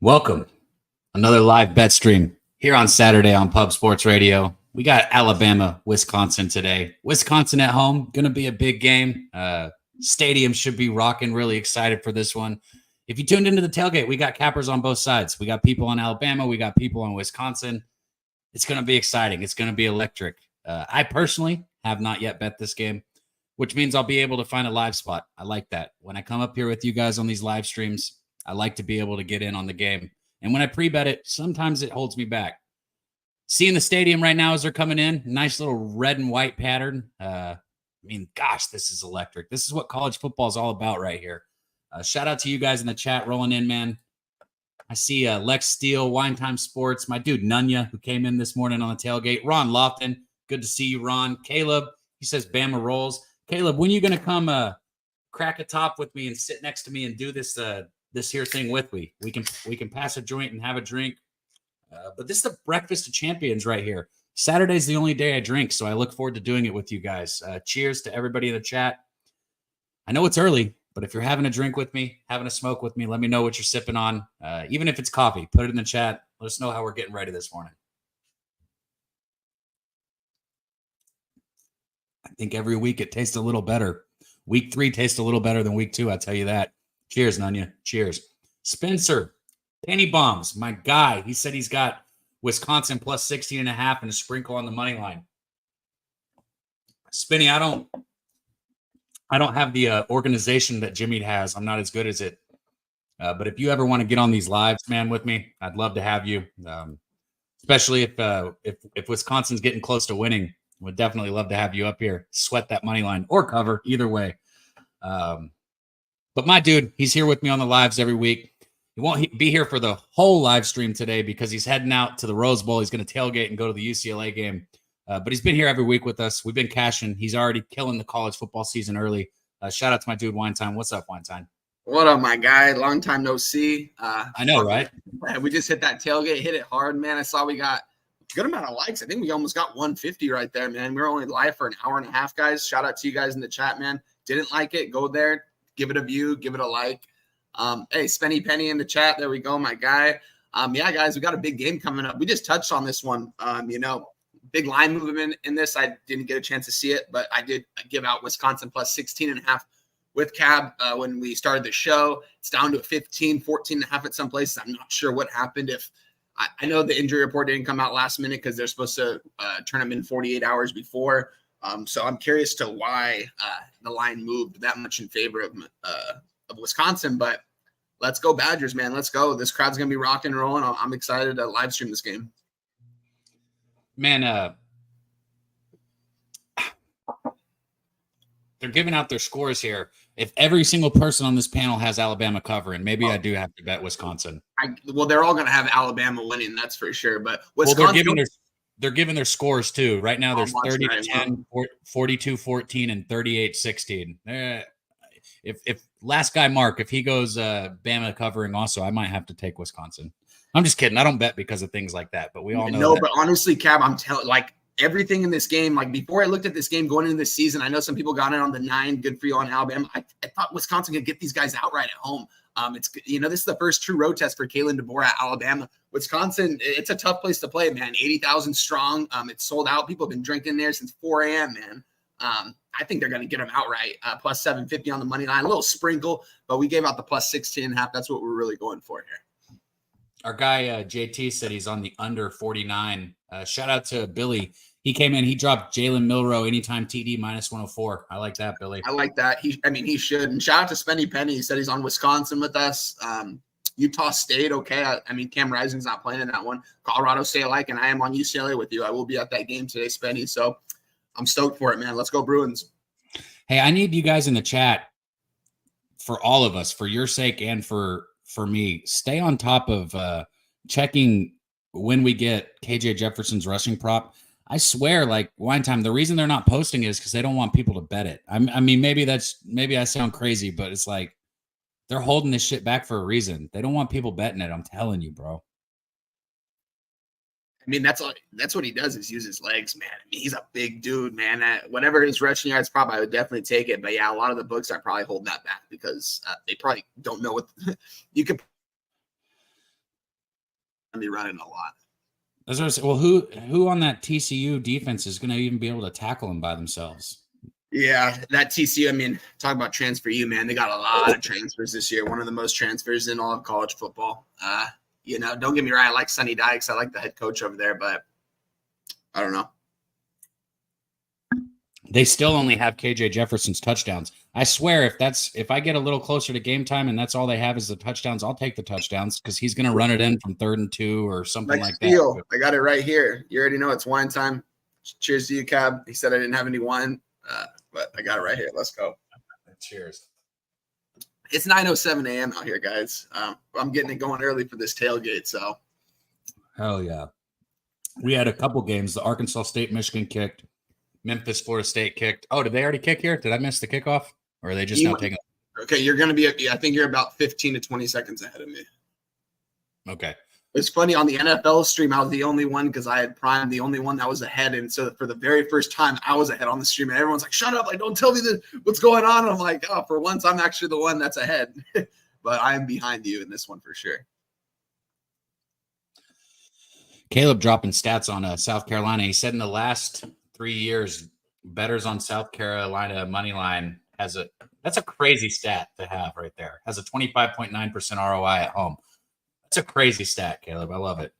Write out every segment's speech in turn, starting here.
Welcome. Another live bet stream here on Saturday on Pub Sports Radio. We got Alabama, Wisconsin today. Wisconsin at home, going to be a big game. Stadium should be rocking. Really excited for this one. If you tuned into the tailgate, we got cappers on both sides. We got people on Alabama. We got people on Wisconsin. It's going to be exciting. It's going to be electric. I personally have not yet bet this game, which means I'll be able to find a live spot. I like that. When I come up here with you guys on these live streams, I like to be able to get in on the game. And when I pre-bet it, sometimes it holds me back. Seeing the stadium right now as they're coming in, nice little red and white pattern. Gosh, this is electric. This is what college football is all about right here. Shout out to you guys in the chat rolling in, man. I see Lex Steele, Wine Time Sports, my dude Nunya, who came in this morning on the tailgate. Ron Lofton, good to see you, Ron. Caleb, he says Bama rolls. Caleb, when are you going to come crack a top with me and sit next to me and do this this here thing with me? We can pass a joint and have a drink. But this is the breakfast of champions right here. Saturday's the only day I drink, so I look forward to doing it with you guys. Cheers to everybody in the chat. I know it's early, but if you're having a drink with me, having a smoke with me, let me know what you're sipping on. Even if it's coffee, put it in the chat. Let us know how we're getting ready this morning. I think every week it tastes a little better. Week 3 tastes a little better than week 2, I tell you that. Cheers, Nunya. Cheers. Spencer, Penny Bombs, my guy. He said he's got Wisconsin plus 16.5 and a sprinkle on the money line. Spinny, I don't have the organization that Jimmy has. I'm not as good as it. But if you ever want to get on these lives, man, with me, I'd love to have you. Especially if Wisconsin's getting close to winning, would definitely love to have you up here. Sweat that money line or cover, either way. But my dude, he's here with me on the lives every week. He won't be here for the whole live stream today because he's heading out to the Rose Bowl. He's going to tailgate and go to the UCLA game. But he's been here every week with us. We've been cashing. He's already killing the college football season early. Shout out to my dude, Wine Time. What's up, Wine Time? What up, my guy? Long time no see. I know, right? We just hit that tailgate, hit it hard, man. I saw we got a good amount of likes. I think we almost got 150 right there, man. We were only live for an hour and a half, guys. Shout out to you guys in the chat, man. Didn't like it? Go there, give it a view, give it a like. Hey, Spenny Penny in the chat. There we go, my guy. Yeah, guys, we got a big game coming up. We just touched on this one. Big line movement in this. I didn't get a chance to see it, but I did give out Wisconsin plus 16.5 with Cab when we started the show. It's down to 15, 14.5 at some places. I'm not sure what happened. If I know the injury report didn't come out last minute because they're supposed to turn them in 48 hours before. So I'm curious to why the line moved that much in favor of Wisconsin. But let's go Badgers, man. Let's go. This crowd's going to be rocking and rolling. I'm excited to live stream this game. Man, they're giving out their scores here. If every single person on this panel has Alabama covering, maybe I do have to bet Wisconsin. They're all going to have Alabama winning, that's for sure. But Wisconsin, they're giving their scores too. Right now, there's 30-10, 42-14, and 38-16. If last guy Mark, if he goes Bama covering also, I might have to take Wisconsin. I'm just kidding. I don't bet because of things like that, but we all know. No, but honestly, Cab, I'm telling, like, everything in this game, like before I looked at this game going into this season, I know some people got in on the 9. Good for you on Alabama. I thought Wisconsin could get these guys outright at home. It's this is the first true road test for Kalen DeBoer at Alabama. Wisconsin, it's a tough place to play, man. 80,000 strong. It's sold out. People have been drinking there since 4 a.m., man. I think they're going to get them outright. Plus 750 on the money line, a little sprinkle, but we gave out the plus 16.5. That's what we're really going for here. Our guy JT said he's on the under 49. Shout out to Billy. He came in. He dropped Jalen Milroe anytime TD minus 104. I like that, Billy. I like that. He should. And shout out to Spenny Penny. He said he's on Wisconsin with us. Utah State, okay. Cam Rising's not playing in that one. Colorado State alike, and I am on UCLA with you. I will be at that game today, Spenny. So I'm stoked for it, man. Let's go Bruins. Hey, I need you guys in the chat, for all of us, for your sake and for me, stay on top of checking when we get KJ Jefferson's rushing prop. I swear, like, Wine Time, the reason they're not posting is because they don't want people to bet it. I mean, maybe I sound crazy, but it's like they're holding this shit back for a reason. They don't want people betting it. I'm telling you, bro. I mean, that's what he does is use his legs, man. I mean, he's a big dude, man. Whatever his rushing yards prop, I would definitely take it. But yeah, a lot of the books are probably holding that back because they probably don't know what you could. be running a lot. As I was, well, who on that TCU defense is going to even be able to tackle them by themselves? Yeah, that TCU, I mean, talk about transfer you, man. They got a lot of transfers this year. One of the most transfers in all of college football. Don't get me wrong. I like Sonny Dykes. I like the head coach over there, but I don't know. They still only have KJ Jefferson's touchdowns. I swear, if I get a little closer to game time and that's all they have is the touchdowns, I'll take the touchdowns because he's going to run it in from 3rd and 2 or something like that. I got it right here. You already know it's wine time. Cheers to you, Cab. He said I didn't have any wine, but I got it right here. Let's go. Cheers. It's 9:07 a.m. out here, guys. I'm getting it going early for this tailgate. So, hell yeah. We had a couple games. The Arkansas State, Michigan kicked. Memphis, Florida State kicked. Oh, did they already kick here? Did I miss the kickoff? Or are they just now taking? Okay, you're going to be. I think you're about 15 to 20 seconds ahead of me. Okay. It's funny on the NFL stream. I was the only one because I had Prime, the only one that was ahead, and so for the very first time, I was ahead on the stream, and everyone's like, "Shut up! Like, don't tell me what's going on." And I'm like, "Oh, for once, I'm actually the one that's ahead." But I am behind you in this one for sure. Caleb dropping stats on South Carolina. He said in the last 3 years, bettors on South Carolina money line that's a crazy stat to have right there. Has a 25.9% ROI at home. That's a crazy stat, Caleb. I love it.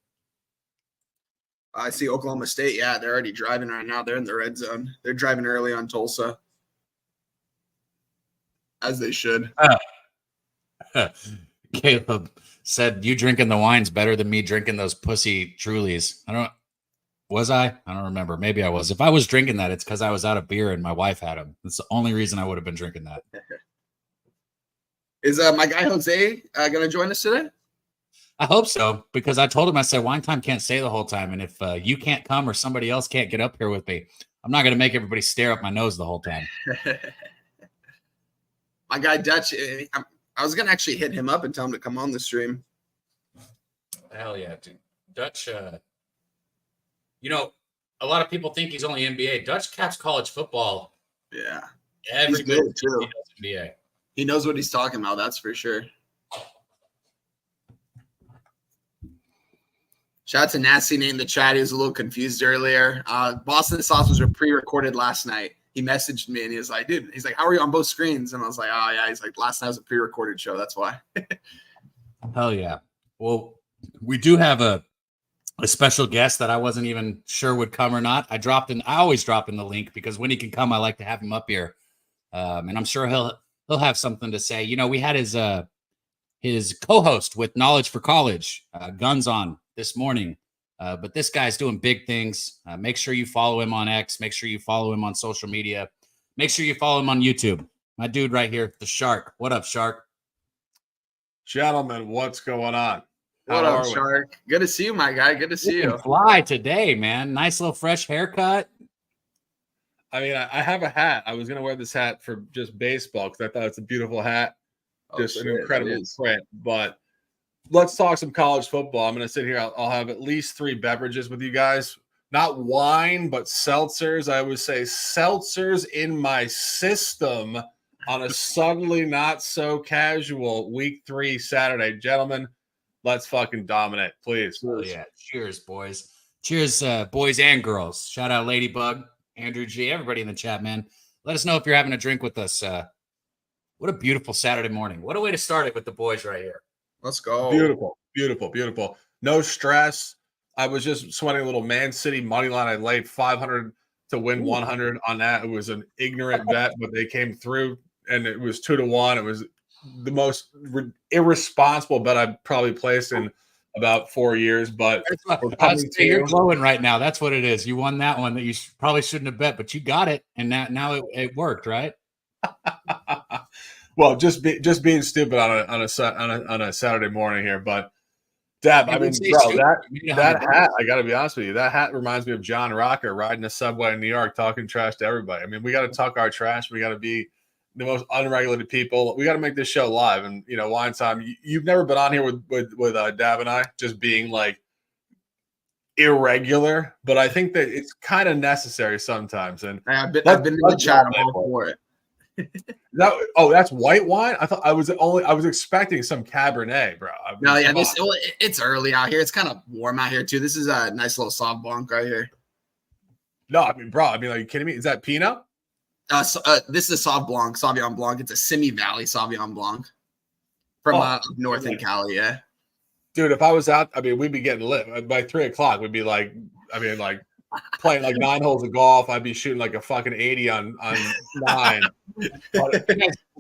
I see Oklahoma State. Yeah, they're already driving right now. They're in the red zone. They're driving early on Tulsa, as they should. Caleb said, "You drinking the wine's better than me drinking those pussy Trulies." Was I? I don't remember. Maybe I was. If I was drinking that, it's because I was out of beer and my wife had them. That's the only reason I would have been drinking that. Is my guy Jose going to join us today? I hope so, because I told him, I said, Wine Time can't stay the whole time. And if you can't come or somebody else can't get up here with me, I'm not going to make everybody stare up my nose the whole time. My guy Dutch, I was going to actually hit him up and tell him to come on the stream. Hell yeah, dude. Dutch, a lot of people think he's only NBA. Dutch caps college football. Yeah. He's good too. He does NBA. He knows what he's talking about, that's for sure. Shout out to Nasty Name in the chat. He was a little confused earlier. Boston Sauce was pre-recorded last night. He messaged me and he was like, dude, he's like, how are you on both screens? And I was like, oh yeah. He's like, last night was a pre-recorded show. That's why. Hell yeah. Well, we do have a special guest that I wasn't even sure would come or not. I always drop in the link because when he can come, I like to have him up here. And I'm sure he'll have something to say. We had his co-host with Knowledge for College, Guns On, this morning. But this guy's doing big things. Make sure you follow him on X. Make sure you follow him on social media. Make sure you follow him on YouTube. My dude right here, the Shark. What up, Shark? Gentlemen, what's going on? What up, Shark? Good to see you, my guy. Good to see you. Fly today, man. Nice little fresh haircut. I mean, I have a hat. I was going to wear this hat for just baseball because I thought it's a beautiful hat. Just an incredible print. But let's talk some college football. I'm going to sit here. I'll have at least 3 beverages with you guys. Not wine, but seltzers. I would say seltzers in my system on a suddenly not so casual week 3 Saturday. Gentlemen, let's fucking dominate, please. Oh, yeah. Cheers, boys. Cheers, boys and girls. Shout out Ladybug, Andrew G, everybody in the chat, man. Let us know if you're having a drink with us. What a beautiful Saturday morning. What a way to start it with the boys right here. Let's go. Beautiful, beautiful, beautiful. No stress. I was just sweating a little Man City money line. I laid 500 to win 100 on that. It was an ignorant bet, but they came through, and it was 2-1. It was the most irresponsible bet I've probably placed in about 4 years. But you're glowing right now. That's what it is. You won that one that you probably shouldn't have bet, but you got it, and now it worked, right? Well, just being stupid on a Saturday morning here, but Dab, I mean, bro, that hat, I got to be honest with you, that hat reminds me of John Rocker riding the subway in New York talking trash to everybody. I mean, we got to talk our trash. We got to be the most unregulated people. We got to make this show live. And, Wine Time, you've never been on here with Dab and I just being like irregular, but I think that it's kind of necessary sometimes. And I've been in the chat for it. That's white wine. I was expecting some Cabernet, bro. No, yeah, it's early out here. It's kind of warm out here too. This is a nice little Sauv Blanc right here. No, I mean, bro, are you kidding me? Is that Pinot? This is a Sauvignon Blanc. It's a Simi Valley Sauvignon Blanc from north in Cali. Yeah, dude. If I was out, I mean, we'd be getting lit by 3 o'clock. We'd be like, playing like 9 holes of golf. I'd be shooting like a fucking 80 on 9. We're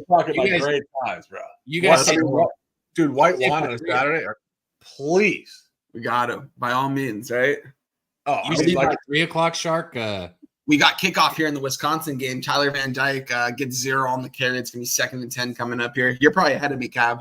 talking like great times, bro. You guys, dude, white wine on a Saturday, please. We got to by all means, right? Oh, you like 3 o'clock, Shark. We got kickoff here in the Wisconsin game. Tyler Van Dyke gets 0 on the carry. It's gonna be 2nd and 10 coming up here. You're probably ahead of me, Cab.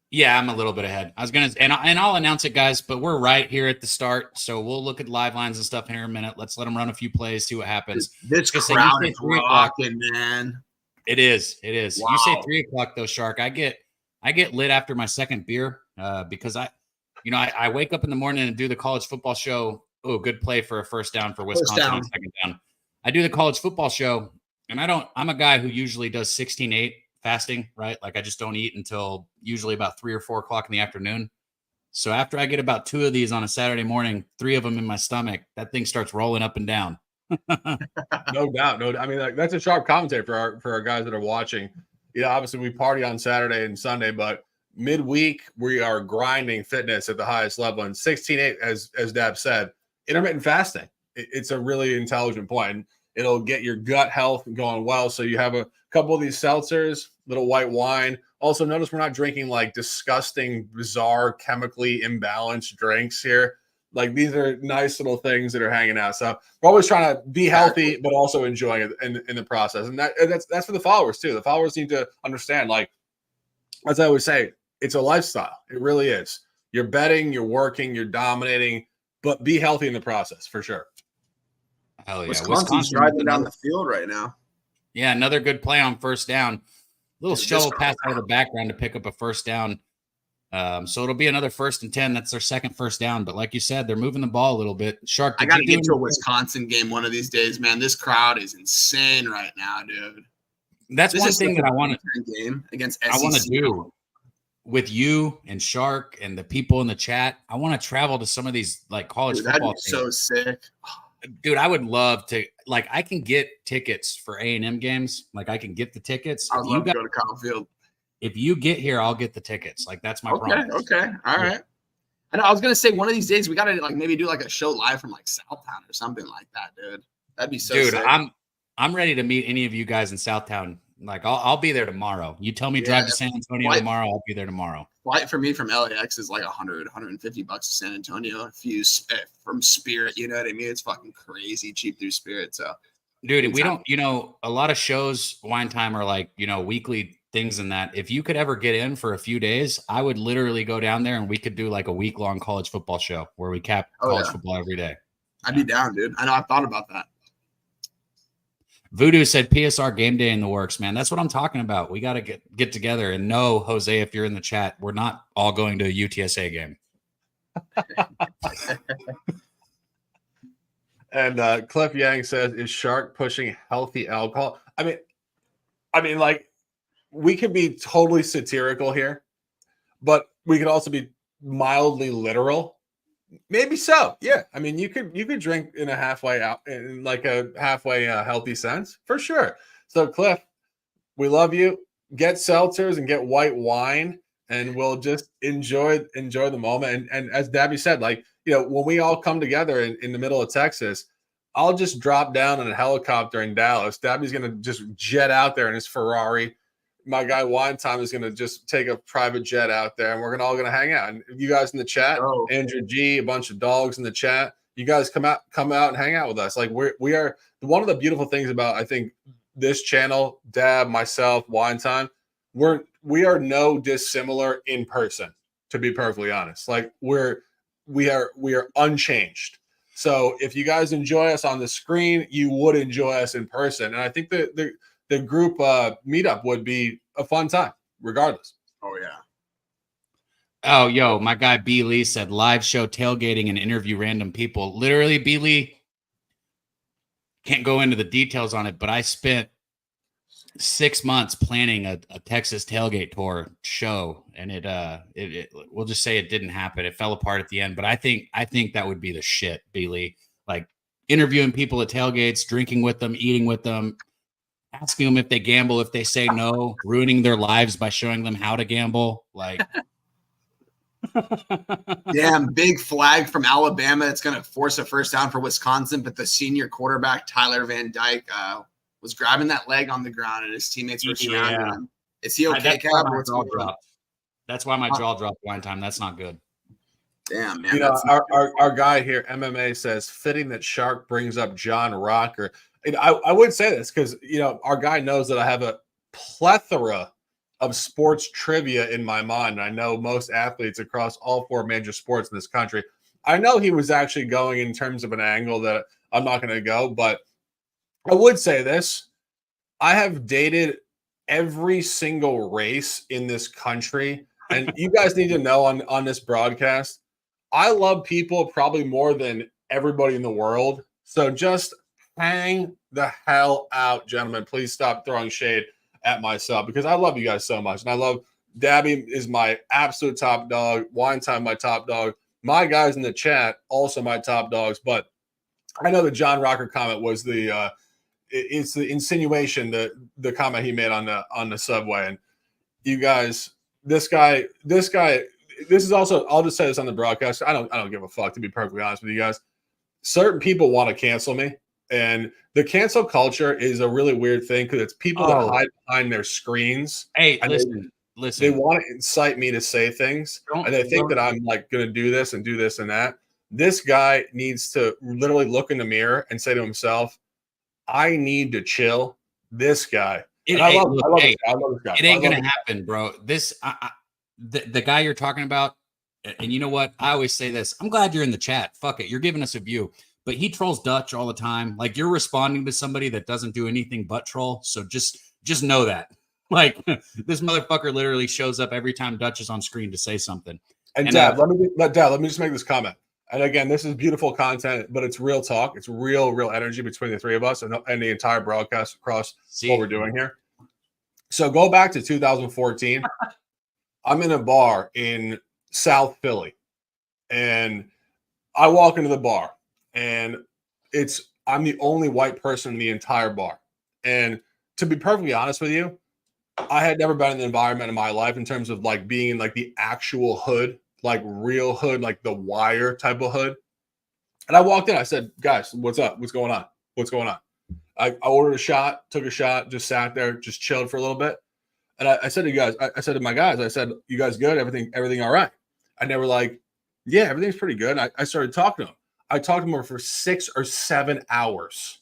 Yeah, I'm a little bit ahead. I was gonna, and I'll announce it, guys. But we're right here at the start, so we'll look at live lines and stuff here in a minute. Let's let them run a few plays, see what happens. This crowd is rocking, man. It is. Wow. You say 3 o'clock though, Shark. I get lit after my second beer because I wake up in the morning and do the college football show. Oh, good play for a first down for Wisconsin on second down. I do the college football show, and I'm a guy who usually does 16-8 fasting, right? Like I just don't eat until usually about 3 or 4 o'clock in the afternoon. So after I get about 2 of these on a Saturday morning, 3 of them in my stomach, that thing starts rolling up and down. No doubt. I mean, that's a sharp commentary for our guys that are watching. Yeah, obviously we party on Saturday and Sunday, but midweek we are grinding fitness at the highest level. And 16-8, as Dab said, intermittent fasting. It's a really intelligent point. It'll get your gut health going well. So you have a couple of these seltzers, little white wine. Also, notice we're not drinking like disgusting, bizarre, chemically imbalanced drinks here. Like these are nice little things that are hanging out. So we're always trying to be healthy, but also enjoying it in the process. And that's for the followers too. The followers need to understand, like, as I always say, it's a lifestyle. It really is. You're betting, you're working, you're dominating, but be healthy in the process for sure. Hell yeah. Wisconsin's driving down the field right now. Yeah, another good play on first down. Little shovel pass out of the background to pick up a first down. So it'll be another 1st and 10. That's their second first down. But like you said, they're moving the ball a little bit. Shark, I got to get to a Wisconsin game one of these days, man. This crowd is insane right now, dude. That's one thing that I want to game against SEC. I want to do with you and Shark and the people in the chat. I want to travel to some of these like college football games. So sick. Dude, I would love to. Like, I can get tickets for A&M games. Like, I can get the tickets. I would love to go to Kyle Field. If you get here, I'll get the tickets. Like, that's my promise. Okay. All right. I know. I was gonna say one of these days we gotta like maybe do like a show live from like Southtown or something like that, dude. That'd be so sick. I'm ready to meet any of you guys in Southtown. Like, I'll be there tomorrow. You tell me drive to San Antonio tomorrow, I'll be there tomorrow. Flight for me from LAX is like $150 to San Antonio. If you from Spirit, you know what I mean? It's fucking crazy cheap through Spirit. So, dude, we don't, a lot of shows, Wine Time, are like, weekly things in that. If you could ever get in for a few days, I would literally go down there and we could do like a week-long college football show where we cap college football every day. I'd be down, dude. I know. I've thought about that. Voodoo said PSR game day in the works, man. That's what I'm talking about. We got to get together. And no, Jose, if you're in the chat, we're not all going to a UTSA game. And Cliff Yang says, is Shark pushing healthy alcohol? I mean, like, we could be totally satirical here, but we could also be mildly literal. Maybe so. Yeah. I mean, you could drink in a halfway out, in like a halfway healthy sense for sure. So Cliff, we love you. Get seltzers and get white wine, and we'll just enjoy the moment. And as Dabby said, like, when we all come together in the middle of Texas, I'll just drop down in a helicopter in Dallas. Dabby's going to just jet out there in his Ferrari. My guy Wine Time is going to just take a private jet out there, and we're all going to hang out. And you guys in the chat, Andrew G, a bunch of dogs in the chat, you guys come out and hang out with us. Like we are one of the beautiful things about, I think, this channel, Dab, myself, Wine Time, we are no dissimilar in person, to be perfectly honest. Like we are unchanged. So if you guys enjoy us on the screen, you would enjoy us in person. And I think that the group meetup would be a fun time, regardless. Oh, yeah. Oh, yo, my guy B. Lee said live show tailgating and interview random people. Literally, B. Lee, can't go into the details on it, but I spent 6 months planning a Texas tailgate tour show, and it we'll just say it didn't happen. It fell apart at the end, but I think that would be the shit, B-Lee. Like interviewing people at tailgates, drinking with them, eating with them, asking them if they gamble, if they say no, ruining their lives by showing them how to gamble. Like, damn, big flag from Alabama. It's going to force a first down for Wisconsin, but the senior quarterback, Tyler Van Dyke, was grabbing that leg on the ground, and his teammates were surrounding him. Is he okay, Cab? That's why my jaw dropped one time. That's not good. Damn, man. You know, our guy here, MMA, says, fitting that Shark brings up John Rocker. And I would say this because, you know, our guy knows that I have a plethora of sports trivia in my mind. I know most athletes across all 4 major sports in this country. I know he was actually going in terms of an angle that I'm not going to go, but I would say this. I have dated every single race in this country. And you guys need to know on this broadcast, I love people probably more than everybody in the world. So just hang the hell out, gentlemen. Please stop throwing shade at myself because I love you guys so much. And I love Dabby is my absolute top dog. Wine Time, my top dog. My guys in the chat, also my top dogs. But I know the John Rocker comment was it's the insinuation, the comment he made on the subway. And you guys, this is also, I'll just say this on the broadcast. I don't give a fuck, to be perfectly honest with you guys. Certain people want to cancel me. And the cancel culture is a really weird thing because it's people that hide behind their screens. Hey, listen. They want to incite me to say things. And they think that I'm like going to do this and that. This guy needs to literally look in the mirror and say to himself, I need to chill. This guy. I love this guy. It ain't going to happen, bro. The guy you're talking about, and you know what? I always say this. I'm glad you're in the chat. Fuck it. You're giving us a view. But he trolls Dutch all the time. Like, you're responding to somebody that doesn't do anything but troll. So just know that. Like, this motherfucker literally shows up every time Dutch is on screen to say something. And Dad, let me just make this comment. And again, this is beautiful content, but it's real talk. It's real energy between the 3 of us and the entire broadcast across what we're doing here. So go back to 2014. I'm in a bar in South Philly, and I walk into the bar, and I'm the only white person in the entire bar. And to be perfectly honest with you, I had never been in an environment in my life in terms of like being in like the actual hood, like real hood, like the Wire type of hood. And I walked in, I said, guys, what's up? What's going on? I ordered a shot, took a shot, just sat there, just chilled for a little bit. And I said to you guys, I said to my guys, I said, you guys good? Everything all right? And they were like, yeah, everything's pretty good. I started talking to them. I talked to them for 6 or 7 hours.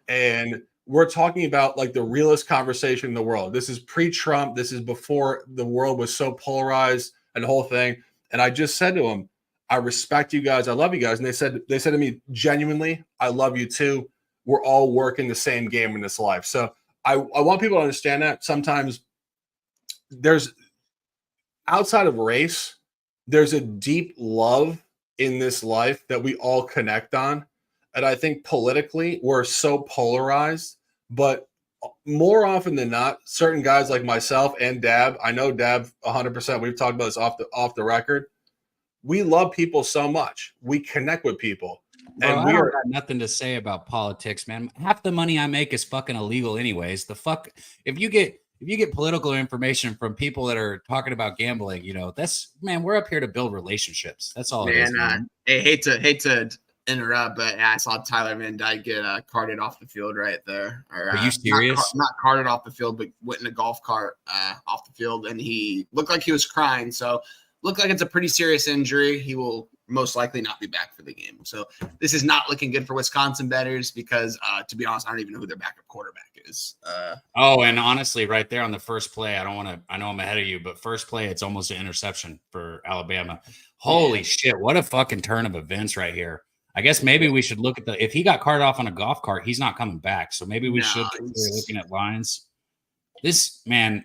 And we're talking about like the realest conversation in the world. This is pre-Trump. This is before the world was so polarized and the whole thing. And I just said to them, I respect you guys. I love you guys. And they said to me, genuinely, I love you too. We're all working the same game in this life. So I want people to understand that sometimes there's outside of race, there's a deep love in this life that we all connect on. And I think politically we're so polarized, but more often than not, certain guys like myself and Dab, I know Dab 100%. We've talked about this off the record. We love people so much. We connect with people. Bro, and I don't got nothing to say about politics, man. Half the money I make is fucking illegal anyways. The fuck, if you get political information from people that are talking about gambling, you know, that's, man, we're up here to build relationships. That's all it is, man. I hate to interrupt, but I saw Tyler Van Dyke get carted off the field right there. Are you serious? Not carted off the field, but went in a golf cart off the field, and he looked like he was crying. So looked like it's a pretty serious injury. He will most likely not be back for the game. So this is not looking good for Wisconsin bettors because, to be honest, I don't even know who their backup quarterback is. And honestly, right there on the first play, I know I'm ahead of you, but first play, it's almost an interception for Alabama. Holy shit. What a fucking turn of events right here. I guess maybe we should look at if he got carted off on a golf cart, he's not coming back. So maybe we should consider looking at lines. This, man,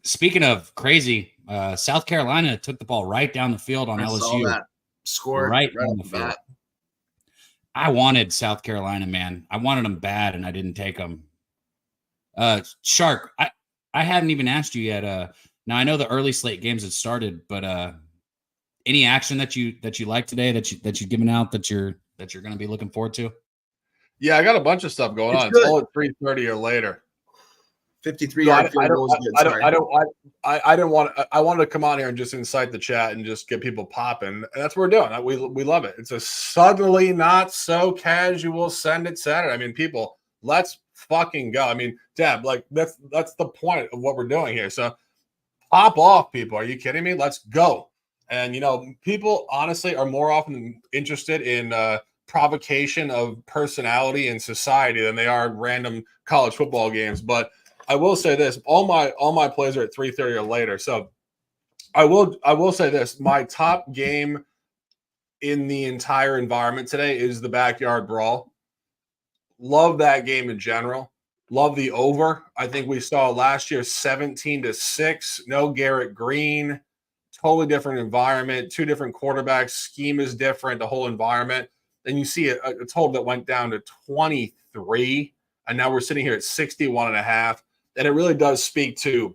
speaking of crazy, South Carolina took the ball right down the field on LSU. Saw that. Scored right down the field. I wanted South Carolina, man. I wanted them bad, and I didn't take them. Shark, I hadn't even asked you yet. Now I know the early slate games had started, but any action that you like today that you've given out that you're going to be looking forward to? Yeah, I got a bunch of stuff going on. It's all at 3:30 or later. 53-yard field goal is good. I wanted to come on here and just incite the chat and just get people popping. And that's what we're doing. We love it. It's a suddenly not so casual send it Saturday. I mean, people, let's fucking go. I mean, Deb, like that's the point of what we're doing here. So pop off, people. Are you kidding me? Let's go. And people honestly are more often interested in provocation of personality and society than they are random college football games. But I will say this: all my plays are at 3:30 or later. So I will say this: my top game in the entire environment today is the backyard brawl. Love that game in general. Love the over. I think we saw last year 17-6. No Garrett Green. Totally different environment. Two different quarterbacks. Scheme is different. The whole environment. Then you see a total that went down to 23, and now we're sitting here at 61.5. And it really does speak to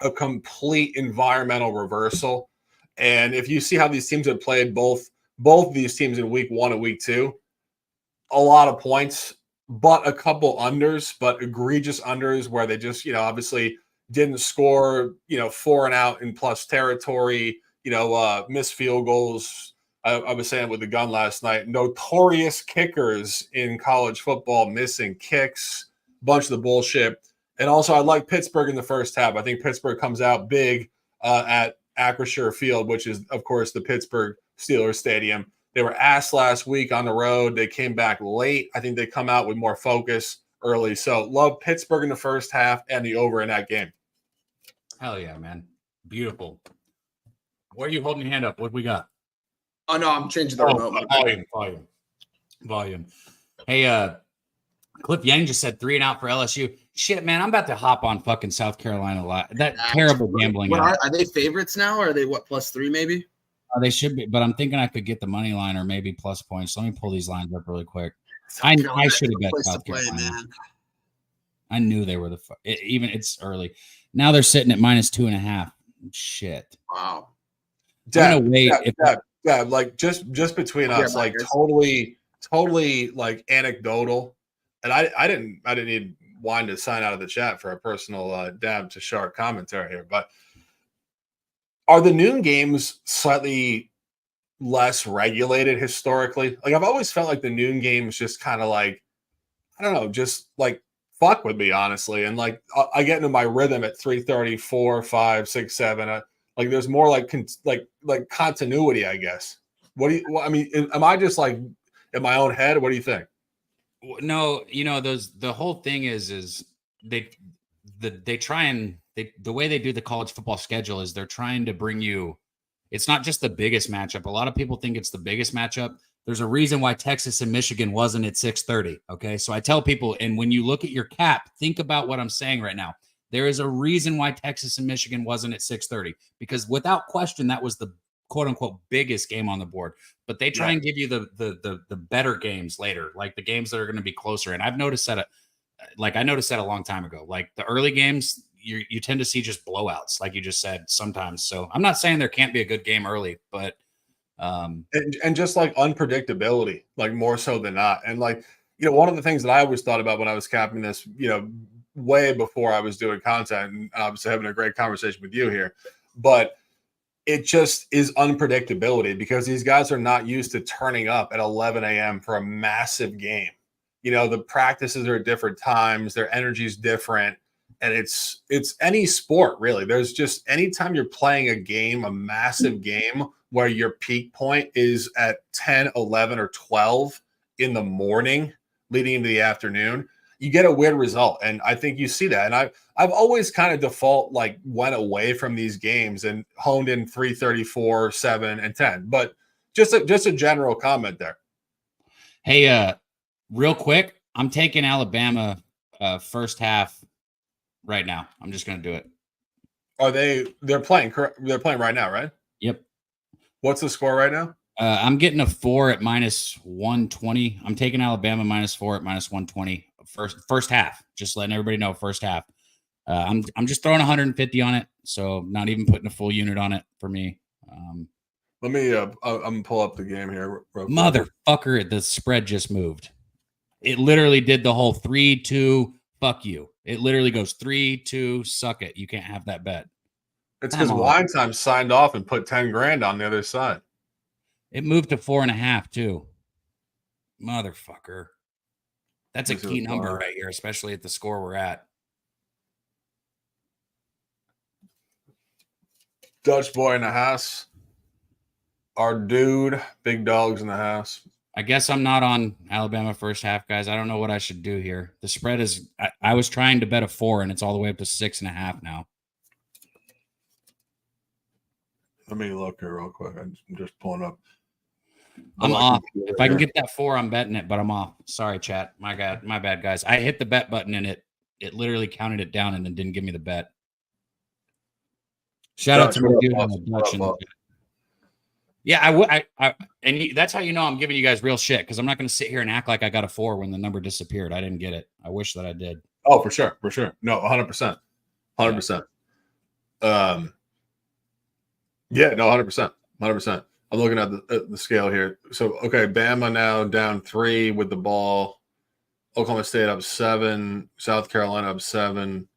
a complete environmental reversal. And if you see how these teams have played, both of these teams in week 1 and week 2, a lot of points, but a couple unders, but egregious unders where they just, obviously didn't score, 4 and out in plus territory, missed field goals. I was saying with the gun last night, notorious kickers in college football missing kicks, bunch of the bullshit. And also, I like Pittsburgh in the first half. I think Pittsburgh comes out big at Acrisure Field, which is, of course, the Pittsburgh Steelers Stadium. They were asked last week on the road. They came back late. I think they come out with more focus early. So, love Pittsburgh in the first half and the over in that game. Hell yeah, man. Beautiful. Where are you holding your hand up? What we got? Oh, no, I'm changing the remote. Volume. Hey, Cliff Yang just said 3 and out for LSU. Shit, man, I'm about to hop on fucking South Carolina live. That terrible gambling. Are they favorites now? Or are they +3 maybe? They should be, but I'm thinking I could get the money line or maybe plus points. Let me pull these lines up really quick. I should have bet South Carolina. Man. I knew they were even it's early. Now they're sitting at -2.5. Shit. Wow. I'm gonna wait. Like just between us, like totally like anecdotal. And I didn't need Wine to sign out of the chat for a personal dab to Shark commentary here, but are the noon games slightly less regulated historically? Like I've always felt like the noon games just kind of like, I don't know, just like fuck with me, honestly. And like I get into my rhythm at 3:30, 4, 5, 6, 7. Like there's more like continuity, I guess. I mean, am I just like in my own head? What do you think? No, the whole thing is they try and the way they do the college football schedule is they're trying to bring you. It's not just the biggest matchup. A lot of people think it's the biggest matchup. There's a reason why Texas and Michigan wasn't at 6:30. Okay, so I tell people, and when you look at your cap, think about what I'm saying right now. There is a reason why Texas and Michigan wasn't at 6:30 because without question that was the quote unquote biggest game on the board, but they try and give you the better games later, like the games that are going to be closer. And I've noticed that, I noticed that a long time ago, like the early games, you tend to see just blowouts, like you just said sometimes. So I'm not saying there can't be a good game early, but and just like unpredictability, like more so than not. And like, one of the things that I always thought about when I was capping this, way before I was doing content and obviously having a great conversation with you here, but it just is unpredictability because these guys are not used to turning up at 11 a.m. for a massive game. The practices are at different times, their energy is different. And it's any sport, really. There's just anytime you're playing a game, a massive game where your peak point is at 10, 11, or 12 in the morning leading into the afternoon, you get a weird result. And I think you see that. And I've always kind of default went away from these games and honed in 3:30, 4, 7, and 10. But just a general comment there. Hey, real quick, I'm taking Alabama first half right now. I'm just going to do it. They're playing right now, right? Yep. What's the score right now? I'm getting a 4 at -120. I'm taking Alabama -4 at -120 First half. Just letting everybody know first half. I'm just throwing 150 on it, so not even putting a full unit on it for me. Let me. I'm gonna pull up the game here. Real quick. Motherfucker, the spread just moved. It literally did the whole 3-2. Fuck you. It literally goes 3-2. Suck it. You can't have that bet. It's because Wine Time signed off and put 10 grand on the other side. It moved to 4.5 too. Motherfucker. That's a key number right here, especially at the score we're at. Dutch boy in the house. Our dude, big dogs in the house. I guess I'm not on Alabama first half, guys. I don't know what I should do here. The spread is I was trying to bet a 4, and it's all the way up to 6.5 now. Let me look here real quick. I'm just pulling up. I'm off. If I can get that 4, I'm betting it, but I'm off. Sorry, chat. My bad, guys. I hit the bet button, and it literally counted it down and then didn't give me the bet. Shout out to my dude on the Dutch. Yeah, that's how you know I'm giving you guys real shit, because I'm not going to sit here and act like I got a 4 when the number disappeared. I didn't get it. I wish that I did. Oh, for sure. No, 100%. 100%. Yeah, no, 100%. 100%. I'm looking at the scale here. So, okay, Bama now down 3 with the ball. Oklahoma State up 7. South Carolina up 7.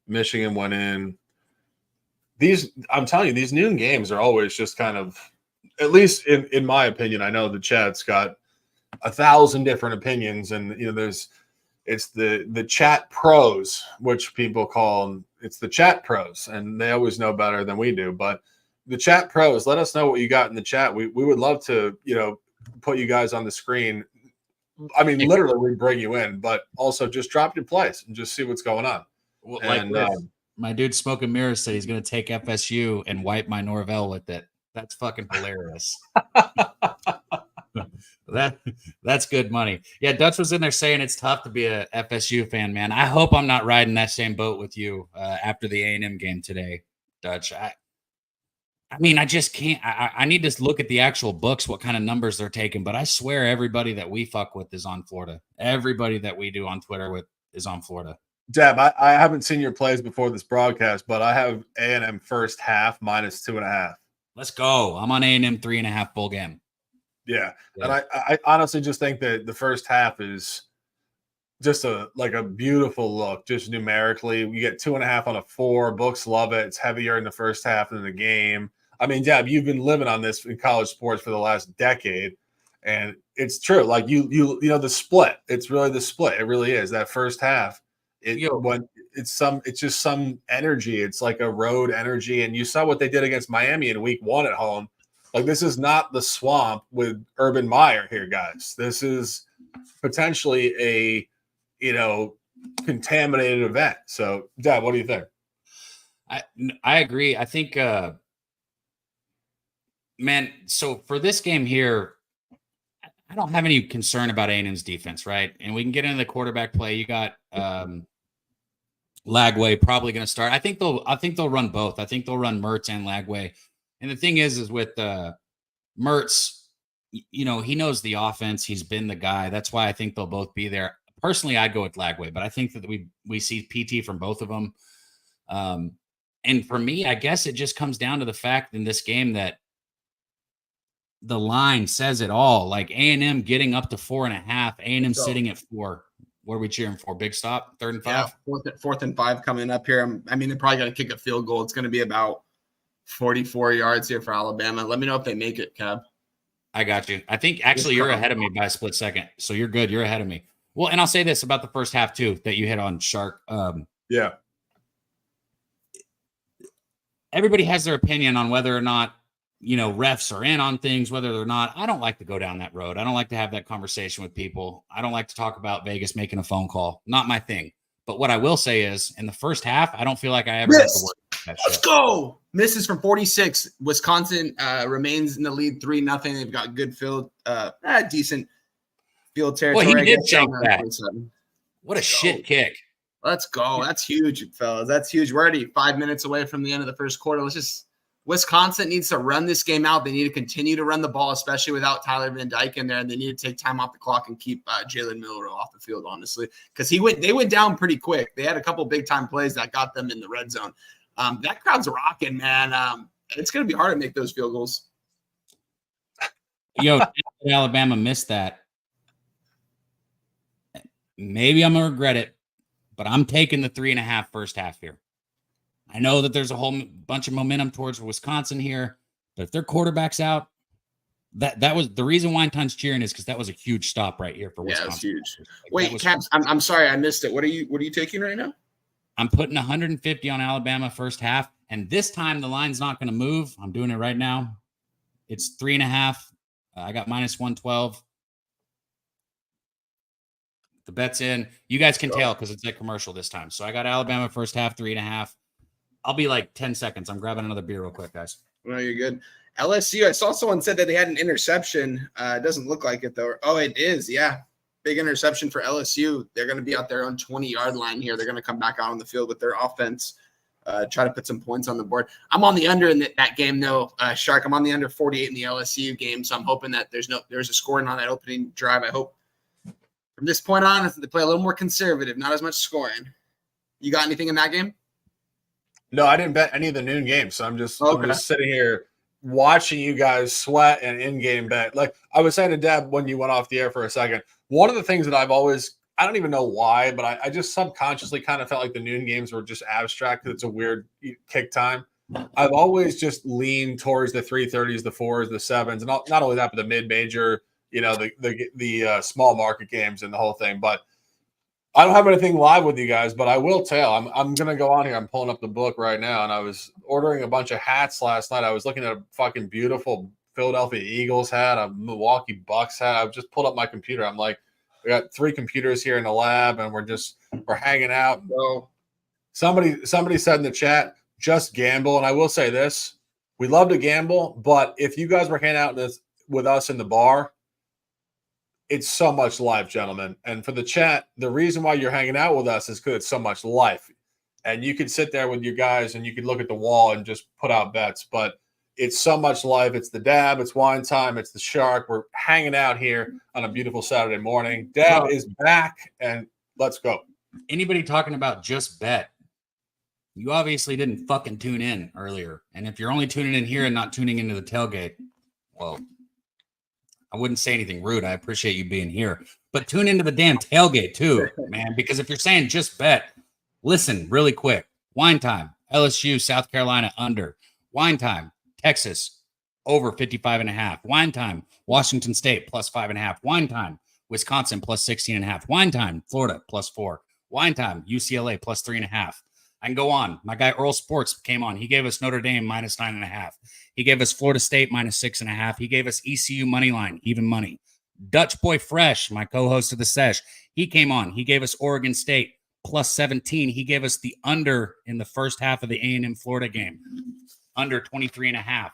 Michigan went in. I'm telling you, these noon games are always just kind of, at least in my opinion, I know the chat's got 1,000 different opinions, and it's the chat pros, which people call them. It's the chat pros, and they always know better than we do. But the chat pros, let us know what you got in the chat. We would love to, put you guys on the screen. I mean, literally, we bring you in, but also just drop your plays and just see what's going on. Well, my dude Smoking Mirrors said he's going to take FSU and wipe my Norvell with it. That's fucking hilarious. That's good money. Yeah, Dutch was in there saying it's tough to be a FSU fan, man. I hope I'm not riding that same boat with you after the A&M game today, Dutch. I mean, I just can't. I need to look at the actual books, what kind of numbers they're taking. But I swear everybody that we fuck with is on Florida. Everybody that we do on Twitter with is on Florida. Deb, I haven't seen your plays before this broadcast, but I have A&M first half -2.5. Let's go. I'm on A&M 3.5 full game. Yeah. And I honestly just think that the first half is just a beautiful look, just numerically. You get 2.5 on a 4. Books love it. It's heavier in the first half than the game. I mean, Deb, you've been living on this in college sports for the last decade, and it's true. Like you know the split. It's really the split. It really is that first half. It's just some energy. It's like a road energy, and you saw what they did against Miami in week 1 at home. Like, this is not the swamp with Urban Meyer here, guys. This is potentially a contaminated event. So, Dad, what do you think? I agree. I think, man. So for this game here, I don't have any concern about A&M's defense, right? And we can get into the quarterback play. You got Lagway probably going to start. I think they'll run both. I think they'll run Mertz and Lagway. And the thing is with Mertz, he knows the offense. He's been the guy. That's why I think they'll both be there. Personally, I'd go with Lagway, but I think that we see PT from both of them. And for me, I guess it just comes down to the fact in this game that the line says it all. Like A&M getting up to 4.5, A&M sitting at 4. What are we cheering for? Big stop, 3rd and 5? Yeah, 4th and 5 coming up here. I mean, they're probably going to kick a field goal. It's going to be about 44 yards here for Alabama. Let me know if they make it, Kev. I got you. I think actually you're ahead of me by a split second. So you're good. You're ahead of me. Well, and I'll say this about the first half too, that you hit on, Shark. Yeah. Everybody has their opinion on whether or not, refs are in on things, whether they're not. I don't like to go down that road. I don't like to have that conversation with people. I don't like to talk about Vegas making a phone call. Not my thing. But what I will say is in the first half, I don't feel like I ever had to work. Let's go. Misses from 46. Wisconsin remains in the lead 3-0. They've got good decent field territory. Well, he did shank that. What a shit kick. Let's go. That's huge, fellas. That's huge. We're already 5 minutes away from the end of the first quarter. Let's Wisconsin needs to run this game out. They need to continue to run the ball, especially without Tyler Van Dyke in there. And they need to take time off the clock and keep Jalen Miller off the field, honestly, because they went down pretty quick. They had a couple big time plays that got them in the red zone. That crowd's rocking, man. It's going to be hard to make those field goals. Yo, Alabama missed that. Maybe I'm going to regret it, but I'm taking the 3.5 first half here. I know that there's a whole bunch of momentum towards Wisconsin here, but if their quarterback's out, that was the reason Winetime's cheering is because that was a huge stop right here for Wisconsin. Yeah, it's huge. Wait, Caps, I'm sorry, I missed it. What are you taking right now? I'm putting 150 on Alabama first half, and this time the line's not going to move. I'm doing it right now. It's 3.5. I got minus 112. The bet's in. You guys can tell because it's a commercial this time. So I got Alabama first half, 3.5. I'll be like 10 seconds. I'm grabbing another beer real quick, guys. No, you're good. LSU, I saw someone said that they had an interception. It doesn't look like it, though. Oh, it is. Yeah. Big interception for LSU. They're going to be out there on 20-yard line here. They're going to come back out on the field with their offense, try to put some points on the board. I'm on the under in that game, though, Shark. I'm on the under 48 in the LSU game, so I'm hoping that there's a scoring on that opening drive. I hope from this point on, they play a little more conservative, not as much scoring. You got anything in that game? No, I didn't bet any of the noon games, so I'm just sitting here watching you guys sweat and in-game bet. Like I was saying to Deb when you went off the air for a second, one of the things that I've always – I don't even know why, but I just subconsciously kind of felt like the noon games were just abstract because it's a weird kick time. I've always just leaned towards the 3:30s, the 4s, the 7s, and not only that, but the mid-major, the small market games and the whole thing. But I don't have anything live with you guys, but I will tell. I'm going to go on here. I'm pulling up the book right now, and I was ordering a bunch of hats last night. I was looking at a fucking beautiful Philadelphia Eagles hat, a Milwaukee Bucks hat. I've just pulled up my computer. I'm like, we got 3 computers here in the lab, and we're hanging out. So somebody said in the chat, just gamble. And I will say this, we love to gamble, but if you guys were hanging out with us in the bar, it's so much life, gentlemen. And for the chat, the reason why you're hanging out with us is because it's so much life. And you could sit there with your guys and you could look at the wall and just put out bets. But it's so much life. It's the Dab. It's wine time. It's the Shark. We're hanging out here on a beautiful Saturday morning. Dab is back, and let's go. Anybody talking about just bet, you obviously didn't fucking tune in earlier. And if you're only tuning in here and not tuning into the tailgate, well, I wouldn't say anything rude. I appreciate you being here. But tune into the damn tailgate too, man, because if you're saying just bet, listen really quick. Wine time, LSU, South Carolina under. Wine time, Texas, over 55.5. Wine time, Washington State, plus 5.5. Wine time, Wisconsin, plus 16.5. Wine time, Florida, plus 4. Wine time, UCLA, plus 3.5. I can go on. My guy Earl Sports came on. He gave us Notre Dame minus 9.5. He gave us Florida State minus 6.5. He gave us ECU money line, even money. Dutch Boy Fresh, my co-host of the sesh, he came on. He gave us Oregon State plus 17. He gave us the under in the first half of the A&M Florida game, under 23.5.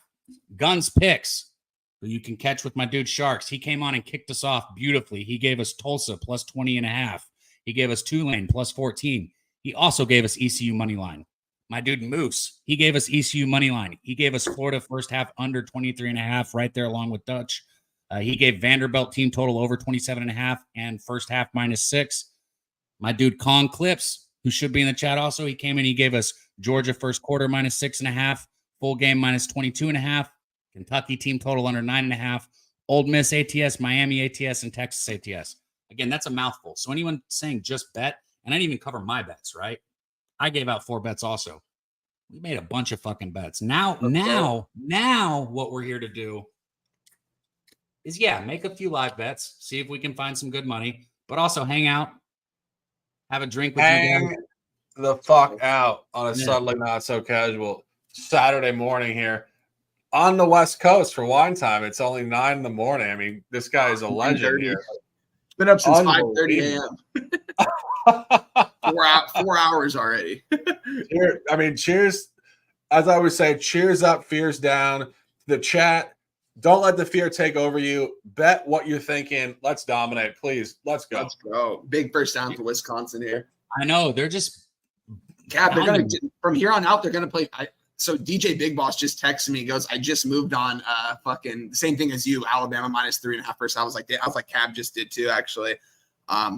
Guns Picks, who you can catch with my dude Sharks. He came on and kicked us off beautifully. He gave us Tulsa plus 20.5. He gave us Tulane plus 14. He also gave us ECU money line. My dude Moose, he gave us ECU money line. He gave us Florida first half under 23.5 right there along with Dutch. He gave Vanderbilt team total over 27.5 and first half minus 6. My dude Kong Clips, who should be in the chat also, he came in, he gave us Georgia first quarter minus 6.5, full game minus 22.5, Kentucky team total under 9.5, Old Miss ATS, Miami ATS, and Texas ATS. Again, that's a mouthful. So anyone saying just bet, and I didn't even cover my bets, right? I gave out 4 bets also. We made a bunch of fucking bets. Now what we're here to do is, make a few live bets, see if we can find some good money, but also hang out, have a drink with you guys. The fuck out on a subtly not so casual Saturday morning here on the West Coast for wine time. It's only 9 a.m. I mean, this guy is a legend here. Been up since 5:30 a.m. 4 hours already. Cheers. As I always say, cheers up, fears down. The chat, don't let the fear take over you. Bet what you're thinking. Let's dominate, please. Let's go. Let's go. Big first down for Wisconsin here. I know. They're just they're going to, from here on out, they're going to play. So DJ Big Boss just texted me. He goes, I just moved on. Fucking same thing as you. Alabama -3.5%. I was like, Cab just did too, actually.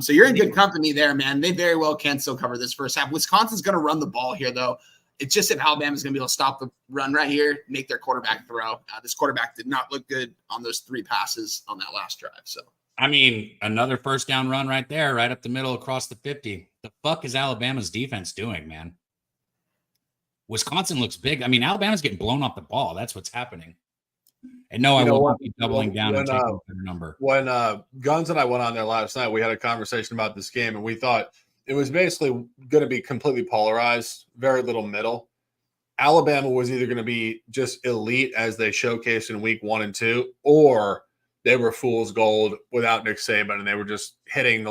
So you're in good company there, man. They very well can still cover this first half. Wisconsin's going to run the ball here, though. It's just if Alabama's going to be able to stop the run right here, make their quarterback throw. This quarterback did not look good on those 3 passes on that last drive. So, I mean, another first down run right there, right up the middle across the 50. The fuck is Alabama's defense doing, man? Wisconsin looks big. I mean, Alabama's getting blown off the ball. That's what's happening. And no, I will not be doubling down and taking a better number. When Guns and I went on there last night, we had a conversation about this game, and we thought it was basically going to be completely polarized, very little middle. Alabama was either going to be just elite as they showcased in week 1 and 2, or they were fool's gold without Nick Saban, and they were just hitting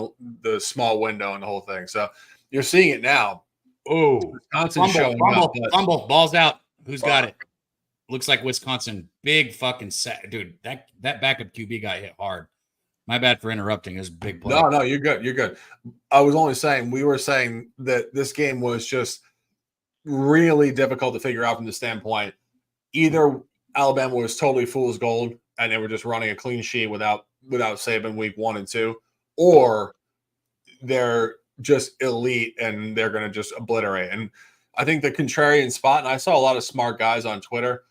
the small window and the whole thing. So you're seeing it now. Oh, fumble, balls out. Who's got it? Looks like Wisconsin. Big fucking sack. Dude, that backup QB got hit hard. My bad for interrupting. It was a big play. No, you're good. You're good. I was only saying, we were saying that this game was just really difficult to figure out from the standpoint. Either Alabama was totally fool's gold and they were just running a clean sheet without Saban week 1 and 2, or they're just elite and they're going to just obliterate. And I think the contrarian spot, and I saw a lot of smart guys on Twitter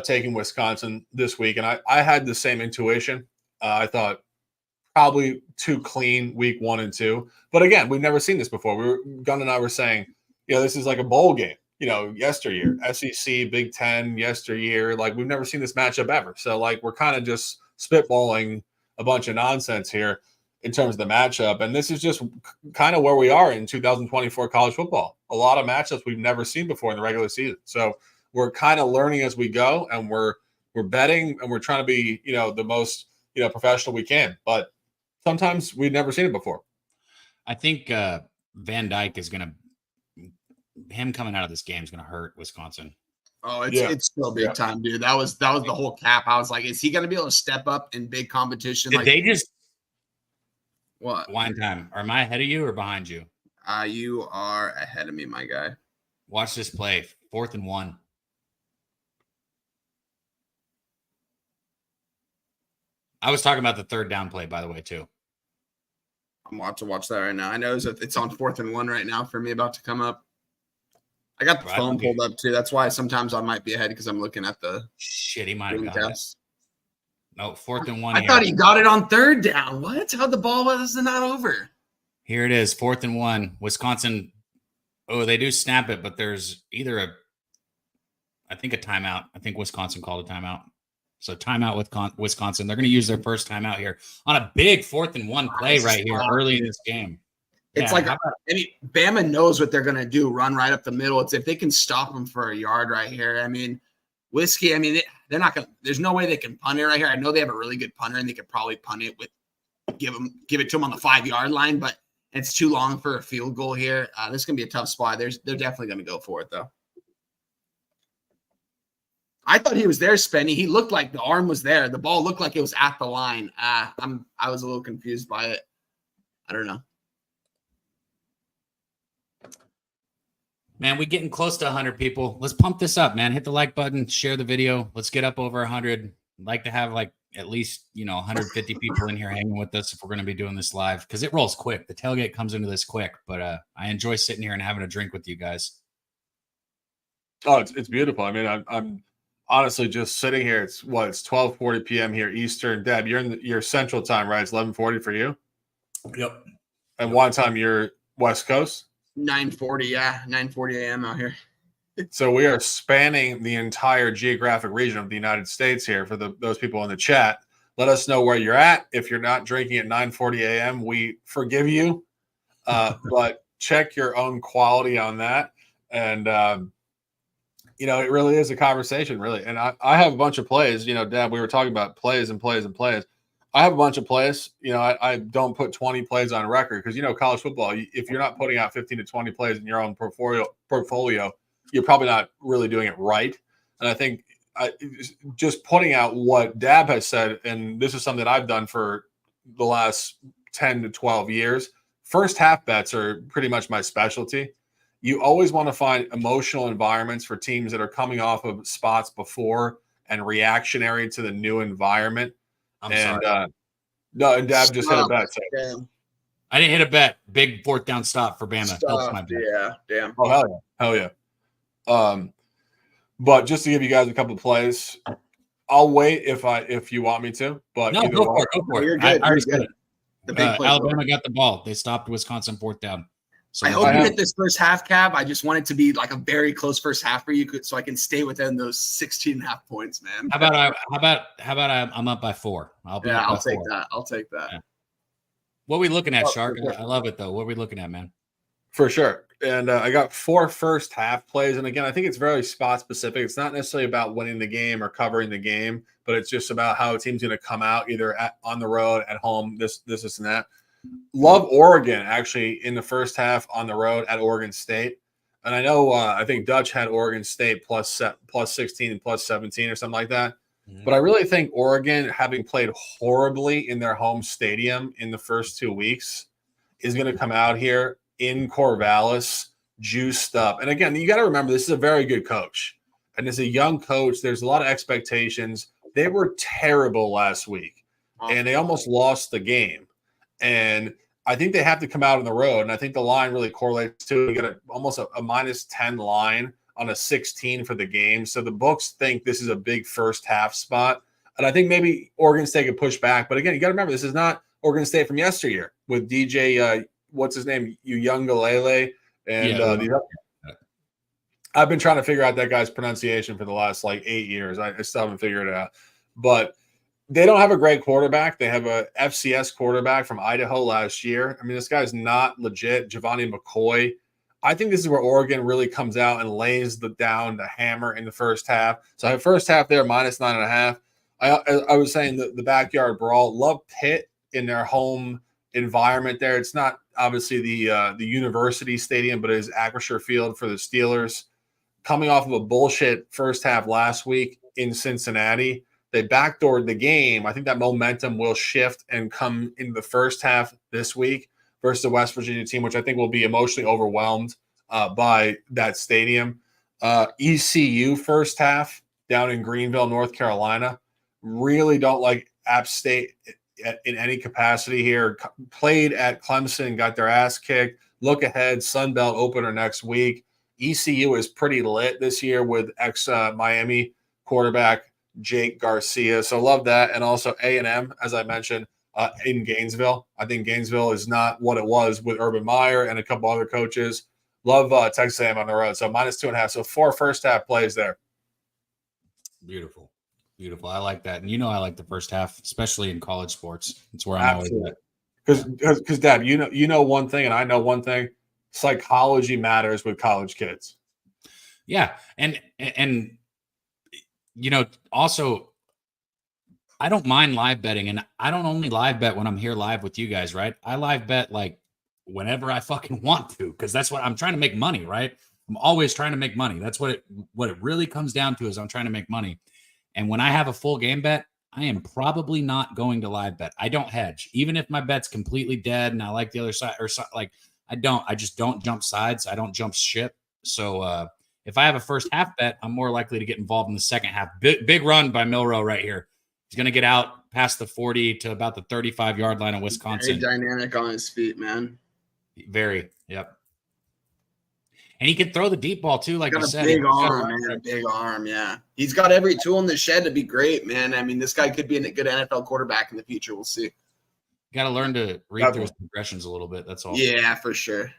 taking Wisconsin this week, and I had the same intuition. I thought probably too clean week 1 and 2. But again, we've never seen this before. Gunn and I were saying, this is like a bowl game, yesteryear, SEC, Big Ten, yesteryear. Like, we've never seen this matchup ever. So, like, we're kind of just spitballing a bunch of nonsense here in terms of the matchup. And this is just kind of where we are in 2024 college football. A lot of matchups we've never seen before in the regular season. So we're kind of learning as we go, and we're betting, and we're trying to be, the most, professional we can. But sometimes we've never seen it before. I think Van Dyke is going to – him coming out of this game is going to hurt Wisconsin. Oh, it's still big time, dude. That was the whole cap. I was like, is he going to be able to step up in big competition? Did they just – what? Wine time. Am I ahead of you or behind you? You are ahead of me, my guy. Watch this play. 4th and 1. I was talking about the 3rd down play, by the way, too. I'm about to watch that right now. I know it's on 4th and 1 right now for me, about to come up. I got the phone pulled up, too. That's why sometimes I might be ahead, because I'm looking at the shit. He might have got it. No, 4th and 1. I thought he got it on 3rd down. What? How the ball was not over? Here it is, 4th and 1. Wisconsin. Oh, they do snap it, but there's either a timeout. I think Wisconsin called a timeout. So timeout with Wisconsin. They're going to use their first timeout here on a big 4th and 1 play right here early in this game. It's Bama knows what they're going to do, run right up the middle. It's if they can stop them for a yard right here. I mean, Whiskey, they're not going to – there's no way they can punt it right here. I know they have a really good punter, and they could probably punt it with – give it to them on the 5-yard line, but it's too long for a field goal here. This is going to be a tough spot. They're definitely going to go for it, though. I thought he was there, Spenny. He looked like the arm was there. The ball looked like it was at the line. I was a little confused by it. I don't know. Man, we're getting close to 100 people. Let's pump this up, man. Hit the like button, share the video. Let's get up over 100. I'd like to have at least 150 people in here hanging with us if we're going to be doing this live, because it rolls quick. The tailgate comes into this quick, but I enjoy sitting here and having a drink with you guys. Oh, it's beautiful. I mean, I'm honestly just sitting here. It's 12:40 p.m. here Eastern. Deb, you're in your Central time, right? It's 11:40 for you. Yep. And one time you're West Coast. 9:40, yeah, 9:40 a.m. out here. So we are spanning the entire geographic region of the United States here. For those people in the chat, let us know where you're at. If you're not drinking at 9:40 a.m., we forgive you, but check your own quality on that. And it really is a conversation, really. And I have a bunch of plays. Dad, we were talking about plays and plays and plays. I have a bunch of plays. I don't put 20 plays on record because, college football, if you're not putting out 15 to 20 plays in your own portfolio, you're probably not really doing it right. And I think just putting out what Dab has said, and this is something that I've done for the last 10 to 12 years, first half bets are pretty much my specialty. you always want to find emotional environments for teams that are coming off of spots before and reactionary to the new environment. I'm sorry. No, and Dab just hit a bet. So. Damn. I didn't hit a bet. Big fourth down stop for Bama. Helps my bet. Yeah, damn. Oh, hell yeah. But just to give you guys a couple of plays, I'll wait if you want me to. But no, go for it. Go for it. You're good. I You're good. The big play. Alabama got the ball. They stopped Wisconsin fourth down. So I hope you hit this first half, Cab. I just want it to be like a very close first half for you, so I can stay within those 16.5 points, man. How about I'm up by 4? I'll take that. I'll take that. Yeah. What are we looking at, Shark? I love it though. What are we looking at, man? For sure. And I got 4 first half plays. And again, I think it's very spot specific. It's not necessarily about winning the game or covering the game, but it's just about how a team's going to come out either on the road, at home, this, and that. Love Oregon actually in the first half on the road at Oregon State. And I know I think Dutch had Oregon State plus 16 and plus 17 or something like that. Mm-hmm. But I really think Oregon, having played horribly in their home stadium in the first 2 weeks, is going to come out here in Corvallis, juiced up. And again, you got to remember, this is a very good coach. And as a young coach, there's a lot of expectations. They were terrible last week, and they almost lost the game. And I think they have to come out on the road. And I think the line really correlates to it. You got almost a minus 10 line on a 16 for the game. So the books think this is a big first half spot. And I think maybe Oregon State could push back. But again, you got to remember, this is not Oregon State from yesteryear with DJ, what's his name, Uyunglele. And I've been trying to figure out that guy's pronunciation for the last 8 years. I still haven't figured it out. But they don't have a great quarterback. They have a FCS quarterback from Idaho last year. I mean, this guy's not legit. Giovanni McCoy. I think this is where Oregon really comes out and lays down the hammer in the first half. So first half there, minus 9.5. I was saying the backyard brawl. Love Pitt in their home environment there. It's not obviously the university stadium, but it is Acrisure Field for the Steelers. Coming off of a bullshit first half last week in Cincinnati, they backdoored the game. I think that momentum will shift and come in the first half this week versus the West Virginia team, which I think will be emotionally overwhelmed by that stadium. ECU first half down in Greenville, North Carolina. Really don't like App State in any capacity here. Played at Clemson, got their ass kicked. Look ahead, Sun Belt opener next week. ECU is pretty lit this year with ex-Miami quarterback Jake Garcia. So love that. And also A&M, as I mentioned, in Gainesville. I think Gainesville is not what it was with Urban Meyer and a couple other coaches. Love Texas A&M on the road. So minus 2.5. So 4 first half plays there. Beautiful. Beautiful. I like that. And I like the first half, especially in college sports. It's where I'm always at. Because Dab, you know one thing and I know one thing. Psychology matters with college kids. Yeah. And also, I don't mind live betting, and I don't only live bet when I'm here live with you guys, right? I live bet whenever I fucking want to, because that's what I'm trying to make money, right? I'm always trying to make money. That's what it really comes down to is I'm trying to make money. And when I have a full game bet, I am probably not going to live bet. I don't hedge, even if my bet's completely dead and I like the other side or I just don't jump sides. I don't jump ship. So, if I have a first half bet, I'm more likely to get involved in the second half. Big run by Milroe right here. He's going to get out past the 40 to about the 35-yard line of Wisconsin. Very dynamic on his feet, man. Very, yep. And he can throw the deep ball too, like you said. Big arm, man. Big arm, yeah. He's got every tool in the shed to be great, man. I mean, this guy could be a good NFL quarterback in the future. We'll see. Got to learn to read through his progressions a little bit. That's all. Yeah, for sure.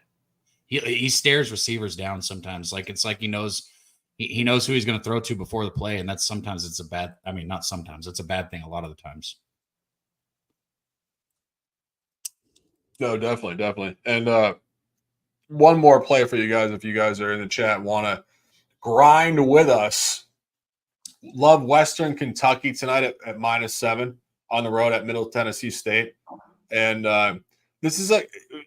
He stares receivers down sometimes. It's like he knows who he's going to throw to before the play, and that's sometimes it's a bad. I mean, not sometimes it's a bad thing. A lot of the times. No, definitely. And one more play for you guys, if you guys are in the chat, want to grind with us. Love Western Kentucky tonight at -7 on the road at Middle Tennessee State, and this is an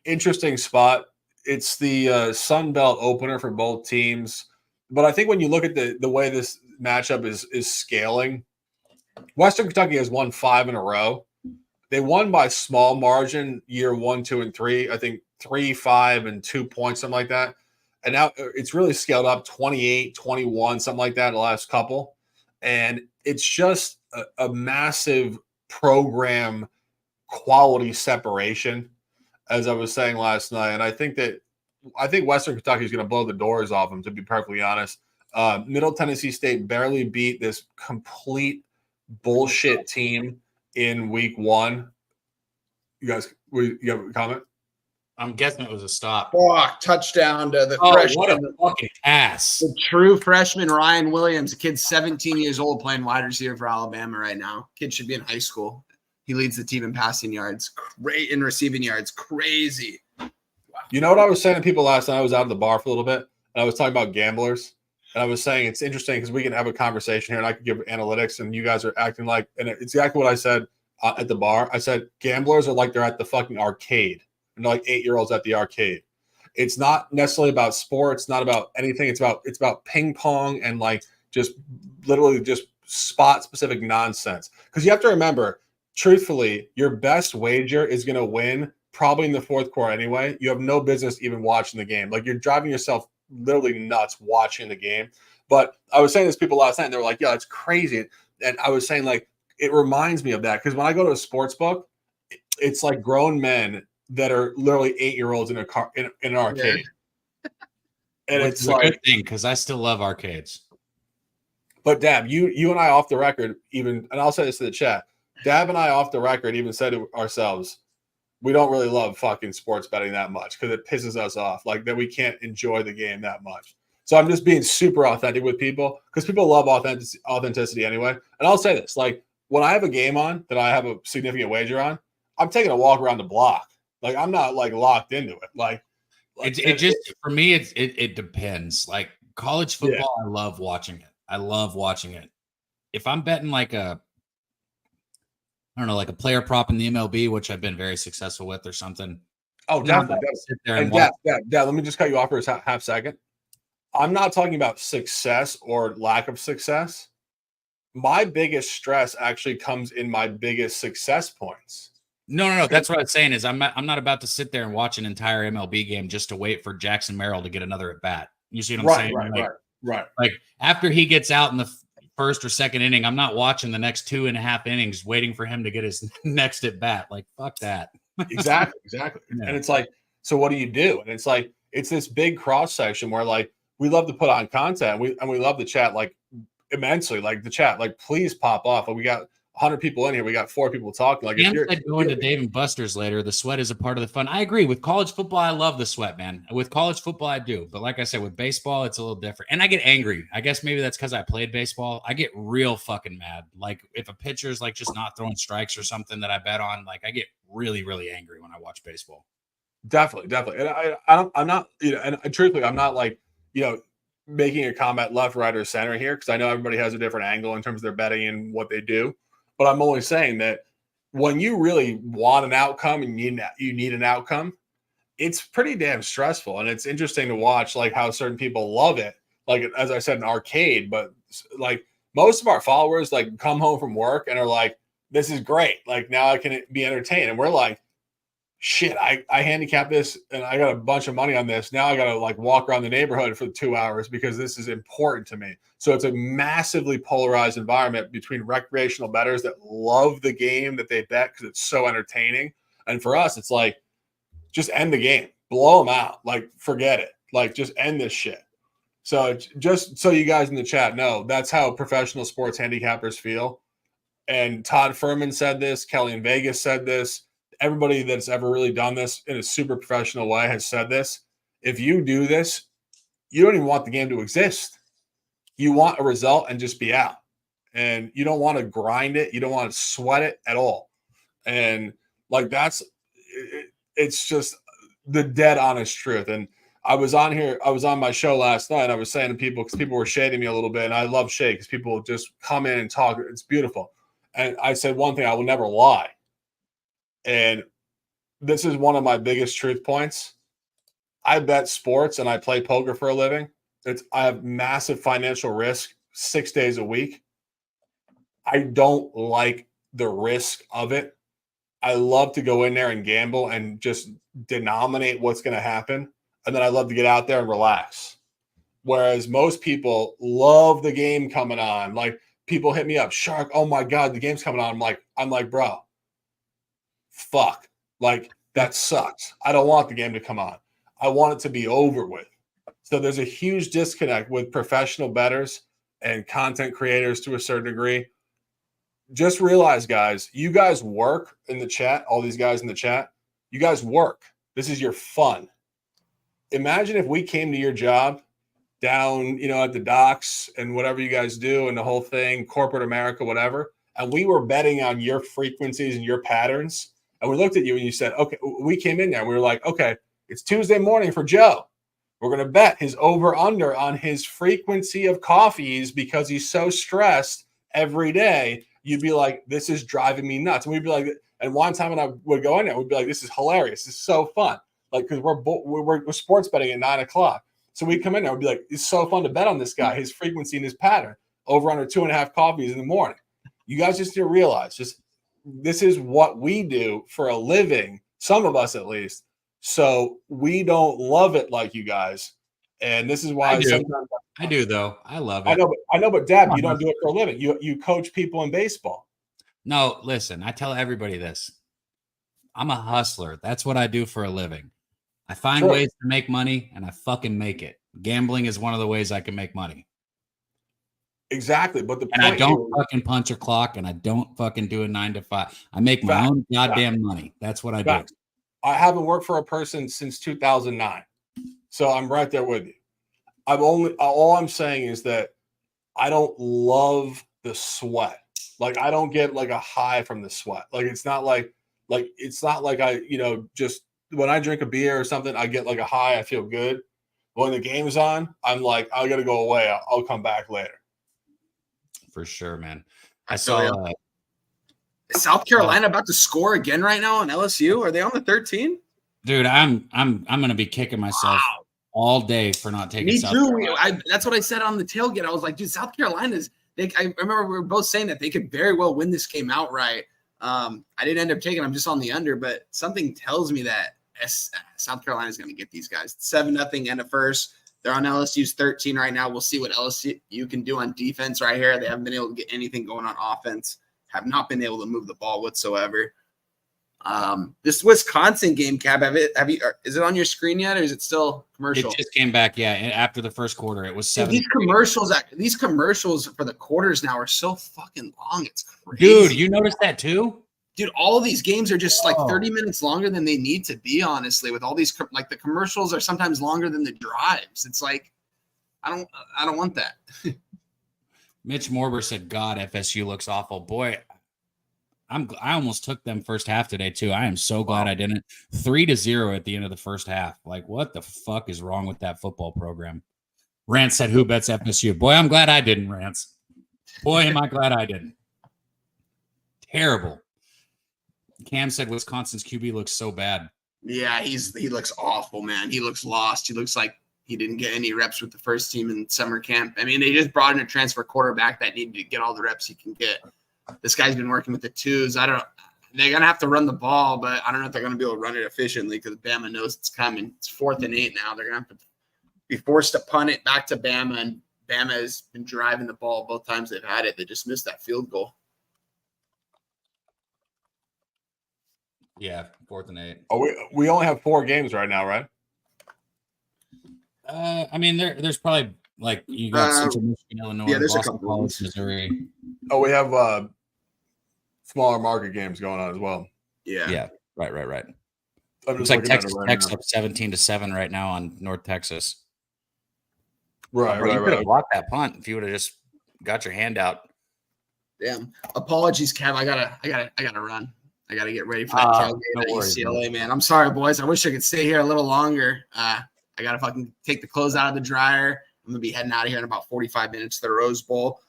interesting spot. It's the Sun Belt opener for both teams. But I think when you look at the way this matchup is scaling, Western Kentucky has won 5 in a row. They won by small margin year 1, 2, and 3. I think 3, 5, and 2 points, something like that. And now it's really scaled up 28, 21, something like that, the last couple. And it's just a massive program quality separation, as I was saying last night. And I think Western Kentucky is going to blow the doors off them, to be perfectly honest. Middle Tennessee State barely beat this complete bullshit team in week 1. You have a comment? I'm guessing it was a stop. Touchdown to the freshman. What a fucking ass. The true freshman, Ryan Williams. The kid's 17 years old, playing wide receiver for Alabama right now. Kid should be in high school. He leads the team in passing yards, great in receiving yards. Crazy. Wow. You know what I was saying to people last night? I was out of the bar for a little bit, and I was talking about gamblers. And I was saying it's interesting because we can have a conversation here, and I could give analytics, and you guys are acting like – and it's exactly what I said at the bar. I said gamblers are like they're at the fucking arcade. And they're like 8-year-olds at the arcade. It's not necessarily about sports, not about anything. It's about ping pong and like just literally just spot specific nonsense. Because you have to remember, truthfully, your best wager is going to win probably in the fourth quarter anyway. You have no business even watching the game. Like, you're driving yourself literally nuts watching the game. But I was saying this to people last night, and they were like, yeah, that's crazy. And I was saying, like, it reminds me of that. Because when I go to a sports book, it's like grown men that are literally 8-year-olds in an arcade. Yeah. And it's like a good thing, because I still love arcades. But Dab, you and I off the record even, and I'll say this to the chat, Dab and I off the record even said to ourselves, we don't really love fucking sports betting that much because it pisses us off, like that we can't enjoy the game that much. So I'm just being super authentic with people because people love authenticity anyway. And I'll say this, like, when I have a game on that I have a significant wager on, I'm taking a walk around the block. Like, I'm not like locked into it. Like it just, for me, it depends. Like college football, yeah. I love watching it. If I'm betting like a player prop in the MLB, which I've been very successful with or something. Oh, definitely. Sit there and Dad, let me just cut you off for a half second. I'm not talking about success or lack of success. My biggest stress actually comes in my biggest success points. No. That's what I'm saying is I'm not about to sit there and watch an entire MLB game just to wait for Jackson Merrill to get another at bat. You see what I'm saying? Right. Like after he gets out in the first or second inning, I'm not watching the next 2.5 innings waiting for him to get his next at bat. Like, fuck that. Exactly. Yeah. And it's like, so what do you do? And it's like, it's this big cross section where like we love to put on content and we love the chat like immensely. Like the chat, like please pop off. Like we got 100 people in here. We got 4 people talking. Like if you're going to Dave and Buster's later, the sweat is a part of the fun. I agree. With college football, I love the sweat, man. With college football, I do. But like I said, with baseball, it's a little different. And I get angry. I guess maybe that's because I played baseball. I get real fucking mad. Like if a pitcher's like just not throwing strikes or something that I bet on, like I get really, really angry when I watch baseball. Definitely. And I'm not, and truthfully, I'm not like, making a comment left, right, or center here because I know everybody has a different angle in terms of their betting and what they do. But I'm only saying that when you really want an outcome and you need an outcome, it's pretty damn stressful. And it's interesting to watch like how certain people love it. Like, as I said, an arcade, but like most of our followers like come home from work and are like, this is great. Like now I can be entertained. And we're like, shit, I handicapped this and I got a bunch of money on this. Now I got to like walk around the neighborhood for 2 hours because this is important to me. So it's a massively polarized environment between recreational bettors that love the game that they bet because it's so entertaining. And for us, it's like, just end the game, blow them out. Like, forget it. Like, just end this shit. So just so you guys in the chat know, that's how professional sports handicappers feel. And Todd Furman said this. Kelly in Vegas said this. Everybody that's ever really done this in a super professional way has said this. If you do this, you don't even want the game to exist. You want a result and just be out. And you don't want to grind it. You don't want to sweat it at all. And like it's just the dead honest truth. And I was on my show last night and I was saying to people, because people were shading me a little bit, and I love shade because people just come in and talk. It's beautiful. And I said one thing, I will never lie. And this is one of my biggest truth points. I bet sports and I play poker for a living. I have massive financial risk 6 days a week. I don't like the risk of it. I love to go in there and gamble and just denominate what's going to happen. and then I love to get out there and relax. Whereas most people love the game coming on. Like people hit me up, Shark, oh my God, the game's coming on. I'm like, bro, fuck. Like that sucks. I don't want the game to come on. I want it to be over with. So there's a huge disconnect with professional bettors and content creators to a certain degree. Just realize, guys, you guys work in the chat, all these guys in the chat, you guys work. This is your fun. Imagine if we came to your job down, at the docks and whatever you guys do and the whole thing, corporate America, whatever, and we were betting on your frequencies and your patterns. And we looked at you and you said, okay, we came in there and we were like, okay, it's Tuesday morning for Joe. We're going to bet his over-under on his frequency of coffees because he's so stressed every day. You'd be like, this is driving me nuts. And we'd be like, and one time when I would go in there, we'd be like, this is hilarious. This is so fun. Like, because we're sports betting at 9:00. So we come in there and be like, it's so fun to bet on this guy, his frequency and his pattern, over under 2.5 coffees in the morning. You guys just need to realize, this is what we do for a living, some of us at least. So we don't love it like you guys. And this is why I do though. I love it. I know, but Dad, you don't do it for a living. You coach people in baseball. No, listen, I tell everybody this. I'm a hustler. That's what I do for a living. I find ways to make money and I fucking make it. Gambling is one of the ways I can make money. Exactly. But I don't fucking punch a clock and I don't fucking do a 9 to 5. I make my own goddamn money. That's what I do. I haven't worked for a person since 2009. So I'm right there with you. All I'm saying is that I don't love the sweat. Like I don't get like a high from the sweat. Like it's not like I, just when I drink a beer or something, I get like a high. I feel good. When the game's on, I'm like, I got to go away. I'll come back later. For sure, man. I saw South Carolina about to score again right now on LSU. Are they on the 13? Dude, I'm gonna be kicking myself all day for not taking. Me too. That's what I said on the tailgate. I was like, dude, South Carolina's. I remember we were both saying that they could very well win this game outright. I didn't end up taking them just on the under, but something tells me that South Carolina is going to get these guys 7-0 and a first. They're on LSU's 13 right now. We'll see what LSU can do on defense right here. They haven't been able to get anything going on offense. Have not been able to move the ball whatsoever. This Wisconsin game, Cab, is it on your screen yet, or is it still commercial? It just came back, yeah. After the first quarter, it was 7. These commercials for the quarters now are so fucking long. It's crazy. Dude, you noticed that too? Dude, all of these games are just like 30 minutes longer than they need to be, honestly, with all these, like the commercials are sometimes longer than the drives. It's like, I don't want that. Mitch Morber said, God, FSU looks awful. Boy, I almost took them first half today too. I am so glad I didn't. 3-0 at the end of the first half. Like, what the fuck is wrong with that football program? Rance said, who bets FSU? Boy, I'm glad I didn't, Rance. Boy, am I glad I didn't. Terrible. Cam said Wisconsin's QB looks so bad. Yeah, he looks awful, man. He looks lost. He looks like he didn't get any reps with the first team in summer camp. I mean, they just brought in a transfer quarterback that needed to get all the reps he can get. This guy's been working with the twos. They're going to have to run the ball, but I don't know if they're going to be able to run it efficiently because Bama knows it's coming. It's 4th and 8 now. They're going to have to be forced to punt it back to Bama, and Bama has been driving the ball both times they've had it. They just missed that field goal. Yeah, 4th and 8. Oh, we only have 4 games right now, right? I mean, there's probably like you got Central Michigan, Illinois, there's Boston a couple College, Missouri. Oh, we have smaller market games going on as well. Yeah. Right. I'm Looks like Texas Tech's up 17-7 right now on North Texas. Right. You could have blocked that punt if you would have just got your hand out. Damn. Apologies, Kev. I gotta run. I gotta get ready for that tailgate at UCLA, man. I'm sorry, boys. I wish I could stay here a little longer. I gotta fucking take the clothes out of the dryer. I'm gonna be heading out of here in about 45 minutes to the Rose Bowl.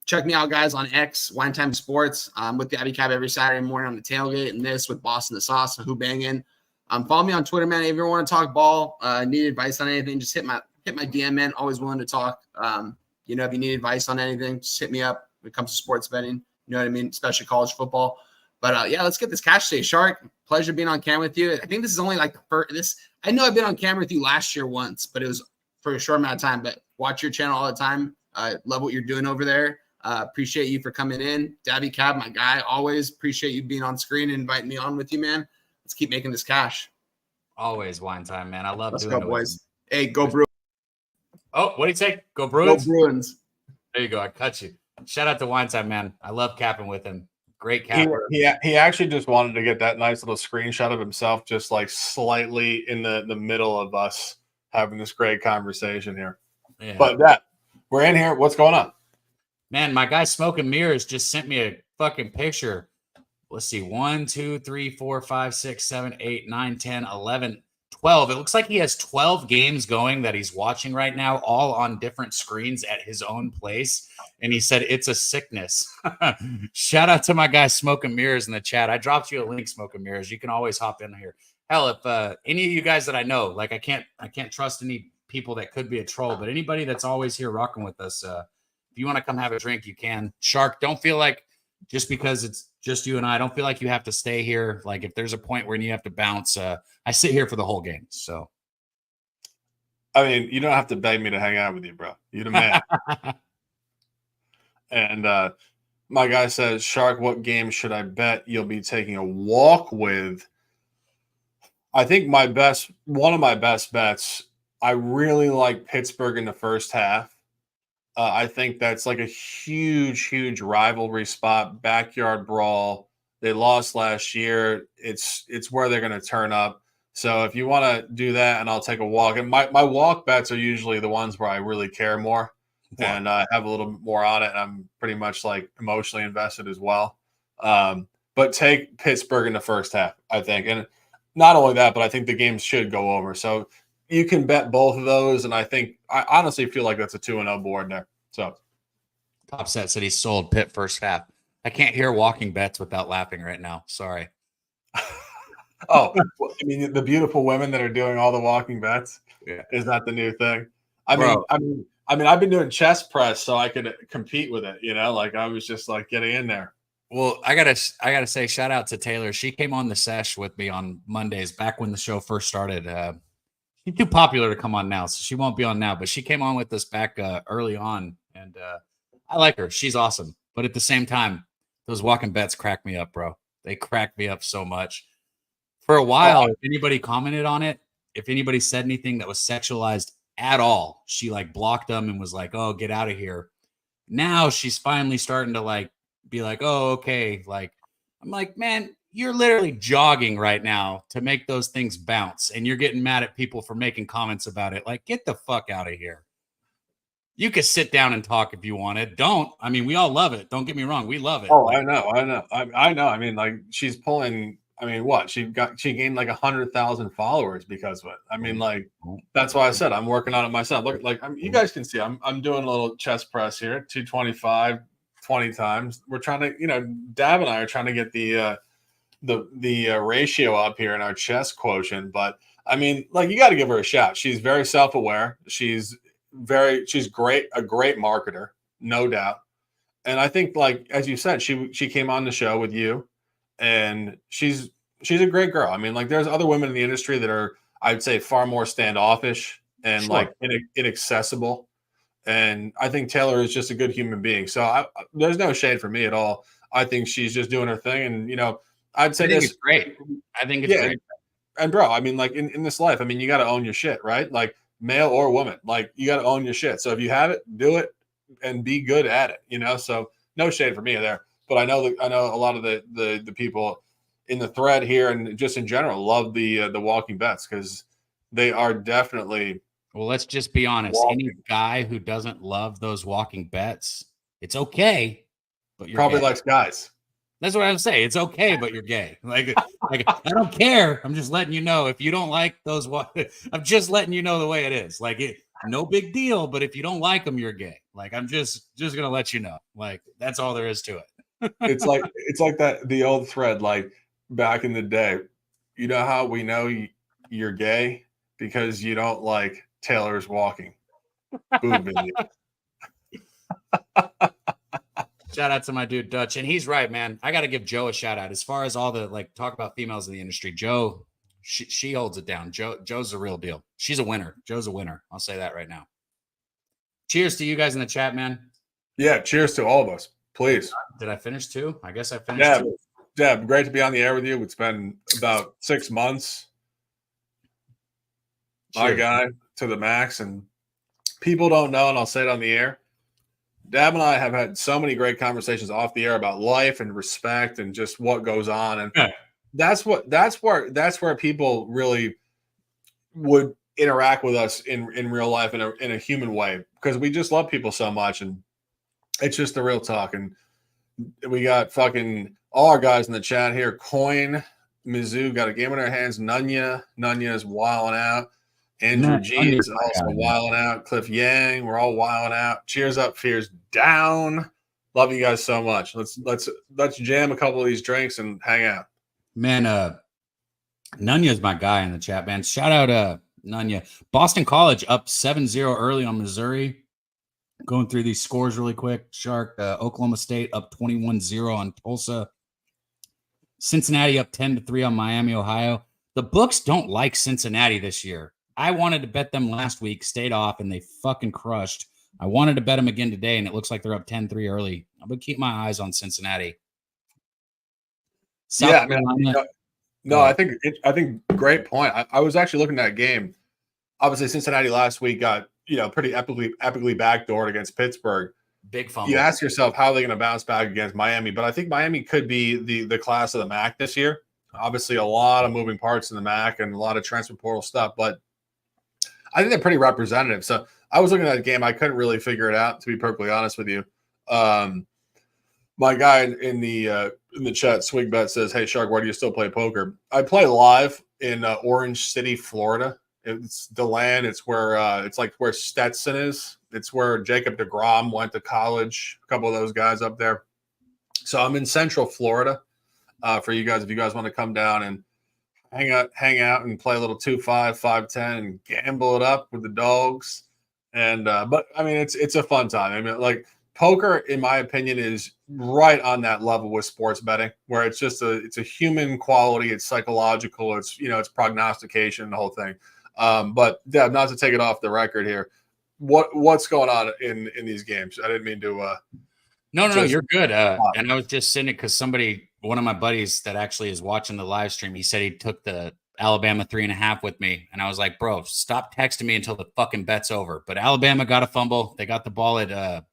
Check me out, guys, on X, Wine Time Sports. With the Abby Cab every Saturday morning on the tailgate, and this with Boston the Sauce and Who Bangin'. Follow me on Twitter, man. If you ever want to talk ball, need advice on anything, just hit my DM, man. Always willing to talk. If you need advice on anything, just hit me up when it comes to sports betting. You know what I mean? Especially college football. But let's get this cash today. Shark, pleasure being on camera with you. I think this is only like this. I know I've been on camera with you last year once, but it was for a short amount of time. But watch your channel all the time. I love what you're doing over there. Appreciate you for coming in. Dabby Cab, my guy, always appreciate you being on screen and inviting me on with you, man. Let's keep making this cash. Always wine time, man. I love Let's doing go, it. boys. Hey, go Bruins. Oh, what do you say? Go Bruins? Go Bruins. There you go. I cut you. Shout out to wine time, man. I love capping with him. Great capper. He actually just wanted to get that nice little screenshot of himself just like slightly in the middle of us having this great conversation here. Yeah. But that we're in here. What's going on? Man, my guy Smoking Mirrors just sent me a fucking picture. Let's see. 1, 2, 3, 4, 5, 6, 7, 8, 9, 10, 11, 12. It looks like he has 12 games going that he's watching right now, all on different screens at his own place. And he said it's a sickness. Shout out to my guy Smoking Mirrors in the chat. I dropped you a link, Smoking Mirrors. You can always hop in here. Hell, if any of you guys that I know, like I can't trust any people that could be a troll, but anybody that's always here rocking with us, if you want to come have a drink, you can. Shark, don't feel like just because it's just you and I, don't feel like you have to stay here. Like if there's a point where you have to bounce, I sit here for the whole game. So, I mean, you don't have to beg me to hang out with you, bro. You're the man. And my guy says, Shark, what game should I bet you'll be taking a walk with? I think one of my best bets, I really like Pittsburgh in the first half. I think that's like a huge, huge rivalry spot, backyard brawl. They lost last year. It's where they're going to turn up. So if you want to do that, and I'll take a walk. And my walk bets are usually the ones where I really care more and have a little more on it. And I'm pretty much like emotionally invested as well. But take Pittsburgh in the first half, I think. And not only that, but I think the game should go over. So you can bet both of those. And I honestly feel like that's a 2-0 board there. So Top Set said he sold Pitt first half. I can't hear walking bets without laughing right now. Sorry. Oh, I mean, the beautiful women that are doing all the walking bets. Yeah. Is that the new thing? I mean, I've been doing chest press so I could compete with it, like I was just like getting in there. Well, I gotta say, shout out to Taylor. She came on the sesh with me on Mondays back when the show first started. She's too popular to come on now, so she won't be on now. But she came on with us back early on, and I like her. She's awesome. But at the same time, those walking bets crack me up, bro. They crack me up so much. For a while, if anybody commented on it, if anybody said anything that was sexualized at all, she like blocked them and was like, "Oh, get out of here." Now she's finally starting to like be like, "Oh, okay." Like I'm like, man, you're literally jogging right now to make those things bounce, and you're getting mad at people for making comments about it. Like, get the fuck out of here. You could sit down and talk if you wanted. Don't. I mean, we all love it. Don't get me wrong. We love it. Oh, like, I know. I know. I mean, like she's pulling. I mean, what she gained like 100,000 followers because of it. I mean, like that's why I said I'm working on it myself. Look, like you guys can see, I'm doing a little chest press here, 225, 20 times. We're trying to, Dab and I are trying to get the ratio up here in our chest quotient. But I mean, like you got to give her a shout. She's very self-aware. She's great, a great marketer, no doubt. And I think, like as you said, she came on the show with you. And she's a great girl. I mean, like there's other women in the industry that are, I'd say, far more standoffish and like inaccessible. And I think Taylor is just a good human being. So there's no shade for me at all. I think she's just doing her thing. And, I'd say it's great. I think it's great. And bro, I mean, like in this life, I mean, you got to own your shit, right? Like male or woman, like you got to own your shit. So if you have it, do it and be good at it, so no shade for me there. But I know a lot of the people in the thread here and just in general love the walking bets because they are definitely. Well, let's just be honest. Any guy who doesn't love those walking bets, it's okay, but you're probably gay. Likes guys. That's what I'm saying. It's okay, but you're gay. Like I don't care. I'm just letting you know if you don't like those. I'm just letting you know the way it is. Like no big deal. But if you don't like them, you're gay. Like I'm just gonna let you know. Like that's all there is to it. It's like that the old thread like back in the day. You know how we know you're gay because you don't like Taylor's walking. Boom, Shout out to my dude Dutch, and he's right, man. I got to give Joe a shout out. As far as all the talk about females in the industry, Joe, she holds it down. Joe's a real deal. She's a winner. Joe's a winner. I'll say that right now. Cheers to you guys in the chat, man. Yeah, cheers to all of us. Please. Did I finish too? I guess I finished too. Yeah, great to be on the air with you. It's been about 6 months. Cheers. My guy to the max, and people don't know, and I'll say it on the air. Dab and I have had so many great conversations off the air about life and respect and just what goes on. And that's where people really would interact with us in real life in a human way, because we just love people so much, and it's just the real talk. And we got fucking all our guys in the chat here. Coin, Mizzou got a game in their hands. Nunya is wilding out. Andrew G is also wilding out. Cliff Yang, we're all wilding out. Cheers up, fears down. Love you guys so much. Let's jam a couple of these drinks and hang out. Man, Nunya's my guy in the chat, man. Shout out Nunya. Boston College up 7-0 early on Missouri. Going through these scores really quick. Shark, Oklahoma State up 21-0 on Tulsa. Cincinnati up 10-3 on Miami, Ohio. The books don't like Cincinnati this year. I wanted to bet them last week, stayed off, and they fucking crushed. I wanted to bet them again today, and it looks like they're up 10-3 early. I'm going to keep my eyes on Cincinnati. South Carolina. I think great point. I was actually looking at that game. Obviously, Cincinnati last week got, pretty epically backdoored against Pittsburgh. Big fumble. You ask yourself how they're going to bounce back against Miami, but I think Miami could be the class of the MAC this year. Obviously, a lot of moving parts in the MAC and a lot of transfer portal stuff, but I think they're pretty representative. So I was looking at the game. I couldn't really figure it out, to be perfectly honest with you. My guy in the chat, Swigbet, says, "Hey Shark, why do you still play poker?" I play live in Orange City, Florida. It's the land. It's where it's like where Stetson is. It's where Jacob deGrom went to college. A couple of those guys up there. So I'm in Central Florida for you guys. If you guys want to come down and hang out and play a little 2-5, 5-10 and gamble it up with the dogs. And but I mean it's a fun time. I mean, like, poker, in my opinion, is right on that level with sports betting, where it's just it's a human quality, it's psychological, it's it's prognostication, the whole thing. But yeah, not to take it off the record here. What's going on in these games? I didn't mean to No, you're good. And I was just sitting because one of my buddies that actually is watching the live stream, he said he took the Alabama 3.5 with me. And I was like, bro, stop texting me until the fucking bet's over. But Alabama got a fumble. They got the ball at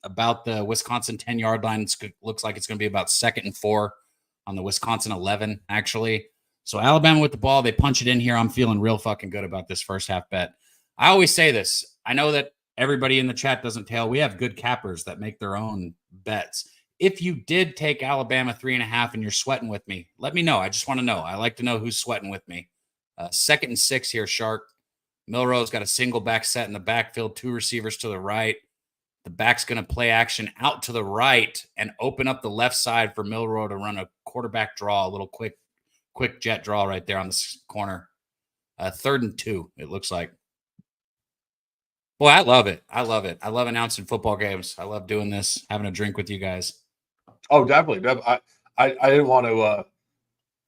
about the Wisconsin 10-yard line. Looks like it's going to be about 2nd and 4 on the Wisconsin 11, actually. So Alabama with the ball, they punch it in here. I'm feeling real fucking good about this first half bet. I always say this. I know that everybody in the chat doesn't tail. We have good cappers that make their own bets. If you did take Alabama 3.5 and you're sweating with me, let me know. I just want to know. I like to know who's sweating with me. 2nd and 6 here, Shark. Milrose got a single back set in the backfield, 2 receivers to the right. The back's going to play action out to the right and open up the left side for Milroe to run a quarterback draw, a little quick jet draw right there on this corner. 3rd and 2, it looks like. Boy, I love it. I love announcing football games. I love doing this, having a drink with you guys. Oh, definitely. I didn't want to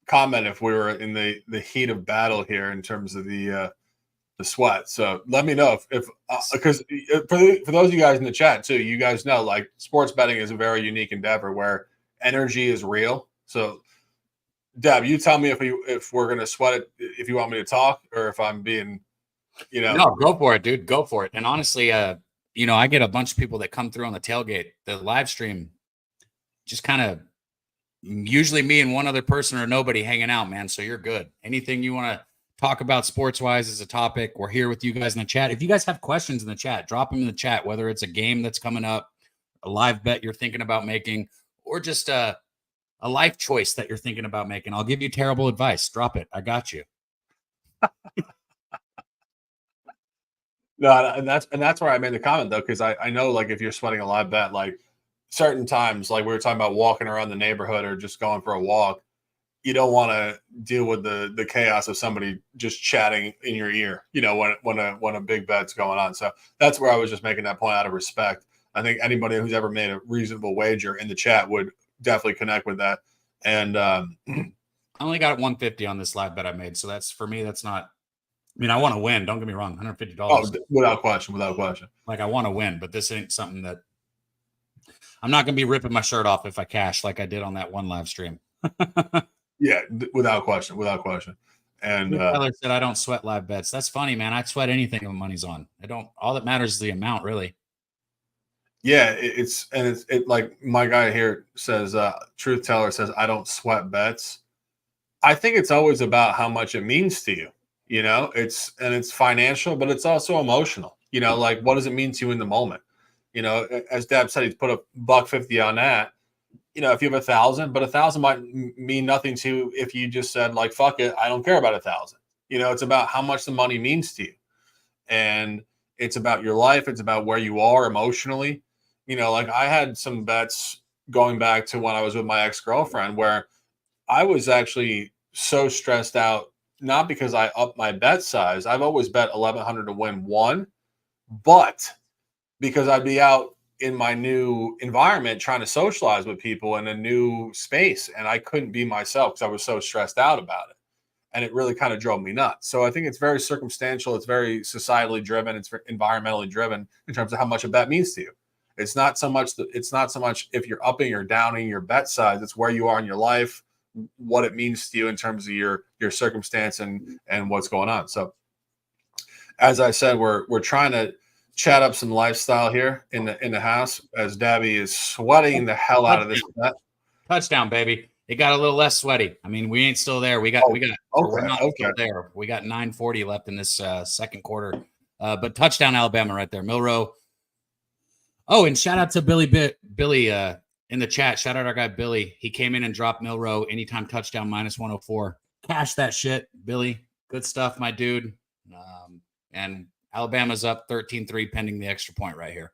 comment if we were in the heat of battle here in terms of the sweat. So let me know if because for those of you guys in the chat too, you guys know, like, sports betting is a very unique endeavor where energy is real. So Deb, you tell me if we're gonna sweat it, if you want me to talk, or if I'm being, No, go for it, dude. Go for it. And honestly, I get a bunch of people that come through on the tailgate. The live stream just kind of usually me and one other person or nobody hanging out, man. So you're good. Anything you want to talk about sports-wise as a topic, we're here with you guys in the chat. If you guys have questions in the chat, drop them in the chat, whether it's a game that's coming up, a live bet you're thinking about making, or just a life choice that you're thinking about making. I'll give you terrible advice. Drop it. I got you. No, and that's where I made the comment, though, because I know, like, if you're sweating a live bet, like, certain times, like we were talking about walking around the neighborhood or just going for a walk, you don't want to deal with the chaos of somebody just chatting in your ear, when a big bet's going on. So that's where I was just making that point out of respect. I think anybody who's ever made a reasonable wager in the chat would definitely connect with that. And I only got 150 on this live bet I made. So that's, for me, that's not, I mean, I want to win. Don't get me wrong. $150. oh, without question. Like, I want to win, but this ain't something that I'm not going to be ripping my shirt off if I cash like I did on that one live stream. Yeah, without question. And Tyler said, I don't sweat live bets. That's funny, man. I'd sweat anything if money's on. I don't, all that matters is the amount, really. yeah, it's like my guy here says, Truth Teller says, I don't sweat bets. I think it's always about how much it means to you. You know, it's financial, but it's also emotional. You know, like, what does it mean to you in the moment? You know, as Dab said, he's put $150 on that. You know, if you have 1,000, but 1,000 might mean nothing to you if you just said, like, fuck it, I don't care about 1,000. You know, it's about how much the money means to you. And it's about your life. It's about where you are emotionally. You know, like, I had some bets going back to when I was with my ex-girlfriend where I was actually so stressed out, not because I upped my bet size. I've always bet 1,100 to win one, but because I'd be out in my new environment trying to socialize with people in a new space, and I couldn't be myself because I was so stressed out about it. And it really kind of drove me nuts. So I think it's very circumstantial. It's very societally driven. It's environmentally driven in terms of how much a bet means to you. It's not so much if you're upping or downing your bet size. It's where you are in your life, what it means to you in terms of your circumstance and what's going on. So as I said, we're trying to chat up some lifestyle here in the house as Dabby is sweating the hell out of this bet. Touchdown, baby. It got a little less sweaty. I mean, we ain't still there. We're not still there. We got 9:40 left in this second quarter. But touchdown, Alabama, right there. Milroe. Oh, and shout out to Billy in the chat. Shout out our guy Billy. He came in and dropped Milroe anytime touchdown -104. Cash that shit, Billy. Good stuff, my dude. And Alabama's up 13-3 pending the extra point right here.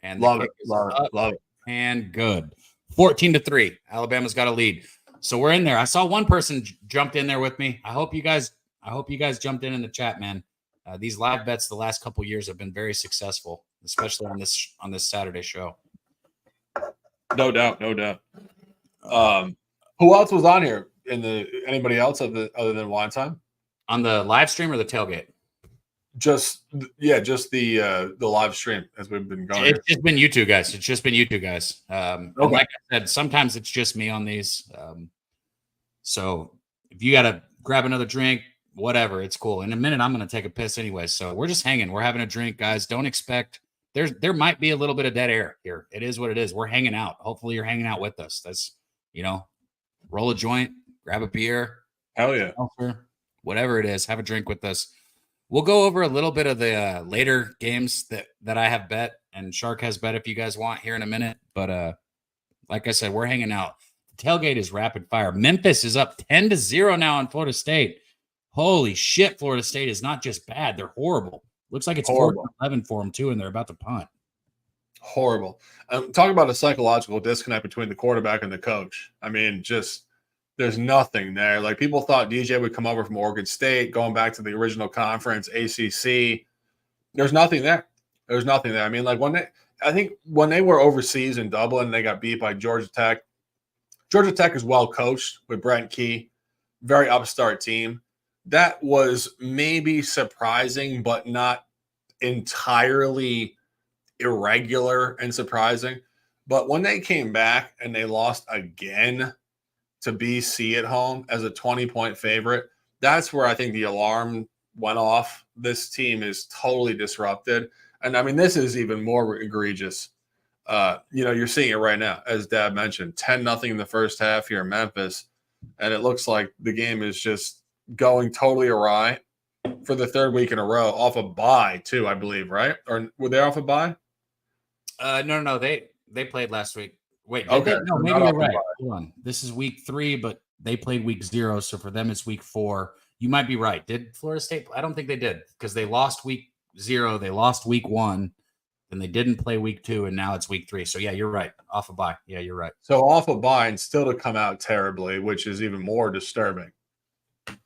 And love it. And good. 14-3. Alabama's got a lead. So we're in there. I saw one person jumped in there with me. I hope you guys jumped in the chat, man. These live bets the last couple of years have been very successful, especially on this Saturday show. No doubt. Who else was on here? Anybody else other than Wine Time? On the live stream or the tailgate? Just the live stream as we've been going. It's just been you two guys. Okay. Like I said, sometimes it's just me on these. So if you got to grab another drink, whatever, it's cool. In a minute, I'm going to take a piss anyway. So we're just hanging. We're having a drink, guys. Don't expect there might be a little bit of dead air here. It is what it is. We're hanging out. Hopefully you're hanging out with us. That's, roll a joint, grab a beer. Hell yeah. Whatever it is, have a drink with us. We'll go over a little bit of the later games that I have bet and Shark has bet if you guys want here in a minute. But like I said, we're hanging out. The tailgate is rapid fire. Memphis is up 10-0 now on Florida State. Holy shit, Florida State is not just bad. They're horrible. Looks like it's 4-11 for them, too, and they're about to punt. Horrible. Talk about a psychological disconnect between the quarterback and the coach. I mean, there's nothing there. Like, people thought DJ would come over from Oregon State, going back to the original conference, ACC. There's nothing there. I mean, like, I think when they were overseas in Dublin, they got beat by Georgia Tech. Georgia Tech is well coached with Brent Key, very upstart team. That was maybe surprising, but not entirely irregular and surprising. But when they came back and they lost again to BC at home as a 20-point favorite, that's where I think the alarm went off. This team is totally disrupted. And I mean, this is even more egregious. You're seeing it right now, as Dab mentioned, 10-0 in the first half here in Memphis. And it looks like the game is just going totally awry for the third week in a row, off a bye too, I believe, right? Or were they off a bye? No. They played last week. Wait, okay. No, maybe you're right. Hold on. This is week 3, but they played week 0, so for them it's week 4. You might be right. Did Florida State? I don't think they did, because they lost week 0, they lost week 1, then they didn't play week 2, and now it's week 3. So yeah, you're right. Off a bye. Yeah, you're right. So off a bye and still to come out terribly, which is even more disturbing.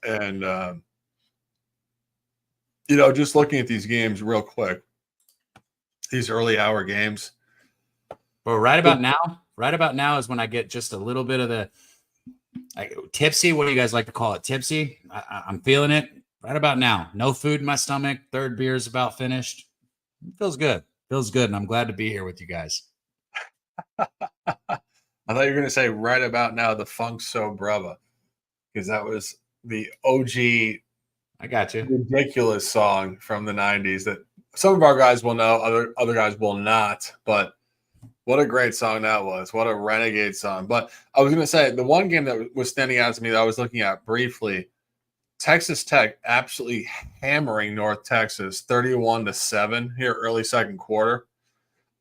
And just looking at these games real quick, these early hour games. But right about now is when I get just a little bit of the tipsy. What do you guys like to call it? Tipsy. I'm feeling it right about now. No food in my stomach. Third beer is about finished. It feels good. Feels good. And I'm glad to be here with you guys. I thought you were going to say right about now, the Funk So Brava, because that was the OG. I got you. Ridiculous song from the 90s that some of our guys will know, other guys will not. But what a great song that was. What a renegade song. But I was going to say, the one game that was standing out to me that I was looking at briefly, Texas Tech absolutely hammering North Texas 31-7 here early second quarter.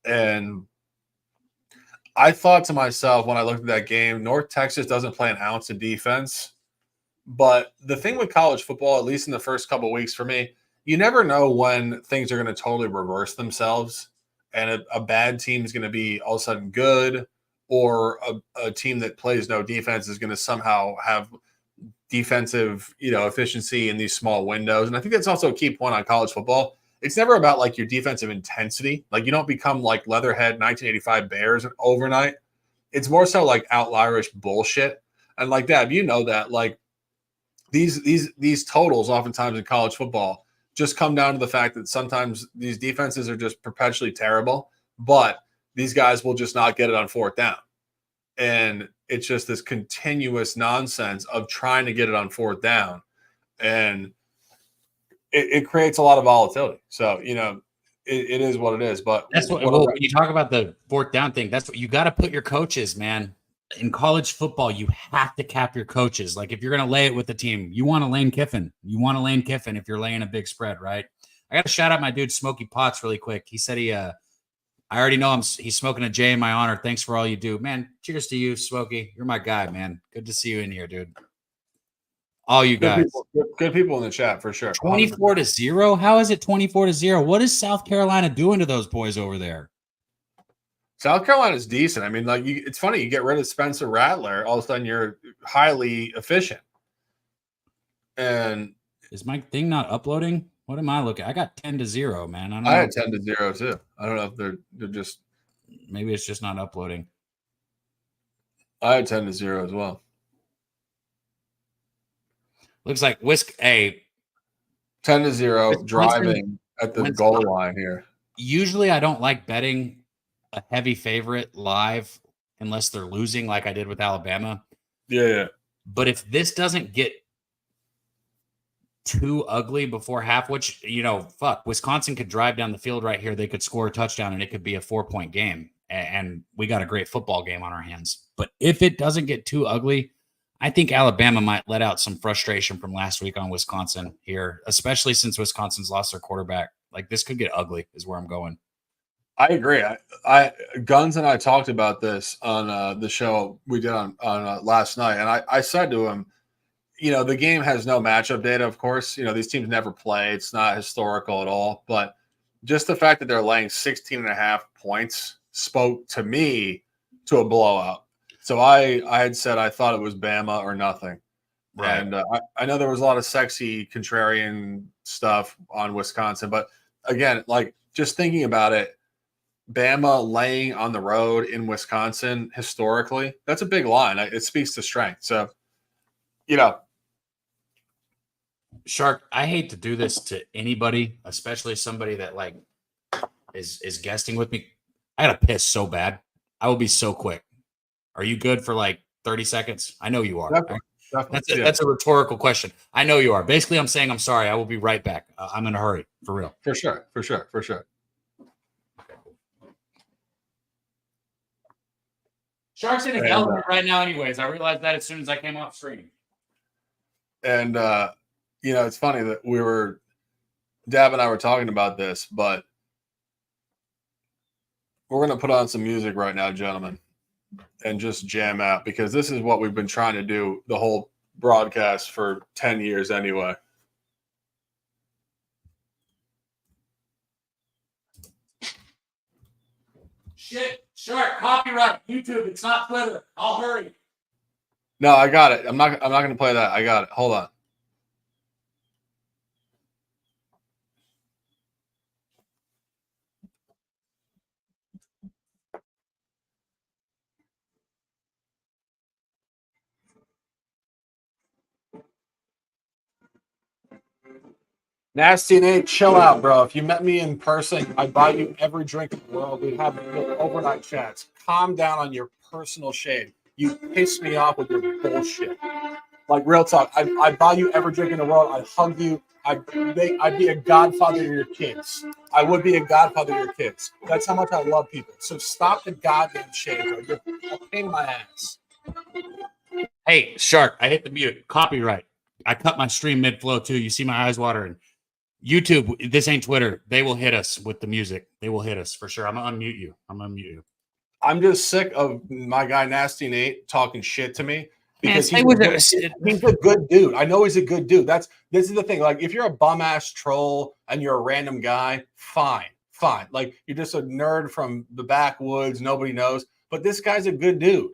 And I thought to myself when I looked at that game, North Texas doesn't play an ounce of defense. But the thing with college football, at least in the first couple of weeks for me, you never know when things are going to totally reverse themselves and a bad team is going to be all of a sudden good, or a team that plays no defense is going to somehow have defensive, efficiency in these small windows. And I think that's also a key point on college football. It's never about like your defensive intensity. Like you don't become like Leatherhead 1985 Bears overnight. It's more so like outlierish bullshit. And like that, that like these totals oftentimes in college football just come down to the fact that sometimes these defenses are just perpetually terrible, but these guys will just not get it on fourth down. And it's just this continuous nonsense of trying to get it on fourth down. And it creates a lot of volatility. So, it is what it is. But that's when you talk about the fourth down thing, that's what you got to put your coaches, man. In college football, you have to cap your coaches. Like if you're going to lay it with the team, you want to Lane Kiffin. You want to Lane Kiffin if you're laying a big spread, right? I got to shout out my dude Smokey Potts really quick. He said I already know he's smoking a J in my honor. Thanks for all you do, man. Cheers to you, Smokey. You're my guy, man. Good to see you in here, dude. All you guys, good people in the chat for sure. 24-0. How is it 24-0? What is South Carolina doing to those boys over there? South Carolina's decent. I mean, like it's funny. You get rid of Spencer Rattler, all of a sudden you're highly efficient. And is my thing not uploading? What am I looking? I got 10-0, man. I had 10-0 too. I don't know if they're just maybe it's just not uploading. I had 10-0 as well. Looks like Whisk a 10-0 driving at the goal line here. Usually I don't like betting a heavy favorite live unless they're losing like I did with Alabama. Yeah. But if this doesn't get too ugly before half, which, Wisconsin could drive down the field right here. They could score a touchdown and it could be a 4-point game. And we got a great football game on our hands. But if it doesn't get too ugly, I think Alabama might let out some frustration from last week on Wisconsin here, especially since Wisconsin's lost their quarterback. Like this could get ugly is where I'm going. I agree. I Guns and I talked about this on the show we did on last night, and I said to him, the game has no matchup data, of course. These teams never play. It's not historical at all. But just the fact that they're laying 16.5 points spoke to me to a blowout. So I had said I thought it was Bama or nothing. Right. And I know there was a lot of sexy contrarian stuff on Wisconsin. But again, like just thinking about it, Bama laying on the road in Wisconsin historically, that's a big line. It speaks to strength. So, Shark, I hate to do this to anybody, especially somebody that like is guesting with me. I gotta piss so bad. I will be so quick. Are you good for like 30 seconds? I know you are. Definitely. That's a rhetorical question. I know you are. Basically, I'm saying I'm sorry. I will be right back. I'm in a hurry, for real. For sure. Shark's in his element right now anyways. I realized that as soon as I came off screen. And, it's funny that Dab and I were talking about this, but we're going to put on some music right now, gentlemen, and just jam out because this is what we've been trying to do the whole broadcast for 10 years anyway. Shit, Shark, copyright, YouTube, it's not Twitter. I'll hurry. No, I got it. I'm not going to play that. I got it. Hold on. Nasty Nate, chill out, bro. If you met me in person, I'd buy you every drink in the world. We'd have overnight chats. Calm down on your personal shade. You piss me off with your bullshit. Like, real talk. I'd buy you every drink in the world. I'd hug you. I'd be a godfather to your kids. I would be a godfather to your kids. That's how much I love people. So stop the goddamn shade, bro. You're a pain in my ass. Hey, Shark, I hit the mute. Copyright. I cut my stream mid-flow, too. You see my eyes watering. YouTube, this ain't Twitter. They will hit us with the music. They will hit us for sure. I'm going to unmute you. I'm just sick of my guy Nasty Nate talking shit to me because Man, he's a good dude. I know he's a good dude. This is the thing. Like, if you're a bum ass troll and you're a random guy, fine. Like, you're just a nerd from the backwoods. Nobody knows. But this guy's a good dude.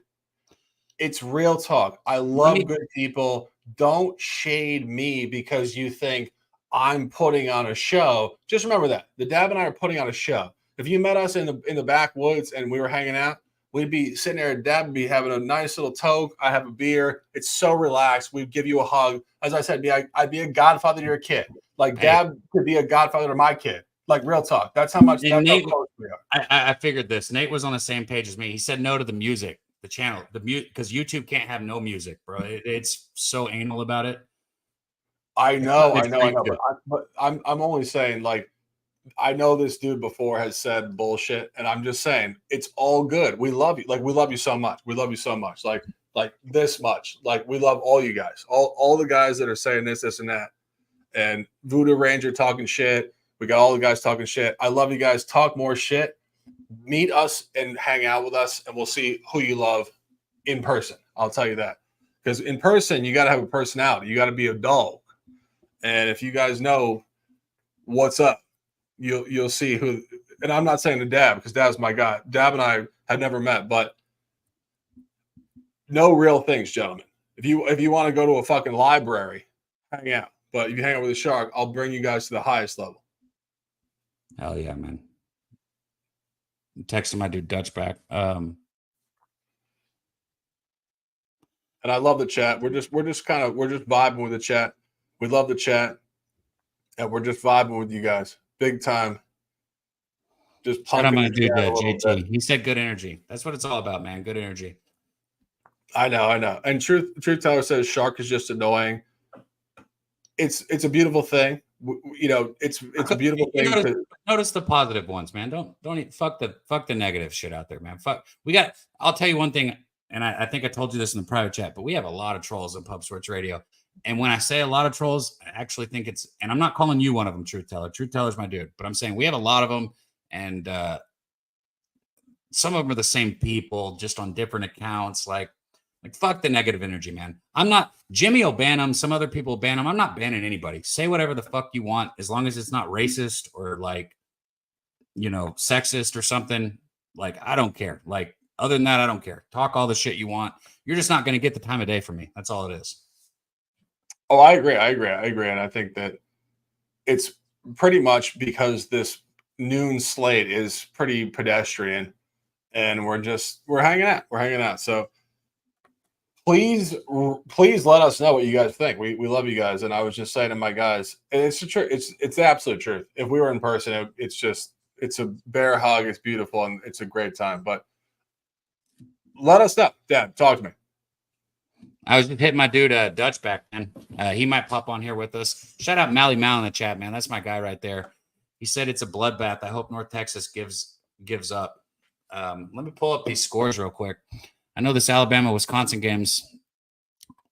It's real talk. I love good people. Don't shade me because you think I'm putting on a show. Just remember that the Dab and I are putting on a show. If you met us in the backwoods and we were hanging out, we'd be sitting there. Dab would be having a nice little toke. I have a beer. It's so relaxed. We'd give you a hug. As I said, I'd be a godfather to your kid. Like, Dab could be a godfather to my kid. Like, real talk. That's how much. That's Nate, how close we are. I figured this. Nate was on the same page as me. He said no to the music, the channel, the mute, because YouTube can't have no music, bro. It's so anal about it. I know. But I'm only saying, like, I know this dude before has said bullshit, and I'm just saying it's all good. We love you. Like, we love you so much. We love you so much. Like this much. Like, we love all you guys. All the guys that are saying this, and that. And Voodoo Ranger talking shit. We got all the guys talking shit. I love you guys. Talk more shit. Meet us and hang out with us, and we'll see who you love in person. I'll tell you that. Because in person, you got to have a personality. You got to be a dog. And if you guys know what's up, you'll see who. And I'm not saying the Dab because Dab's my guy. Dab and I had never met, but no real things, gentlemen. If you want to go to a fucking library, hang out. But if you hang out with a shark, I'll bring you guys to the highest level. Hell yeah, man. I'm texting my dude Dutch back. And I love the chat. We're just vibing with the chat. We love the chat. And we're just vibing with you guys. Big time. Just punking my dude JT. He said good energy. That's what it's all about, man. Good energy. I know. And Truth Teller says Shark is just annoying. It's a beautiful thing. You know, it's a beautiful thing. Notice the positive ones, man. Don't fuck the negative shit out there, man. I'll tell you one thing, and I think I told you this in the private chat, but we have a lot of trolls on Pub Sports Radio. And when I say a lot of trolls, I actually think and I'm not calling you one of them, Truth Teller. Truth Teller's my dude, but I'm saying we have a lot of them, and some of them are the same people, just on different accounts. Like fuck the negative energy, man. I'm not. Jimmy will ban them. Some other people ban them. I'm not banning anybody. Say whatever the fuck you want, as long as it's not racist or sexist or something. Like, I don't care. Like, other than that, I don't care. Talk all the shit you want. You're just not going to get the time of day from me. That's all it is. Oh, I agree. And I think that it's pretty much because this noon slate is pretty pedestrian and we're hanging out. So please let us know what you guys think. We love you guys. And I was just saying to my guys, and it's the truth. It's the absolute truth. If we were in person, it's a bear hug. It's beautiful. And it's a great time, but let us know. Dad, talk to me. I was just hitting my dude Dutch back, man. He might pop on here with us. Shout out Mally Mal in the chat, man. That's my guy right there. He said it's a bloodbath. I hope North Texas gives up. Let me pull up these scores real quick. I know this Alabama-Wisconsin game's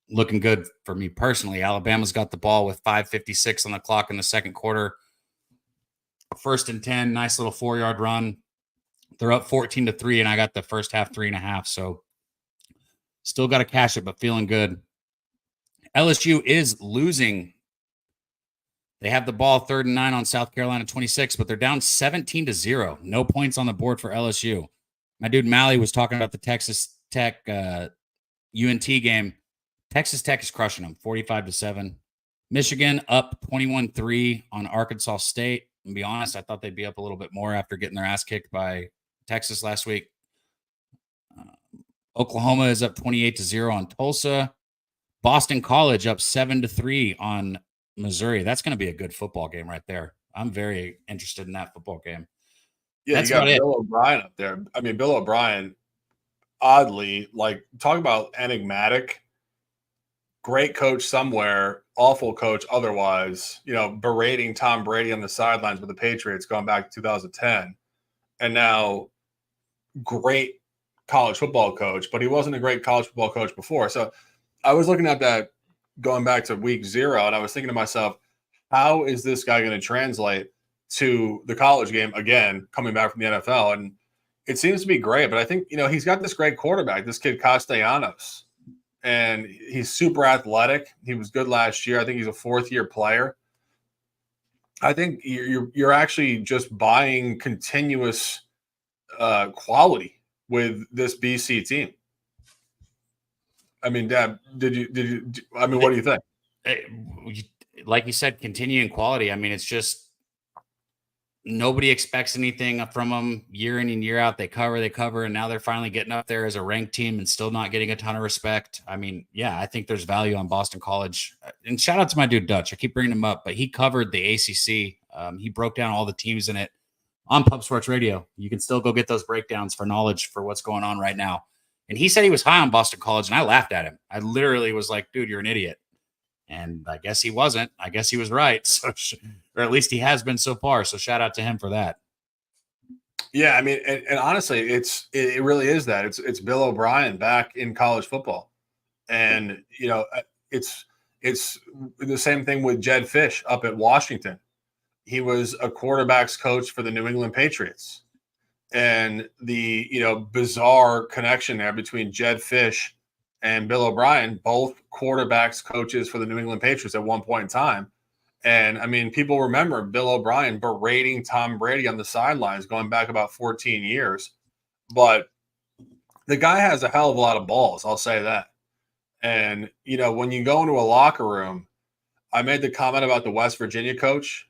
looking good for me personally. Alabama's got the ball with 5:56 on the clock in the second quarter. 1st and 10, nice little 4-yard run. They're up 14-3, and I got the first half 3.5. So still got to cash it, but feeling good. LSU is losing. They have the ball 3rd and 9 on South Carolina 26, but they're down 17-0. No points on the board for LSU. My dude Mally was talking about the Texas Tech UNT game. Texas Tech is crushing them 45-7. Michigan up 21-3 on Arkansas State. To be honest, I thought they'd be up a little bit more after getting their ass kicked by Texas last week. Oklahoma is up 28-0 on Tulsa. Boston College up 7-3 on Missouri. That's going to be a good football game right there. I'm very interested in that football game. Yeah, That's you got about it. Bill O'Brien up there. I mean, Bill O'Brien, oddly, like, talk about enigmatic. Great coach somewhere, awful coach otherwise, berating Tom Brady on the sidelines with the Patriots going back to 2010. And now great college football coach, but he wasn't a great college football coach before. So I was looking at that going back to week 0, and I was thinking to myself, how is this guy going to translate to the college game again, coming back from the NFL? And it seems to be great, but I think, he's got this great quarterback, this kid Castellanos, and he's super athletic. He was good last year. I think he's a 4th-year player. I think you're actually just buying continuous quality with this BC team. I mean, Dad, what do you think? Like you said, continuing quality. I mean, it's just nobody expects anything from them year in and year out. They cover, and now they're finally getting up there as a ranked team and still not getting a ton of respect. I mean, yeah, I think there's value on Boston College. And shout out to my dude Dutch. I keep bringing him up, but he covered the ACC. He broke down all the teams in it on Pub Sports Radio. You can still go get those breakdowns for knowledge for what's going on right now. And he said he was high on Boston College, and I laughed at him. I literally was like, dude, you're an idiot. And I guess he wasn't. I guess he was right. So, or at least he has been so far. So shout out to him for that. Yeah, I mean, and honestly, it really is that. It's Bill O'Brien back in college football. And, it's the same thing with Jed Fish up at Washington. He was a quarterback's coach for the New England Patriots. And the, bizarre connection there between Jed Fish and Bill O'Brien, both quarterbacks coaches for the New England Patriots at one point in time. And, I mean, people remember Bill O'Brien berating Tom Brady on the sidelines going back about 14 years. But the guy has a hell of a lot of balls, I'll say that. And, when you go into a locker room, I made the comment about the West Virginia coach.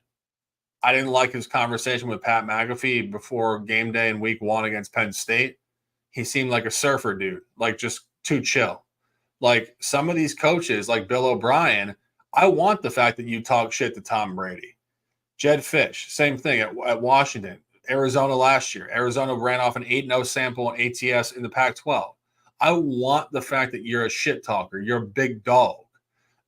I didn't like his conversation with Pat McAfee before game day in week 1 against Penn State. He seemed like a surfer dude, like just too chill. Like some of these coaches, like Bill O'Brien, I want the fact that you talk shit to Tom Brady. Jed Fish, same thing at Washington. Arizona last year. Arizona ran off an 8-0 sample on ATS in the Pac-12. I want the fact that you're a shit talker. You're a big dog.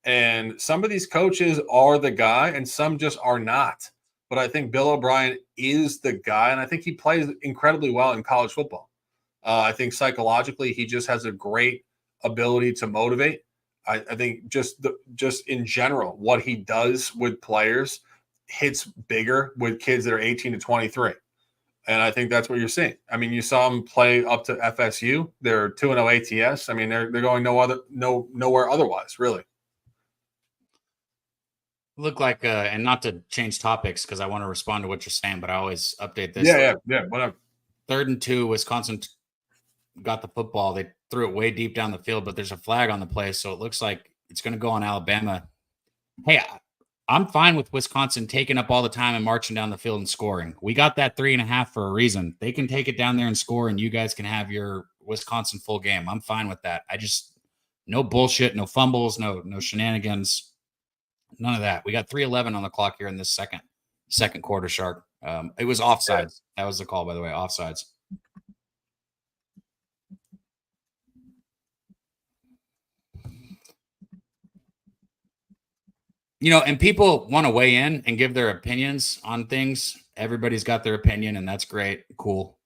And some of these coaches are the guy and some just are not. But I think Bill O'Brien is the guy, and I think he plays incredibly well in college football. I think psychologically he just has a great ability to motivate. I think just in general, what he does with players hits bigger with kids that are 18 to 23. And I think that's what you're seeing. I mean, you saw him play up to FSU. They're 2-0 ATS. I mean, they're going nowhere otherwise, really. Look like, and not to change topics because I want to respond to what you're saying, but I always update this. Yeah, whatever. 3rd and 2, Wisconsin got the football. They threw it way deep down the field, but there's a flag on the play, so it looks like it's going to go on Alabama. Hey, I'm fine with Wisconsin taking up all the time and marching down the field and scoring. We got that 3.5 for a reason. They can take it down there and score, and you guys can have your Wisconsin full game. I'm fine with that. No bullshit, no fumbles, no shenanigans. None of that. We got 3:11 on the clock here in this second quarter, Shark. It was offsides. That was the call, by the way, offsides. And people want to weigh in and give their opinions on things. Everybody's got their opinion, and that's great. Cool.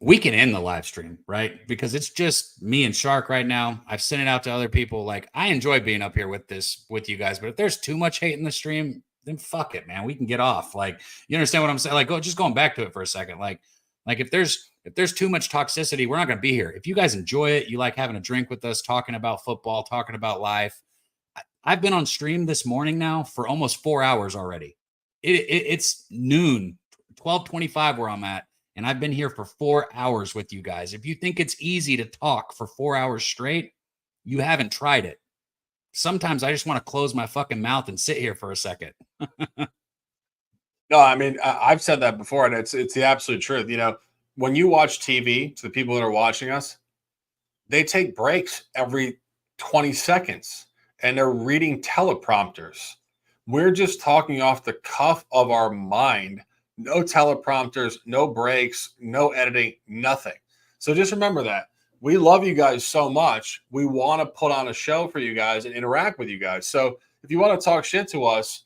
We can end the live stream, right? Because it's just me and Shark right now. I've sent it out to other people. Like, I enjoy being up here with you guys, but if there's too much hate in the stream, then fuck it, man. We can get off. Like, you understand what I'm saying? Like, just going back to it for a second. Like if there's too much toxicity, we're not going to be here. If you guys enjoy it, you like having a drink with us, talking about football, talking about life. I've been on stream this morning now for almost 4 hours already. It's noon, 12:25 where I'm at. And I've been here for 4 hours with you guys. If you think it's easy to talk for 4 hours straight, you haven't tried it. Sometimes I just want to close my fucking mouth and sit here for a second. No, I mean, I've said that before, and it's the absolute truth. When you watch TV, to the people that are watching us, they take breaks every 20 seconds. and they're reading teleprompters. We're just talking off the cuff of our mind. No teleprompters, no breaks, no editing, nothing. So just remember that. We love you guys so much. We want to put on a show for you guys and interact with you guys. So if you want to talk shit to us,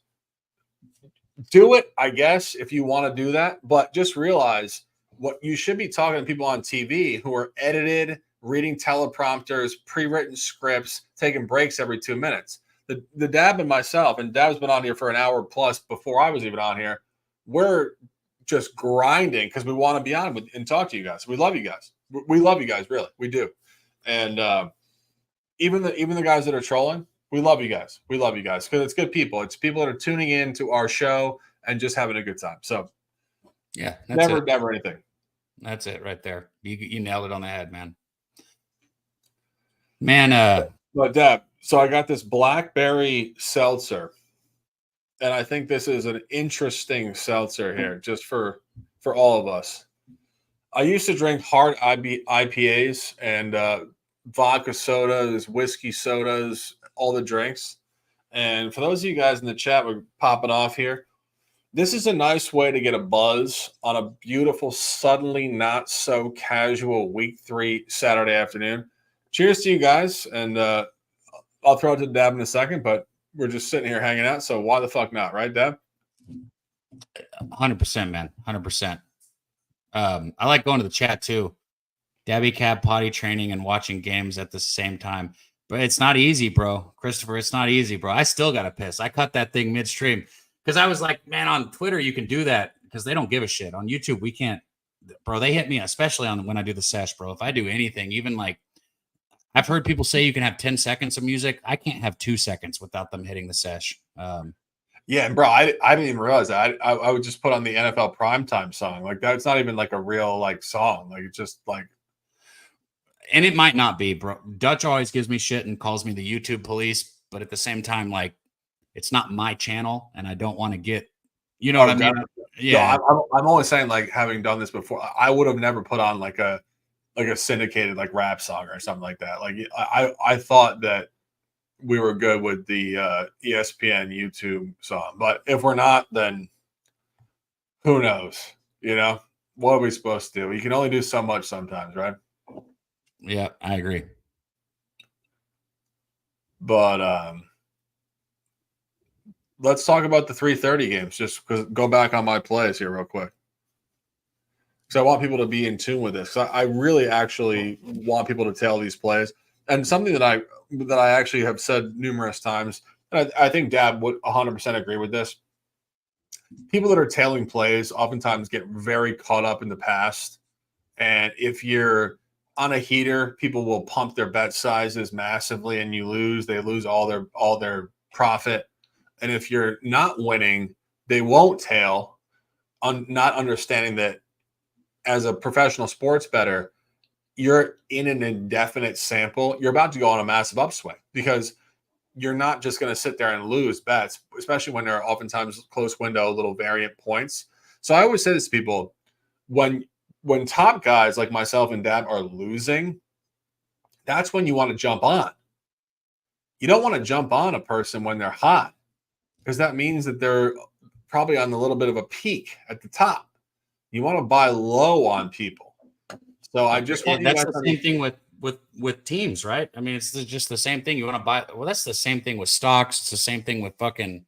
do it, I guess, if you want to do that. But just realize what you should be talking to people on TV who are edited, reading teleprompters, pre-written scripts, taking breaks every 2 minutes. The Dab and myself, and Dab's been on here for an hour plus before I was even on here. We're just grinding because we want to be on and talk to you guys. We love you guys. We love you guys, really. We do. And even the guys that are trolling, we love you guys. We love you guys because it's good people. It's people that are tuning in to our show and just having a good time. So yeah, never anything. That's it right there. You nailed it on the head, man. Man, but Deb, so I got this blackberry seltzer, and I think this is an interesting seltzer here, just for all of us. I used to drink hard IPAs and vodka sodas, whiskey sodas, all the drinks. And for those of you guys in the chat, we're popping off here. This is a nice way to get a buzz on a beautiful, suddenly not so casual week 3 Saturday afternoon. Cheers to you guys. And I'll throw it to Dab in a second, but we're just sitting here hanging out. So why the fuck not, right, Dab? 100%, man. 100%. I like going to the chat too. Dabby Cab potty training and watching games at the same time. But it's not easy, bro. Christopher, it's not easy, bro. I still got to piss. I cut that thing midstream because I was like, man, on Twitter, you can do that because they don't give a shit. On YouTube, we can't. Bro, they hit me, especially on when I do the sesh, bro. If I do anything, even like I've heard people say you can have 10 seconds of music. I can't have 2 seconds without them hitting the sesh. Yeah, and bro, I didn't even realize that. I would just put on the NFL primetime song. Like that's not even like a real like song. Like it's just like, and it might not be, bro. Dutch always gives me shit and calls me the YouTube police, but at the same time, like it's not my channel, and I don't want to get, you know what I mean? Yeah, no, I'm only saying like having done this before, I would have never put on like a syndicated like rap song or something like that. Like I thought that we were good with the ESPN YouTube song, but if we're not, then who knows? You know, what are we supposed to do? You can only do so much sometimes, right? Yeah, I agree. But let's talk about the 3:30 games. Just because go back on my plays here real quick, because I want people to be in tune with this. I really actually want people to tell these plays. And something that I actually have said numerous times, and I think Dab would 100% agree with this. People that are tailing plays oftentimes get very caught up in the past, and if you're on a heater, people will pump their bet sizes massively, and you lose. They lose all their profit. And if you're not winning, they won't tail, not understanding that as a professional sports bettor, you're in an indefinite sample. You're about to go on a massive upswing because you're not just going to sit there and lose bets, especially when there are oftentimes close window, little variant points. So I always say this to people, when top guys like myself and Dab are losing, that's when you want to jump on. You don't want to jump on a person when they're hot, because that means that they're probably on a little bit of a peak at the top. You want to buy low on people. So I just want that's the same thing with teams, right? I mean, it's just the same thing. You want to buy. Well, that's the same thing with stocks. It's the same thing with fucking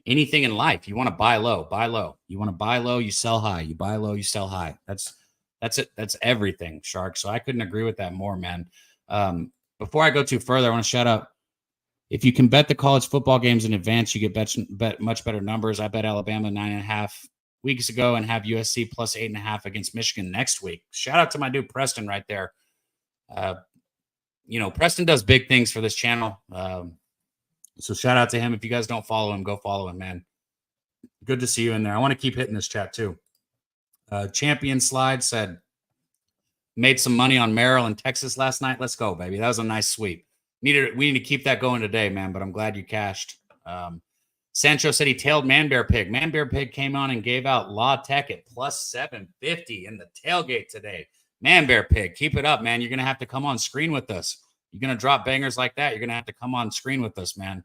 anything in life. You want to buy low, buy low. You want to buy low, you sell high. You buy low, you sell high. That's it. That's everything, Shark. So I couldn't agree with that more, man. Before I go too further, I want to shout out. If you can bet the college football games in advance, you get bet much better numbers. I bet Alabama 9.5 weeks ago and have USC plus 8.5 against Michigan next week. Shout out to my dude Preston right there. Preston does big things for this channel. So shout out to him. If you guys don't follow him, go follow him, man. Good to see you in there. I want to keep hitting this chat too. Champion Slide said, made some money on Merrill in Texas last night. Let's go, baby. That was a nice sweep. We need to keep that going today, man, but I'm glad you cashed. Sancho said he tailed Man Bear Pig. Man Bear Pig came on and gave out La Tech at plus 750 in the tailgate today. Man Bear Pig, keep it up, man. You're going to have to come on screen with us. You're going to drop bangers like that, you're going to have to come on screen with us, man.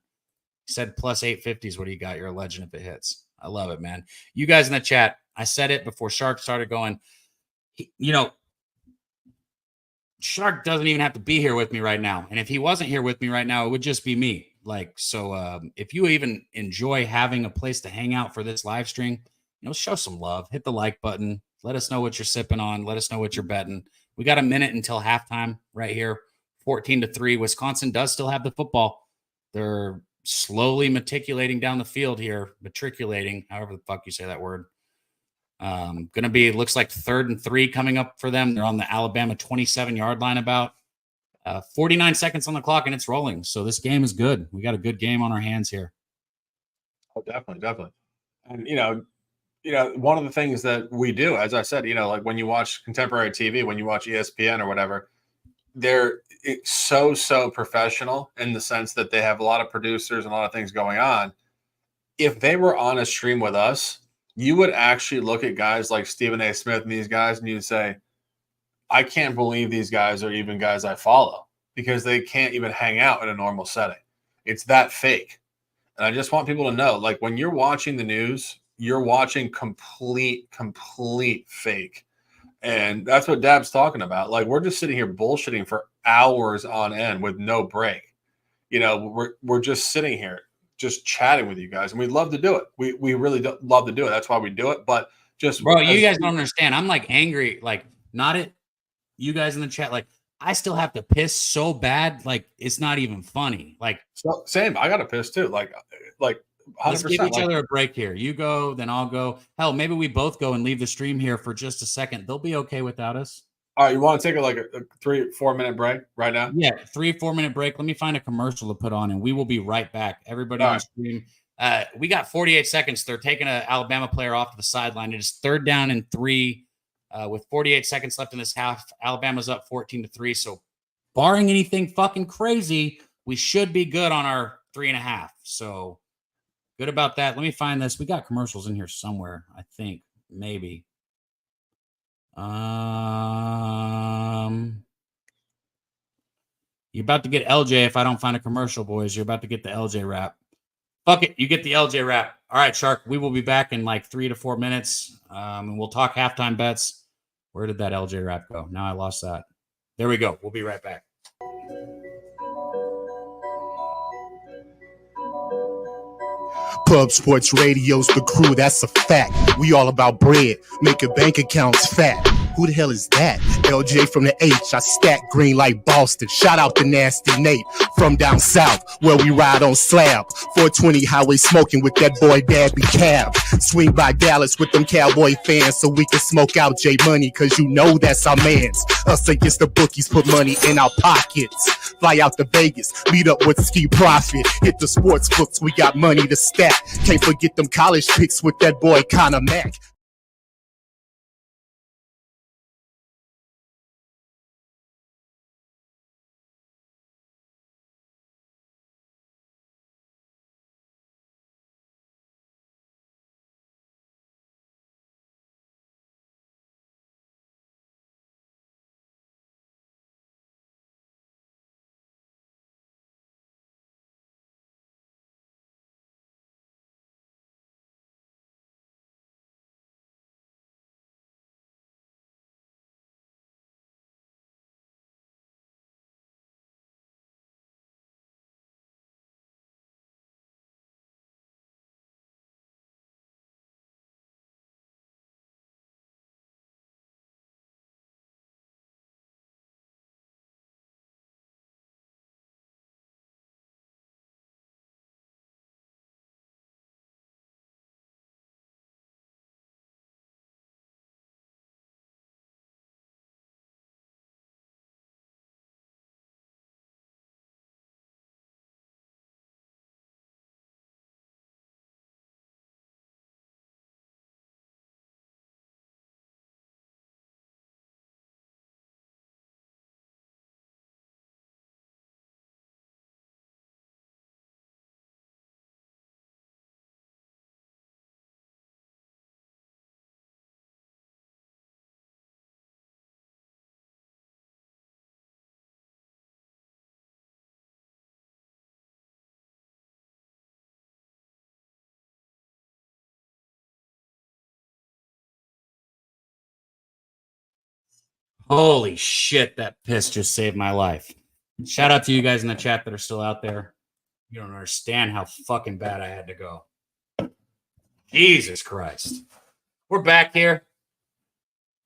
He said plus 850s. What do you got? You're a legend if it hits. I love it, man. You guys in the chat, I said it before Shark started going. Shark doesn't even have to be here with me right now. And if he wasn't here with me right now, it would just be me. If you even enjoy having a place to hang out for this live stream, show some love. Hit the like button. Let us know what you're sipping on. Let us know what you're betting. We got a minute until halftime right here. 14-3. Wisconsin does still have the football. They're slowly matriculating down the field here. Matriculating, however the fuck you say that word. Looks like 3rd and 3 coming up for them. They're on the Alabama 27-yard line about. 49 seconds on the clock, and it's rolling. So this game is good. We got a good game on our hands here. Oh, definitely. And, one of the things that we do, as I said, like when you watch contemporary TV, when you watch ESPN or whatever, it's so professional in the sense that they have a lot of producers and a lot of things going on. If they were on a stream with us, you would actually look at guys like Stephen A. Smith and these guys, and you'd say, I can't believe these guys are even guys I follow because they can't even hang out in a normal setting. It's that fake. And I just want people to know, like when you're watching the news, you're watching complete fake. And that's what Dab's talking about. Like we're just sitting here bullshitting for hours on end with no break. We're just sitting here just chatting with you guys, and we'd love to do it. We really love to do it. That's why we do it. But just bro, you guys don't understand. I'm like angry, like not at you guys in the chat. Like I still have to piss so bad, like it's not even funny. Like same. I got to piss too. Like 100%. Let's give each other a break here. You go, then I'll go. Hell, maybe we both go and leave the stream here for just a second. They'll be okay without us. All right, you want to take a 3-4 minute break right now? Yeah, 3-4 minute break. Let me find a commercial to put on, and we will be right back. Everybody on stream. We got 48 seconds. They're taking an Alabama player off to the sideline. It is 3rd down and 3 with 48 seconds left in this half. Alabama's up 14-3. So, barring anything fucking crazy, we should be good on our 3.5. So, good about that. Let me find this. We got commercials in here somewhere, I think. Maybe. You're about to get LJ if I don't find a commercial, boys. You're about to get the LJ rap. Fuck it. You get the LJ rap. All right, Shark. We will be back in like 3 to 4 minutes. And we'll talk halftime bets. Where did that LJ rap go? Now I lost that. There we go. We'll be right back. Pub Sports Radio's the crew, that's a fact. We all about bread, making bank accounts fat. Who the hell is that? LJ from the H, I stack green like Boston. Shout out to Nasty Nate from down south, where we ride on slab. 420 highway smoking with that boy Dabby Cab. Swing by Dallas with them Cowboy fans so we can smoke out J Money, cause you know that's our mans. Us against the bookies, put money in our pockets. Fly out to Vegas, meet up with Ski Profit. Hit the sports books, we got money to stack. Can't forget them college picks with that boy Connor Mack. Holy shit, that piss just saved my life. Shout out to you guys in the chat that are still out there. You don't understand how fucking bad I had to go. Jesus Christ. We're back here.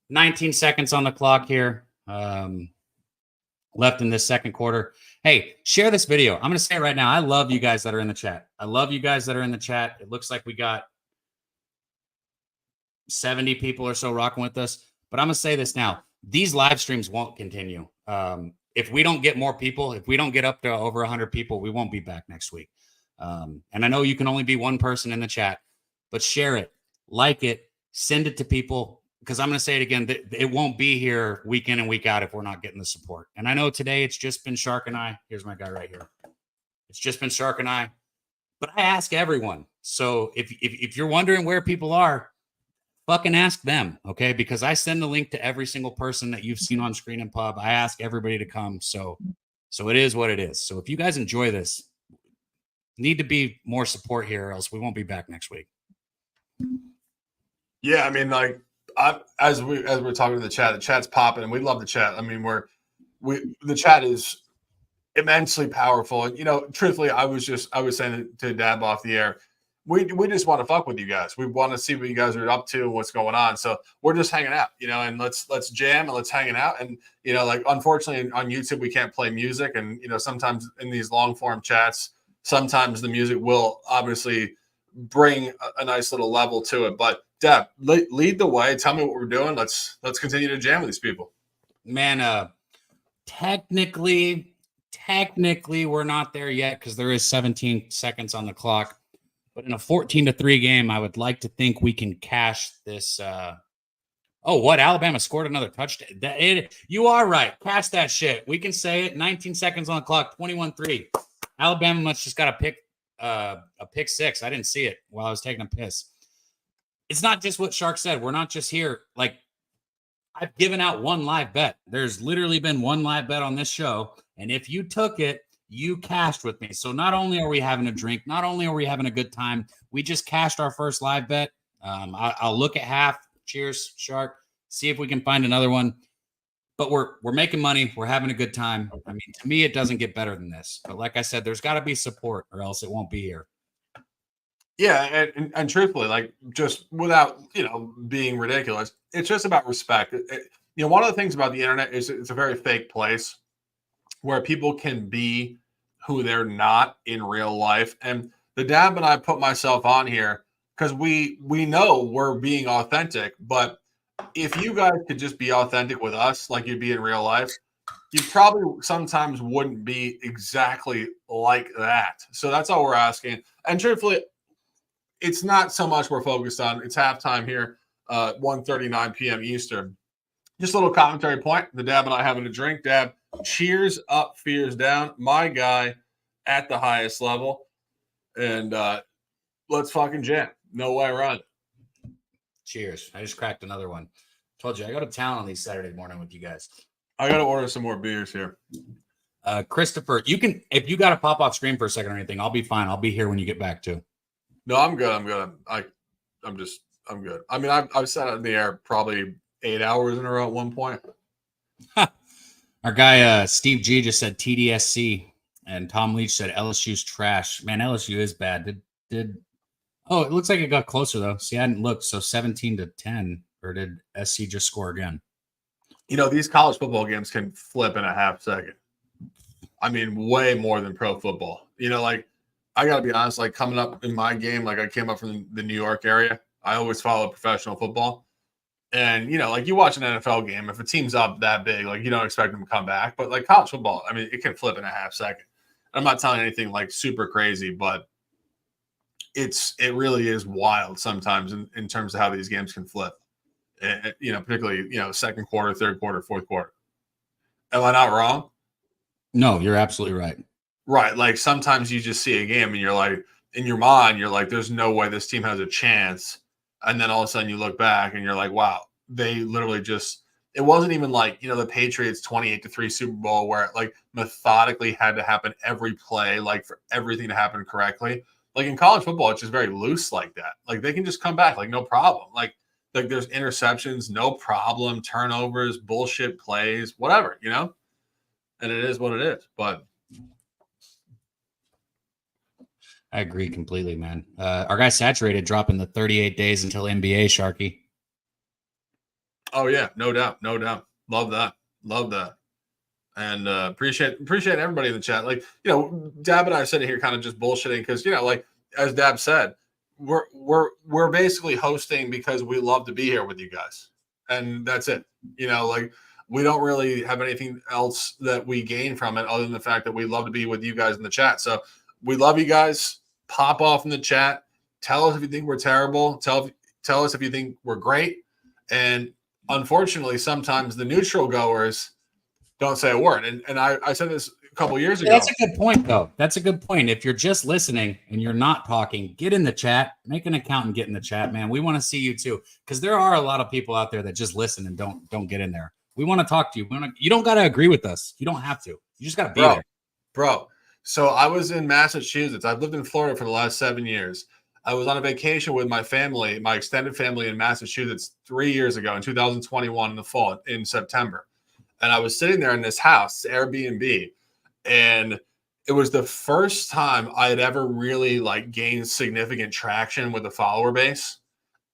19 seconds on the clock here. Left in this second quarter. Hey, share this video. I'm going to say it right now. I love you guys that are in the chat. I love you guys that are in the chat. It looks like we got 70 people or so rocking with us. But I'm going to say this now. These live streams won't continue. If we don't get more people, if we don't get up to over 100 people, we won't be back next week. And I know you can only be one person in the chat, but share it, like it, send it to people. Because I'm going to say it again, it won't be here week in and week out if we're not getting the support. And I know today it's just been Shark and I. Here's my guy right here. It's just been Shark and I. But I ask everyone. So if you're wondering where people are, fucking ask them, okay? Because I send the link to every single person that you've seen on screen in pub. I ask everybody to come. So it is what it is. So if you guys enjoy this, need to be more support here, or else we won't be back next week. Yeah, I mean, like, as we're talking to the chat's popping, and we love the chat. I mean, the chat is immensely powerful, and truthfully, I was saying to Dab off the air, we just want to fuck with you guys. We want to see what you guys are up to and what's going on. So we're just hanging out, and let's jam and let's hang out. And like, unfortunately on YouTube we can't play music, and sometimes in these long form chats, sometimes the music will obviously bring a nice little level to it, but Deb, lead the way. Tell me what we're doing. Let's continue to jam with these people. Man, technically we're not there yet because there is 17 seconds on the clock. But in a 14-3 game, I would like to think we can cash this. Alabama scored another touchdown. You are right. Cash that shit. We can say it. 19 seconds on the clock. 21-3. Alabama must just got a pick six. I didn't see it while I was taking a piss. It's not just what Shark said. We're not just here. Like, I've given out one live bet. There's literally been one live bet on this show. And if you took it, you cashed with me. So not only are we having a drink, not only are we having a good time, we just cashed our first live bet. I'll look at half. Cheers, Shark. See if we can find another one. But we're making money. We're having a good time. I mean, to me, it doesn't get better than this. But like I said, there's got to be support or else it won't be here. Yeah, and truthfully, like, just without being ridiculous, it's just about respect. One of the things about the internet is it's a very fake place where people can be who they're not in real life. And the Dab and I put myself on here because we know we're being authentic. But if you guys could just be authentic with us like you'd be in real life, you probably sometimes wouldn't be exactly like that. So that's all we're asking. And truthfully, it's not so much we're focused on. It's halftime here, 1:39 p.m. Eastern. Just a little commentary point. The Dab and I having a drink. Dab, cheers up, fears down. My guy at the highest level. And let's fucking jam. No way around it. Cheers. I just cracked another one. Told you, I go to town on these Saturday morning with you guys. I got to order some more beers here. Christopher, you can, if you got to pop off screen for a second or anything, I'll be fine. I'll be here when you get back too. No, I'm good. I'm good. I'm good. I mean, I've sat in the air probably 8 hours in a row at one point. Our guy, Steve G just said TDSC, and Tom Leach said LSU's trash. Man, LSU is bad. Oh, it looks like it got closer though. See, I hadn't looked. So 17-10, or did SC just score again? These college football games can flip in a half second. I mean, way more than pro football. Like, I got to be honest, like, coming up in my game, like, I came up from the New York area. I always follow professional football. And, like, you watch an NFL game, if a team's up that big, like, you don't expect them to come back. But, like, college football, I mean, it can flip in a half second. I'm not telling anything, like, super crazy, but it really is wild sometimes in terms of how these games can flip. Particularly, second quarter, third quarter, fourth quarter. Am I not wrong? No, you're absolutely right. Right. Like, sometimes you just see a game and you're like, in your mind, you're like, there's no way this team has a chance. And then all of a sudden you look back and you're like, wow, they literally it wasn't even like, the Patriots 28-3 Super Bowl where it, like, methodically had to happen every play, like, for everything to happen correctly. Like, in college football, it's just very loose like that. Like, they can just come back, like, no problem. Like, Like there's interceptions, no problem, turnovers, bullshit plays, whatever, and it is what it is. But I agree completely, man. Our guy Saturated dropping the 38 days until NBA, Sharky. Oh yeah, no doubt. Love that. And appreciate everybody in the chat. Like, Dab and I are sitting here kind of just bullshitting because, like as Dab said, we're basically hosting because we love to be here with you guys. And that's it. Like we don't really have anything else that we gain from it other than the fact that we love to be with you guys in the chat. So we love you guys. Pop off in the chat. Tell us if you think we're terrible. Tell us if you think we're great. And unfortunately, sometimes the neutral goers don't say a word. And I said this a couple years ago. That's a good point, though. That's a good point. If you're just listening and you're not talking, get in the chat. Make an account and get in the chat, man. We want to see you too, because there are a lot of people out there that just listen and don't get in there. We want to talk to you. You don't got to agree with us. You don't have to. You just got to be there. Bro. So I was in Massachusetts. I've lived in Florida for the last 7 years. I was on a vacation with my family, my extended family in Massachusetts 3 years ago in 2021 in the fall, in September. And I was sitting there in this house, Airbnb, and it was the first time I had ever really gained significant traction with a follower base.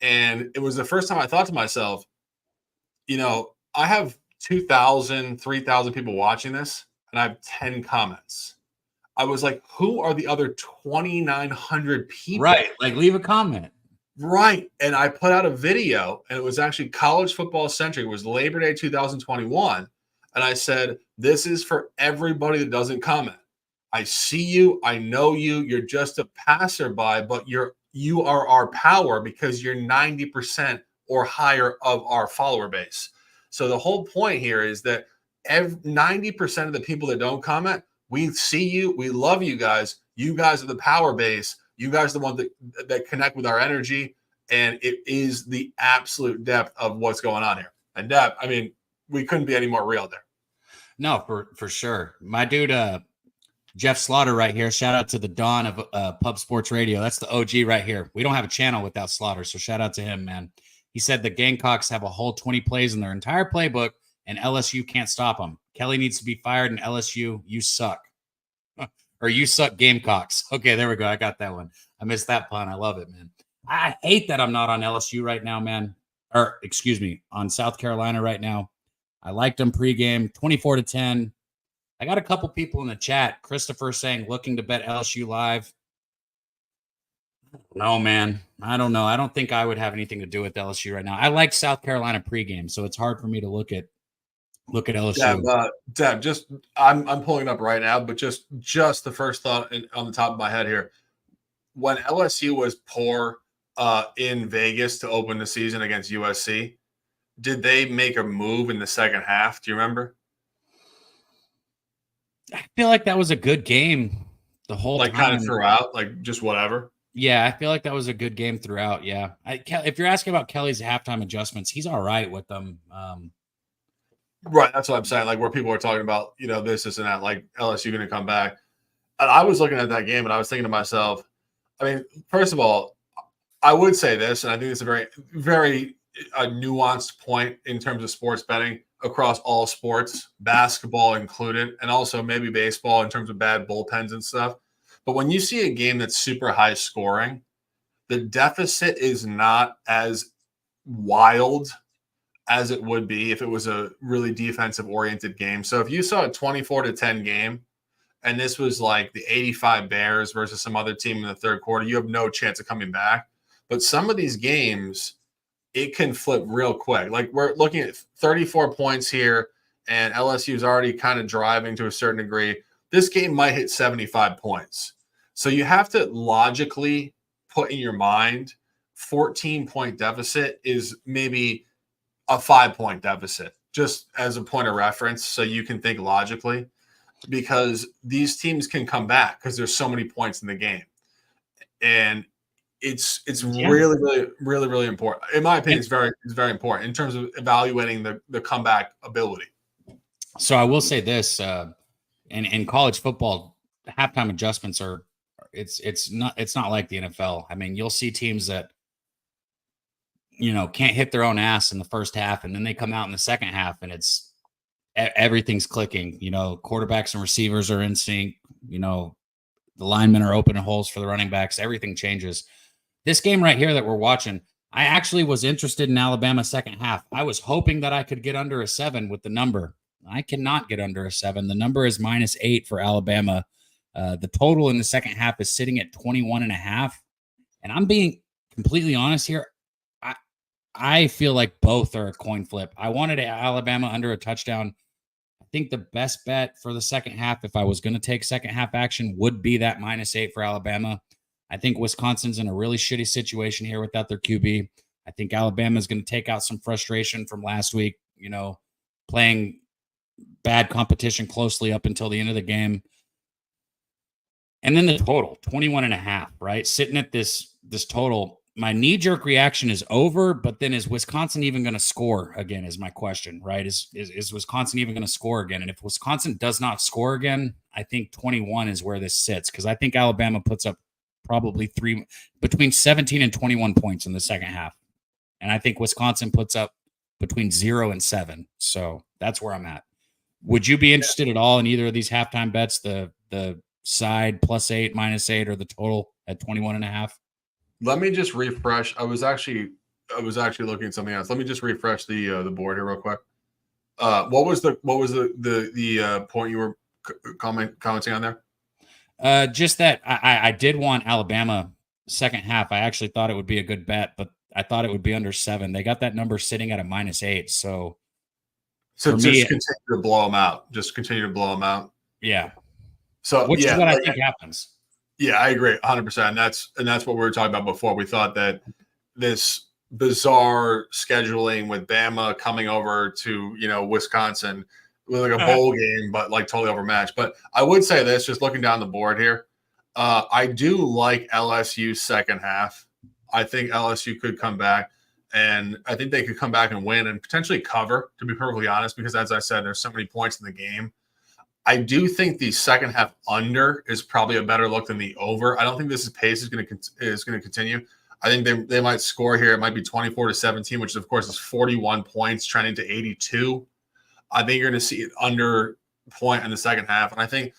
And it was the first time I thought to myself, I have 2,000, 3,000 people watching this, and I have 10 comments. I was like, who are the other 2,900 people? Right. Leave a comment. Right. And I put out a video, and it was actually college football centric. It was Labor Day 2021. And I said, this is for everybody that doesn't comment. I see you. I know you. You're just a passerby, but you are our power because you're 90% or higher of our follower base. So the whole point here is that 90% of the people that don't comment, we see you. We love you guys. You guys are the power base. You guys are the ones that connect with our energy. And it is the absolute depth of what's going on here. And Deb, I mean, we couldn't be any more real there. No, for sure. My dude, Jeff Slaughter right here. Shout out to the Dawn of Pub Sports Radio. That's the OG right here. We don't have a channel without Slaughter, so shout out to him, man. He said the Gamecocks have a whole 20 plays in their entire playbook, and LSU can't stop them. Kelly needs to be fired, and LSU, you suck. Or you suck, Gamecocks. Okay, there we go. I got that one. I missed that pun. I love it, man. I hate that I'm not on LSU right now, man. Or, excuse me, on South Carolina right now. I liked them pregame, 24-10. I got a couple people in the chat. Christopher saying, looking to bet LSU live. No, man. I don't know. I don't think I would have anything to do with LSU right now. I like South Carolina pregame, so it's hard for me to look at LSU. Deb, just I'm pulling it up right now, but just the first thought on the top of my head here. When LSU was poor in Vegas to open the season against USC, did they make a move in the second half? Do you remember? I feel like that was a good game the whole time. Kind of throughout, just whatever. Yeah, I feel like that was a good game throughout. Yeah. If you're asking about Kelly's halftime adjustments, he's all right with them. Right. That's what I'm saying. Where people are talking about, this and that, LSU going to come back. And I was looking at that game and I was thinking to myself, I mean, first of all, I would say this, and I think it's a very, very nuanced point in terms of sports betting across all sports, basketball included, and also maybe baseball in terms of bad bullpens and stuff. But when you see a game that's super high scoring, the deficit is not as wild as it would be if it was a really defensive oriented game. So if you saw a 24-10 game and this was the 85 Bears versus some other team in the third quarter, you have no chance of coming back. But some of these games, it can flip real quick. We're looking at 34 points here and LSU is already kind of driving to a certain degree. This game might hit 75 points. So you have to logically put in your mind 14-point deficit is maybe a 5-point deficit, just as a point of reference, so you can think logically, because these teams can come back because there's so many points in the game. And it's really, really, really, really important. In my opinion, it's very important in terms of evaluating the comeback ability. So I will say this, in college football, halftime adjustments are it's not like the NFL. I mean, you'll see teams that can't hit their own ass in the first half, and then they come out in the second half and it's everything's clicking. Quarterbacks and receivers are in sync. The linemen are opening holes for the running backs. Everything changes. This game right here that we're watching, I actually was interested in Alabama second half. I was hoping that I could get under a 7 with the number. I cannot get under a 7. The number is -8 for Alabama. The total in the second half is sitting at 21.5. And I'm being completely honest here. I feel like both are a coin flip. I wanted Alabama under a touchdown. I think the best bet for the second half, if I was going to take second half action, would be that -8 for Alabama. I think Wisconsin's in a really shitty situation here without their QB. I think Alabama is going to take out some frustration from last week, playing bad competition closely up until the end of the game. And then the total, 21.5, right? Sitting at this total. My knee-jerk reaction is over, but then is Wisconsin even going to score again is my question, right? Is Wisconsin even going to score again? And if Wisconsin does not score again, I think 21 is where this sits, because I think Alabama puts up probably between 17 and 21 points in the second half. And I think Wisconsin puts up between 0 and 7. So that's where I'm at. Would you be interested at all in either of these halftime bets, the side +8, -8, or the total at 21.5? Let me just refresh. I was actually looking at something else. Let me just refresh the board here real quick. What was the point you were commenting on there? Just that I did want Alabama second half. I actually thought it would be a good bet, but I thought it would be under 7. They got that number sitting at a -8. So just continue to blow them out. Just continue to blow them out. Yeah. So which is what I think happens. Yeah, I agree 100%. And that's what we were talking about before. We thought that this bizarre scheduling with Bama coming over to, Wisconsin with like a bowl game, but like totally overmatched. But I would say this, just looking down the board here, I do like LSU second half. I think LSU could come back, and I think they could come back and win and potentially cover, to be perfectly honest, because as I said, there's so many points in the game. I do think the second half under is probably a better look than the over. I don't think this pace is going to continue. I think they might score here. It might be 24-17, which of course is 41 points trending to 82. I think you're going to see it under point in the second half. And I think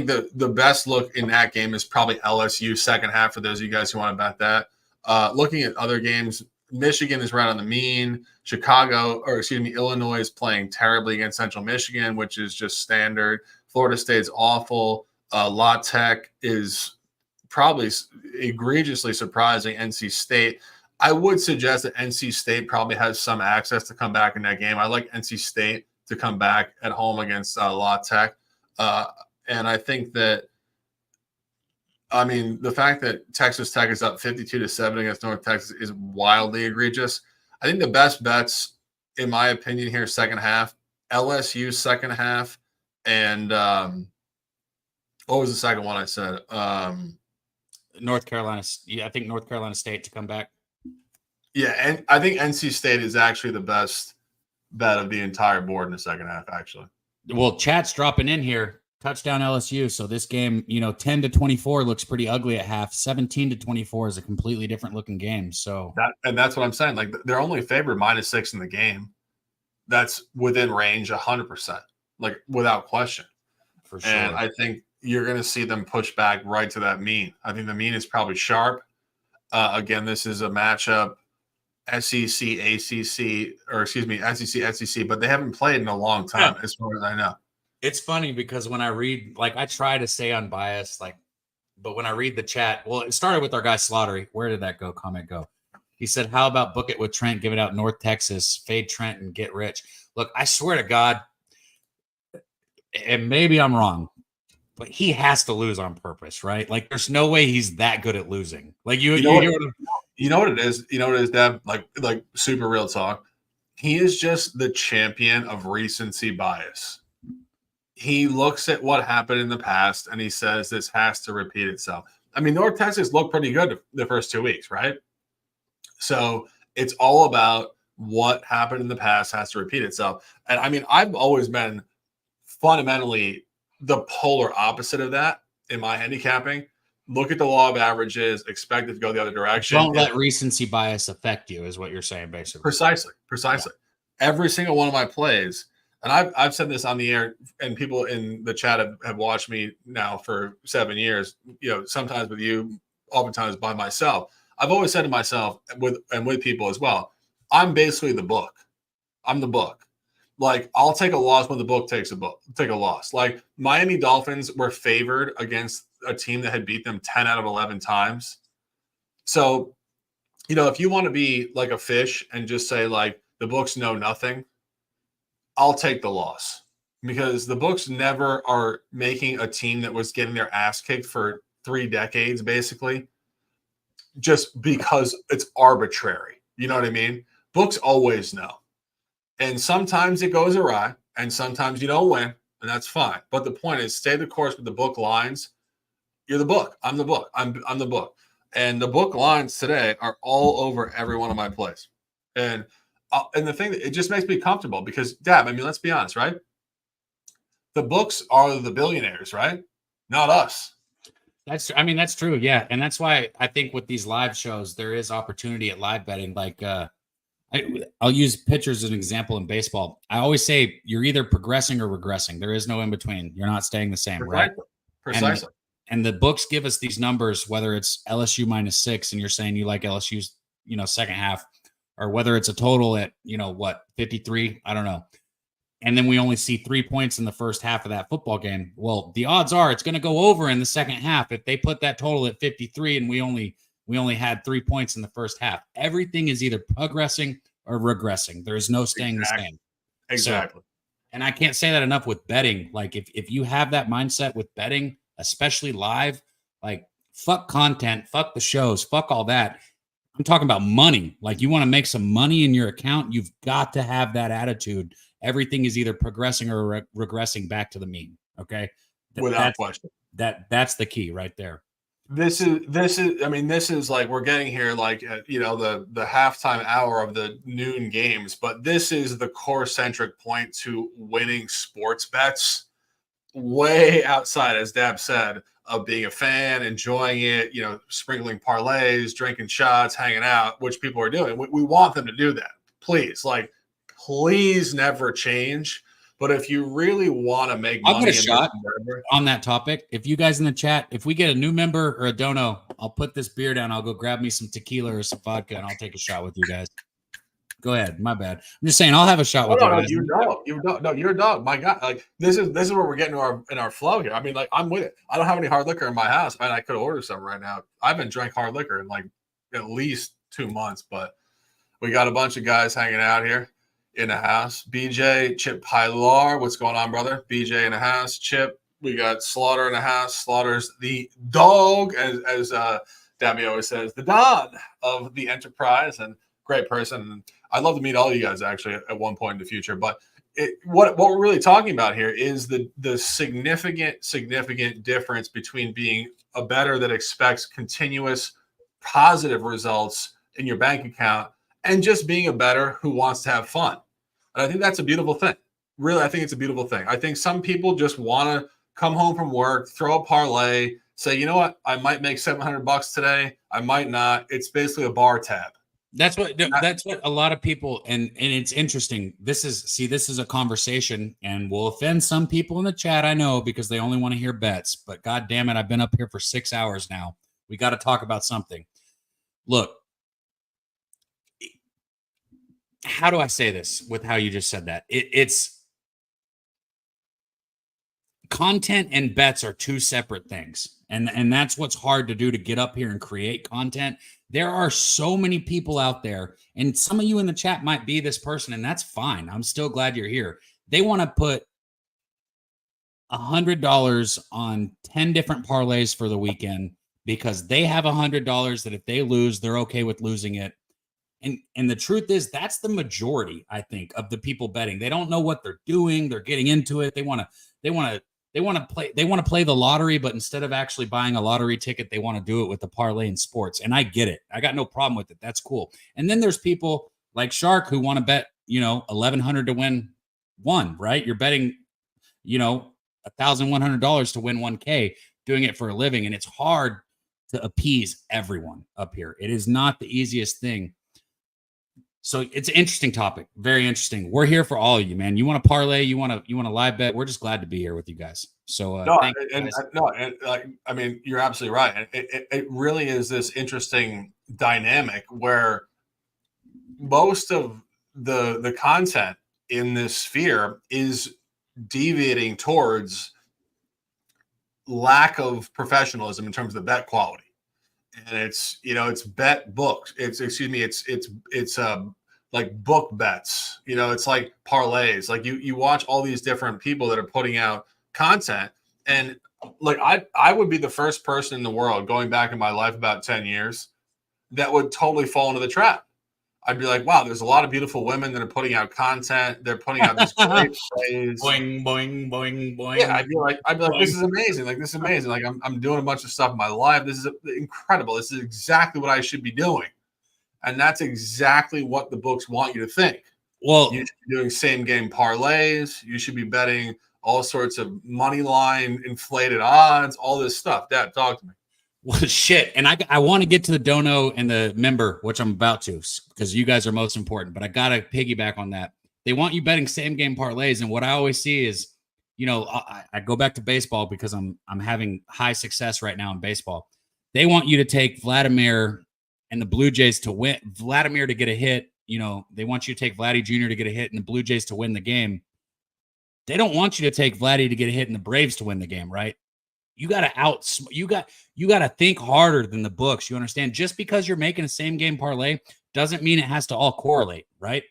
the best look in that game is probably LSU second half for those of you guys who want to bet that. Looking at other games, Michigan is right on the mean. Illinois is playing terribly against Central Michigan, which is just standard. Florida State's awful. La Tech is probably egregiously surprising. NC State. I would suggest that NC State probably has some access to come back in that game. I like NC State to come back at home against La Tech. And I think that, the fact that Texas Tech is up 52-7 against North Texas is wildly egregious. I think the best bets, in my opinion, here second half, LSU second half, and what was the second one I said? North Carolina. Yeah, I think North Carolina State to come back. Yeah, and I think NC State is actually the best bet of the entire board in the second half, actually. Well, chat's dropping in here. Touchdown LSU. So this game, 10-24 looks pretty ugly at half. 17-24 is a completely different looking game. So that's what I'm saying. Like, they're only favored -6 in the game. That's within range 100%, like without question. For sure. And I think you're going to see them push back right to that mean. I think the mean is probably sharp. Again, this is a matchup SEC, ACC, SEC, but they haven't played in a long time, as far as I know. It's funny because when I read, I try to stay unbiased, but when I read the chat, well, it started with our guy Slaughtery. Where did that comment go? He said, how about book it with Trent, give it out North Texas, fade Trent and get rich. Look, I swear to God, and maybe I'm wrong, but he has to lose on purpose, right? Like, there's no way he's that good at losing. Like, you know what it is? You know what it is, Deb? Like super real talk. He is just the champion of recency bias. He looks at what happened in the past and he says this has to repeat itself. North Texas looked pretty good the first 2 weeks, right? So it's all about what happened in the past has to repeat itself. And I've always been fundamentally the polar opposite of that in my handicapping. look at the law of averages, expect it to go the other direction. Don't let recency bias affect you, is what you're saying, basically. Precisely. Yeah. Every single one of my plays, and I've said this on the air, and people in the chat have watched me now for 7 years, sometimes with you, oftentimes by myself. I've always said to myself with people as well, I'm basically the book. I'm the book. Like, I'll take a loss when the book take a loss. Like, Miami Dolphins were favored against a team that had beat them 10 out of 11 times. So, if you want to be like a fish and just say, like, the books know nothing, I'll take the loss, because the books never are making a team that was getting their ass kicked for 3 decades, basically, just because it's arbitrary. You know what I mean? Books always know. And sometimes it goes awry, and sometimes you don't win, and that's fine. But the point is, stay the course with the book lines. You're the book. I'm the book. I'm the book. And the book lines today are all over every one of my plays. And the thing that it just makes me comfortable, because, Dab, I mean, let's be honest, right? The books are the billionaires, right? Not us. That's true. Yeah. And that's why I think with these live shows, there is opportunity at live betting. Like, I'll use pitchers as an example in baseball. I always say you're either progressing or regressing. There is no in between. You're not staying the same, right? Precisely. And the books give us these numbers, whether it's LSU -6 and you're saying you like LSU's, second half, or whether it's a total at, 53, I don't know. And then we only see 3 points in the first half of that football game. Well, the odds are it's going to go over in the second half if they put that total at 53 and we only had 3 points in the first half. Everything is either progressing or regressing. There is no staying the same. Exactly. So, and I can't say that enough with betting. Like, if you have that mindset with betting, especially live, like, fuck content, fuck the shows, fuck all that. I'm talking about money. Like, you want to make some money in your account, you've got to have that attitude. Everything is either progressing or regressing back to the mean. Okay. Without question. That's the key right there. This is like, we're getting here, like, the halftime hour of the noon games, but this is the core centric point to winning sports bets, way outside, as Dab said, of being a fan, enjoying it, sprinkling parlays, drinking shots, hanging out, which people are doing. We want them to do that. Please never change. But if you really want to make money, I'll get a shot on that topic. If you guys in the chat, if we get a new member or a dono, I'll put this beer down. I'll go grab me some tequila or some vodka, and I'll take a shot with you guys. Go ahead. My bad. I'm just saying I'll have a shot with you guys. You don't. No, you're a dog. My God, like, this is where we're getting in our flow here. I mean, like, I'm with it. I don't have any hard liquor in my house, and I could order some right now. I haven't drank hard liquor in like at least 2 months, but we got a bunch of guys hanging out here in the house. BJ, Chip Pilar, what's going on, brother? BJ in the house. Chip, we got Slaughter in the house. Slaughter's the dog, as Dabby always says, the Don of the enterprise, and great person. And I'd love to meet all you guys actually at one point in the future. But what we're really talking about here is the significant difference between being a bettor that expects continuous positive results in your bank account and just being a bettor who wants to have fun. And I think that's a beautiful thing. Really, I think it's a beautiful thing. I think some people just want to come home from work, throw a parlay, say, you know what, I might make $700 today. I might not. It's basically a bar tab. That's what a lot of people, and it's interesting. This is a conversation, and will offend some people in the chat, I know, because they only want to hear bets. But God damn it, I've been up here for 6 hours now. We got to talk about something. Look, how do I say this with how you just said that? It's content and bets are two separate things. And that's what's hard to do, to get up here and create content. There are so many people out there, and some of you in the chat might be this person, and that's fine. I'm still glad you're here. They want to put $100 on 10 different parlays for the weekend because they have $100 that if they lose, they're okay with losing it. And the truth is, that's the majority, I think, of the people betting. They don't know what they're doing. They're getting into it. They want to play the lottery, but instead of actually buying a lottery ticket, they want to do it with the parlay in sports. And I get it. I got no problem with it. That's cool. And then there's people like Shark who want to bet, $1,100 to win one, right? You're betting, $1,100 to win $1K, doing it for a living. And it's hard to appease everyone up here. It is not the easiest thing. So it's an interesting topic. Very interesting. We're here for all of you, man. You want to parlay, you want to live bet. We're just glad to be here with you guys. So I mean, you're absolutely right. It really is this interesting dynamic where most of the content in this sphere is deviating towards lack of professionalism in terms of the bet quality. And it's bet books. It's like book bets. It's like parlays. Like you watch all these different people that are putting out content, and like I would be the first person in the world going back in my life about 10 years that would totally fall into the trap. I'd be like, wow, there's a lot of beautiful women that are putting out content. They're putting out these great plays. Boing, boing, boing, boing. Yeah, I'd be like, this is amazing. Like, this is amazing. Like, I'm doing a bunch of stuff in my life. This is incredible. This is exactly what I should be doing. And that's exactly what the books want you to think. Well, you should be doing same game parlays. You should be betting all sorts of money line, inflated odds, all this stuff. Dad, talk to me. Well, shit. And I want to get to the dono and the member, which I'm about to, because you guys are most important. But I got to piggyback on that. They want you betting same game parlays. And what I always see is, I go back to baseball because I'm having high success right now in baseball. They want you to take Vladimir and the Blue Jays to win. Vladimir to get a hit. They want you to take Vladdy Jr. to get a hit and the Blue Jays to win the game. They don't want you to take Vladdy to get a hit and the Braves to win the game, right? You got to think harder than the books. You understand? Just because you're making a same game parlay doesn't mean it has to all correlate, right?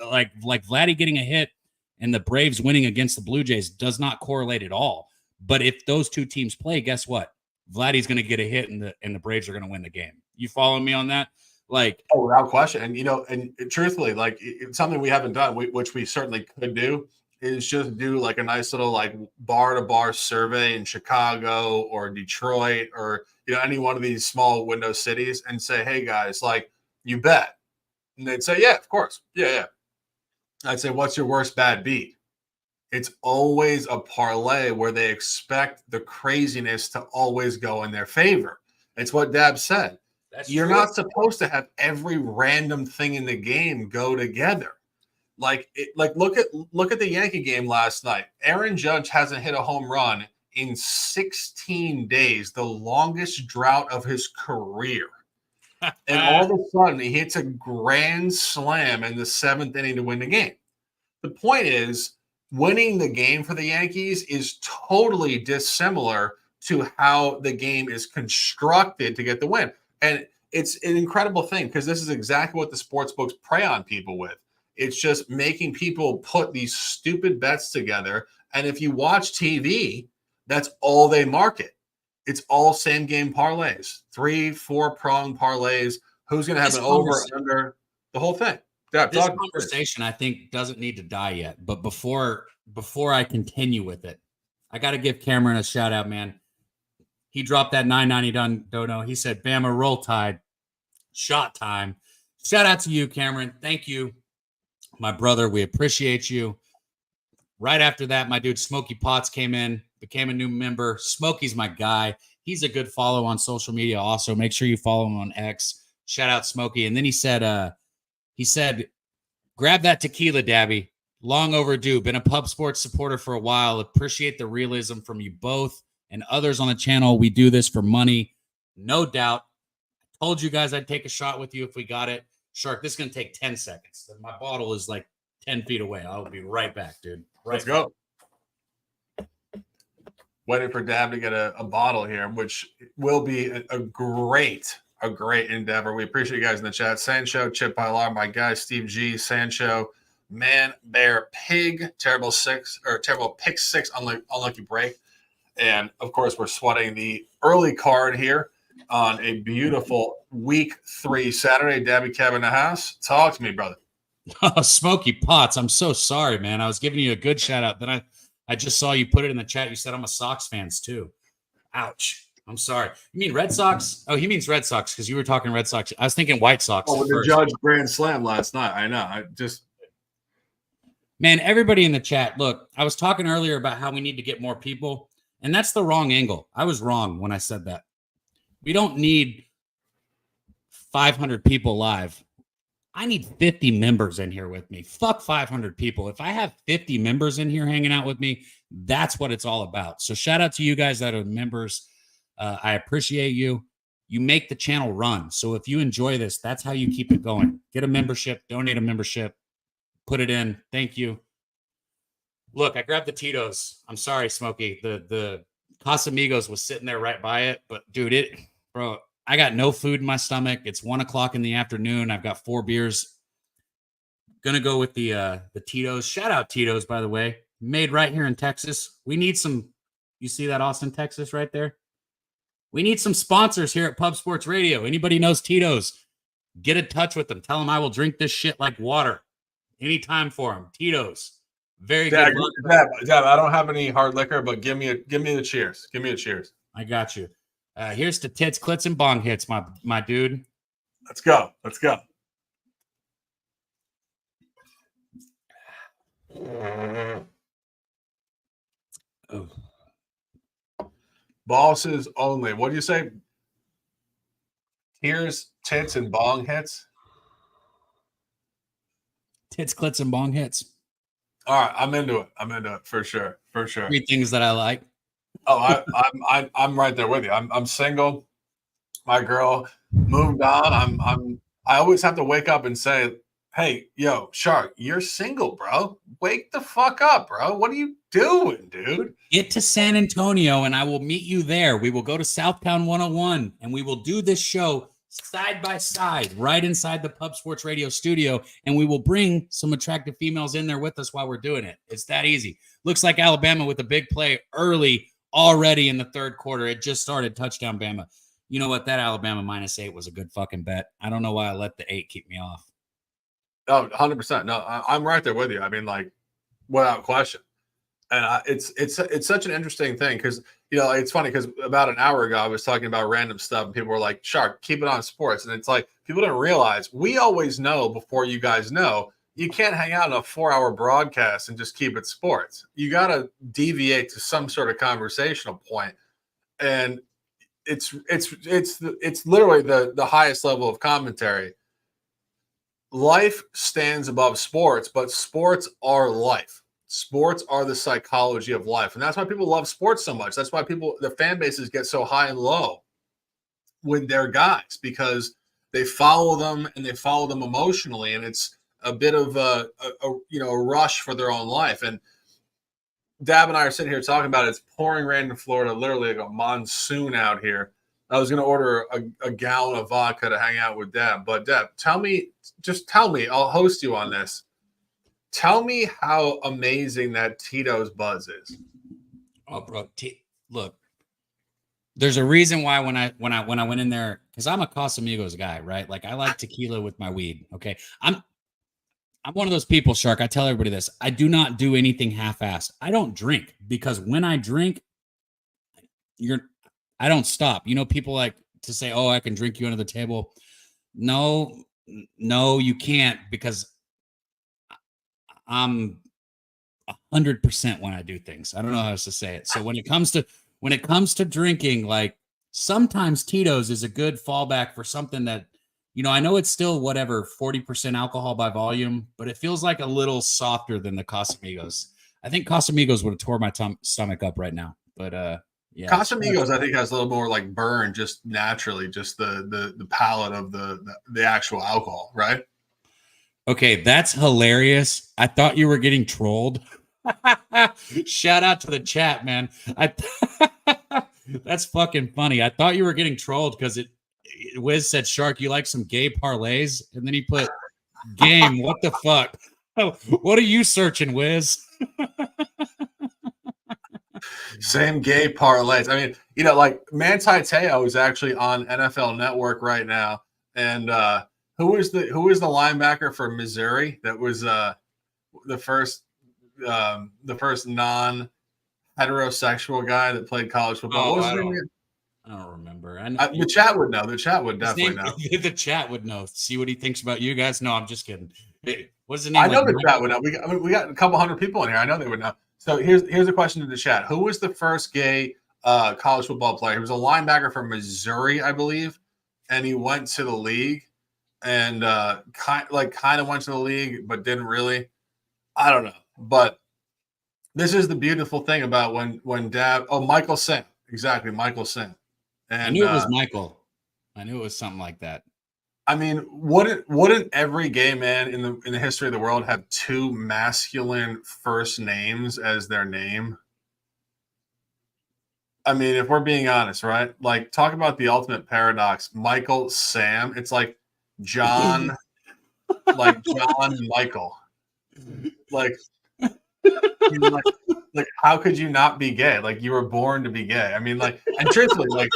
Like Vladdy getting a hit and the Braves winning against the Blue Jays does not correlate at all. But if those two teams play, guess what? Vladdy's going to get a hit and the Braves are going to win the game. You following me on that? Without question. And and truthfully, like, it's something we haven't done, which we certainly could do, is just do like a nice little like bar to bar survey in Chicago or Detroit or any one of these small window cities and say, hey guys, like, you bet. And they'd say, yeah, of course. Yeah. I'd say, what's your worst bad beat? It's always a parlay where they expect the craziness to always go in their favor. It's what Dab said. You're not supposed to have every random thing in the game go together. Look at the Yankee game last night. Aaron Judge hasn't hit a home run in 16 days, the longest drought of his career. And all of a sudden, he hits a grand slam in the 7th inning to win the game. The point is, winning the game for the Yankees is totally dissimilar to how the game is constructed to get the win. And it's an incredible thing because this is exactly what the sports books prey on people with. It's just making people put these stupid bets together. And if you watch TV, that's all they market. It's all same game parlays, 3-4 prong parlays. Who's going to have an over under the whole thing? Yeah, this conversation I think doesn't need to die yet. But before I continue with it, I got to give Cameron a shout out, man. He dropped that 990 dono. He said, Bama roll tide, shot time. Shout out to you, Cameron. Thank you, my brother. We appreciate you. Right after that, my dude Smokey Potts came in, became a new member. Smokey's my guy. He's a good follow on social media. Also, make sure you follow him on X. Shout out Smokey. And then he said, grab that tequila, Dabby. Long overdue. Been a Pub Sports supporter for a while. Appreciate the realism from you both and others on the channel. We do this for money, no doubt. Told you guys I'd take a shot with you if we got it. Shark, this is going to take 10 seconds. My bottle is like 10 feet away. I'll be right back, dude. Let's go. Waiting for Dab to get a bottle here, which will be a great endeavor. We appreciate you guys in the chat. Sancho, Chip Pilar, my guy, Steve G, Sancho, Man, Bear, Pig, terrible pick 6, unlucky break. And of course, we're sweating the early card here on a beautiful week 3 Saturday. Dabby Kev in the house. Talk to me, brother. Oh, Smokey Potts. I'm so sorry, man. I was giving you a good shout out. Then I just saw you put it in the chat. You said I'm a Sox fan too. Ouch. I'm sorry. You mean Red Sox? Oh, he means Red Sox because you were talking Red Sox. I was thinking White Sox. Oh, with the Judge grand slam last night. I know. Man, everybody in the chat, look, I was talking earlier about how we need to get more people, and that's the wrong angle. I was wrong when I said that. We don't need 500 people live. I need 50 members in here with me. Fuck 500 people. If I have 50 members in here hanging out with me, that's what it's all about. So shout out to you guys that are members. I appreciate you. You make the channel run. So if you enjoy this, that's how you keep it going. Get a membership, donate a membership, put it in. Thank you. Look, I grabbed the Tito's. I'm sorry, Smokey. The Casamigos was sitting there right by it. But dude, bro, I got no food in my stomach. It's 1 o'clock in the afternoon. I've got 4 beers. Gonna go with the Tito's. Shout out Tito's, by the way. Made right here in Texas. We need some. You see that, Austin, Texas, right there? We need some sponsors here at Pub Sports Radio. Anybody knows Tito's? Get in touch with them. Tell them I will drink this shit like water. Anytime for them. Tito's. Very good. Dad, I don't have any hard liquor, but give me the cheers. Give me a cheers. I got you. Here's to tits, clits, and bong hits, my dude. Let's go. Let's go. Oh. Bosses only. What do you say? Tears, tits, and bong hits? Tits, clits, and bong hits. All right, I'm into it. I'm into it for sure. For sure. 3 things that I like. Oh, I'm right there with you. I'm single. My girl moved on. I always have to wake up and say, "Hey, yo, Shark, you're single, bro. Wake the fuck up, bro. What are you doing, dude? Get to San Antonio and I will meet you there. We will go to Southtown 101 and we will do this show side by side right inside the Pub Sports Radio studio, and we will bring some attractive females in there with us while we're doing it. It's that easy. Looks like Alabama with a big play early already in the third quarter. It just started. Touchdown Bama. You know what? That Alabama -8 was a good fucking bet. I don't know why I let the 8 keep me off. Oh, 100%. No, I'm right there with you. I mean, like, without question. And it's such an interesting thing because, you know, it's funny because about an hour ago I was talking about random stuff and people were like, Shark, keep it on sports. And it's like people didn't realize we always know before you guys know you can't hang out in a 4-hour broadcast and just keep it sports. You got to deviate to some sort of conversational point. And it's literally the highest level of commentary. Life stands above sports, but sports are life. Sports are the psychology of life. And that's why people love sports so much. That's why the fan bases get so high and low with their guys, because they follow them and they follow them emotionally. And it's a bit of a rush for their own life. And Dab and I are sitting here talking about it. It's pouring rain in Florida, literally like a monsoon out here. I was going to order a gallon of vodka to hang out with Deb. But Deb, tell me, I'll host you on this. Tell me how amazing that Tito's buzz is. Oh, bro, look, there's a reason why when I went in there, because I'm a Casamigos guy, right? Like I like tequila with my weed. Okay, I'm one of those people, Shark. I tell everybody this. I do not do anything half-assed. I don't drink because when I drink, I don't stop. You know, people like to say, "Oh, I can drink you under the table." No, you can't, because I'm 100% when I do things. I don't know how else to say it. So when it comes to drinking, like sometimes Tito's is a good fallback for something that, you know, I know it's still 40% alcohol by volume, but it feels like a little softer than the Casamigos. I think Casamigos would have tore my stomach up right now, but yeah. Casamigos, I think, has a little more like burn just naturally, just the palate of the actual alcohol, right? Okay, that's hilarious. I thought you were getting trolled. Shout out to the chat, man. That's fucking funny. I thought you were getting trolled because Wiz said, Shark, you like some gay parlays? And then he put game. What the fuck? What are you searching, Wiz? Same gay parlays. I mean, you know, like Manti Te'o is actually on NFL Network right now. And who is the linebacker for Missouri that was the first non-heterosexual guy that played college football? I don't remember. The chat would know. The chat would definitely know. The chat would know. See what he thinks about you guys? No, I'm just kidding. What's the name? I know the chat would know. We got a couple hundred people in here. I know they would know. So here's a question to the chat. Who was the first gay college football player. He was a linebacker from Missouri, I believe, and he went to the league and kind of went to the league, but didn't really. I don't know, but this is the beautiful thing about when Dab. Oh, Michael Sam, exactly, Michael Sam. And I knew it was Michael. I knew it was something like that. I mean, wouldn't every gay man in the history of the world have two masculine first names as their name? I mean, if we're being honest, right? Like, talk about the ultimate paradox. Michael Sam. It's like John, like John Michael. Like, like, how could you not be gay? Like, you were born to be gay. I mean, like, and truthfully, like,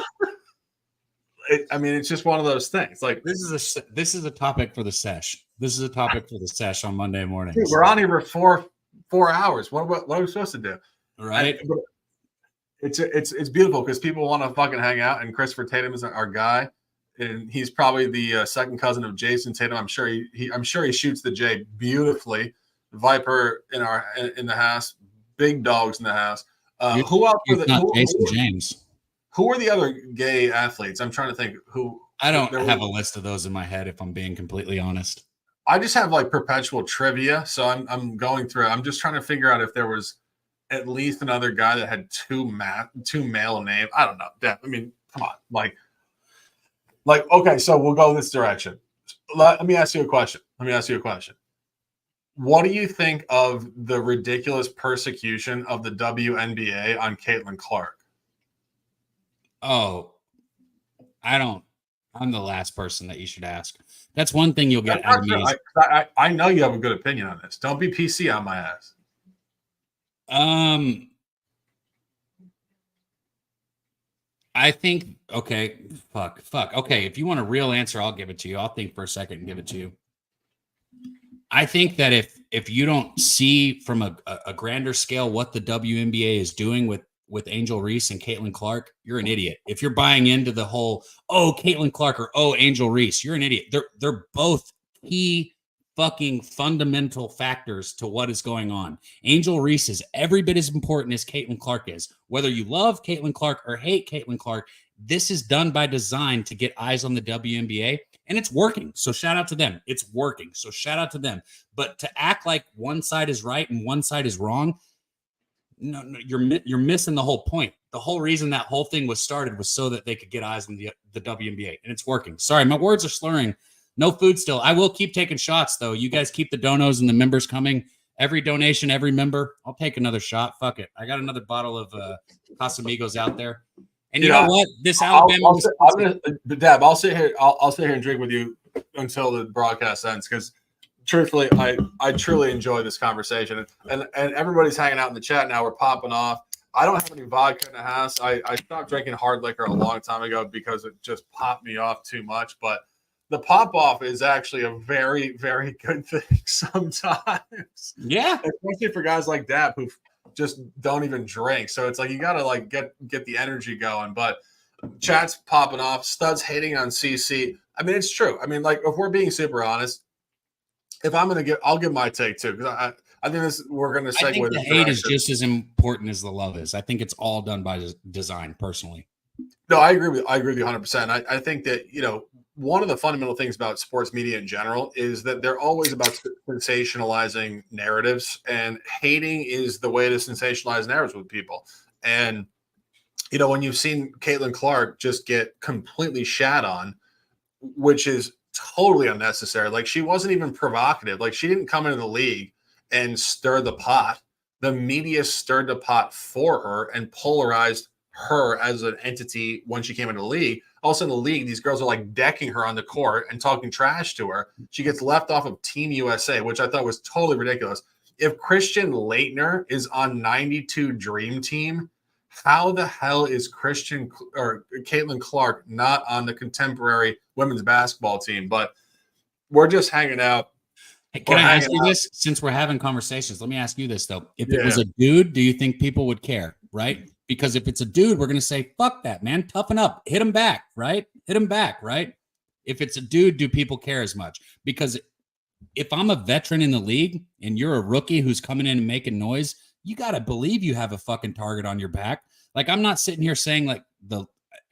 it's just one of those things. Like, this is a topic for the sesh. This is a topic for the sesh on Monday morning. We're on here for four hours. What are we supposed to do? Right. It's beautiful because people want to fucking hang out, and Christopher Tatum is our guy, and he's probably the second cousin of Jason Tatum. I'm sure he shoots the J beautifully. Viper in the house, big dogs in the house. Who else? Jason James. Who are the other gay athletes? I'm trying to think who. I don't have a list of those in my head, if I'm being completely honest. I just have like perpetual trivia, so I'm going through it. I'm just trying to figure out if there was at least another guy that had two male names. I don't know. I mean, come on, like okay. So we'll go this direction. Let me ask you a question. What do you think of the ridiculous persecution of the WNBA on Caitlin Clark? Oh, I'm the last person that you should ask. That's one thing you'll get out of me. I know you have a good opinion on this. Don't be PC on my ass. I think, okay, fuck. Okay, if you want a real answer, I'll give it to you. I'll think for a second and give it to you. I think that if you don't see from a grander scale what the WNBA is doing with Angel Reese and Caitlin Clark, you're an idiot. If you're buying into the whole, oh, Caitlin Clark or oh, Angel Reese, you're an idiot. They're both key fucking fundamental factors to what is going on. Angel Reese is every bit as important as Caitlin Clark is. Whether you love Caitlin Clark or hate Caitlin Clark, this is done by design to get eyes on the WNBA, and it's working. So shout out to them. It's working. So shout out to them. But to act like one side is right and one side is wrong, no, you're missing the whole point. The whole reason that whole thing was started was so that they could get eyes on the WNBA, and it's working. Sorry, my words are slurring. No food still. I will keep taking shots, though. You guys keep the donos and the members coming. Every donation, every member, I'll take another shot. Fuck it. I got another bottle of Casamigos out there. And you know what? This Alabama. Dab, I'll sit here. I'll sit here and drink with you until the broadcast ends, because truthfully, I truly enjoy this conversation. And everybody's hanging out in the chat now. We're popping off. I don't have any vodka in the house. I stopped drinking hard liquor a long time ago because it just popped me off too much. But the pop off is actually a very, very good thing sometimes. Yeah. Especially for guys like Dab who just don't even drink. So it's like you gotta like get the energy going. But chat's popping off, Studs hating on CC. I mean, it's true. I mean, like, if we're being super honest, if I'm gonna I'll give my take too, because I think we're gonna segue. I think the hate is just as important as the love is. I think it's all done by design, personally. No, I agree with you 100%. I think that, you know, one of the fundamental things about sports media in general is that they're always about sensationalizing narratives, and hating is the way to sensationalize narratives with people. And, you know, when you've seen Caitlin Clark just get completely shat on, which is totally unnecessary. Like, she wasn't even provocative. Like, she didn't come into the league and stir the pot. The media stirred the pot for her and polarized her as an entity when she came into the league. Also in the league, these girls are like decking her on the court and talking trash to her. She gets left off of Team USA, which I thought was totally ridiculous. If Christian Laettner is on 92 Dream Team, how the hell is Caitlin Clark not on the contemporary women's basketball team? But we're just hanging out. Hey, can I ask you this? Since we're having conversations, let me ask you this, though. If it was a dude, do you think people would care, right? Because if it's a dude, we're going to say, fuck that, man. Toughen up. Hit him back, right? Hit him back, right? If it's a dude, do people care as much? Because if I'm a veteran in the league and you're a rookie who's coming in and making noise, you got to believe you have a fucking target on your back. Like, I'm not sitting here saying like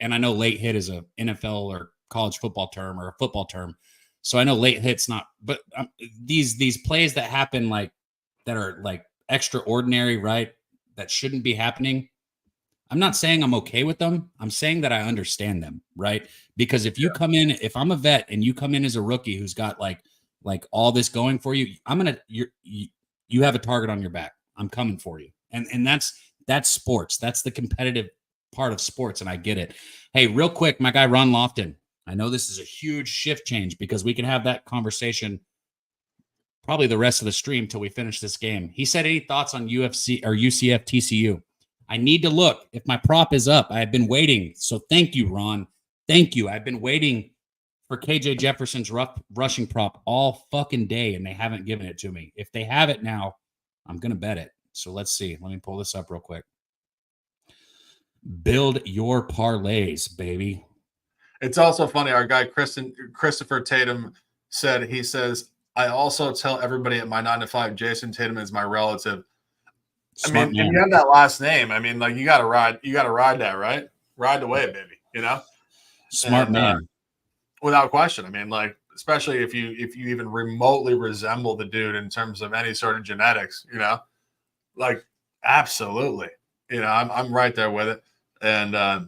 and I know late hit is a NFL or college football term or a football term. So I know late hit's not, but these plays that happen like that are like extraordinary, right? That shouldn't be happening. I'm not saying I'm okay with them. I'm saying that I understand them, right? Because if you come in, if I'm a vet and you come in as a rookie who's got like all this going for you, you have a target on your back. I'm coming for you. And that's sports. That's the competitive part of sports, and I get it. Hey, real quick, my guy Ron Lofton. I know this is a huge shift change because we can have that conversation probably the rest of the stream till we finish this game. He said, any thoughts on UFC or UCF TCU? I need to look if my prop is up. I have been waiting. So thank you, Ron. Thank you. I've been waiting for KJ Jefferson's rushing prop all fucking day, and they haven't given it to me. If they have it now, I'm going to bet it. So let's see. Let me pull this up real quick. Build your parlays, baby. It's also funny. Our guy, Christopher Tatum, he says, I also tell everybody at my 9 to 5, Jason Tatum is my relative. Smart man. If you have that last name, I mean, like you got to ride that, right? Ride the wave, baby, you know? Smart man. Without question. I mean, like, especially if you even remotely resemble the dude in terms of any sort of genetics, you know, like absolutely, you know, I'm right there with it. And a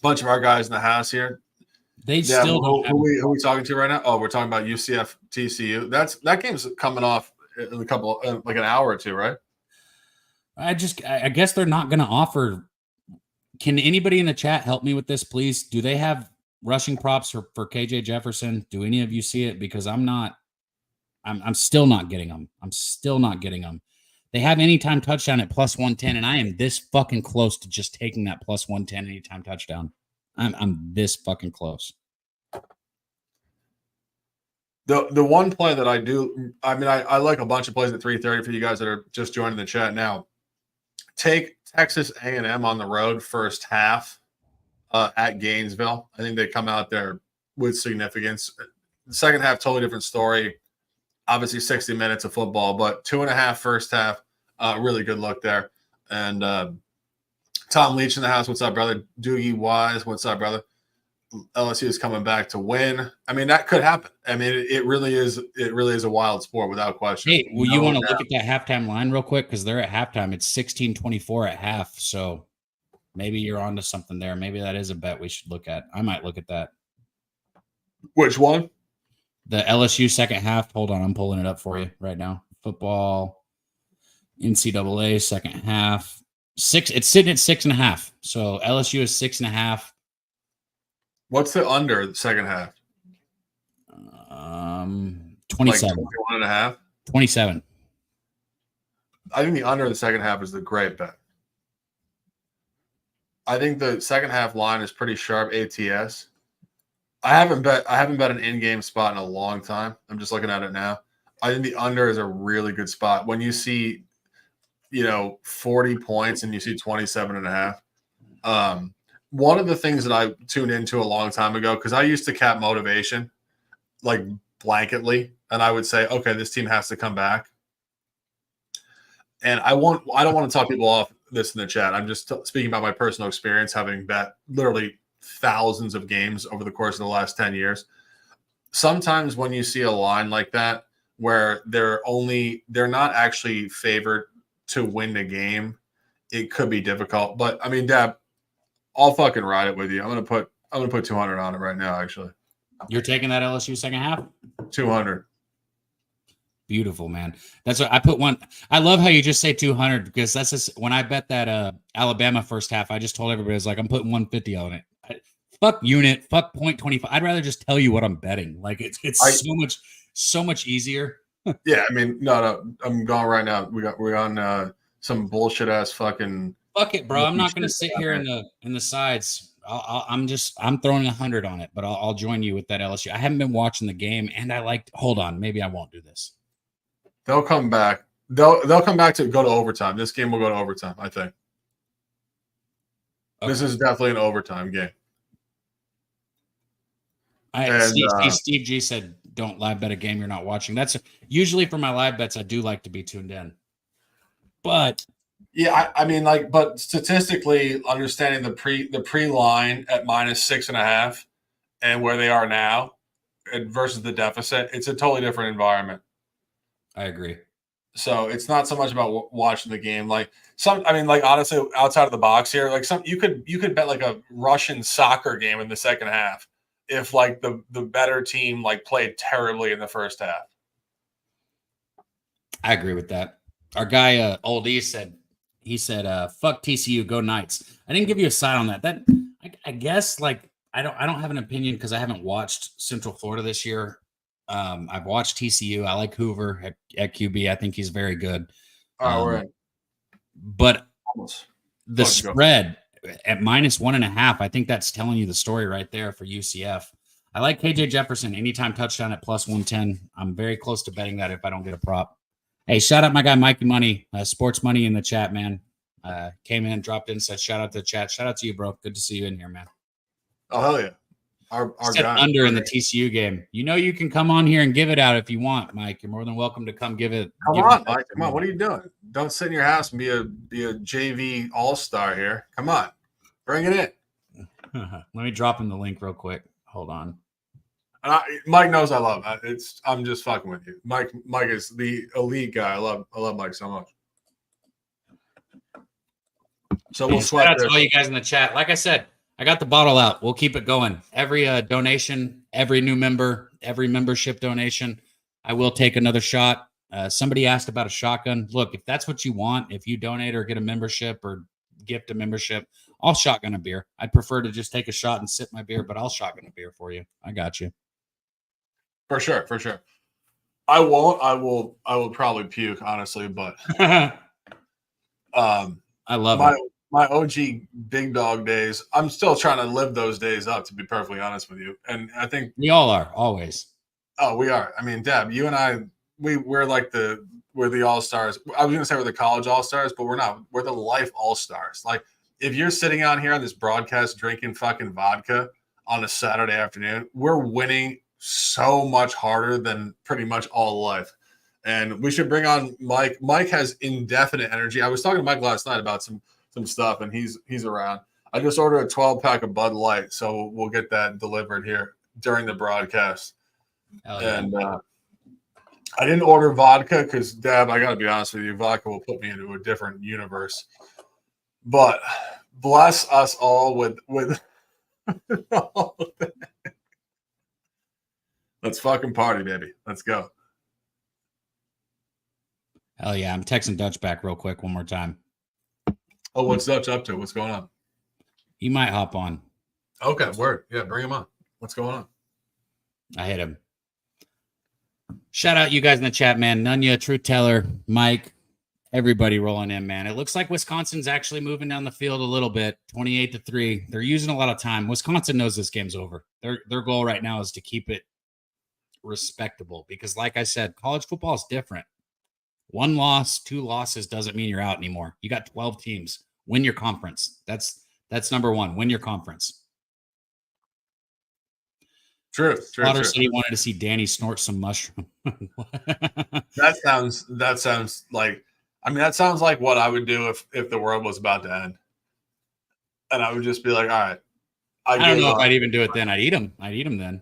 bunch of our guys in the house here. They still don't have who are we talking to right now? Oh, we're talking about UCF TCU. That game's coming off in a couple like an hour or two, right? I guess they're not going to offer. Can anybody in the chat help me with this, please? Do they have rushing props for KJ Jefferson? Do any of you see it? Because I'm still not getting them. I'm still not getting them. They have anytime touchdown at plus 110, and I am this fucking close to just taking that plus 110 anytime touchdown. I'm this fucking close. The one play that I do, I mean, I like a bunch of plays at 3:30 for you guys that are just joining the chat now. Take Texas A&M on the road first half at Gainesville. I think they come out there with significance. The second half, totally different story. Obviously, 60 minutes of football, but 2.5 first half. Really good look there. And Tom Leach in the house. What's up, brother? Doogie Wise. What's up, brother? LSU is coming back to win. I mean, that could happen. I mean, it really is. It really is a wild sport without question. Hey, well, you want to look at that halftime line real quick? Because they're at halftime. It's 16-24 at half. So maybe you're onto something there. Maybe that is a bet we should look at. I might look at that. Which one? The LSU second half. Hold on. I'm pulling it up for you right now. Football, NCAA second half. It's sitting at 6.5. So LSU is 6.5. What's the under the second half? 27. Like 21.5? 27. I think the under the second half is the great bet. I think the second half line is pretty sharp ATS. I haven't bet an in-game spot in a long time. I'm just looking at it now. I think the under is a really good spot. When you see, 40 points and you see 27.5. One of the things that I tuned into a long time ago, because I used to cap motivation like blanketly, and I would say, okay, this team has to come back. And I don't want to talk people off this in the chat. I'm just speaking about my personal experience, having bet literally thousands of games over the course of the last 10 years. Sometimes when you see a line like that, where they're not actually favored to win the game, it could be difficult. But I mean, Dab, I'll fucking ride it with you. I'm gonna put 200 on it right now. Actually, you're taking that LSU second half. 200. Beautiful, man. That's what I put one. I love how you just say 200 because that's just when I bet that Alabama first half. I just told everybody, I was like, I'm putting 150 on it. Fuck unit, fuck 0.25. I'd rather just tell you what I'm betting. Like it's so much easier. Yeah, I mean, no, I'm going right now. We're on some bullshit ass fucking. Fuck it, bro. I'm not going to sit here in the sides. I'm throwing 100 on it, but I'll join you with that LSU. I haven't been watching the game, and hold on, maybe I won't do this. They'll come back. They'll come back to go to overtime. This game will go to overtime, I think. Okay. This is definitely an overtime game. Steve G said, "Don't live bet a game you're not watching." That's usually for my live bets. I do like to be tuned in, but Yeah, I mean, like, but statistically, understanding the pre line at -6.5 and where they are now versus the deficit, it's a totally different environment. I agree. So it's not so much about watching the game. Like I mean, like honestly, outside of the box here, like you could bet like a Russian soccer game in the second half if like the better team like played terribly in the first half. I agree with that. Our guy, Old E said, fuck TCU, go Knights. I didn't give you a side on that. I guess like I don't have an opinion because I haven't watched Central Florida this year. I've watched TCU. I like Hoover at QB. I think he's very good. All right. But the spread at -1.5, I think that's telling you the story right there for UCF. I like KJ Jefferson anytime touchdown at +110. I'm very close to betting that if I don't get a prop. Hey, shout out my guy Mikey Money, Sports Money in the chat, man. Came in, dropped in, said shout out to the chat. Shout out to you, bro. Good to see you in here, man. Oh, hell yeah. Our guy. Under in the TCU game. You know you can come on here and give it out if you want, Mike. You're more than welcome to come give it. Come on, Mike. Come on. What are you doing? Don't sit in your house and be a JV all-star here. Come on. Bring it in. Let me drop in the link real quick. Hold on. Mike knows I love him. I'm just fucking with you. Mike is the elite guy. I love Mike so much. So we'll sweat. Shout out to all you guys in the chat. Like I said, I got the bottle out. We'll keep it going. Every donation, every new member, every membership donation, I will take another shot. Somebody asked about a shotgun. Look, if that's what you want, if you donate or get a membership or gift a membership, I'll shotgun a beer. I'd prefer to just take a shot and sip my beer, but I'll shotgun a beer for you. I got you. For sure. I won't. I will probably puke, honestly, but I love it. My OG big dog days, I'm still trying to live those days up, to be perfectly honest with you. And I think we all are, always. Oh, we are. I mean, Deb, you and I, we're the all-stars. I was going to say we're the college all-stars, but we're not. We're the life all-stars. Like, if you're sitting out here on this broadcast drinking fucking vodka on a Saturday afternoon, we're winning so much harder than pretty much all life. And we should bring on Mike. Mike has indefinite energy. I was talking to Mike last night about some stuff, and he's around. I just ordered a 12-pack of Bud Light, so we'll get that delivered here during the broadcast. Yeah. And I didn't order vodka because, Dab, I got to be honest with you, vodka will put me into a different universe. But bless us all with all of that. Let's fucking party, baby. Let's go. Hell yeah. I'm texting Dutch back real quick one more time. Oh, what's Dutch up to? What's going on? He might hop on. Okay, word. Yeah, bring him on. What's going on? I hit him. Shout out you guys in the chat, man. Nunya, Truth Teller, Mike, everybody rolling in, man. It looks like Wisconsin's actually moving down the field a little bit, 28-3. They're using a lot of time. Wisconsin knows this game's over. Their goal right now is to keep it respectable because, like I said, college football is different. 1 loss, 2 losses doesn't mean you're out anymore. You got 12 teams. Win your conference. That's number one. Win your conference. True. Potter said he wanted to see Danny snort some mushroom. That sounds like, I mean, that sounds like what I would do if the world was about to end. And I would just be like, all right. I don't know if I'd even do it then. I'd eat them then.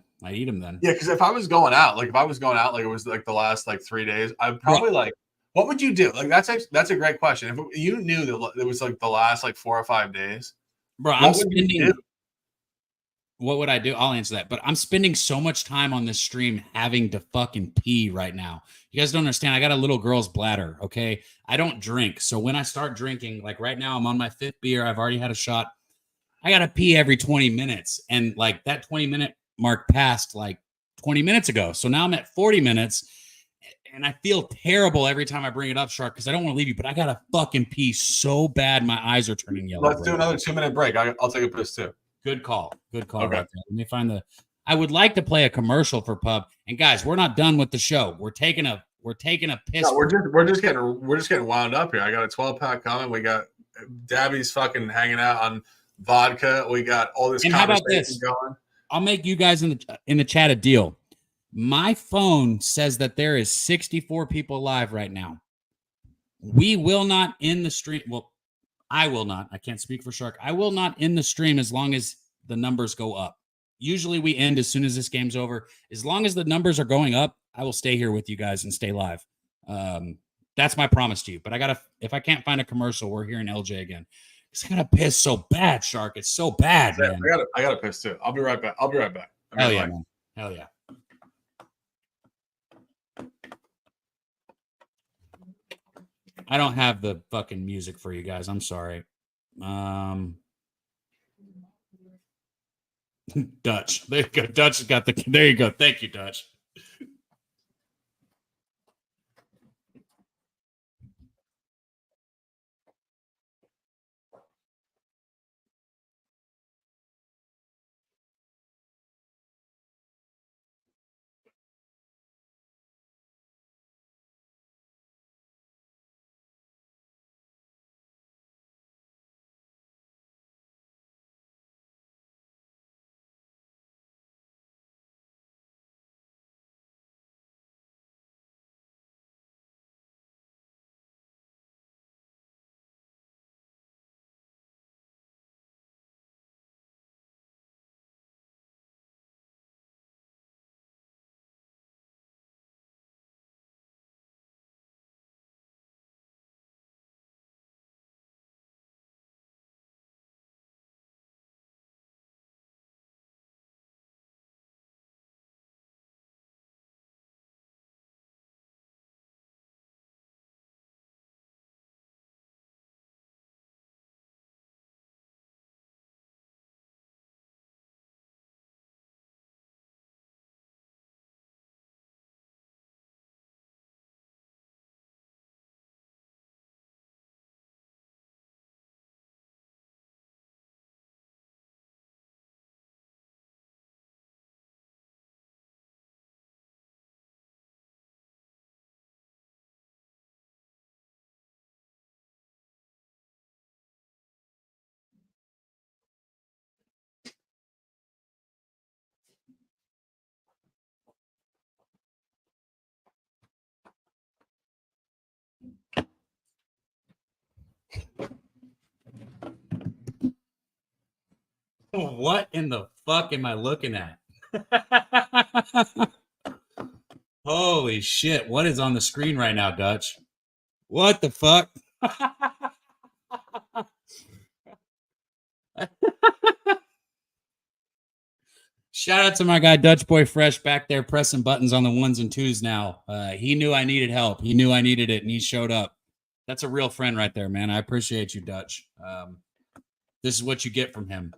Yeah, because if I was going out, like it was like the last like 3 days, I'd probably what would you do? Like that's a great question. If you knew that it was like the last like 4 or 5 days, bro, what would I do? I'll answer that. But I'm spending so much time on this stream having to fucking pee right now. You guys don't understand. I got a little girl's bladder, okay? I don't drink. So when I start drinking, like right now, I'm on my 5th beer. I've already had a shot. I got to pee every 20 minutes. And like that 20-minute mark passed like 20 minutes ago. So now I'm at 40 minutes. And I feel terrible every time I bring it up, Shark, because I don't want to leave you. But I got to fucking pee so bad. My eyes are turning yellow. Let's do another 2-minute break. I'll take a piss too. Good call. Okay. Right there. Let me find I would like to play a commercial for Pub. And guys, we're not done with the show. We're taking a piss. No, we're just getting wound up here. I got a 12-pack coming. We got Dabby's fucking hanging out on vodka. We got all this conversation going. I'll make you guys in the chat a deal. My phone says that there is 64 people live right now. We will not end the stream. Well, I will not. I can't speak for Shark. I will not end the stream as long as the numbers go up. Usually we end as soon as this game's over. As long as the numbers are going up, I will stay here with you guys and stay live. That's my promise to you. But if I can't find a commercial, we're hearing LJ again. I gotta piss so bad, Shark. It's so bad, man. I gotta piss too. I'll be right back. Hell yeah, man. Hell yeah. I don't have the fucking music for you guys. I'm sorry. Dutch. There you go. Dutch got the. There you go. Thank you, Dutch. What in the fuck am I looking at? Holy shit. What is on the screen right now, Dutch? What the fuck? Shout out to my guy Dutch Boy Fresh back there pressing buttons on the 1s and 2s now. He knew I needed help. He knew I needed it, and he showed up. That's a real friend right there, man. I appreciate you, Dutch. This is what you get from him.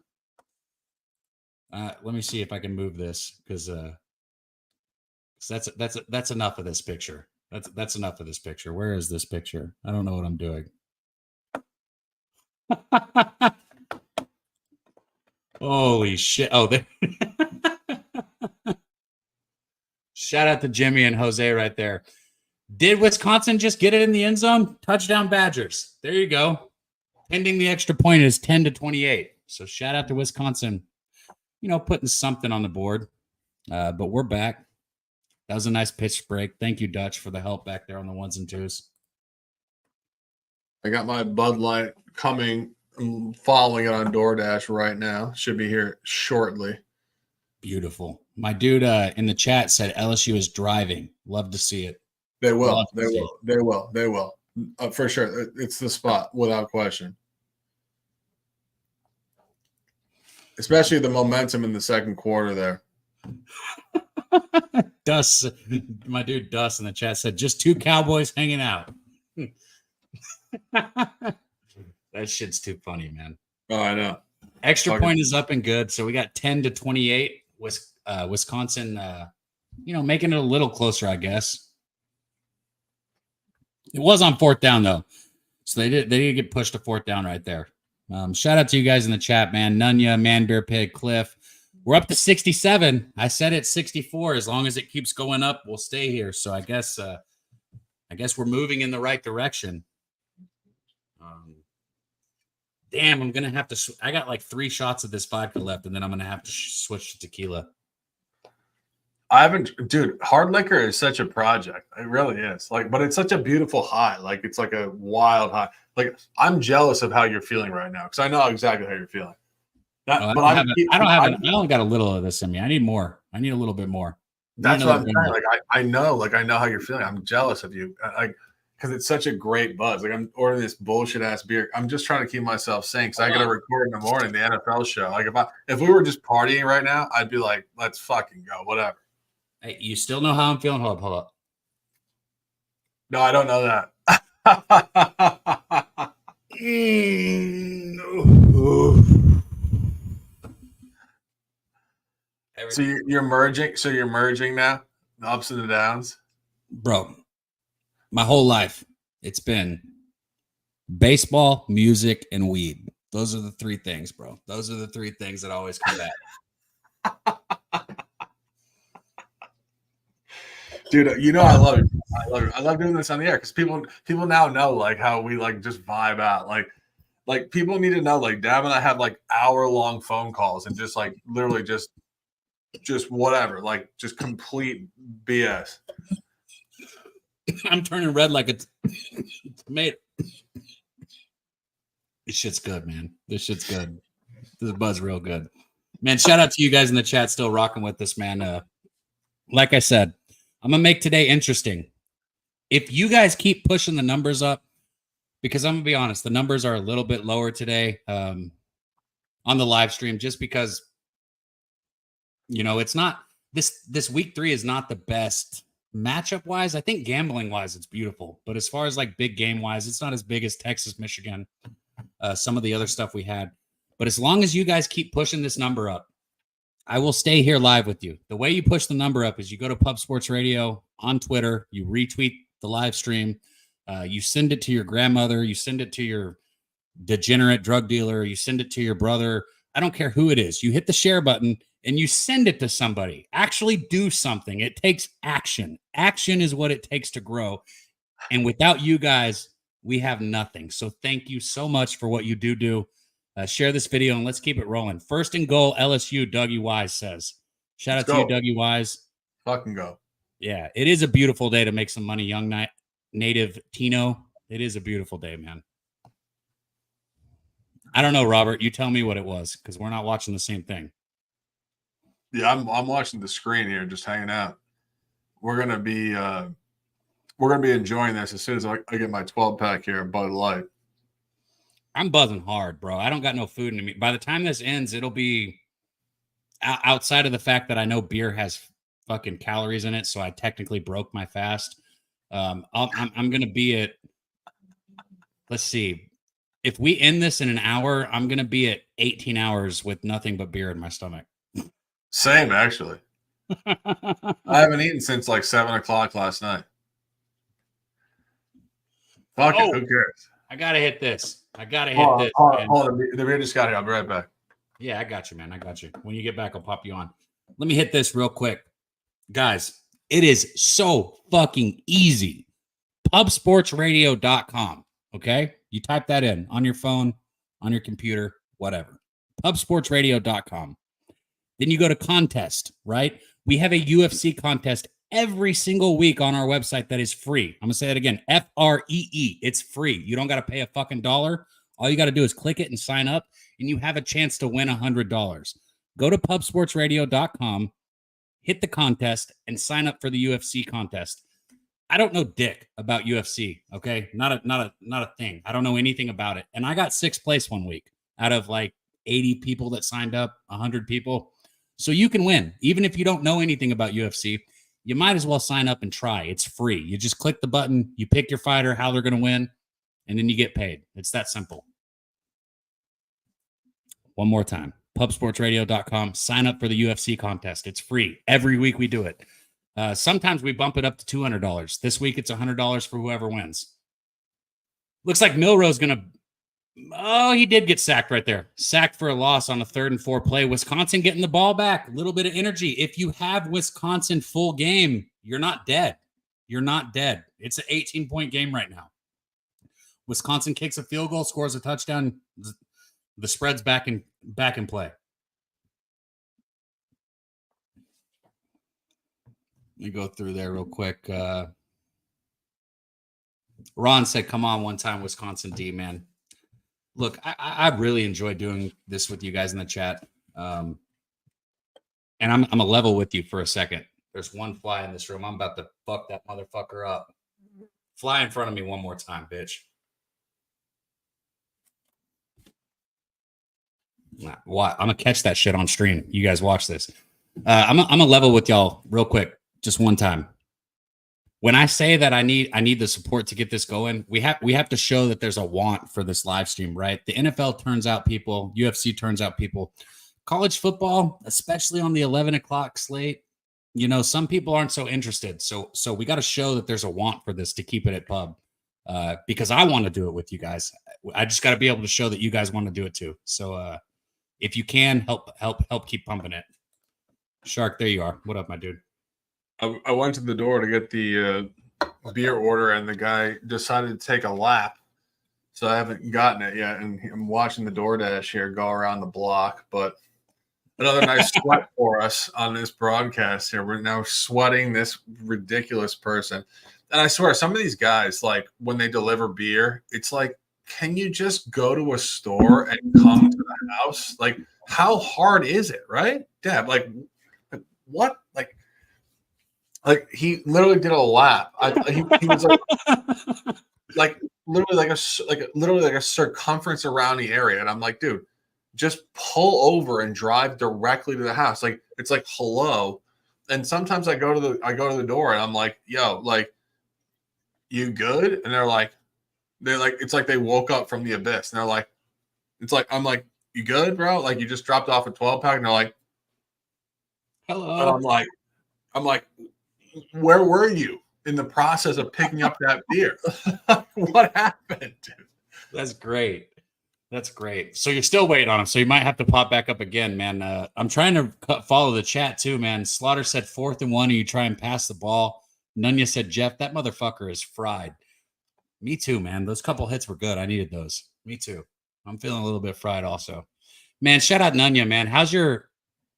Let me see if I can move this because that's enough of this picture. That's enough of this picture. Where is this picture? I don't know what I'm doing. Holy shit! Oh, shout out to Jimmy and Jose right there. Did Wisconsin just get it in the end zone? Touchdown Badgers. There you go. Pending the extra point is 10-28. So shout out to Wisconsin. Putting something on the board. But we're back. That was a nice pitch break. Thank you, Dutch, for the help back there on the 1s and 2s. I got my Bud Light coming. I'm following it on DoorDash right now. Should be here shortly. Beautiful. My dude in the chat said LSU is driving. Love to see it. They will. They will. For sure. It's the spot without question. Especially the momentum in the second quarter there. Dust, my dude Dust in the chat said, just 2 Cowboys hanging out. That shit's too funny, man. Oh, I know. Extra point is up and good. So we got 10-28. Wisconsin, making it a little closer, I guess. It was on 4th down, though. So they did get pushed to 4th down right there. Shout out to you guys in the chat, man. Nunya, Manbear Pig, Cliff. We're up to 67. I said it's 64. As long as it keeps going up, we'll stay here. So I guess we're moving in the right direction. Damn, I'm gonna have to. I got like 3 shots of this vodka left, and then I'm gonna have to switch to tequila. I haven't, dude. Hard liquor is such a project. It really is. Like, but it's such a beautiful high. Like, it's like a wild high. Like, I'm jealous of how you're feeling right now because I know exactly how you're feeling. I only got a little of this in me. I need more. I need a little bit more. That's what I'm saying. Like, I know how you're feeling. I'm jealous of you. Like, because it's such a great buzz. Like, I'm ordering this bullshit ass beer. I'm just trying to keep myself sane because I got to record in the morning the NFL show. Like, if we were just partying right now, I'd be like, let's fucking go, whatever. Hey, you still know how I'm feeling? Hold up. No, I don't know that. So you're merging. So you're merging now, the ups and the downs, bro. My whole life, it's been baseball, music, and weed. Those are the three things, bro. Those are the three things that always come back. Dude, you know I love it. I love doing this on the air because people now know like how we like just vibe out. Like people need to know like Dab and I have like hour-long phone calls and just like literally just whatever, like just complete BS. I'm turning red like a tomato. This shit's good, man. This shit's good. This buzz real good. Man, shout out to you guys in the chat still rocking with this, man. Like I said, I'm going to make today interesting. If you guys keep pushing the numbers up, because I'm going to be honest, the numbers are a little bit lower today on the live stream just because, you know, it's not this week 3 is not the best matchup wise. I think gambling wise, it's beautiful. But as far as like big game wise, it's not as big as Texas, Michigan, some of the other stuff we had. But as long as you guys keep pushing this number up, I will stay here live with you. The way you push the number up is you go to Pub Sports Radio on Twitter, you retweet the live stream, you send it to your grandmother, you send it to your degenerate drug dealer, you send it to your brother. I don't care who it is. You hit the share button and you send it to somebody. Actually do something. It takes action. Action is what it takes to grow. And without you guys, we have nothing. So thank you so much for what you do. Share this video and let's keep it rolling. First and goal, LSU, Dougie Wise says. Shout out to you, Dougie Wise. Fucking go. Yeah, it is a beautiful day to make some money, young native Tino. It is a beautiful day, man. I don't know, Robert. You tell me what it was because we're not watching the same thing. Yeah, I'm watching the screen here, just hanging out. We're gonna be enjoying this as soon as I get my 12-pack here of Bud Light. I'm buzzing hard, bro. I don't got no food in me. By the time this ends, it'll be outside of the fact that I know beer has fucking calories in it, so I technically broke my fast. I'm going to be at, let's see, if we end this in an hour, I'm going to be at 18 hours with nothing but beer in my stomach. Same, actually. I haven't eaten since like 7 o'clock last night. Fuck it, who cares? I gotta hit this. Hold on. The beer just got here. I'll be right back. Yeah, I got you, man. I got you. When you get back, I'll pop you on. Let me hit this real quick. Guys, it is so fucking easy. Pubsportsradio.com. Okay? You type that in on your phone, on your computer, whatever. Pubsportsradio.com. Then you go to contest, right? We have a UFC contest every single week on our website that is free. I'm going to say that again. FREE. It's free. You don't got to pay a fucking dollar. All you got to do is click it and sign up, and you have a chance to win $100. Go to pubsportsradio.com, hit the contest, and sign up for the UFC contest. I don't know dick about UFC, okay? Not a thing. I don't know anything about it. And I got 6th place one week out of like 80 people that signed up, 100 people. So you can win. Even if you don't know anything about UFC, you might as well sign up and try. It's free. You just click the button, you pick your fighter, how they're going to win, and then you get paid. It's that simple. One more time. Pubsportsradio.com. Sign up for the UFC contest. It's free. Every week we do it. Sometimes we bump it up to $200. This week it's $100 for whoever wins. Looks like Milrose going to... Oh, he did get sacked right there. Sacked for a loss on a 3rd and 4 play. Wisconsin getting the ball back. A little bit of energy. If you have Wisconsin full game, you're not dead. You're not dead. It's an 18-point game right now. Wisconsin kicks a field goal, scores a touchdown. The spread's back in play. Let me go through there real quick. Ron said, "Come on, one time Wisconsin D, man." Look, I really enjoy doing this with you guys in the chat. And I'm a level with you for a second. There's one fly in this room. I'm about to fuck that motherfucker up. Fly in front of me one more time, bitch. What? I'm gonna catch that shit on stream. You guys watch this. I'm a level with y'all real quick, just one time. When I say that I need the support to get this going, we have to show that there's a want for this live stream, right? The NFL turns out people, UFC turns out people. College football, especially on the 11 o'clock slate, you know, some people aren't so interested. So we got to show that there's a want for this to keep it at pub, because I want to do it with you guys. I just got to be able to show that you guys want to do it too. So if you can help keep pumping it. Shark, there you are. What up, my dude? I went to the door to get the beer order, and the guy decided to take a lap. So I haven't gotten it yet, and I'm watching the DoorDash here go around the block. But another nice sweat for us on this broadcast here. We're now sweating this ridiculous person. And I swear, some of these guys, like when they deliver beer, it's like, can you just go to a store and come to the house? Like, how hard is it, right? Dad, like what? Like he literally did a lap. He was like literally like a circumference around the area, and I'm like, dude, just pull over and drive directly to the house. Like it's like hello. And sometimes I go to the door and I'm like, yo, like, you good? And they're like, it's like they woke up from the abyss, and they're like, it's like I'm like, you good, bro? Like you just dropped off a 12-pack, and they're like, hello. And I'm like, where were you in the process of picking up that beer? What happened, dude? That's great. That's great. So you're still waiting on him. So you might have to pop back up again, man. I'm trying to follow the chat too, man. Slaughter said 4th and 1, and you try and pass the ball. Nunya said, Jeff, that motherfucker is fried. Me too, man. Those couple hits were good. I needed those. Me too. I'm feeling a little bit fried also. Man, shout out Nunya, man. How's your,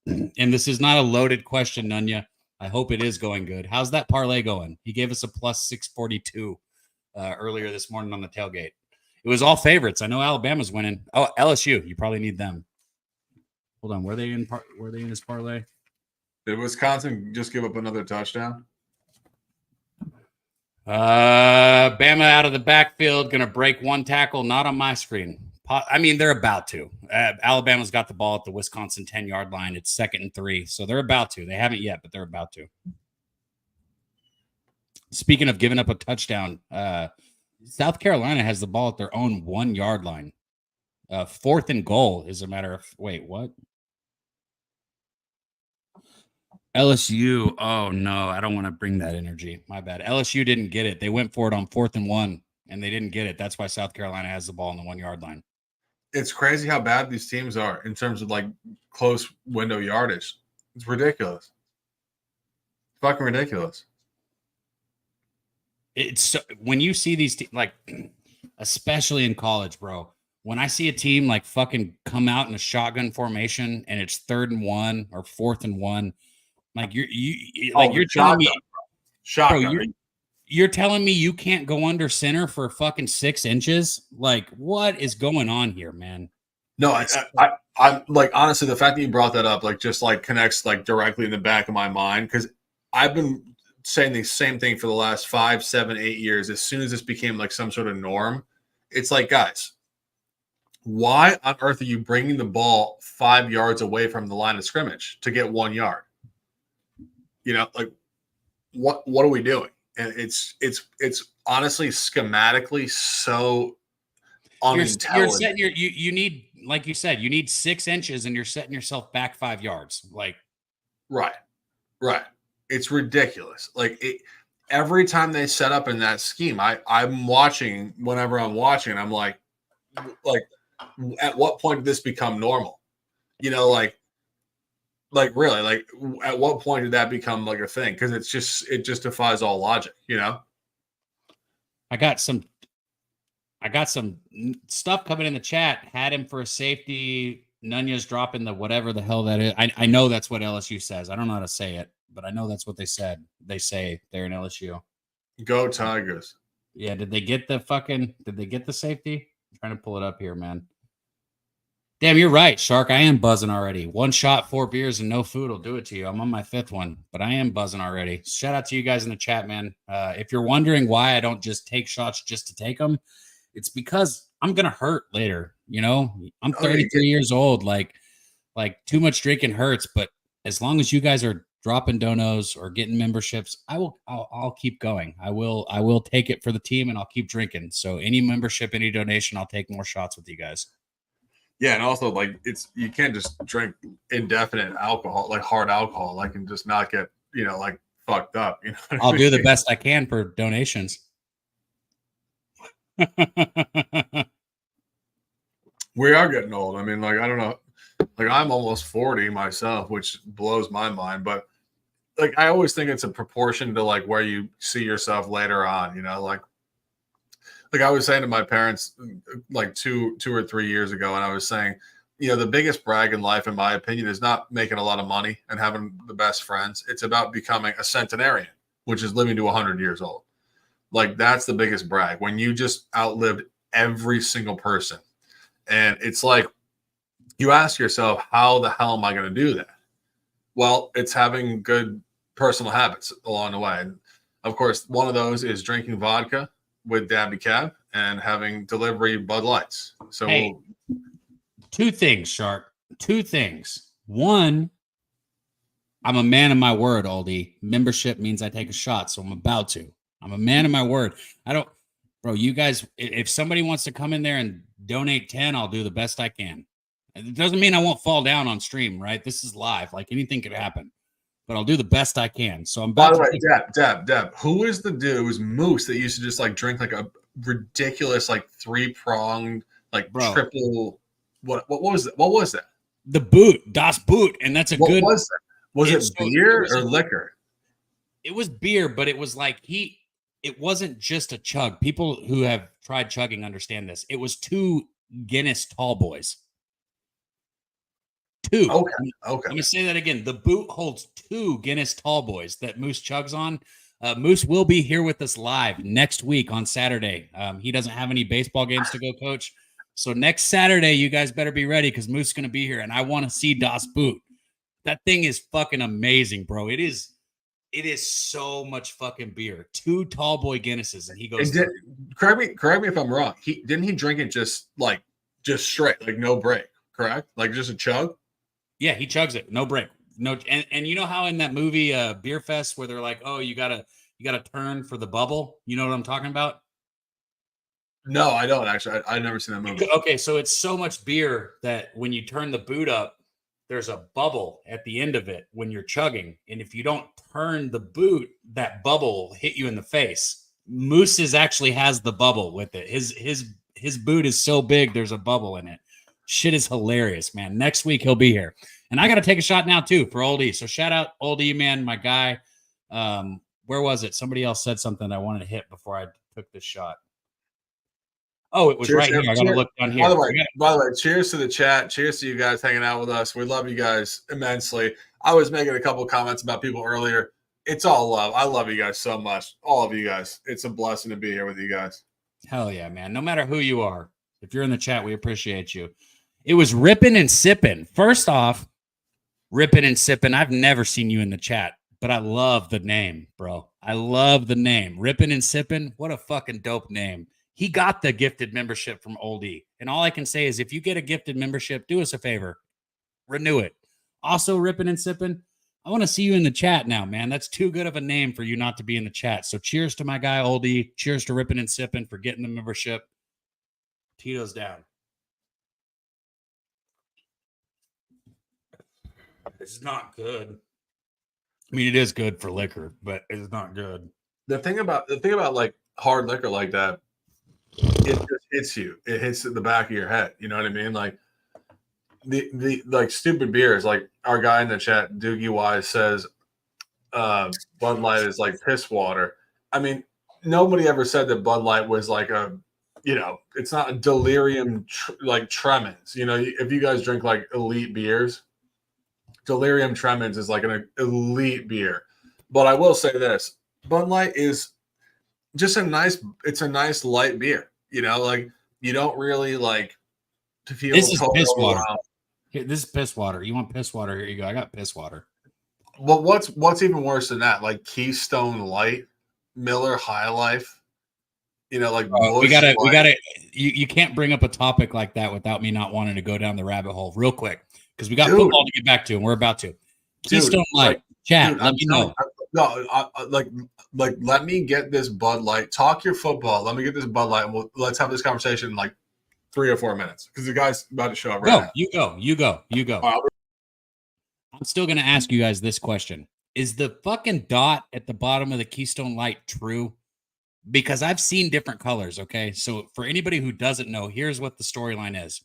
and this is not a loaded question, Nunya. I hope it is going good. How's that parlay going? He gave us a plus 642 earlier this morning on the tailgate. It was all favorites. I know Alabama's winning. Oh, LSU. You probably need them. Hold on. Were they in his parlay? Did Wisconsin just give up another touchdown? Bama out of the backfield, going to break one tackle. Not on my screen. I mean, they're about to. Alabama's got the ball at the Wisconsin 10-yard line. It's 2nd and 3. So they're about to. They haven't yet, but they're about to. Speaking of giving up a touchdown, South Carolina has the ball at their own 1-yard line. 4th and goal is a matter of, wait, what? LSU. Oh, no, I don't want to bring that energy. My bad. LSU didn't get it. They went for it on 4th and 1, and they didn't get it. That's why South Carolina has the ball on the 1-yard line. It's crazy how bad these teams are in terms of like close window yardage. It's ridiculous. It's fucking ridiculous. It's when you see these like, especially in college, bro. When I see a team like fucking come out in a shotgun formation and it's 3rd and 1 or 4th and 1, like you're telling me, shotgun. Bro, you're telling me you can't go under center for fucking 6 inches? Like, what is going on here, man? No, I'm like, honestly, the fact that you brought that up, like, just like connects like directly in the back of my mind, because I've been saying the same thing for the last 5, 7, 8 years. As soon as this became like some sort of norm, it's like, guys, why on earth are you bringing the ball 5 yards away from the line of scrimmage to get 1 yard? You know, like, what are we doing? And it's honestly schematically so unintelligent. You need, like you said, you need 6 inches, and you're setting yourself back 5 yards. Like, right. It's ridiculous. Like every time they set up in that scheme, I'm watching. Whenever I'm watching, I'm like, at what point did this become normal? You know, like really, like at what point did that become like a thing? Because it just defies all logic, you know. I got some stuff coming in the chat. Had him for a safety. Nunya's dropping the whatever the hell that is. I know that's what LSU says. I don't know how to say it. but I know that's what they said. They say they're in LSU. Go Tigers. Yeah, did they get the safety? I'm trying to pull it up here, man. Damn, you're right, Shark. I am buzzing already. 1 shot, 4 beers, and no food will do it to you. I'm on my 5th one, but I am buzzing already. Shout out to you guys in the chat, man. If you're wondering why I don't just take shots just to take them, it's because I'm gonna hurt later. You know, I'm 33 years old. Like too much drinking hurts, but as long as you guys are dropping donos or getting memberships, I'll keep going. I will take it for the team, and I'll keep drinking. So any membership, any donation, I'll take more shots with you guys. Yeah, and also like you can't just drink indefinite alcohol, like hard alcohol, like and just not get like fucked up. You know, I'll do the best I can for donations. We are getting old. I mean, like I don't know, like I'm almost 40 myself, which blows my mind. But like I always think it's a proportion to like where you see yourself later on. You know, like I was saying to my parents like two or 3 years ago, and I was saying, the biggest brag in life, in my opinion, is not making a lot of money and having the best friends. It's about becoming a centenarian, which is living to 100 years old. Like that's the biggest brag, when you just outlived every single person. And it's like you ask yourself, how the hell am I going to do that? Well, it's having good personal habits along the way. And of course, one of those is drinking vodka with Dabby Cab and having delivery Bud Lights. So hey, 2 things, Shark. 2 things. 1, I'm a man of my word, Aldi. Membership means I take a shot, so I'm about to. I'm a man of my word. Bro, you guys, if somebody wants to come in there and donate 10, I'll do the best I can. It doesn't mean I won't fall down on stream, right? This is live. Like anything could happen. But I'll do the best I can. So I'm by the way, Deb, who is the dude? It was Moose that used to just like drink like a ridiculous like 3-pronged like triple. What was it? What was that? The boot, Das Boot, and that's what good. What was that? Was it beer or liquor? It was beer, but it was like it wasn't just a chug. People who have tried chugging understand this. It was 2 Guinness tall boys. 2. Okay. I'm gonna say that again. The boot holds 2 Guinness tall boys that Moose chugs on. Moose will be here with us live next week on Saturday. He doesn't have any baseball games to go coach, so next Saturday you guys better be ready because Moose is gonna be here, and I want to see Das Boot. That thing is fucking amazing, bro. It is so much fucking beer. 2 tall boy Guinnesses, and he goes. Correct me if I'm wrong. Didn't he drink it just straight, like no break? Correct, like just a chug. Yeah, he chugs it, no break, no. And you know how in that movie Beer Fest where they're like, oh, you gotta turn for the bubble. You know what I'm talking about? No, I don't actually. I've never seen that movie. Okay, so it's so much beer that when you turn the boot up, there's a bubble at the end of it when you're chugging, and if you don't turn the boot, that bubble will hit you in the face. Moose's actually has the bubble with it. His boot is so big, there's a bubble in it. Shit is hilarious, man. Next week he'll be here. And I got to take a shot now too for Oldie. So shout out Oldie, man, my guy. Where was it? Somebody else said something I wanted to hit before I took this shot. Oh, it was right here. I got to look down here. By the way, cheers to the chat. Cheers to you guys hanging out with us. We love you guys immensely. I was making a couple comments about people earlier. It's all love. I love you guys so much. All of you guys. It's a blessing to be here with you guys. Hell yeah, man. No matter who you are, if you're in the chat, we appreciate you. It was Rippin' and Sippin'. First off, Rippin' and Sippin'. I've never seen you in the chat, but I love the name, bro. I love the name. Rippin' and Sippin'. What a fucking dope name. He got the gifted membership from Oldie. And all I can say is if you get a gifted membership, do us a favor. Renew it. Also, Rippin' and Sippin'. I want to see you in the chat now, man. That's too good of a name for you not to be in the chat. So cheers to my guy, Oldie. Cheers to Rippin' and Sippin' for getting the membership. Tito's down. It's not good. I mean, it is good for liquor, but it's not good. The thing about like hard liquor like that, it just hits you. It hits the back of your head. You know what I mean? Like the like stupid beers. Like our guy in the chat, Doogie Wise, says Bud Light is like piss water. I mean, nobody ever said that Bud Light was like a, it's not a delirium like tremens. If you guys drink like elite beers, Delirium Tremens is like an elite beer. But I will say this, Bud Light is just it's a nice light beer. You know, like you don't really like to feel this is totally piss water. overwhelmed. Here, this is piss water. You want piss water? Here you go. I got piss water. Well, what's even worse than that? Like Keystone Light, Miller High Life. You know, like we gotta. You can't bring up a topic like that without me not wanting to go down the rabbit hole real quick because we got football to get back to, and we're about to. Keystone Light, chat. Let me know. No, like let me get this Bud Light. Talk your football. Let me get this Bud Light, and let's have this conversation in like 3 or 4 minutes because the guy's about to show up right now. You go. I'm still gonna ask you guys this question: is the fucking dot at the bottom of the Keystone Light true? Because I've seen different colors. Okay, so for anybody who doesn't know, here's what the storyline is.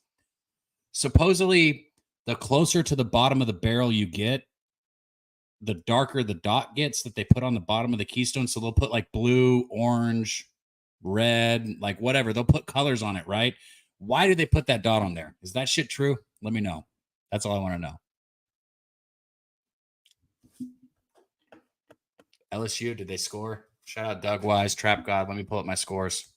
Supposedly, the closer to the bottom of the barrel you get, the darker the dot gets that they put on the bottom of the Keystone. So they'll put like blue, orange, red, like whatever. They'll put colors on it, right? Why do they put that dot on there? Is that shit true? Let me know. That's all I want to know. LSU, did they score? Shout out Doug Wise, Trap God. Let me pull up my scores.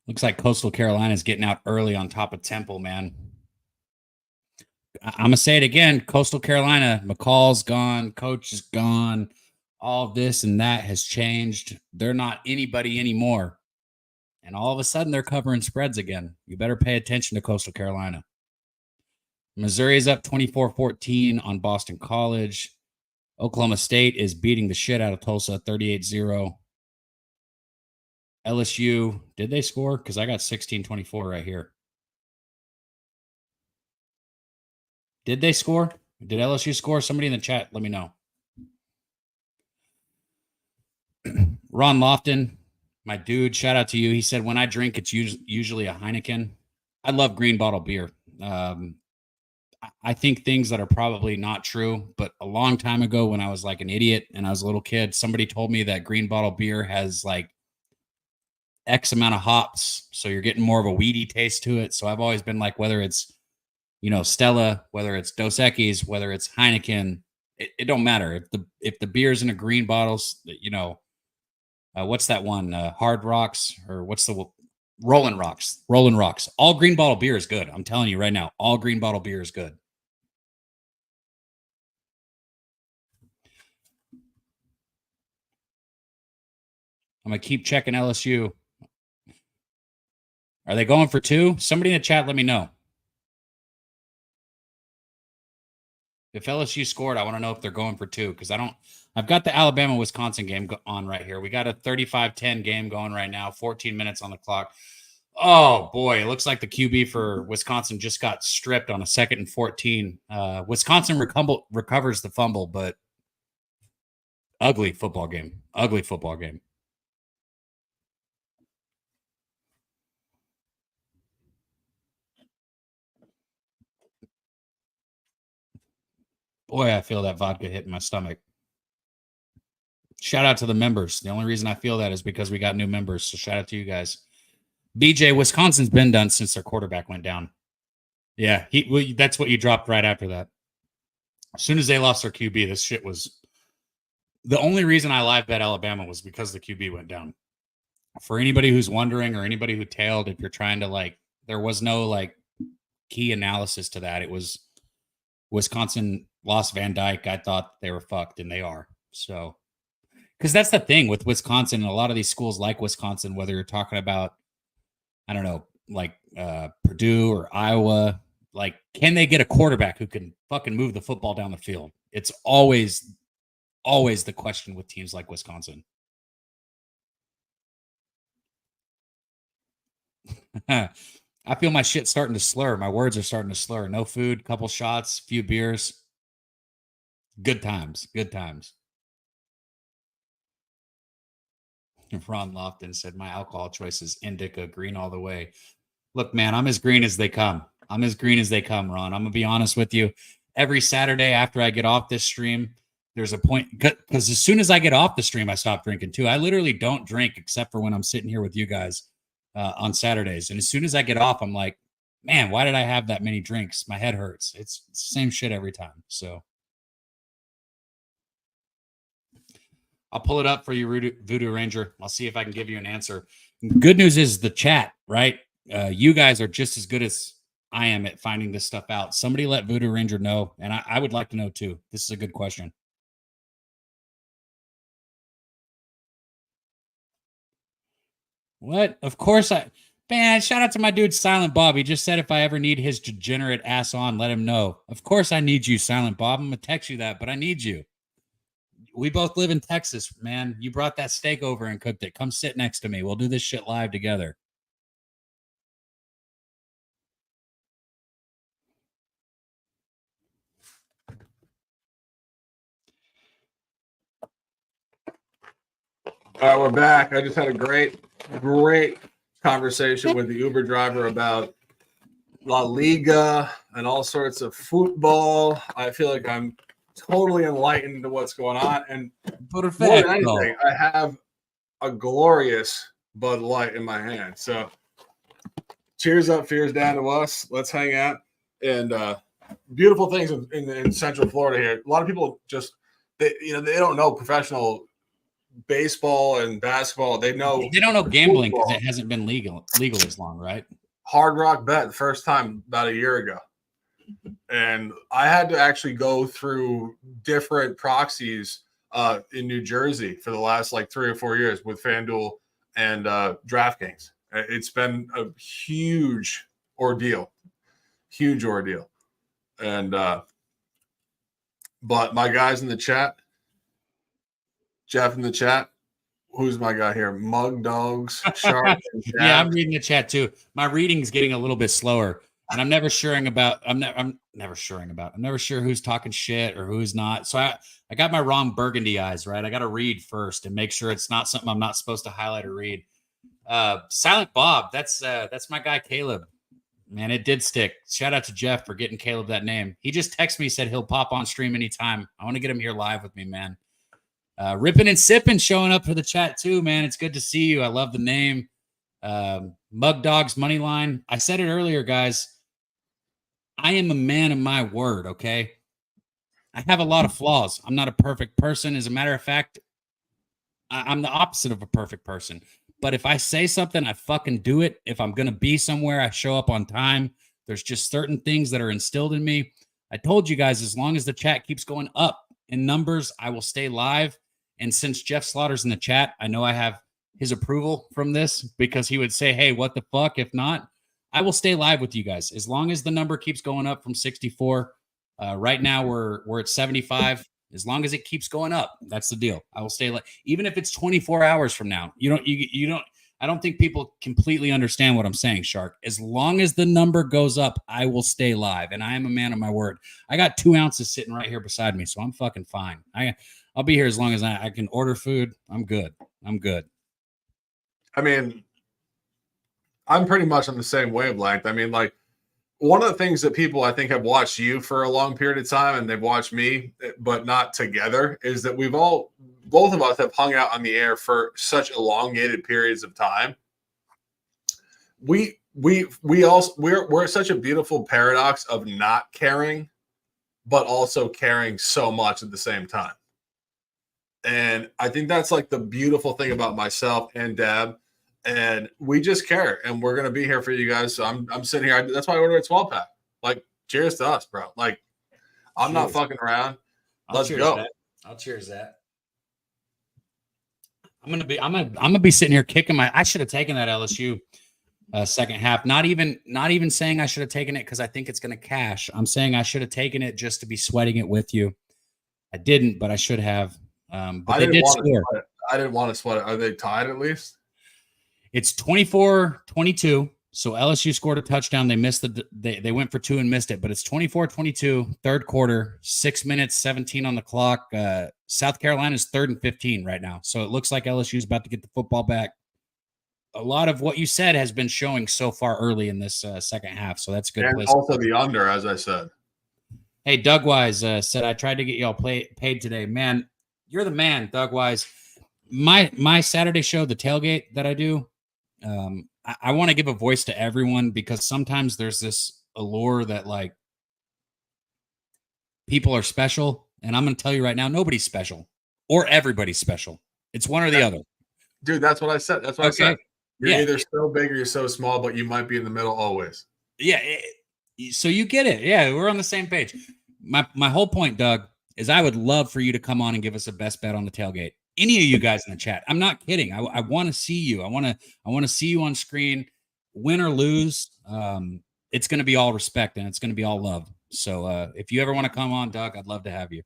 Looks like Coastal Carolina is getting out early on top of Temple, man. I'm going to say it again. Coastal Carolina, McCall's gone. Coach is gone. All this and that has changed. They're not anybody anymore. And all of a sudden, they're covering spreads again. You better pay attention to Coastal Carolina. Missouri's up 24-14 on Boston College. Oklahoma State is beating the shit out of Tulsa 38-0. LSU, did they score? Because I got 16-24 right here. Did they score? Did LSU score? Somebody in the chat, let me know. Ron Lofton, my dude, shout out to you. He said, when I drink, it's usually a Heineken. I love green bottle beer. I think things that are probably not true, but a long time ago when I was like an idiot and I was a little kid, somebody told me that green bottle beer has like X amount of hops. So you're getting more of a weedy taste to it. So I've always been like, whether it's, Stella, whether it's Dos Equis, whether it's Heineken, it don't matter. If the beer's in a green bottles, what's that one? Hard Rocks, or what's the Rolling Rocks? Rolling Rocks. All green bottle beer is good. I'm telling you right now, all green bottle beer is good. I'm going to keep checking LSU. Are they going for 2? Somebody in the chat, let me know. If LSU scored, I want to know if they're going for 2 because I've got the Alabama-Wisconsin game on right here. We got a 35-10 game going right now, 14 minutes on the clock. Oh, boy, it looks like the QB for Wisconsin just got stripped on a 2nd and 14. Wisconsin recovers the fumble, but ugly football game. Ugly football game. Boy, I feel that vodka hitting my stomach. Shout out to the members. The only reason I feel that is because we got new members. So shout out to you guys. BJ, Wisconsin's been done since their quarterback went down. Yeah, that's what you dropped right after that. As soon as they lost their QB, this shit was... The only reason I live bet Alabama was because the QB went down. For anybody who's wondering or anybody who tailed, if you're trying to there was no key analysis to that. It was Wisconsin lost Van Dyke. I thought they were fucked, and they are. So, because that's the thing with Wisconsin and a lot of these schools like Wisconsin, whether you're talking about, I don't know, Purdue or Iowa, can they get a quarterback who can fucking move the football down the field? It's always the question with teams like Wisconsin. I feel my shit starting to slur. My words are starting to slur. No food, couple shots, few beers. Good times. Good times. Ron Lofton said, my alcohol choice is indica, green all the way. Look, man, I'm as green as they come. I'm as green as they come, Ron. I'm going to be honest with you. Every Saturday after I get off this stream, there's a point, because as soon as I get off the stream, I stop drinking too. I literally don't drink except for when I'm sitting here with you guys on Saturdays. And as soon as I get off, I'm like, man, why did I have that many drinks? My head hurts. It's the same shit every time. So I'll pull it up for you, Voodoo Ranger. I'll see if I can give you an answer. Good news is the chat, right? You guys are just as good as I am at finding this stuff out. Somebody let Voodoo Ranger know, and I would like to know too. This is a good question. What? Of course man, shout out to my dude Silent Bob. He just said if I ever need his degenerate ass on, let him know. Of course I need you, Silent Bob. I'm gonna text you that, but I need you. We both live in Texas, man. You brought that steak over and cooked it. Come sit next to me. We'll do this shit live together. All right, we're back. I just had a great conversation with the Uber driver about La Liga and all sorts of football. I feel like I'm totally enlightened to what's going on. And more than anything, I have a glorious Bud Light in my hand. So cheers up, fears down to us. Let's hang out. And beautiful things in Central Florida here. A lot of people just they don't know professional baseball and basketball. They don't know gambling because it hasn't been legal as long, right? Hard Rock Bet the first time about a year ago, and I had to actually go through different proxies in New Jersey for the last like 3 or 4 years with FanDuel and DraftKings. It's been a huge ordeal, and but my guys in the chat. Jeff in the chat. Who's my guy here? Mug Dogs, Shark. Yeah, I'm reading the chat too. My reading's getting a little bit slower, and I'm never sure who's talking shit or who's not. So I got my wrong burgundy eyes, right? I got to read first and make sure it's not something I'm not supposed to highlight or read. Silent Bob, that's my guy Caleb. Man, it did stick. Shout out to Jeff for getting Caleb that name. He just texted me, said he'll pop on stream anytime. I want to get him here live with me, man. Ripping and Sipping showing up for the chat too, man. It's good to see you. I love the name. Mug Dogs Moneyline. I said it earlier, guys. I am a man of my word, okay? I have a lot of flaws. I'm not a perfect person. As a matter of fact, I'm the opposite of a perfect person. But if I say something, I fucking do it. If I'm going to be somewhere, I show up on time. There's just certain things that are instilled in me. I told you guys, as long as the chat keeps going up in numbers, I will stay live. And since Jeff Slaughter's in the chat, I know I have his approval from this because he would say, hey, what the fuck? If not, I will stay live with you guys. As long as the number keeps going up from 64. Right now we're at 75. As long as it keeps going up, that's the deal. I will stay live. Even if it's 24 hours from now. I don't think people completely understand what I'm saying, Shark. As long as the number goes up, I will stay live. And I am a man of my word. I got 2 ounces sitting right here beside me, so I'm fucking fine. I'll be here as long as I can order food. I'm good. I mean, I'm pretty much on the same wavelength. I mean, like, one of the things that people I think have watched you for a long period of time and they've watched me, but not together, is that both of us have hung out on the air for such elongated periods of time. We're such a beautiful paradox of not caring, but also caring so much at the same time. And I think that's like the beautiful thing about myself and Deb. And we just care, and we're gonna be here for you guys. So I'm sitting here. That's why I ordered a 12-pack. Like, cheers to us, bro. Like, I'm not fucking around. Let's go. I'll cheers that. I'm gonna be sitting here kicking I should have taken that LSU second half. Not even saying I should have taken it because I think it's gonna cash. I'm saying I should have taken it just to be sweating it with you. I didn't, but I should have. But they did score. I didn't want to sweat it. Are they tied at least? It's 24-22. So LSU scored a touchdown. They missed they went for 2 and missed it, but it's 24-22, third quarter, 6 minutes, 17 on the clock. South Carolina's 3rd and 15 right now. So it looks like LSU's about to get the football back. A lot of what you said has been showing so far early in this second half. So that's a good and place. Also the under, as I said. Hey, Doug Wise said, I tried to get y'all paid today. Man, you're the man, Doug Wise. My Saturday show, the tailgate that I do, I want to give a voice to everyone, because sometimes there's this allure that like people are special. And I'm going to tell you right now, nobody's special or everybody's special. It's one or the other. Dude, that's what I said. That's what I said. You're either so big or you're so small, but you might be in the middle always. Yeah. So you get it. Yeah, we're on the same page. My whole point, Doug, is I would love for you to come on and give us a best bet on the tailgate. Any of you guys in the chat. I'm not kidding. I want to see you. I want to see you on screen, win or lose. It's going to be all respect and it's going to be all love. So if you ever want to come on, Doug, I'd love to have you.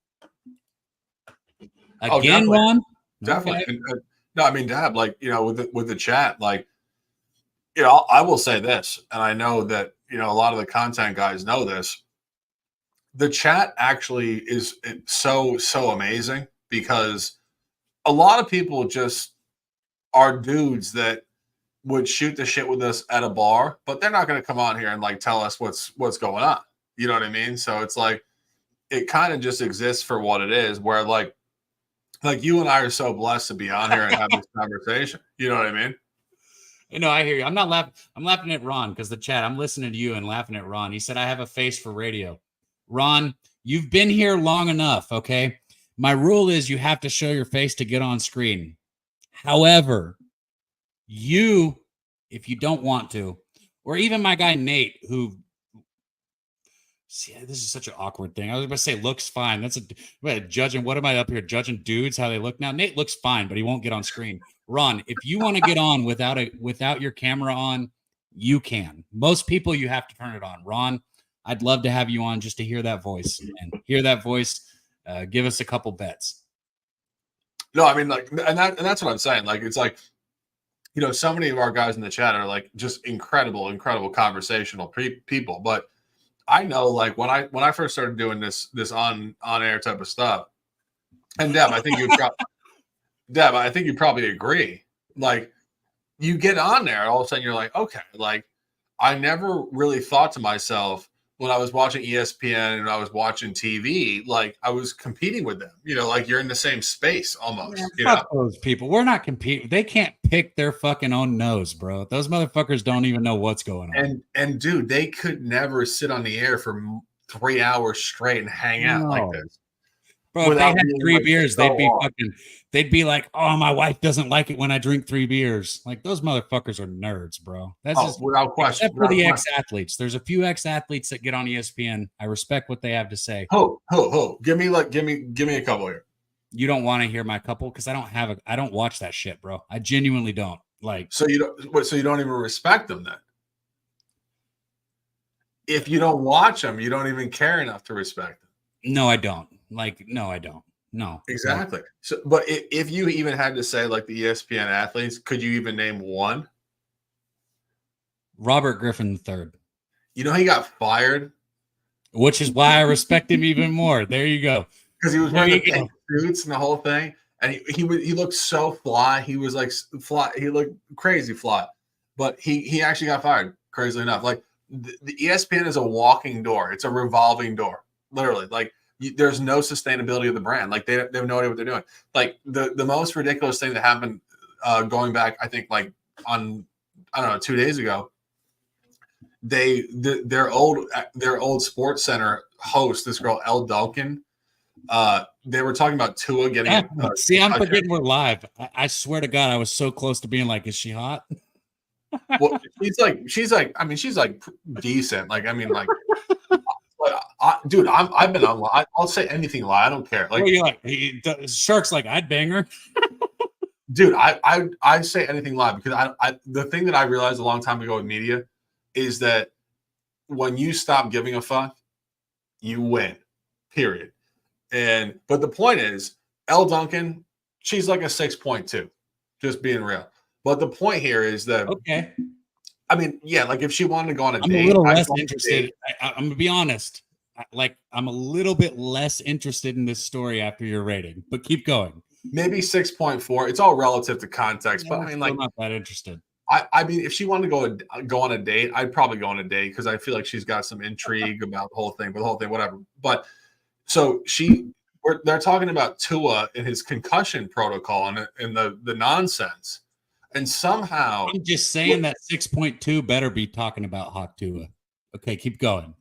Again, Ron? Definitely. Okay. No, I mean, Dab, like, you know, with the chat, like, you know, I will say this, and I know that, you know, a lot of the content guys know this. The chat actually is so amazing, because a lot of people just are dudes that would shoot the shit with us at a bar, but they're not going to come on here and like tell us what's going on. You know what I mean? So it's like, it kind of just exists for what it is, where like you and I are so blessed to be on here and have this conversation. You know what I mean? You know, I hear you. I'm not laughing. I'm laughing at Ron, because the chat, I'm listening to you and laughing at Ron. He said, I have a face for radio. Ron, you've been here long enough. Okay. My rule is you have to show your face to get on screen. However, if you don't want to, or even my guy, Nate, who, see, this is such an awkward thing. I was going to say looks fine. That's judging. What am I up here judging dudes, how they look now? Nate looks fine, but he won't get on screen. Ron, if you want to get on without your camera on, you can. Most people, you have to turn it on. Ron, I'd love to have you on just to hear that voice and hear that voice. Give us a couple bets. No, I mean, like, and that's what I'm saying. Like, it's like, you know, so many of our guys in the chat are like just incredible conversational people. But I know, like, when I first started doing this on air type of stuff, and Deb, I think you'd probably agree. Like, you get on there, all of a sudden you're like, okay, like, I never really thought to myself when I was watching ESPN and I was watching TV, like I was competing with them. You know, like you're in the same space almost. Man, you fuck know? those people. We're not competing. They can't pick their fucking own nose, bro. Those motherfuckers don't even know what's going on. And dude, they could never sit on the air for 3 hours straight and hang out like this. Bro, if they had 3 beers, they'd be like, oh, my wife doesn't like it when I drink 3 beers. Like, those motherfuckers are nerds, bro. That's just without question. Except for the ex-athletes. There's a few ex-athletes that get on ESPN. I respect what they have to say. Give me a couple here. You don't want to hear my couple? Because I don't watch that shit, bro. I genuinely don't. Like, so you don't even respect them then? If you don't watch them, you don't even care enough to respect them. No, I don't. Like, no, I don't. No. Exactly. So, but if you even had to say like the ESPN athletes, could you even name one? Robert Griffin III. You know, he got fired. Which is why I respect him even more. There you go. Because he was wearing the pink suits and the whole thing. And he looked so fly. He was like fly. He looked crazy fly. But he actually got fired, crazily enough. Like, the ESPN is a walking door. It's a revolving door. Literally. Like, there's no sustainability of the brand. Like, they have no idea what they're doing. Like, the most ridiculous thing that happened going back, I think, like on, I don't know, 2 days ago, their old Sports Center host, this girl Elle Duncan, they were talking about Tua getting. See, I'm forgetting we're live. I swear to God, I was so close to being like, is she hot? Well, she's like, I mean, she's like decent. Like, I mean, like. Dude, I've been on. I'll say anything lie. I don't care. Like, you're like Shark's like, I'd bang her. Dude, I say anything lie because the thing that I realized a long time ago with media is that when you stop giving a fuck, you win. Period. But the point is, Elle Duncan, she's like a 6.2. Just being real. But the point here is that okay. I mean, yeah, like if she wanted to go on a I'm date, a little less interested. I'm gonna be honest. Like, I'm a little bit less interested in this story after your rating, but keep going. Maybe 6.4. It's all relative to context, but I mean, like, I'm not that interested. I mean, if she wanted to go on a date, I'd probably go on a date because I feel like she's got some intrigue about the whole thing, whatever. But so they're talking about Tua and his concussion protocol and the nonsense And somehow I'm just saying that 6.2 better be talking about Hawk Tua. Okay, keep going.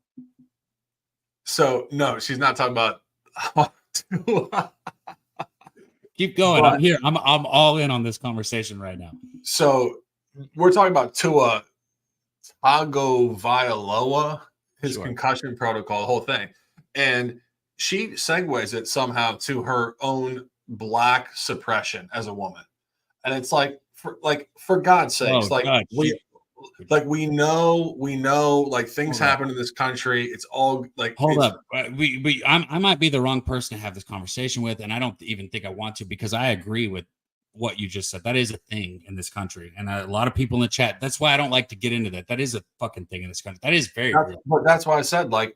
So no, she's not talking about Hawk Tua. Keep going. I'm here. I'm all in on this conversation right now. So we're talking about Tua Tagovailoa, his concussion protocol, the whole thing. And she segues it somehow to her own black suppression as a woman. And it's like, for God's sakes, we know, like things happen in this country. It's all like, hold up. I might be the wrong person to have this conversation with, and I don't even think I want to, because I agree with what you just said. That is a thing in this country, and a lot of people in the chat. That's why I don't like to get into that. That is a fucking thing in this country. That is very real. But that's why I said, I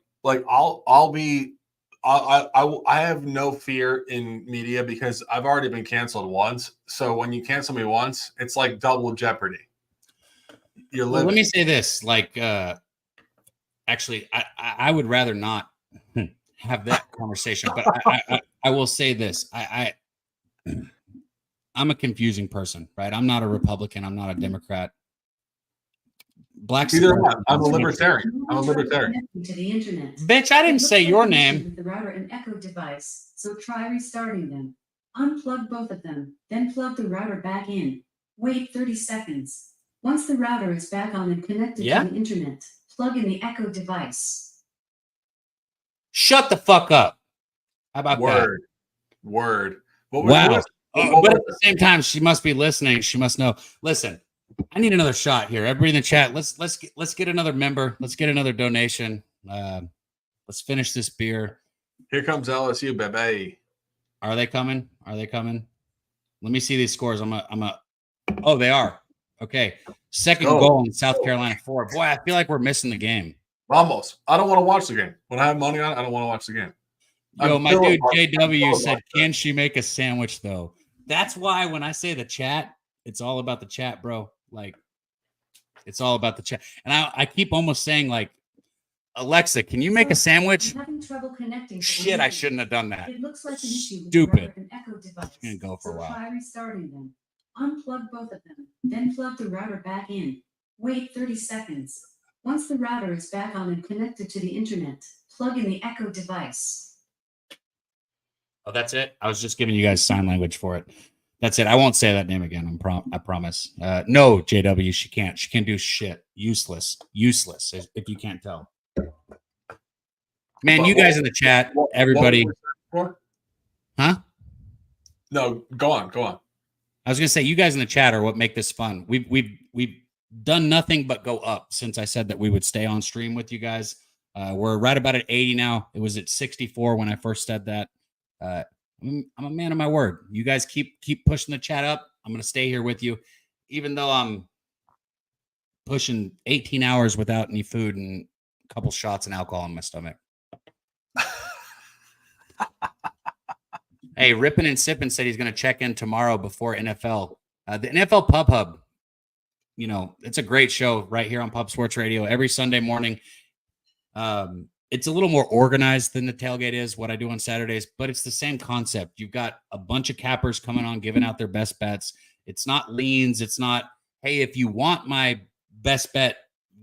have no fear in media because I've already been canceled once. So when you cancel me once, it's like double jeopardy. You're living. Let me say this. Actually, I would rather not have that conversation, but I will say this. I'm a confusing person, right? I'm not a Republican. I'm not a Democrat. I'm a libertarian. I'm a libertarian. To the internet. Bitch, I didn't say your name. With the router and echo device, so try restarting them. Unplug both of them, then plug the router back in. Wait 30 seconds. Once the router is back on and connected to the internet, plug in the echo device. Shut the fuck up. How about that? Word. Wow. But at the same time, she must be listening. She must know. Listen, I need another shot here. Everybody in the chat, let's get another member. Let's get another donation. Let's finish this beer. Here comes LSU, baby. Are they coming? Let me see these scores. Oh, they are. Okay. Second goal in South Carolina 4. Boy, I feel like we're missing the game. Almost. I don't want to watch the game. When I have money on it, I don't want to watch the game. Yo, my dude JW said, can she make a sandwich though? That's why when I say the chat, it's all about the chat, bro. Like, it's all about the chat. And I keep almost saying, like, Alexa, can you make a sandwich? I'm having trouble connecting. Shit, I shouldn't have done that. It looks like an issue with Stupid. an echo device. It's gonna go for a while. Try restarting them. Unplug both of them, then plug the router back in. Wait 30 seconds. Once the router is back on and connected to the internet, plug in the echo device. Oh, that's it? I was just giving you guys sign language for it. That's it. I won't say that name again. I promise. No, JW, she can't. She can't do shit. Useless, if you can't tell. Man, you guys in the chat, everybody. Huh? No, go on. I was gonna say, you guys in the chat are what make this fun. We've done nothing but go up since I said that we would stay on stream with you guys. We're right about at 80 now. It was at 64 when I first said that. I'm a man of my word. You guys keep pushing the chat up. I'm gonna stay here with you, even though I'm pushing 18 hours without any food and a couple shots and alcohol in my stomach. Hey, Rippin' and Sippin' said he's going to check in tomorrow before NFL. The NFL Pub Hub, you know, it's a great show right here on Pub Sports Radio every Sunday morning. It's a little more organized than the tailgate is, what I do on Saturdays, but it's the same concept. You've got a bunch of cappers coming on, giving out their best bets. It's not leans. It's not, hey, if you want my best bet,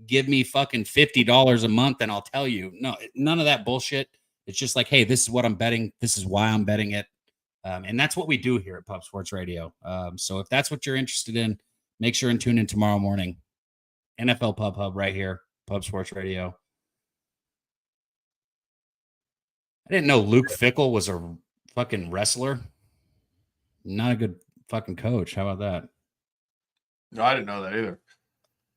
give me fucking $50 a month and I'll tell you. No, none of that bullshit. It's just like, hey, this is what I'm betting. This is why I'm betting it. And that's what we do here at Pub Sports Radio. So if that's what you're interested in, make sure and tune in tomorrow morning. NFL Pub Hub right here, Pub Sports Radio. I didn't know Luke Fickell was a fucking wrestler. Not a good fucking coach. How about that? No, I didn't know that either.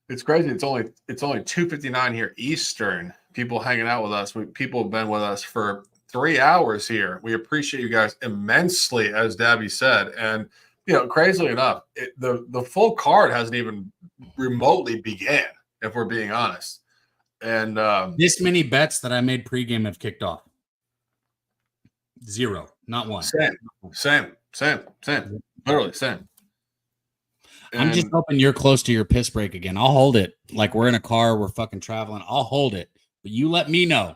It's crazy. It's only 2:59 here Eastern. People hanging out with us. People have been with us for 3 hours here. We appreciate you guys immensely, as Dabby said. And you know, crazily enough, the full card hasn't even remotely began, if we're being honest. And this many bets that I made pregame have kicked off. 0, not one. Same. Literally same. I'm just hoping you're close to your piss break again. I'll hold it. Like we're in a car, we're fucking traveling. I'll hold it. But you let me know.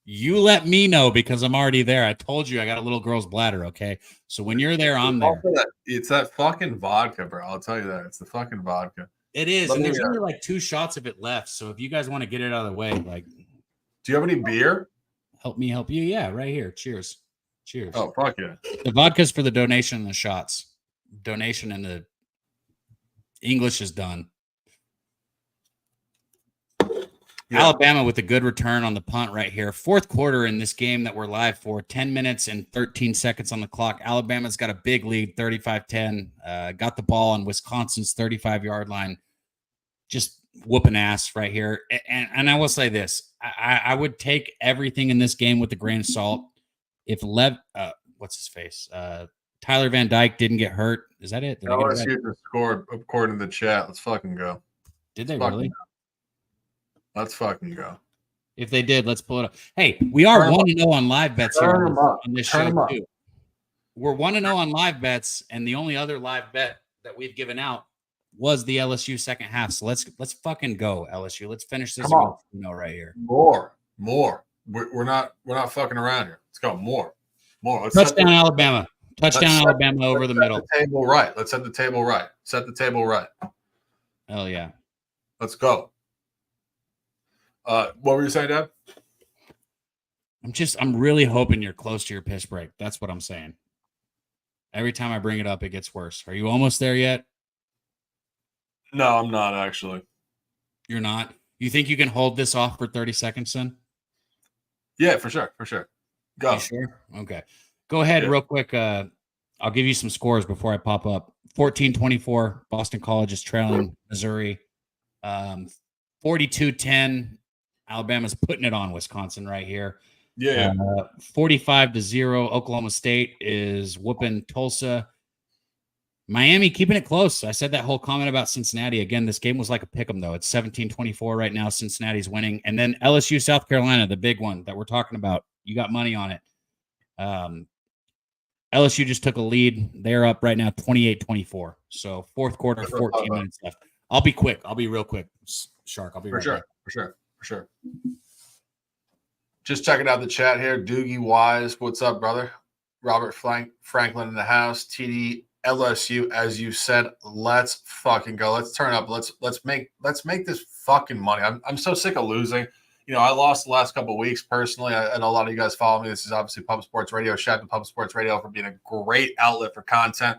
You let me know because I'm already there. I told you I got a little girl's bladder, okay? So when you're there, I'm there. It's that fucking vodka, bro. I'll tell you that. It's the fucking vodka. It is, and there's only like 2 shots of it left. So if you guys want to get it out of the way, like, do you have any beer? Help me help you. Yeah, right here. Cheers. Cheers. Oh, fuck yeah. The vodka's for the donation and the shots. Donation and the English is done. Yeah. Alabama with a good return on the punt right here. Fourth quarter in this game that we're live for, 10 minutes and 13 seconds on the clock. Alabama's got a big lead, 35-10. Got the ball on Wisconsin's 35-yard line. Just whooping ass right here. And I will say this. I would take everything in this game with a grain of salt. If what's his face? Tyler Van Dyke didn't get hurt. Is that it? LSU just scored according to the chat. Let's fucking go. Did they really? Let's fucking go. If they did, let's pull it up. Hey, we are 1-0 on live bets here on this show too. We're 1-0 on live bets, and the only other live bet that we've given out was the LSU second half. So let's fucking go, LSU. Let's finish this right here. More. We're not fucking around here. Let's go more. Let's touchdown Alabama. Alabama over the middle. The table right. Let's set the table right. Set the table right. Hell yeah. Let's go. What were you saying, Dad? I'm really hoping you're close to your piss break. That's what I'm saying. Every time I bring it up, it gets worse. Are you almost there yet? No, I'm not actually. You're not? You think you can hold this off for 30 seconds, son? Yeah, for sure. Go. You sure? Okay. Go ahead real quick. I'll give you some scores before I pop up. 14-24, Boston College is trailing Missouri. 42-10, Alabama's putting it on Wisconsin right here. Yeah. 45-0, Oklahoma State is whooping Tulsa. Miami keeping it close. I said that whole comment about Cincinnati. Again, this game was like a pick'em, though. It's 17-24 right now. Cincinnati's winning. And then LSU, South Carolina, the big one that we're talking about. You got money on it. LSU just took a lead. They're up right now 28-24. So fourth quarter, 14 minutes left. I'll be quick. I'll be real quick, Shark. I'll be right back. For sure. Just checking out the chat here. Doogie Wise, what's up, brother? Robert Franklin in the house. TD LSU, as you said. Let's fucking go. Let's turn up. Let's make this fucking money. I'm so sick of losing. You know, I lost the last couple of weeks personally. I know a lot of you guys follow me. This is obviously Pub Sports Radio. Shout out to Pub Sports Radio for being a great outlet for content,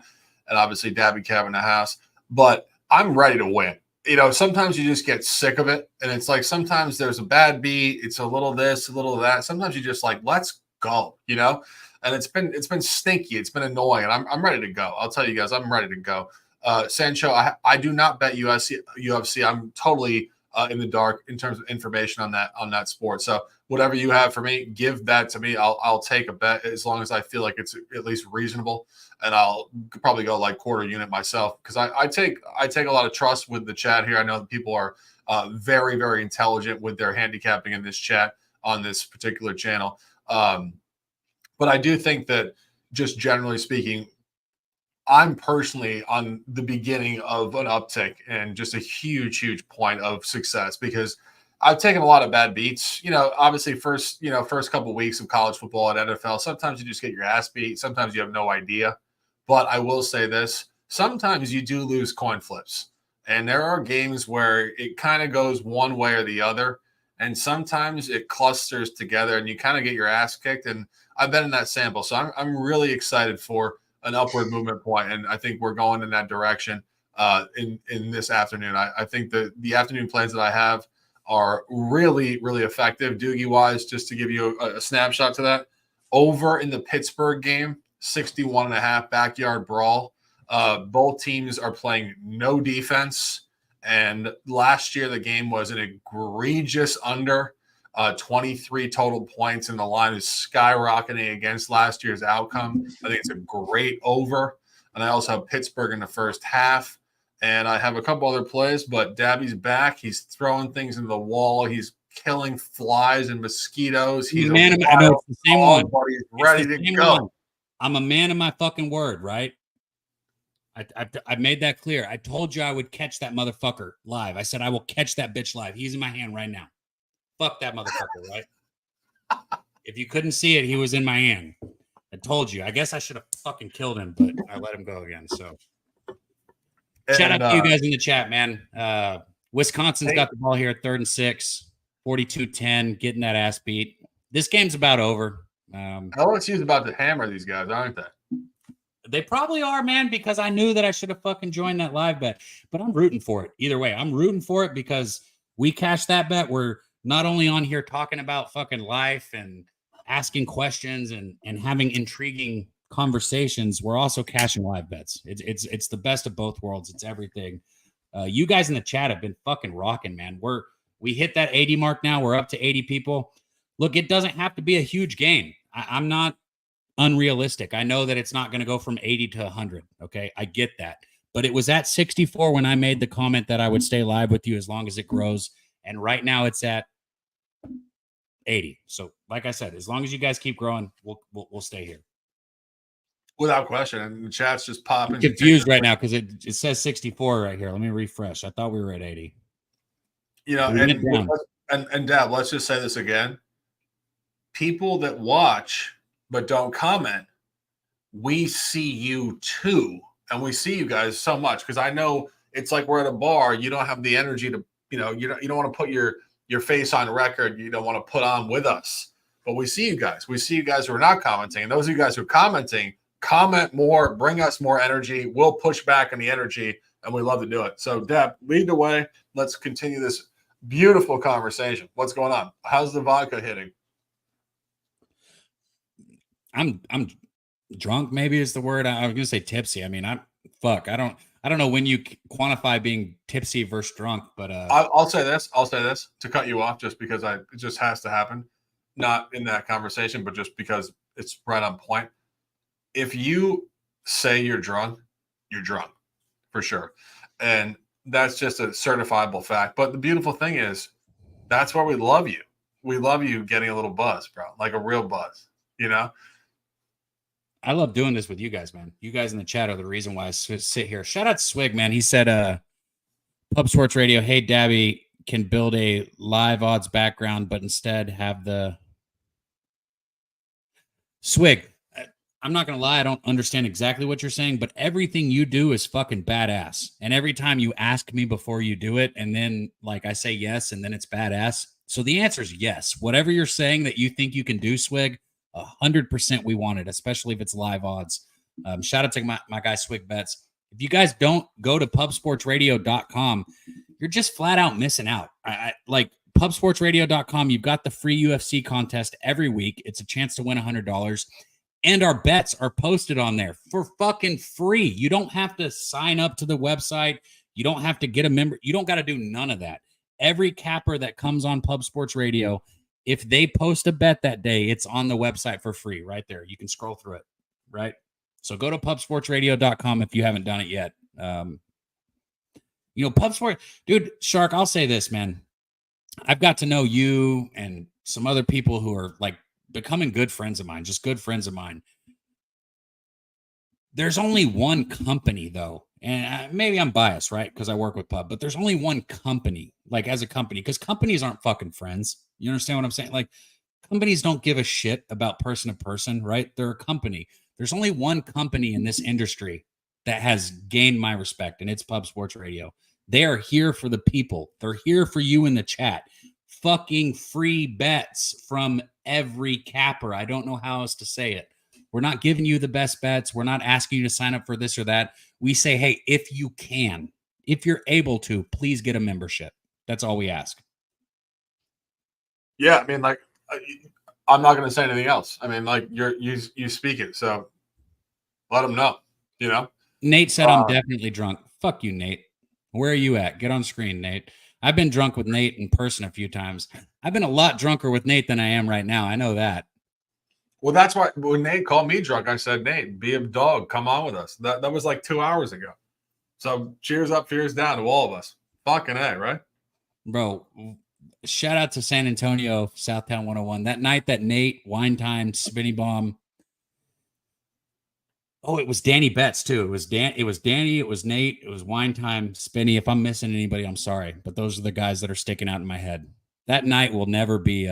and obviously Dabby Cav in the house. But I'm ready to win. You know, sometimes you just get sick of it, and it's like sometimes there's a bad beat. It's a little this, a little that. Sometimes you just like, let's go. You know, and it's been stinky. It's been annoying, and I'm ready to go. I'll tell you guys, I'm ready to go. Sancho, I do not bet UFC. I'm totally in the dark in terms of information on that sport. So whatever you have for me, give that to me. I'll take a bet as long as I feel like it's at least reasonable, and I'll probably go like quarter unit myself because I take a lot of trust with the chat here. I know that people are very, very intelligent with their handicapping in this chat on this particular channel. But I do think that just generally speaking, I'm personally on the beginning of an uptick and just a huge, huge point of success because I've taken a lot of bad beats. You know, obviously first couple of weeks of college football and NFL, sometimes you just get your ass beat. Sometimes you have no idea. But I will say this, sometimes you do lose coin flips. And there are games where it kind of goes one way or the other. And sometimes it clusters together and you kind of get your ass kicked. And I've been in that sample. So I'm really excited for an upward movement point, and I think we're going in that direction in this afternoon. I think the afternoon plans that I have are really, really effective. Doogie wise, just to give you a snapshot to that, over in the Pittsburgh game, 61.5 backyard brawl. Both teams are playing no defense, and last year the game was an egregious under. 23 total points, and the line is skyrocketing against last year's outcome. I think it's a great over. And I also have Pittsburgh in the first half. And I have a couple other plays, but Dabby's back. He's throwing things into the wall. He's killing flies and mosquitoes. He's man of my, it's the same one. He's ready to go. One. I'm a man of my fucking word, right? I made that clear. I told you I would catch that motherfucker live. I said I will catch that bitch live. He's in my hand right now. Fuck that motherfucker, right? If you couldn't see it, he was in my hand. I told you. I guess I should have fucking killed him, but I let him go again. So shout out to you guys in the chat, man. Wisconsin's got the ball here at 3rd and 6, 42-10, getting that ass beat. This game's about over. LSU's about to hammer these guys, aren't they? They probably are, man, because I knew that I should have fucking joined that live bet. But I'm rooting for it. Either way, I'm rooting for it because we cashed that bet. We're not only on here talking about fucking life and asking questions and having intriguing conversations, we're also cashing live bets. It's the best of both worlds. It's everything. You guys in the chat have been fucking rocking, man. We hit that 80 mark now. We're up to 80 people. Look, it doesn't have to be a huge game. I'm not unrealistic. I know that it's not going to go from 80 to 100. Okay, I get that. But it was at 64 when I made the comment that I would stay live with you as long as it grows. And right now it's at 80. So, like I said, as long as you guys keep growing, we'll stay here. Without question. And the chat's just popping. I'm confused right now because it says 64 right here. Let me refresh. I thought we were at 80. You know, and Dad, let's just say this again. People that watch but don't comment, we see you too. And we see you guys so much because I know it's like we're at a bar. You don't have the energy to, you don't want to put your face on record. You don't want to put on with us. But we see you guys. We see you guys who are not commenting. And those of you guys who are commenting, comment more, bring us more energy. We'll push back on the energy, and we love to do it. So, Deb, lead the way. Let's continue this beautiful conversation. What's going on? How's the vodka hitting? I'm drunk, maybe is the word. I was gonna say tipsy. I mean, I don't know when you quantify being tipsy versus drunk, but I'll say this to cut you off just because it just has to happen. Not in that conversation, but just because it's right on point. If you say you're drunk for sure. And that's just a certifiable fact. But the beautiful thing is that's where we love you. We love you getting a little buzz, bro, like a real buzz, you know? I love doing this with you guys, man. You guys in the chat are the reason why I sit here. Shout out to Swig, man. He said, Pub Sports Radio, hey, Dabby, can build a live odds background, but instead have the Swig. I'm not going to lie. I don't understand exactly what you're saying, but everything you do is fucking badass. And every time you ask me before you do it, and then like I say yes, and then it's badass. So the answer is yes. Whatever you're saying that you think you can do, Swig, 100% we want it, especially if it's live odds. Shout out to my guy Swig Bets. If you guys don't go to pubsportsradio.com, you're just flat out missing out. I like pubsportsradio.com. You've got the free UFC contest every week. It's a chance to win $100. And our bets are posted on there for fucking free. You don't have to sign up to the website. You don't have to get a member. You don't got to do none of that. Every capper that comes on Pub Sports Radio, if they post a bet that day, it's on the website for free right there. You can scroll through it, right? So go to pubsportsradio.com if you haven't done it yet. PubSport, dude, Shark, I'll say this, man. I've got to know you and some other people who are like becoming good friends of mine, just good friends of mine. There's only one company, though, and maybe I'm biased, right? Because I work with Pub, but there's only one company, like as a company, because companies aren't fucking friends. You understand what I'm saying? Like companies don't give a shit about person to person, right? They're a company. There's only one company in this industry that has gained my respect, and it's Pub Sports Radio. They are here for the people. They're here for you in the chat. Fucking free bets from every capper. I don't know how else to say it. We're not giving you the best bets. We're not asking you to sign up for this or that. We say, hey, if you can, if you're able to, please get a membership. That's all we ask. Yeah, I mean, like, I'm not going to say anything else. I mean, like, you speak it, so let them know, you know? Nate said I'm definitely drunk. Fuck you, Nate. Where are you at? Get on screen, Nate. I've been drunk with Nate in person a few times. I've been a lot drunker with Nate than I am right now. I know that. Well, that's why when Nate called me drunk, I said, Nate, be a dog. Come on with us. That was like 2 hours ago. So cheers up, fears down to all of us. Fucking A, right? Bro, shout out to San Antonio, Southtown 101. That night that Nate, Wine Time, Spinny Bomb. Oh, it was Danny Betts too. It was Danny, it was Nate, it was Wine Time, Spinny. If I'm missing anybody, I'm sorry. But those are the guys that are sticking out in my head. That night will never be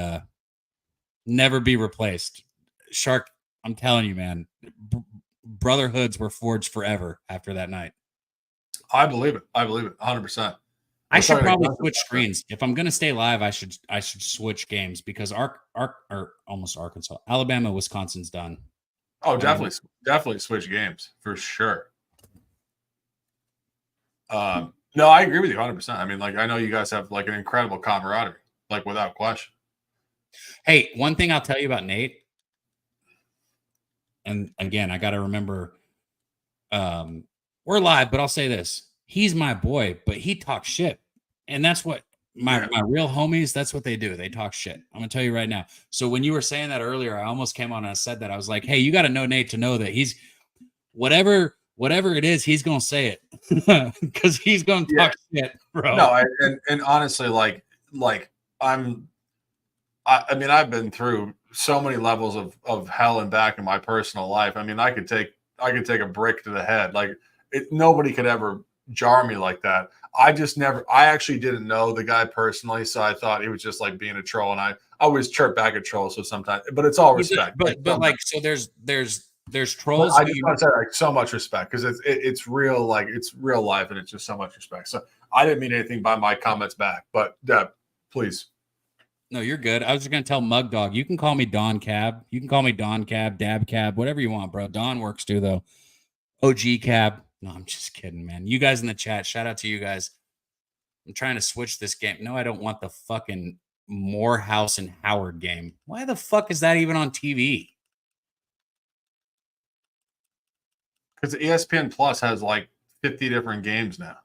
Never be replaced. Shark, I'm telling you, man, brotherhoods were forged forever after that night. I believe it. 100%. I should probably switch screens. If I'm going to stay live, I should switch games because almost Arkansas, Alabama, Wisconsin's done. Oh, definitely switch games for sure. No, I agree with you 100%. I mean, like, I know you guys have like an incredible camaraderie, like without question. Hey, one thing I'll tell you about Nate, and again, I got to remember, we're live, but I'll say this: he's my boy, but he talks shit, and that's what my real homies. That's what they do. They talk shit. I'm gonna tell you right now. So when you were saying that earlier, I almost came on and I said that. I was like, hey, you got to know Nate to know that he's whatever it is, he's gonna say it because he's gonna talk shit, bro. No, and honestly, I mean, I've been through so many levels of hell and back in my personal life. I mean, I could take a brick to the head. Like, nobody could ever jar me like that. I actually didn't know the guy personally, so I thought he was just like being a troll, and I always chirp back at trolls. So sometimes, but it's all respect. But like, so there's trolls. I just want to say, like, so much respect because it's real, like, it's real life, and it's just so much respect. So I didn't mean anything by my comments back, but please. No, you're good. I was just gonna tell Mug Dog. You can call me Don Cab. You can call me Don Cab, Dab Cab, whatever you want, bro. Don works too, though. OG Cab. No, I'm just kidding, man. You guys in the chat, shout out to you guys. I'm trying to switch this game. No, I don't want the fucking Morehouse and Howard game. Why the fuck is that even on TV? Because ESPN Plus has like 50 different games now.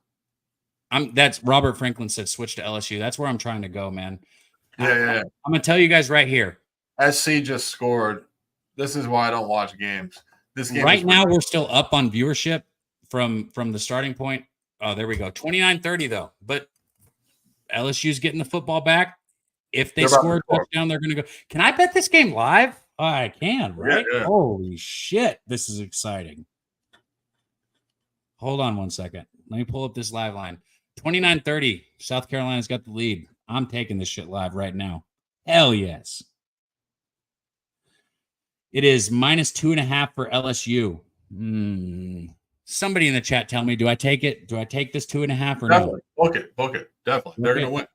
That's Robert Franklin said switch to LSU. That's where I'm trying to go, man. Yeah. I'm gonna tell you guys right here. SC just scored. This is why I don't watch games. This game right now we're still up on viewership from the starting point. Oh, there we go. 29-30 though. But LSU's getting the football back. If they score a touchdown, they're gonna go. Can I bet this game live? Oh, I can, right? Yeah. Holy shit. This is exciting. Hold on one second. Let me pull up this live line. 29-30. South Carolina's got the lead. I'm taking this shit live right now. Hell yes. It is -2.5 for LSU. Somebody in the chat tell me, do I take it? Do I take this 2.5 or definitely. no? Book it. Definitely. They're going to win.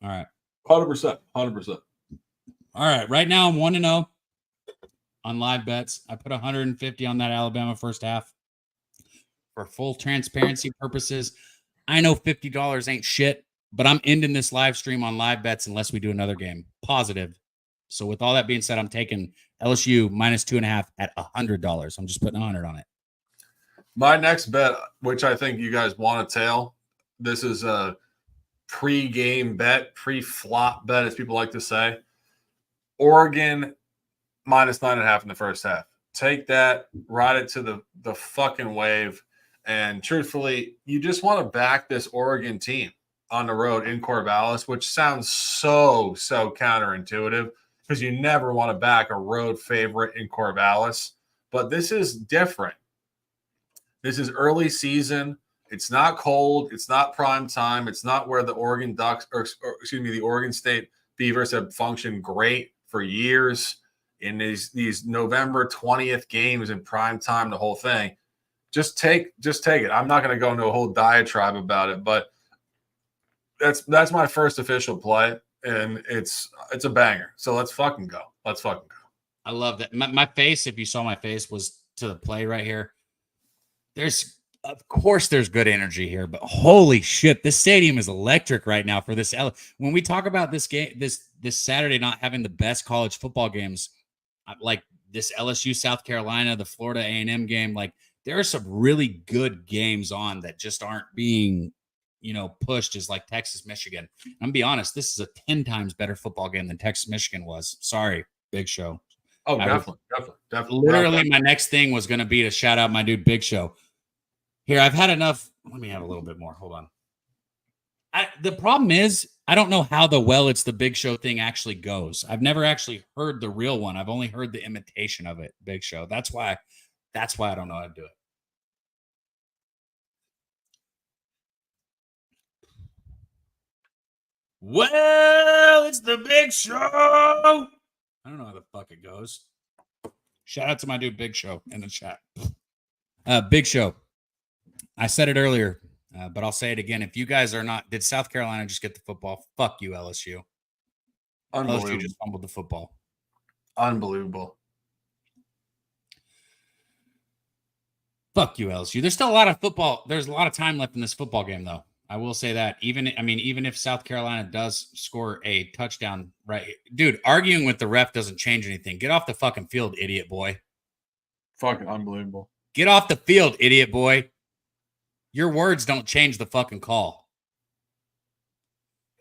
All right. 100%. All right. Right now I'm 1-0 on live bets. I put 150 on that Alabama first half. For full transparency purposes, I know $50 ain't shit, but I'm ending this live stream on live bets unless we do another game. Positive. So with all that being said, I'm taking LSU -2.5 at $100. I'm just putting 100 on it. My next bet, which I think you guys want to tail, this is a pre-game bet, pre-flop bet, as people like to say. Oregon -9.5 in the first half. Take that, ride it to the fucking wave. And truthfully, you just want to back this Oregon team on the road in Corvallis, which sounds so counterintuitive because you never want to back a road favorite in Corvallis. But this is different. This is early season. It's not cold. It's not prime time. It's not where the Oregon Ducks, the Oregon State Beavers have functioned great for years in these November 20th games in prime time, the whole thing. Just take it. I'm not going to go into a whole diatribe about it, but that's my first official play, and it's a banger. So let's fucking go. I love that. My face, if you saw my face, was to the play right here. Of course there's good energy here, but holy shit, this stadium is electric right now for this. When we talk about this game, this Saturday not having the best college football games, like this LSU South Carolina, the Florida A&M game, like there are some really good games on that just aren't being, pushed as like Texas, Michigan. I'm gonna be honest, this is a 10 times better football game than Texas, Michigan was. Sorry, Big Show. Oh, definitely. Literally, my next thing was going to be to shout out my dude Big Show. Here, I've had enough. Let me have a little bit more. Hold on. The problem is, I don't know how it's the Big Show thing actually goes. I've never actually heard the real one. I've only heard the imitation of it, Big Show. That's why I don't know how to do it. Well, it's the Big Show. I don't know how the fuck it goes. Shout out to my dude Big Show in the chat. Big Show. I said it earlier, but I'll say it again. If you guys are not, did South Carolina just get the football? Fuck you, LSU. LSU just fumbled the football. Unbelievable. Fuck you, LSU. There's still a lot of football. There's a lot of time left in this football game, though. I will say that. Even if South Carolina does score a touchdown, right, dude, arguing with the ref doesn't change anything. Get off the fucking field, idiot boy. Fucking unbelievable. Get off the field, idiot boy. Your words don't change the fucking call.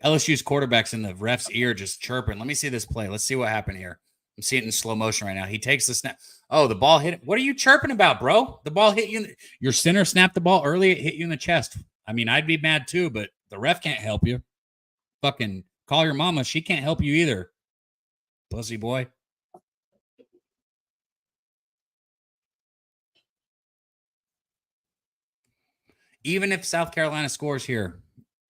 LSU's quarterback's in the ref's ear just chirping. Let me see this play. Let's see what happened here. I'm seeing it in slow motion right now. He takes the snap. Oh, the ball hit. What are you chirping about, bro? The ball hit you. Your center snapped the ball early. It hit you in the chest. I mean, I'd be mad too, but the ref can't help you. Fucking call your mama. She can't help you either. Pussy boy. Even if South Carolina scores here,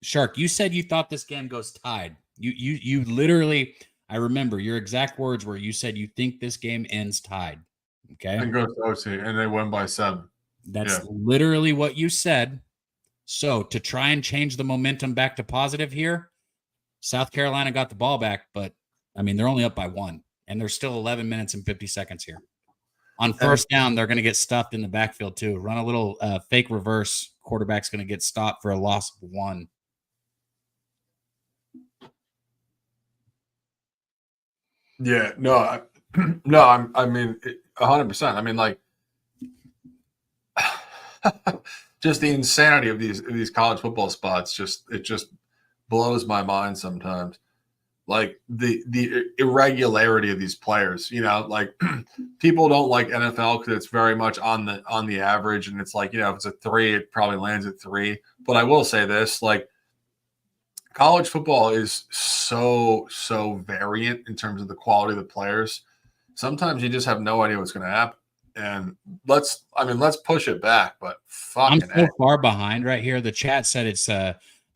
Shark, you said you thought this game goes tied. You literally, I remember your exact words were you said you think this game ends tied. Okay. And goes to OT, and they win by 7. That's literally what you said. So to try and change the momentum back to positive here, South Carolina got the ball back, but I mean, they're only up by 1, and there's still 11 minutes and 50 seconds here. On first down, they're going to get stuffed in the backfield too. Run a little fake reverse. Quarterback's going to get stopped for a loss of 1. Yeah, no, I mean, 100%. I mean, like, just the insanity of these college football spots. It just blows my mind sometimes. Like the irregularity of these players. You know, like people don't like NFL because it's very much on the average, and it's like, you know, if it's a 3, it probably lands at 3. But I will say this, like, college football is so variant in terms of the quality of the players. Sometimes you just have no idea what's going to happen. And let's push it back. But fucking, I'm so far behind right here. The chat said it's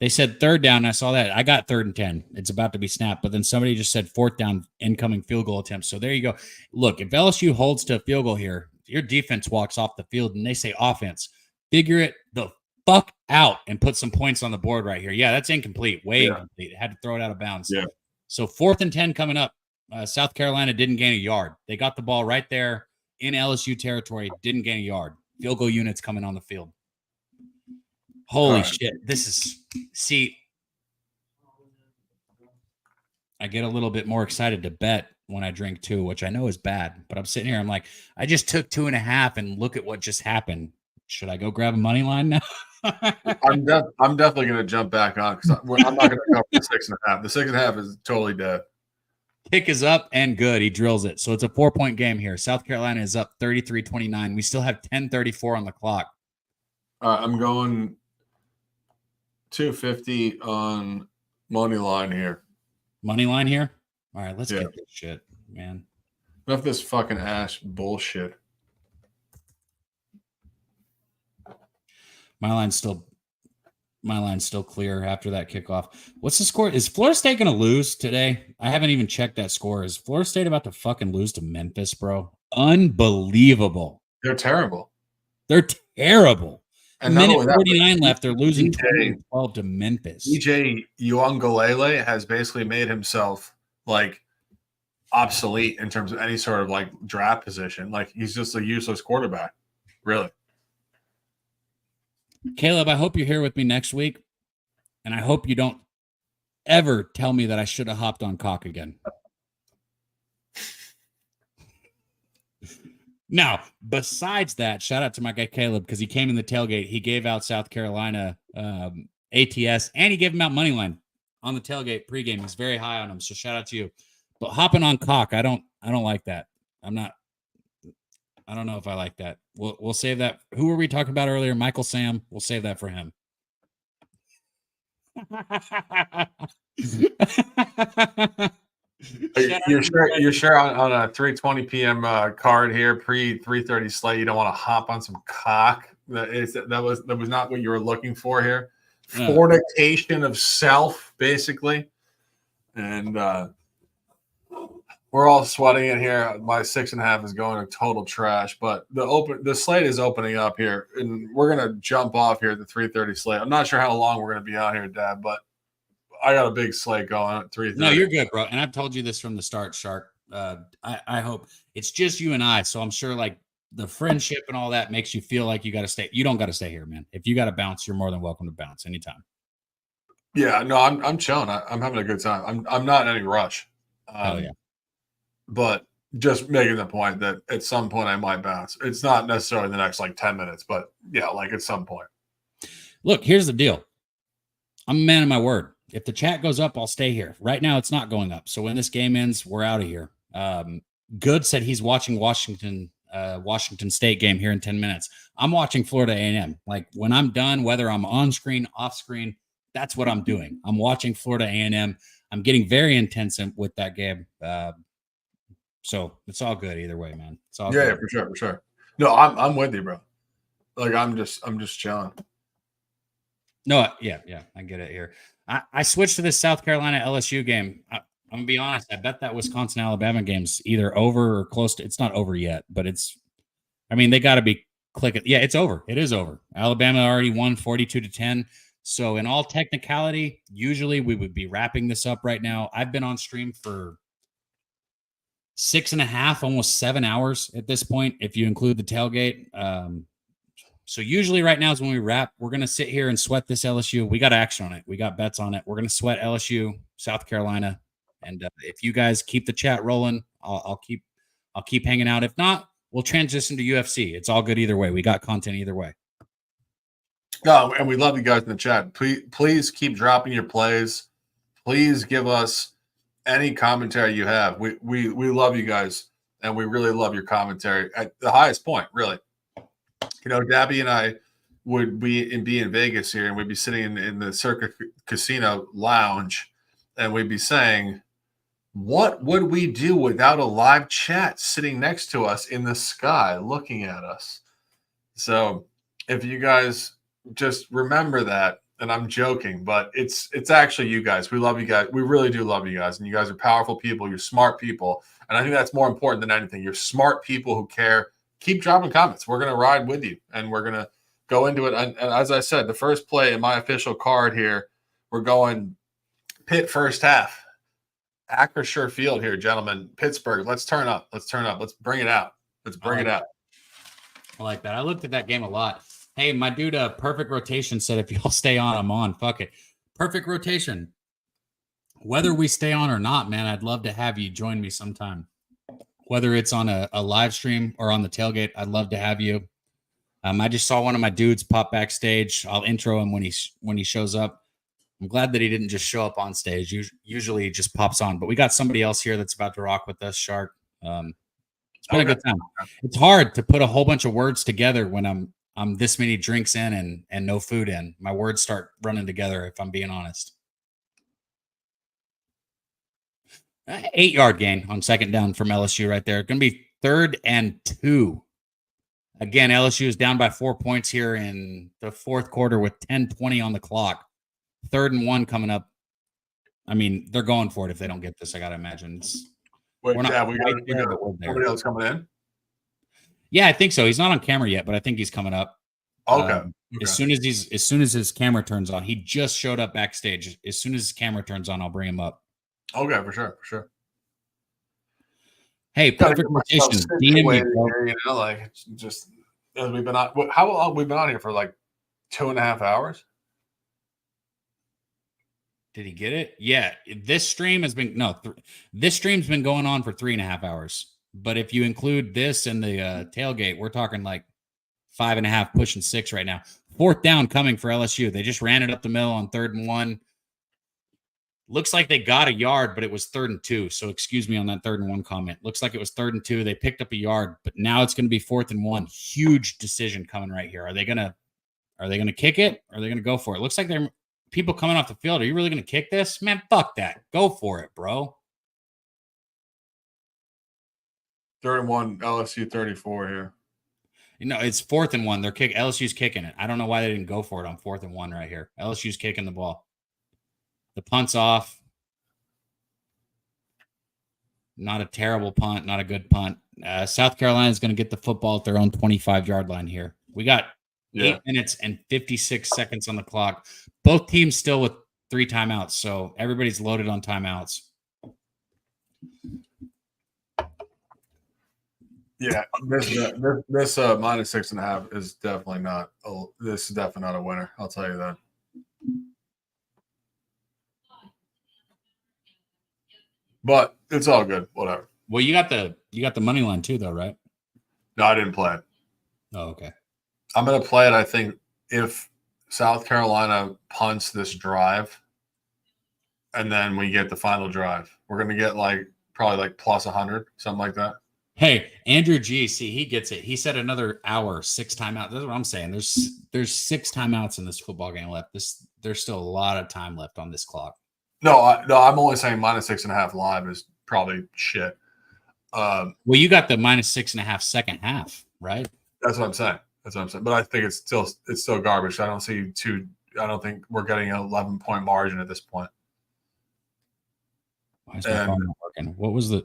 they said 3rd down. I saw that. I got 3rd and 10. It's about to be snapped. But then somebody just said 4th down, incoming field goal attempt. So there you go. Look, if LSU holds to a field goal here, your defense walks off the field and they say offense. Figure it the fuck out and put some points on the board right here. Yeah, that's incomplete. Incomplete. Had to throw it out of bounds. Yeah. So 4th and 10 coming up. South Carolina didn't gain a yard. They got the ball right there in LSU territory. Didn't gain a yard. Field goal units coming on the field. Holy shit. I get a little bit more excited to bet when I drink 2, which I know is bad, but I'm sitting here. I'm like, I just took 2.5 and look at what just happened. Should I go grab a money line now? I'm definitely going to jump back on because I'm not going to cover the 6.5. The 6.5 is totally dead. Kick is up and good. He drills it. So it's a 4-point game here. South Carolina is up 33-29. We still have 10:34 on the clock. I'm going 250 on money line here. Money line here? All right, let's get this shit, man. Enough of this fucking ass bullshit. My line's still clear after that kickoff. What's the score? Is Florida State going to lose today? I haven't even checked that score. Is Florida State about to fucking lose to Memphis, bro? Unbelievable. They're terrible. They're terrible. And minute 49 left. They're losing 12 to Memphis. DJ Uiagalelei has basically made himself like obsolete in terms of any sort of like draft position. Like he's just a useless quarterback, really. Caleb, I hope you're here with me next week, and I hope you don't ever tell me that I should have hopped on cock again. Now, besides that, shout out to my guy Caleb because he came in the tailgate. He gave out South Carolina ATS, and he gave him out money line on the tailgate pregame. He's very high on him, so shout out to you. But hopping on cock, I don't like that. I don't know if I like that. We'll save that. Who were we talking about earlier? Michael Sam. We'll save that for him. You're sure on a 3:20 p.m. card here, pre 3:30 slate, you don't want to hop on some cock. That was not what you were looking for here. Fornication of self, basically. and we're all sweating it here. My 6.5 is going to total trash, but the slate is opening up here, and we're gonna jump off here at the 3:30 slate. I'm not sure how long we're gonna be out here, Dad, but I got a big slate going at 3:30. No, you're good, bro. And I've told you this from the start, Shark. I hope it's just you and I, so I'm sure like the friendship and all that makes you feel like you got to stay. You don't got to stay here, man. If you got to bounce, you're more than welcome to bounce anytime. Yeah, no, I'm chilling. I'm having a good time. I'm not in any rush. Hell yeah. But just making the point that at some point I might bounce. It's not necessarily the next like 10 minutes, but yeah, like at some point. Look, here's the deal. I'm a man of my word. If the chat goes up, I'll stay here. Right now, it's not going up. So when this game ends, we're out of here. Good said he's watching Washington State game here in 10 minutes. I'm watching Florida A&M. Like when I'm done, whether I'm on screen, off screen, that's what I'm doing. I'm watching Florida A&M. I'm getting very intense with that game. So it's all good either way, man. It's all good. Yeah, for sure. No, I'm with you, bro. Like I'm just chilling. No, yeah, I get it here. I switched to this South Carolina LSU game. I'm gonna be honest. I bet that Wisconsin Alabama game's either over or close to. It's not over yet, but it's. I mean, they got to be clicking. Yeah, it's over. It is over. Alabama already won 42-10. So in all technicality, usually we would be wrapping this up right now. I've been on stream for 6.5, almost 7 hours at this point, if you include the tailgate. So usually right now is when we wrap. We're going to sit here and sweat this LSU. We got action on it. We got bets on it. We're going to sweat LSU, South Carolina. And if you guys keep the chat rolling, I'll keep hanging out. If not, we'll transition to UFC. It's all good either way. We got content either way. No, and we love you guys in the chat. Please keep dropping your plays. Please give us any commentary you have. We love you guys, and we really love your commentary at the highest point, really. You know, Dabby and I would be in Vegas here, and we'd be sitting in the Circa Casino lounge, and we'd be saying, what would we do without a live chat sitting next to us in the sky looking at us? So if you guys just remember that, and I'm joking, but it's actually you guys. We love you guys. We really do love you guys, and you guys are powerful people. You're smart people, and I think that's more important than anything. You're smart people who care. Keep dropping comments. We're going to ride with you, and we're going to go into it. And as I said, the first play in my official card here, we're going Pitt first half. Acrisure Field here, gentlemen. Pittsburgh, let's turn up. Let's bring it out. I like that. I looked at that game a lot. Hey, my dude, Perfect Rotation said if y'all stay on, I'm on. Fuck it. Perfect Rotation. Whether we stay on or not, man, I'd love to have you join me sometime. Whether it's on a live stream or on the tailgate, I'd love to have you. I just saw one of my dudes pop backstage. I'll intro him when he shows up. I'm glad that he didn't just show up on stage. Usually he just pops on. But we got somebody else here that's about to rock with us, Shark. It's been a good time. It's hard to put a whole bunch of words together when I'm this many drinks in and no food in. My words start running together, if I'm being honest. 8-yard gain on second down from LSU right there. Going to be 3rd and 2. Again, LSU is down by 4 points here in the fourth quarter with 10:20 on the clock. 3rd and 1 coming up. I mean, they're going for it if they don't get this, I got to imagine. We got somebody else coming in? Yeah, I think so. He's not on camera yet, but I think he's coming up. Okay. As soon as his camera turns on, he just showed up backstage. As soon as his camera turns on, I'll bring him up. Okay, for sure. Hey, Perfect Rotation. DM me, bro. You know, like just as we've been on. How long we've been on here for? Like 2.5 hours. Did he get it? Yeah. This stream's been going on for 3.5 hours. But if you include this and the tailgate, we're talking like 5.5, pushing 6 right now. 4th down coming for LSU. They just ran it up the middle on 3rd and 1. Looks like they got a yard, but it was 3rd and 2. So excuse me on that 3rd and 1 comment. Looks like it was 3rd and 2. They picked up a yard, but now it's going to be 4th and 1. Huge decision coming right here. Are they gonna kick it? Or are they gonna go for it? Looks like they're people coming off the field. Are you really gonna kick this? Man, fuck that. Go for it, bro. 3rd and 1, LSU 34 here. You know, it's 4th and 1. LSU's kicking it. I don't know why they didn't go for it on 4th and 1 right here. LSU's kicking the ball. The punt's off. Not a terrible punt, not a good punt. South Carolina is going to get the football at their own 25-yard line here. We got 8 minutes and 56 seconds on the clock. Both teams still with 3 timeouts, so everybody's loaded on timeouts. Yeah, this -6.5 is definitely not. This is definitely not a winner. I'll tell you that. But it's all good. Whatever. Well, you got the money line too, though, right? No, I didn't play it. Oh, okay. I'm gonna play it. I think if South Carolina punts this drive, and then we get the final drive, we're gonna get probably plus 100, something like that. Hey, Andrew G, see, he gets it. He said another hour, 6 timeouts. That's what I'm saying. There's 6 timeouts in this football game left. There's still a lot of time left on this clock. No, I'm only saying -6.5 live is probably shit. Well, you got the -6.5 second half, right? That's what I'm saying. But I think it's still garbage. I don't think we're getting an 11-point margin at this point. Why is my phone not working? What was the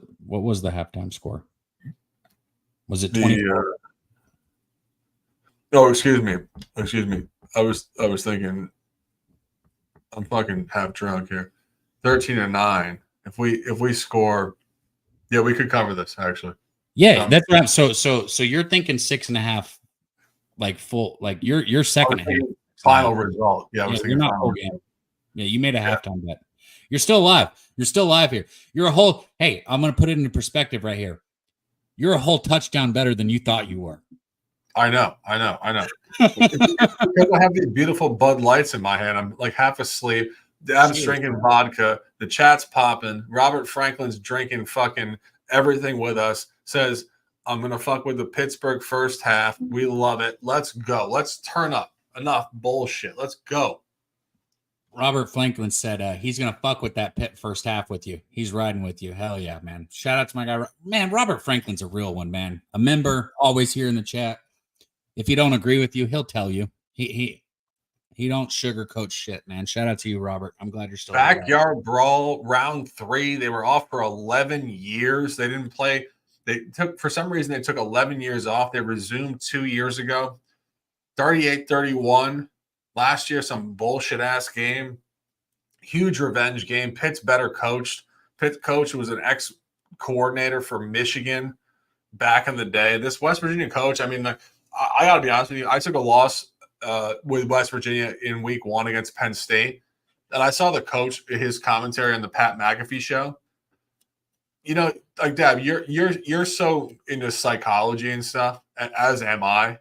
halftime score? Was it 24? Oh, excuse me. I was thinking. I'm fucking half drunk here. 13-9. If we score, yeah, we could cover this actually. Yeah, that's right. So you're thinking 6.5, full, your second half final result. Yeah, I was thinking not full game. Yeah, you made a halftime bet. You're still alive. You're still alive here. You're a whole. Hey, I'm gonna put it into perspective right here. You're a whole touchdown better than you thought you were. I know. Because I have these beautiful Bud Lights in my hand. I'm half asleep. Dad's drinking vodka. The chat's popping. Robert Franklin's drinking fucking everything with us. Says, I'm going to fuck with the Pittsburgh first half. We love it. Let's go. Let's turn up. Enough bullshit. Let's go. Robert Franklin said he's going to fuck with that Pitt first half with you. He's riding with you. Hell yeah, man. Shout out to my guy. Man, Robert Franklin's a real one, man. A member, always here in the chat. If he don't agree with you, he'll tell you. He don't sugarcoat shit, man. Shout out to you, Robert. I'm glad you're still Backyard Brawl, round 3. They were off for 11 years. They didn't play. For some reason, they took 11 years off. They resumed 2 years ago. 38-31. Last year, some bullshit-ass game. Huge revenge game. Pitt's better coached. Pitt's coach was an ex-coordinator for Michigan back in the day. This West Virginia coach, I mean, I got to be honest with you. I took a loss with West Virginia in week 1 against Penn State. And I saw the coach, his commentary on the Pat McAfee show. You know, Dab, you're so into psychology and stuff, as am I.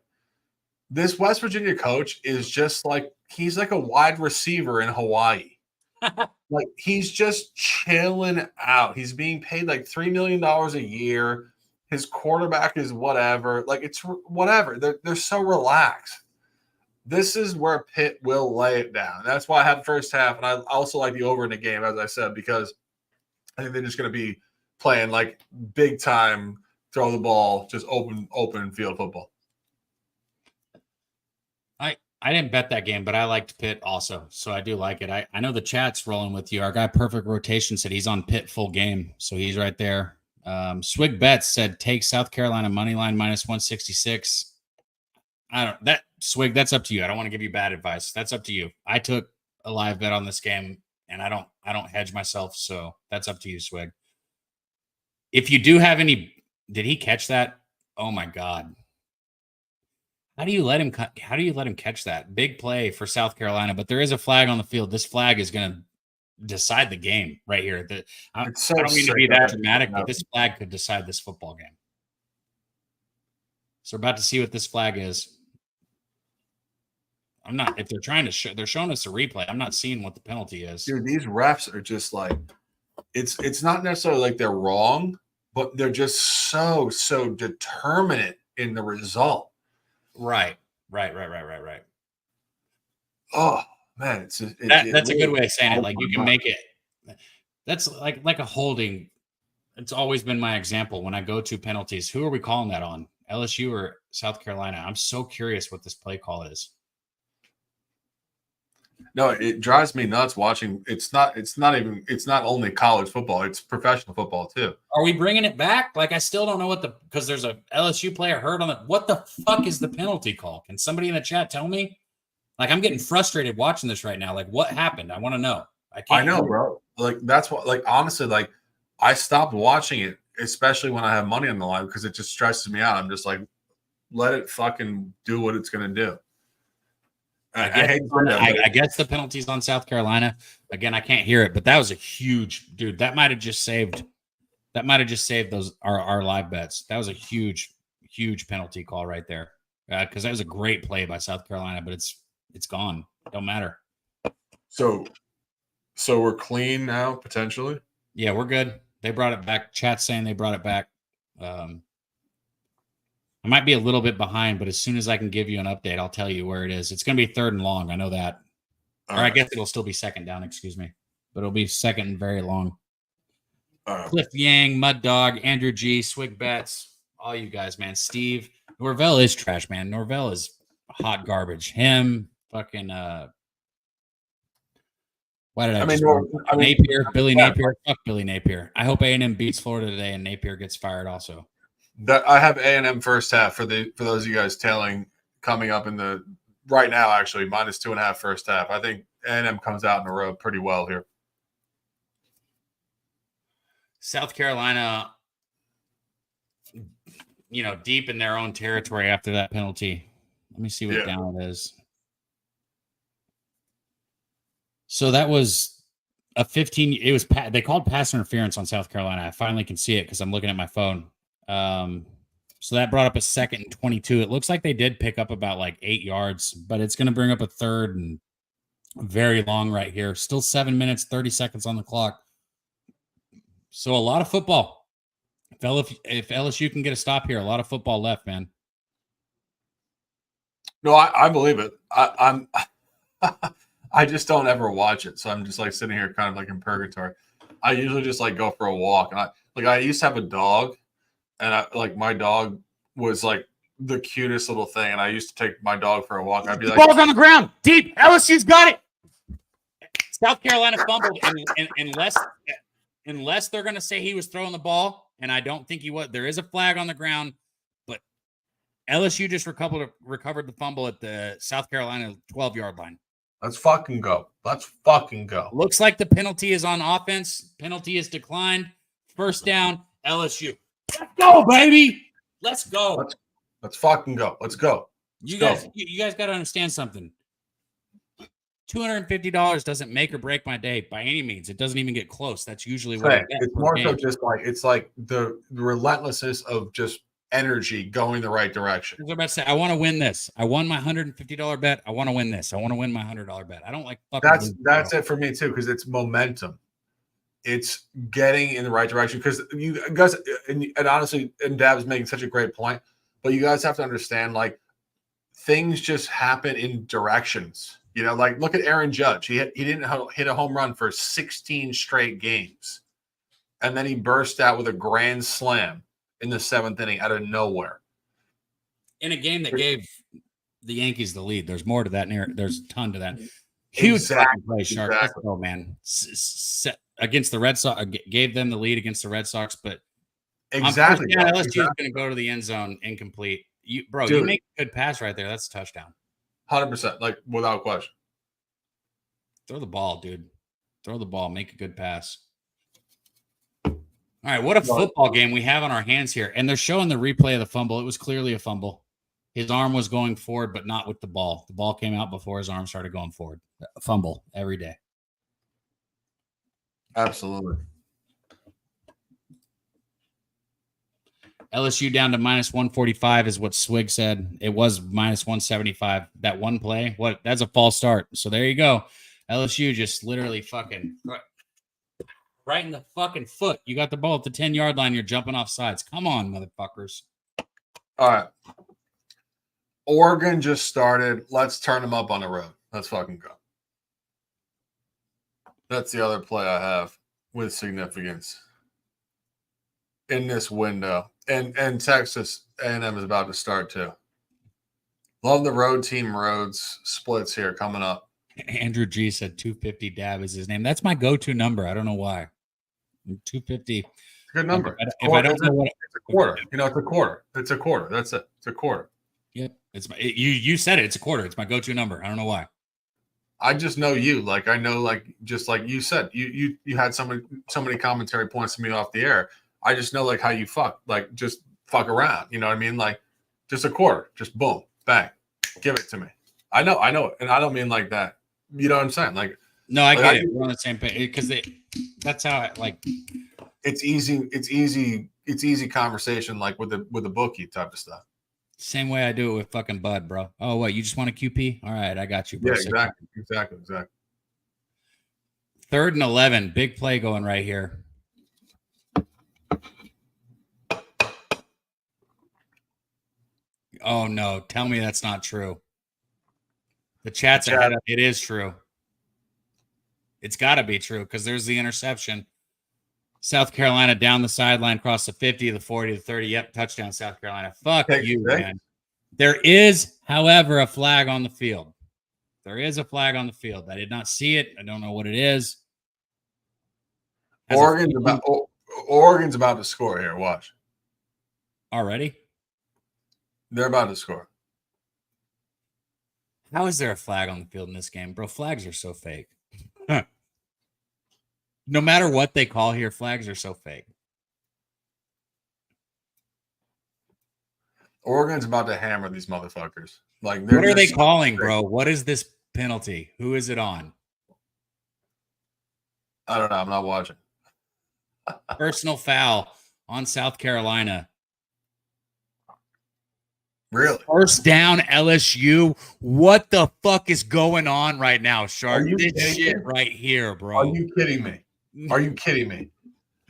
This West Virginia coach is just he's like a wide receiver in Hawaii. He's just chilling out. He's being paid $3 million a year. His quarterback is whatever. It's whatever. They're so relaxed. This is where Pitt will lay it down. That's why I had the first half, and I also like the over in the game, as I said, because I think they're just going to be playing big time, throw the ball, just open field football. I didn't bet that game, but I liked Pitt also, so I do like it. I know the chat's rolling with you. Our guy Perfect Rotation said he's on Pitt full game, so he's right there. Swig Betts said take South Carolina money line -166. Swig, that's up to you. I don't want to give you bad advice. That's up to you. I took a live bet on this game, and I don't hedge myself, so that's up to you, Swig. If you do have any, did he catch that? Oh my God. How do you let him catch that? Big play for South Carolina, but there is a flag on the field. This flag is going to decide the game right here. I don't mean to be that dramatic, but this flag could decide this football game. So we're about to see what this flag is. I'm not. If they're trying to they're showing us a replay. I'm not seeing what the penalty is. Dude, these refs are just it's not necessarily they're wrong, but they're just so determinate in the result. Right. Oh man, that's a good way of saying it. You can make it. That's like a holding. It's always been my example when I go to penalties. Who are we calling that on? LSU or South Carolina? I'm so curious what this play call is. No, it drives me nuts watching. It's not only college football, it's professional football too. Are we bringing it back? Like, I still don't know because there's a LSU player hurt on it. What the fuck is the penalty call? Can somebody in the chat tell me? Like, I'm getting frustrated watching this right now. Like, what happened? I want to know. I know, bro. Like, that's what, like, honestly, like, I stopped watching it, especially when I have money on the line, because it just stresses me out. I'm just like, let it fucking do what it's going to do. I guess the penalty's on South Carolina. Again, I can't hear it, but that was a huge dude. That might have just saved those our live bets. That was a huge penalty call right there. Because that was a great play by South Carolina, but it's gone. Don't matter. So we're clean now, potentially? Yeah, we're good. They brought it back. Chat's saying they brought it back. I might be a little bit behind, but as soon as I can give you an update, I'll tell you where it is. It's going to be 3rd and long. I know that. Or I guess it'll still be 2nd down, excuse me. But it'll be 2nd and very long. Cliff Yang, Mud Dog, Andrew G, Swig Bets, all you guys, man. Steve. Norvell is trash, man. Norvell is hot garbage. Him, fucking why did Napier, Billy Napier? Fuck Billy Napier. I hope A&M beats Florida today and Napier gets fired also. I have A&M first half for those of you guys coming up in the right now, actually, -2.5 first half. I think A&M comes out in a row pretty well here. South Carolina, deep in their own territory after that penalty. Let me see what down it is. So that was a 15. It was they called pass interference on South Carolina. I finally can see it because I'm looking at my phone. So that brought up a 2nd and 22. It looks like they did pick up about like 8 yards, but it's going to bring up a 3rd and very long right here. Still 7 minutes, 30 seconds on the clock. So a lot of football. If LSU can get a stop here, a lot of football left, man. No, I believe it. I'm I just don't ever watch it, so I'm just like sitting here kind of like in purgatory. I usually just like go for a walk, and I used to have a dog, and my dog was like the cutest little thing, and I used to take my dog for a walk. I'd be like, ball's on the ground, deep. LSU's got it. South Carolina fumbled, and unless they're going to say he was throwing the ball, and I don't think he was. There is a flag on the ground, but LSU just recovered the fumble at the South Carolina 12-yard line. Let's fucking go. Let's fucking go. Looks like the penalty is on offense. Penalty is declined. First down, LSU. Let's go, baby. Let's go. Let's fucking go. Let's go. You guys got to understand something. $250 doesn't make or break my day by any means. It doesn't even get close. That's usually what I get. It's more so just like it's like the relentlessness of just energy going the right direction. I was about to say, I want to win this. I won my $150 bet. I want to win this. I want to win my $100 bet. I don't like fucking. That's it for me too, because it's momentum. It's getting in the right direction. Because you guys, and honestly, and Dab's making such a great point, but you guys have to understand, like, things just happen in directions. Like look at Aaron Judge. He didn't hit a home run for 16 straight games, and then he burst out with a grand slam in the 7th inning out of nowhere. In a game that gave the Yankees the lead. There's more to that. There's a ton to that. Huge play, Shark. Let's go, man. Against the Red Sox, gave them the lead against the Red Sox, but exactly. LSU is going to go to the end zone incomplete. You make a good pass right there. That's a touchdown. 100%, like without question. Throw the ball, dude. Throw the ball. Make a good pass. All right, what a football game we have on our hands here. And they're showing the replay of the fumble. It was clearly a fumble. His arm was going forward, but not with the ball. The ball came out before his arm started going forward. A fumble every day. Absolutely. LSU down to -145 is what Swig said. It was -175. That one play, that's a false start. So there you go. LSU just literally fucking right in the fucking foot. You got the ball at the 10-yard line. You're jumping off sides. Come on, motherfuckers. All right. Oregon just started. Let's turn them up on the road. Let's fucking go. That's the other play I have with significance in this window. And Texas A&M is about to start too. Love the road team roads splits here coming up. Andrew G said 250 dab is his name. That's my go-to number. I don't know why. 250. It's a good number. If I don't know what it's a quarter. You know, it's a quarter. It's a quarter. That's it. It's a quarter. Yep. You said it. It's a quarter. It's my go-to number. I don't know why. I just know you. Like I know, like just like you said, you had so many commentary points to me off the air. I just know like how you just fuck around. You know what I mean? Like just a quarter, just boom, bang, give it to me. I know it, and I don't mean like that. You know what I'm saying? Like no, I get it. We're on the same page because that's how I like. It's easy. It's easy conversation like with the bookie type of stuff. Same way I do it with fucking Bud, bro. Oh, what? You just want a QP? All right, I got you, bro. Yeah, exactly. 3rd and 11. Big play going right here. Oh, no. Tell me that's not true. The chat's ahead. It is true. It's got to be true because there's the interception. South Carolina down the sideline, across the 50, the 40, the 30. Yep, touchdown, South Carolina. Fuck you, man. There is, however, a flag on the field. There is a flag on the field. I did not see it. I don't know what it is. Oregon's about to score here. Watch. Already? They're about to score. How is there a flag on the field in this game? Bro, flags are so fake. No matter what they call here, flags are so fake. Oregon's about to hammer these motherfuckers. Like, what are they calling, bro? What is this penalty? Who is it on? I don't know. I'm not watching. Personal foul on South Carolina. Really? First down, LSU. What the fuck is going on right now, Shark? This shit right here, bro. Are you kidding me? Are you kidding me?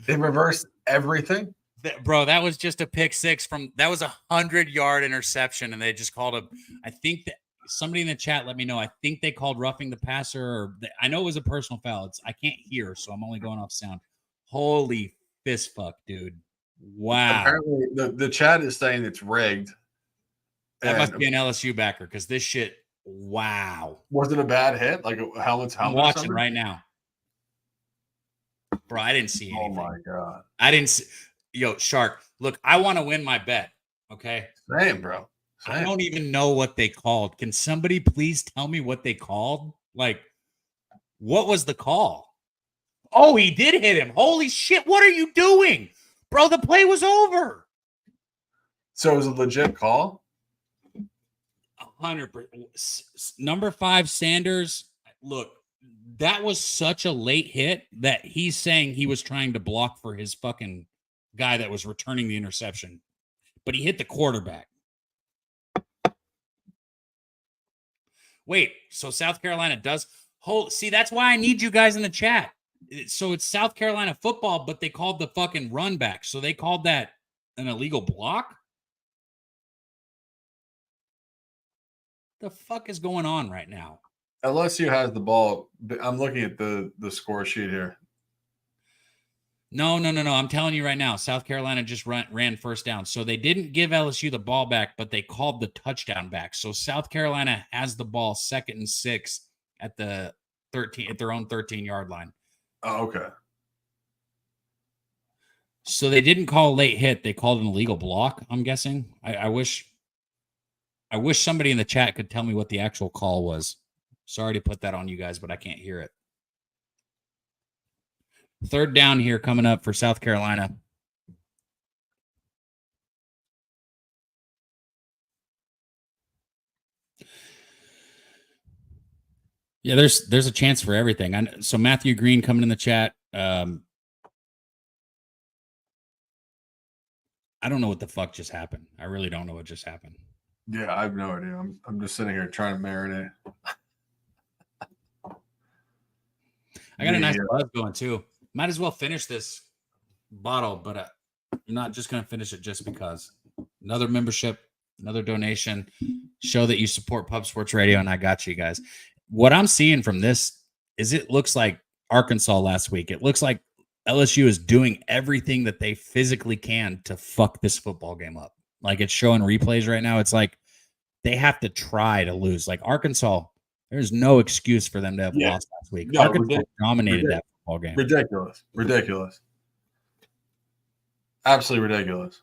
They reversed everything? Bro, that was just a pick six that was 100-yard interception, and they just called I think that somebody in the chat let me know. I think they called roughing the passer, I know it was a personal foul. I can't hear, so I'm only going off sound. Holy fist fuck, dude. Wow. Apparently, the chat is saying it's rigged. That must be an LSU backer because this shit, wow. Was it a bad hit? Like a helmet's helmet? I'm watching right now. Bro, I didn't see anything. Oh, my God. I didn't see. Yo, Shark, look, I want to win my bet, okay? Same, bro. Same. I don't even know what they called. Can somebody please tell me what they called? Like, what was the call? Oh, he did hit him. Holy shit, what are you doing? Bro, the play was over. So it was a legit call? 100%. Number 5, Sanders. Look, that was such a late hit that he's saying he was trying to block for his fucking guy that was returning the interception, but he hit the quarterback. Wait, so South Carolina does see, that's why I need you guys in the chat. So it's South Carolina football, but they called the fucking run back. So they called that an illegal block? The fuck is going on right now? LSU has the ball. I'm looking at the score sheet here. No. I'm telling you right now, South Carolina just ran first down. So they didn't give LSU the ball back, but they called the touchdown back. So South Carolina has the ball 2nd and 6 at the 13 at their own 13-yard line. Oh, okay. So they didn't call a late hit. They called an illegal block, I'm guessing. I wish somebody in the chat could tell me what the actual call was. Sorry to put that on you guys, but I can't hear it. 3rd down here coming up for South Carolina. Yeah, there's a chance for everything. So Matthew Green coming in the chat. I don't know what the fuck just happened. I really don't know what just happened. Yeah, I have no idea. I'm just sitting here trying to marinate. I got a nice buzz going too. Might as well finish this bottle, but I'm not just going to finish it just because. Another membership, another donation. Show that you support Pub Sports Radio, and I got you guys. What I'm seeing from this is it looks like Arkansas last week. It looks like LSU is doing everything that they physically can to fuck this football game up. Like it's showing replays right now. It's like they have to try to lose. Like Arkansas, There's no excuse for them to have lost last week. No, Arkansas dominated that football game. Ridiculous. Absolutely ridiculous.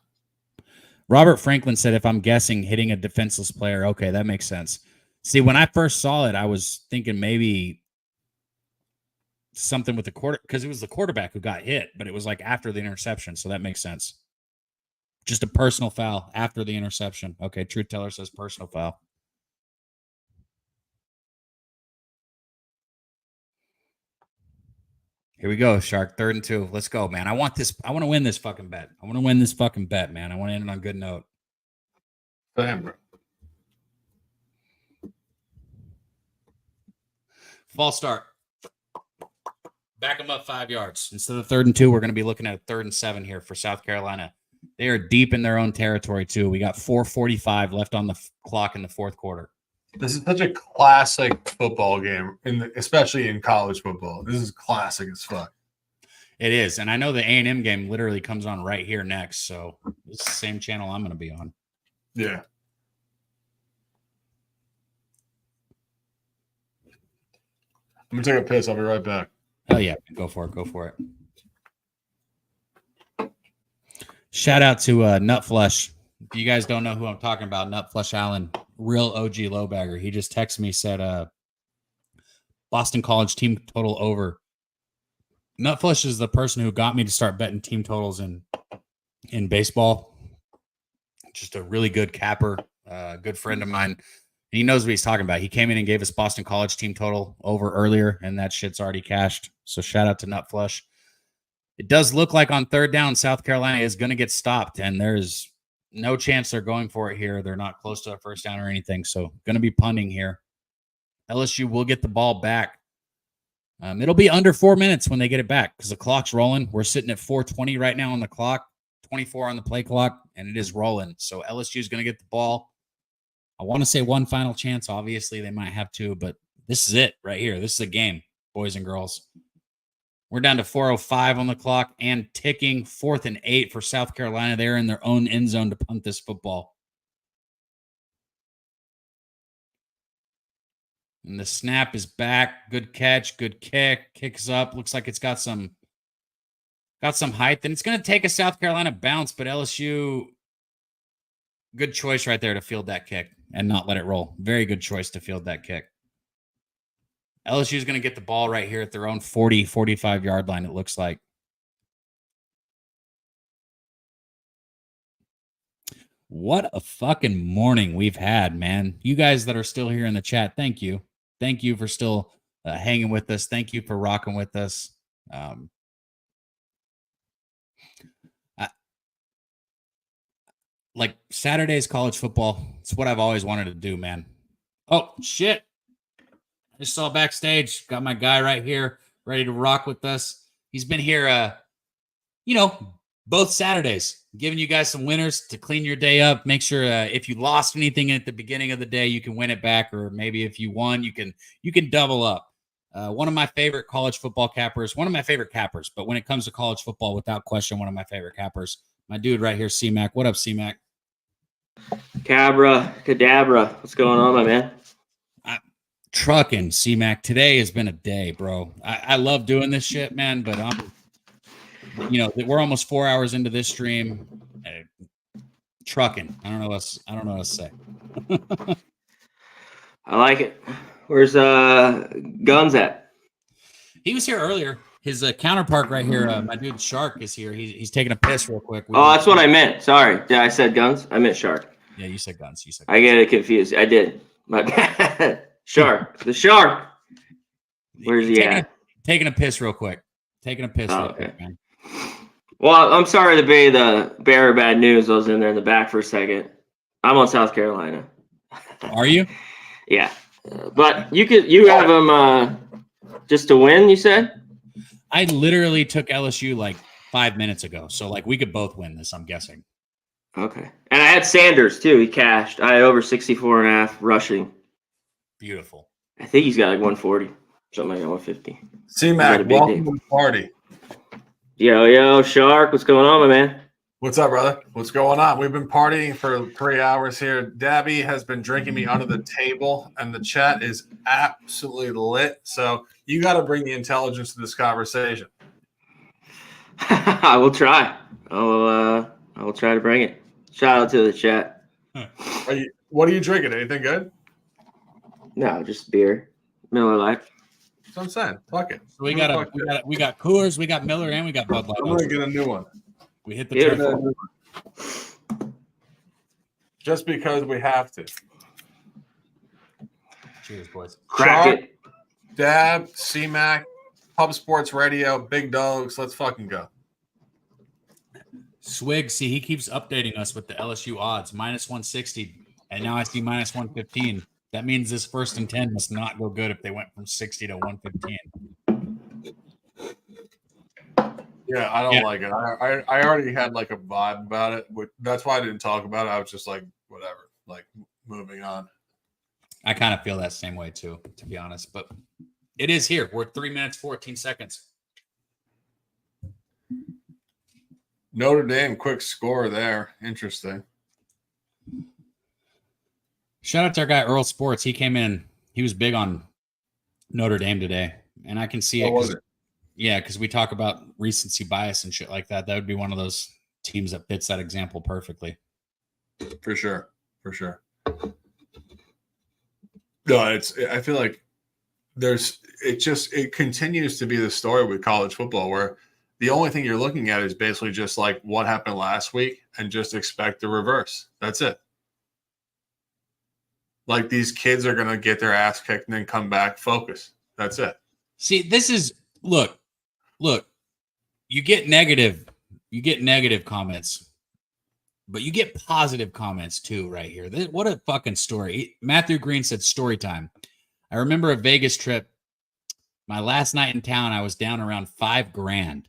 Robert Franklin said, if I'm guessing, hitting a defenseless player. Okay, that makes sense. See, when I first saw it, I was thinking maybe something with the quarter, because it was the quarterback who got hit, but it was like after the interception, so that makes sense. Just a personal foul after the interception. Okay, Truth Teller says personal foul. Here we go, Shark. 3rd and 2. Let's go, man. I want to win this fucking bet. I want to win this fucking bet, man. I want to end it on a good note. Damn, bro. False start. Back them up 5 yards. Instead of 3rd and 2, we're going to be looking at a 3rd and 7 here for South Carolina. They are deep in their own territory, too. We got 4:45 left on the clock in the 4th quarter. This is such a classic football game, especially in college football. This is classic as fuck. It is. And I know the A&M game literally comes on right here next. So it's the same channel I'm going to be on. Yeah. I'm going to take a piss. I'll be right back. Oh, yeah. Go for it. Go for it. Shout out to Nutflush. If you guys don't know who I'm talking about, Nutflush Allen, real OG lowbagger. He just texted me, said, Boston College team total over. Nutflush is the person who got me to start betting team totals in baseball. Just a really good capper, good friend of mine. He knows what he's talking about. He came in and gave us Boston College team total over earlier, and that shit's already cashed. So shout out to Nutflush. It does look like on 3rd down, South Carolina is going to get stopped, and there's no chance they're going for it here. They're not close to a 1st down or anything, so going to be punting here. LSU will get the ball back. It'll be under 4 minutes when they get it back because the clock's rolling. We're sitting at 4:20 right now on the clock, 24 on the play clock, and it is rolling. So LSU is going to get the ball. I want to say one final chance. Obviously, they might have two, but this is it right here. This is a game, boys and girls. We're down to 4:05 on the clock and ticking. 4th and 8 for South Carolina. They're in their own end zone to punt this football. And the snap is back. Good catch. Good kick. Kicks up. Looks like it's got some height. And it's going to take a South Carolina bounce, but LSU, good choice right there to field that kick and not let it roll. Very good choice to field that kick. LSU is going to get the ball right here at their own 40, 45-yard line, it looks like. What a fucking morning we've had, man. You guys that are still here in the chat, thank you. Thank you for still hanging with us. Thank you for rocking with us. Like Saturday's college football, it's what I've always wanted to do, man. Oh, shit. I just saw backstage. Got my guy right here ready to rock with us. He's been here, both Saturdays, giving you guys some winners to clean your day up. Make sure if you lost anything at the beginning of the day, you can win it back, or maybe if you won, you can double up. One of my favorite college football cappers, one of my favorite cappers, but when it comes to college football, without question, one of my favorite cappers. My dude right here, C-Mac. What up, C-Mac? Cabra, Cadabra. What's going on, my man? Trucking, C-Mac. Today has been a day, bro. I love doing this shit, man, but we're almost 4 hours into this stream. Trucking. I don't know what to say. I like it. Where's Guns at? He was here earlier. His counterpart right here, my dude Shark, is here. He's taking a piss real quick. That's what I meant. Sorry. Yeah, I said Guns. I meant Shark. Yeah, you said Guns. I get it confused. I did. My bad. Shark. The Shark. Where's he at? Taking a piss real quick. Okay. Man. Well, I'm sorry to be the bearer of bad news. I was in there in the back for a second. I'm on South Carolina. Are you? Yeah. But you have them just to win, you said? I literally took LSU like 5 minutes ago. So like we could both win this, I'm guessing. Okay. And I had Sanders too. He cashed. I had over 64.5 rushing. Beautiful. I think he's got like 140. Something like that, 150. C-Mac, welcome to the party. Yo, Shark. What's going on, my man? What's up, brother? What's going on? We've been partying for 3 hours here. Dabby has been drinking me under the table, and the chat is absolutely lit. So you got to bring the intelligence to this conversation. I will try. I will try to bring it. Shout out to the chat. What are you drinking? Anything good? No, just beer. Miller Lite. That's what I'm saying. Fuck it. So we got Coors, we got Miller, and we got Bud Light. I'm gonna get a new one. We hit the Beautiful. Just because we have to. Cheers, boys. Crack it. Dab, C-Mac, Pub Sports Radio, Big Dogs. Let's fucking go. Swig, see, he keeps updating us with the LSU odds, -160, and now I see -115. That means this 1st and 10 must not go good if they went from 60 to 115. Yeah, I don't like it. I already had like a vibe about it. That's why I didn't talk about it. I was just like, whatever, like moving on. I kind of feel that same way too, to be honest. But it is here. We're 3 minutes, 14 seconds. Notre Dame, quick score there. Interesting. Shout out to our guy, Earl Sports. He came in. He was big on Notre Dame today. And I can see it. Yeah, because we talk about recency bias and shit like that. That would be one of those teams that fits that example perfectly. For sure. For sure. No, I feel like it continues to be the story with college football where the only thing you're looking at is basically just like what happened last week and just expect the reverse. That's it. Like these kids are going to get their ass kicked and then come back, focus. That's it. See, this is look, you get negative comments, but you get positive comments too right here. What a fucking story. Matthew Green said story time. I remember a Vegas trip. My last night in town, I was down around $5,000.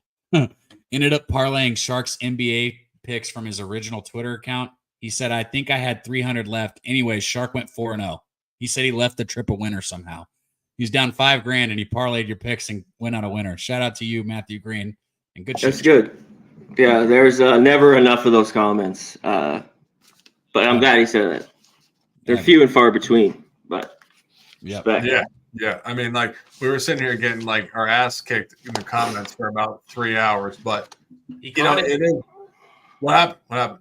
Ended up parlaying Shark's NBA picks from his original Twitter account. He said, I think I had 300 left. Anyway, Shark went 4-0. He said he left the trip a winner somehow. He was down $5,000 and he parlayed your picks and went out a winner. Shout out to you, Matthew Green. And good shit. That's good. Yeah, there's never enough of those comments. But I'm glad he said that. They're few and far between, but yeah. I mean, like we were sitting here getting like our ass kicked in the comments for about 3 hours, but you know, it is. What happened? What happened?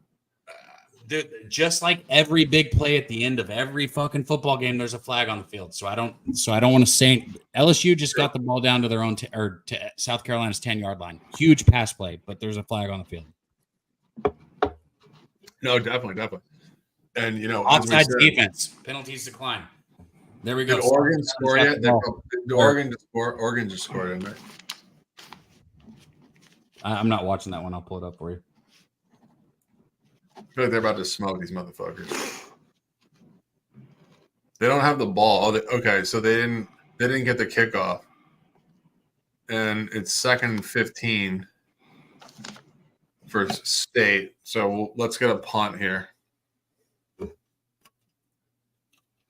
Dude, just like every big play at the end of every fucking football game, there's a flag on the field. So I don't want to say LSU just got the ball down to their own to South Carolina's 10-yard line. Huge pass play, but there's a flag on the field. No, definitely. And you know, offside defense, penalties decline. There we go. Did Oregon score yet? Oregon just scored, didn't they? I'm not watching that one. I'll pull it up for you. I feel like they're about to smoke these motherfuckers. They don't have the ball. Okay, so they didn't get the kickoff, and it's 2nd and 15 for State. So let's get a punt here.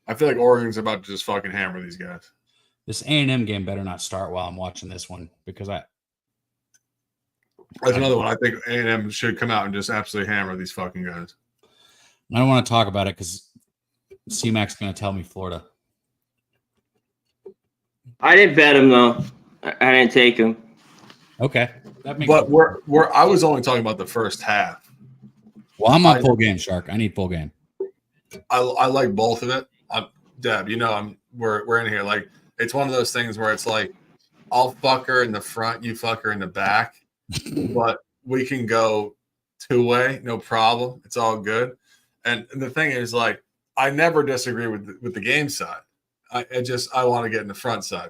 I feel like Oregon's about to just fucking hammer these guys. This A&M game better not start while I'm watching this one because that's another one. I think A&M should come out and just absolutely hammer these fucking guys. I don't want to talk about it because C-Mac's going to tell me Florida. I didn't bet him though. I didn't take him. Okay, that makes. But I was only talking about the first half. Well, I'm on full game, Shark. I need full game. I like both of it. Deb, you know, we're in here. Like it's one of those things where it's like I'll fuck her in the front, you fuck her in the back, but we can go two-way, no problem. It's all good. And the thing is, like, I never disagree with the game side. I want to get in the front side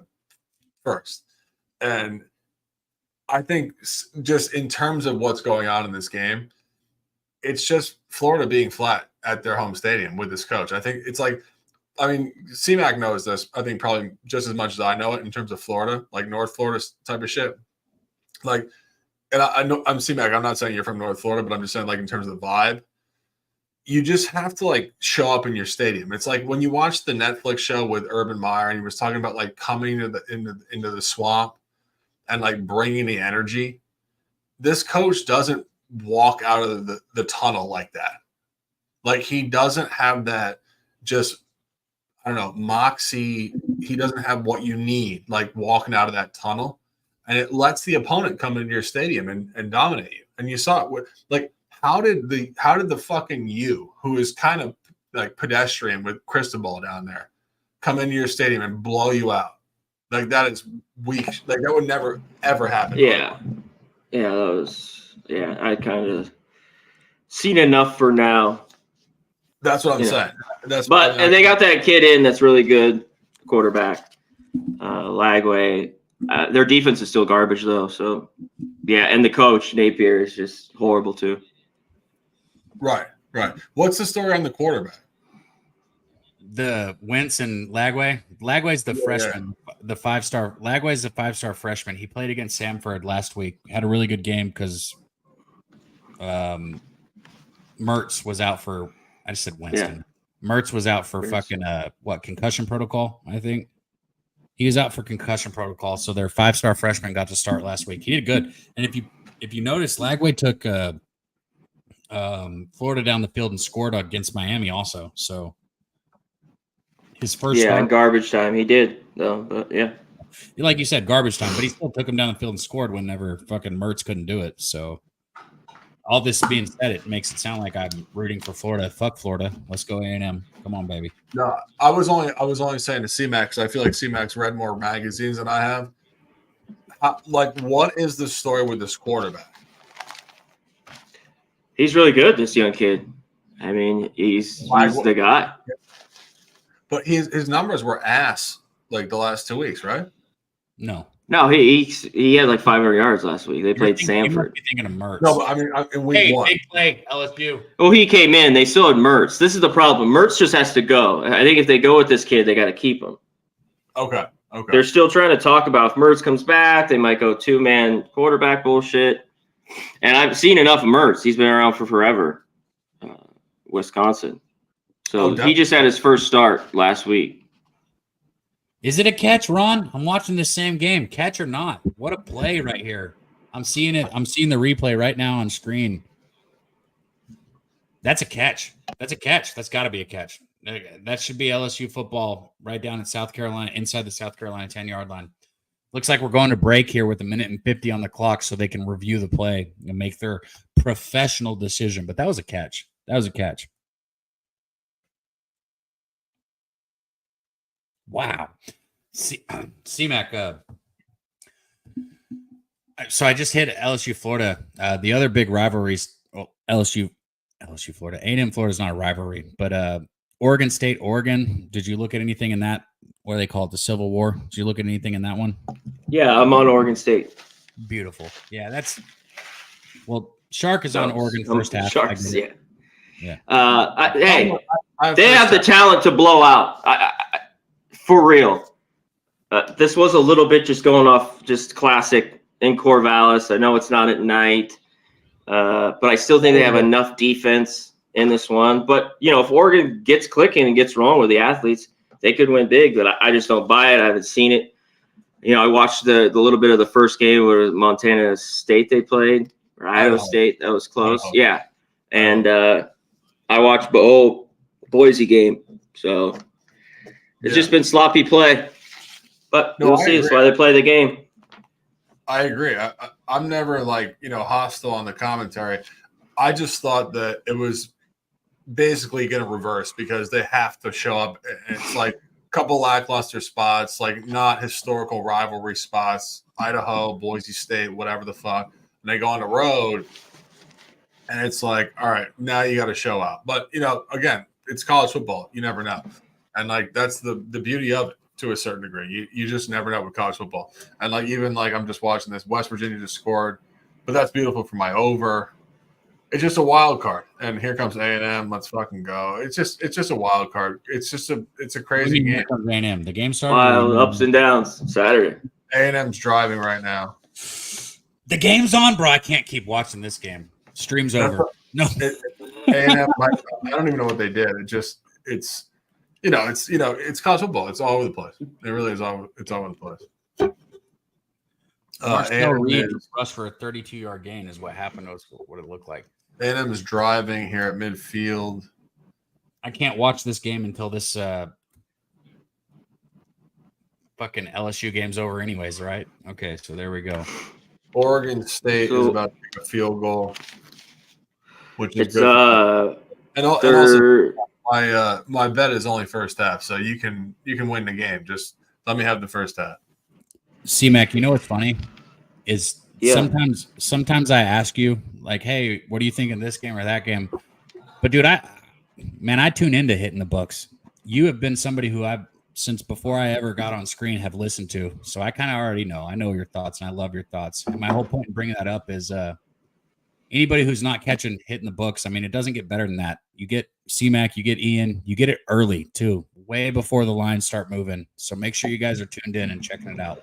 first. And I think just in terms of what's going on in this game, it's just Florida being flat at their home stadium with this coach. I think it's like, I mean, C-Mac knows this, I think probably just as much as I know it in terms of Florida, like North Florida type of shit. Like, and I know I'm C-Mac, I'm not saying you're from North Florida, but I'm just saying like in terms of the vibe, you just have to like show up in your stadium. It's like when you watch the Netflix show with Urban Meyer and he was talking about like coming into the swamp and like bringing the energy. This coach doesn't walk out of the tunnel like that. Like he doesn't have that just, I don't know, moxie. He doesn't have what you need, like walking out of that tunnel. And it lets the opponent come into your stadium and dominate you. And you saw it with, like, how did the fucking you, who is kind of like pedestrian with Cristobal down there, come into your stadium and blow you out? Like that is weak. Like that would never ever happen. Yeah. Yeah, that was I kind of seen enough for now. That's what I'm saying. And they got that kid in that's really good, quarterback, Lagway. Their defense is still garbage though. So yeah, and the coach Napier is just horrible too. Right. What's the story on the quarterback? The Wentz and Lagway. Lagway's the freshman, the 5-star. Lagway's the 5-star freshman. He played against Samford last week. Had a really good game because Mertz was out for. I just said Winston. Yeah. Mertz was out for fucking concussion protocol. I think he was out for concussion protocol. So their 5-star freshman got to start last week. He did good. And if you notice, Lagway took Florida down the field and scored against Miami also. So. His first in garbage time he did though, but yeah, like you said, garbage time, but he still took him down the field and scored whenever fucking Mertz couldn't do it. So all this being said, it makes it sound like I'm rooting for Florida. Fuck Florida. Let's go A&M. Come on, baby. No, I was only saying to C-Mac because I feel like C-Mac's read more magazines than I have. What is the story with this quarterback? He's really good, this young kid. I mean, he's the guy. But his numbers were ass like the last 2 weeks, right? No, he had like 500 yards last week. They played Samford. You're thinking of Mertz. No, but I mean, in week 1. Big play, LSU. Oh, he came in. They still had Mertz. This is the problem. Mertz just has to go. I think if they go with this kid, they got to keep him. Okay. They're still trying to talk about if Mertz comes back, they might go 2-man quarterback bullshit. And I've seen enough of Mertz. He's been around for forever. Wisconsin. So he just had his first start last week. Is it a catch, Ron? I'm watching the same game. Catch or not? What a play right here. I'm seeing it. I'm seeing the replay right now on screen. That's a catch. That's got to be a catch. That should be LSU football right down in South Carolina, inside the South Carolina 10-yard line. Looks like we're going to break here with 1:50 on the clock so they can review the play and make their professional decision. But that was a catch. Wow. C-Mac. So I just hit LSU Florida. The other big rivalries, LSU Florida. A&M Florida is not a rivalry, but Oregon State, Oregon. Did you look at anything in that? What do they call it? The Civil War. Did you look at anything in that one? Yeah, I'm on Oregon State. Beautiful. Yeah, Shark is on Oregon first half. Sharks, yeah. Yeah. They have the talent to blow out. For real. This was a little bit just going off just classic in Corvallis. I know it's not at night, but I still think they have enough defense in this one. But, if Oregon gets clicking and gets wrong with the athletes, they could win big, but I just don't buy it. I haven't seen it. I watched the little bit of the first game where Montana State they played, or Iowa State. That was close. Yeah. And I watched the whole Boise game. So it's just been sloppy play. But we'll see. That's why they play the game. I agree. I'm never hostile on the commentary. I just thought that it was basically going to reverse because they have to show up. It's like a couple lackluster spots, like not historical rivalry spots, Idaho, Boise State, whatever the fuck. And they go on the road and it's like, all right, now you got to show up. But, again, it's college football. You never know. And that's the beauty of it to a certain degree. You just never know with college football. And I'm just watching this. West Virginia just scored, but that's beautiful for my over. It's just a wild card, and here comes A&M. Let's fucking go. It's just a wild card. It's a crazy game. A&M. The game started. Wild ups and downs. Saturday. A&M's driving right now. The game's on, bro. I can't keep watching this game. Stream's over. No. A&M. I don't even know what they did. It's college football. It's all over the place. It really is all. It's all over the place. Marcel Reed rushed for a 32-yard gain is what happened. Was what it looked like. A&M is driving here at midfield. I can't watch this game until this fucking LSU game's over anyways, right? Okay, so there we go. Oregon State is about to make a field goal, which is good. And also, my bet is only first half, so you can win the game. Just let me have the first half. C-Mac, you know what's funny is sometimes I ask you like, hey, what do you think of this game or that game? But dude, I tune into Hitting the Books. You have been somebody who I've since before I ever got on screen have listened to, so I kind of already know. I know your thoughts and I love your thoughts. And my whole point in bringing that up is anybody who's not catching Hitting the Books, I mean, it doesn't get better than that. You get C-Mac, you get Ian, you get it early too, way before the lines start moving. So make sure you guys are tuned in and checking it out.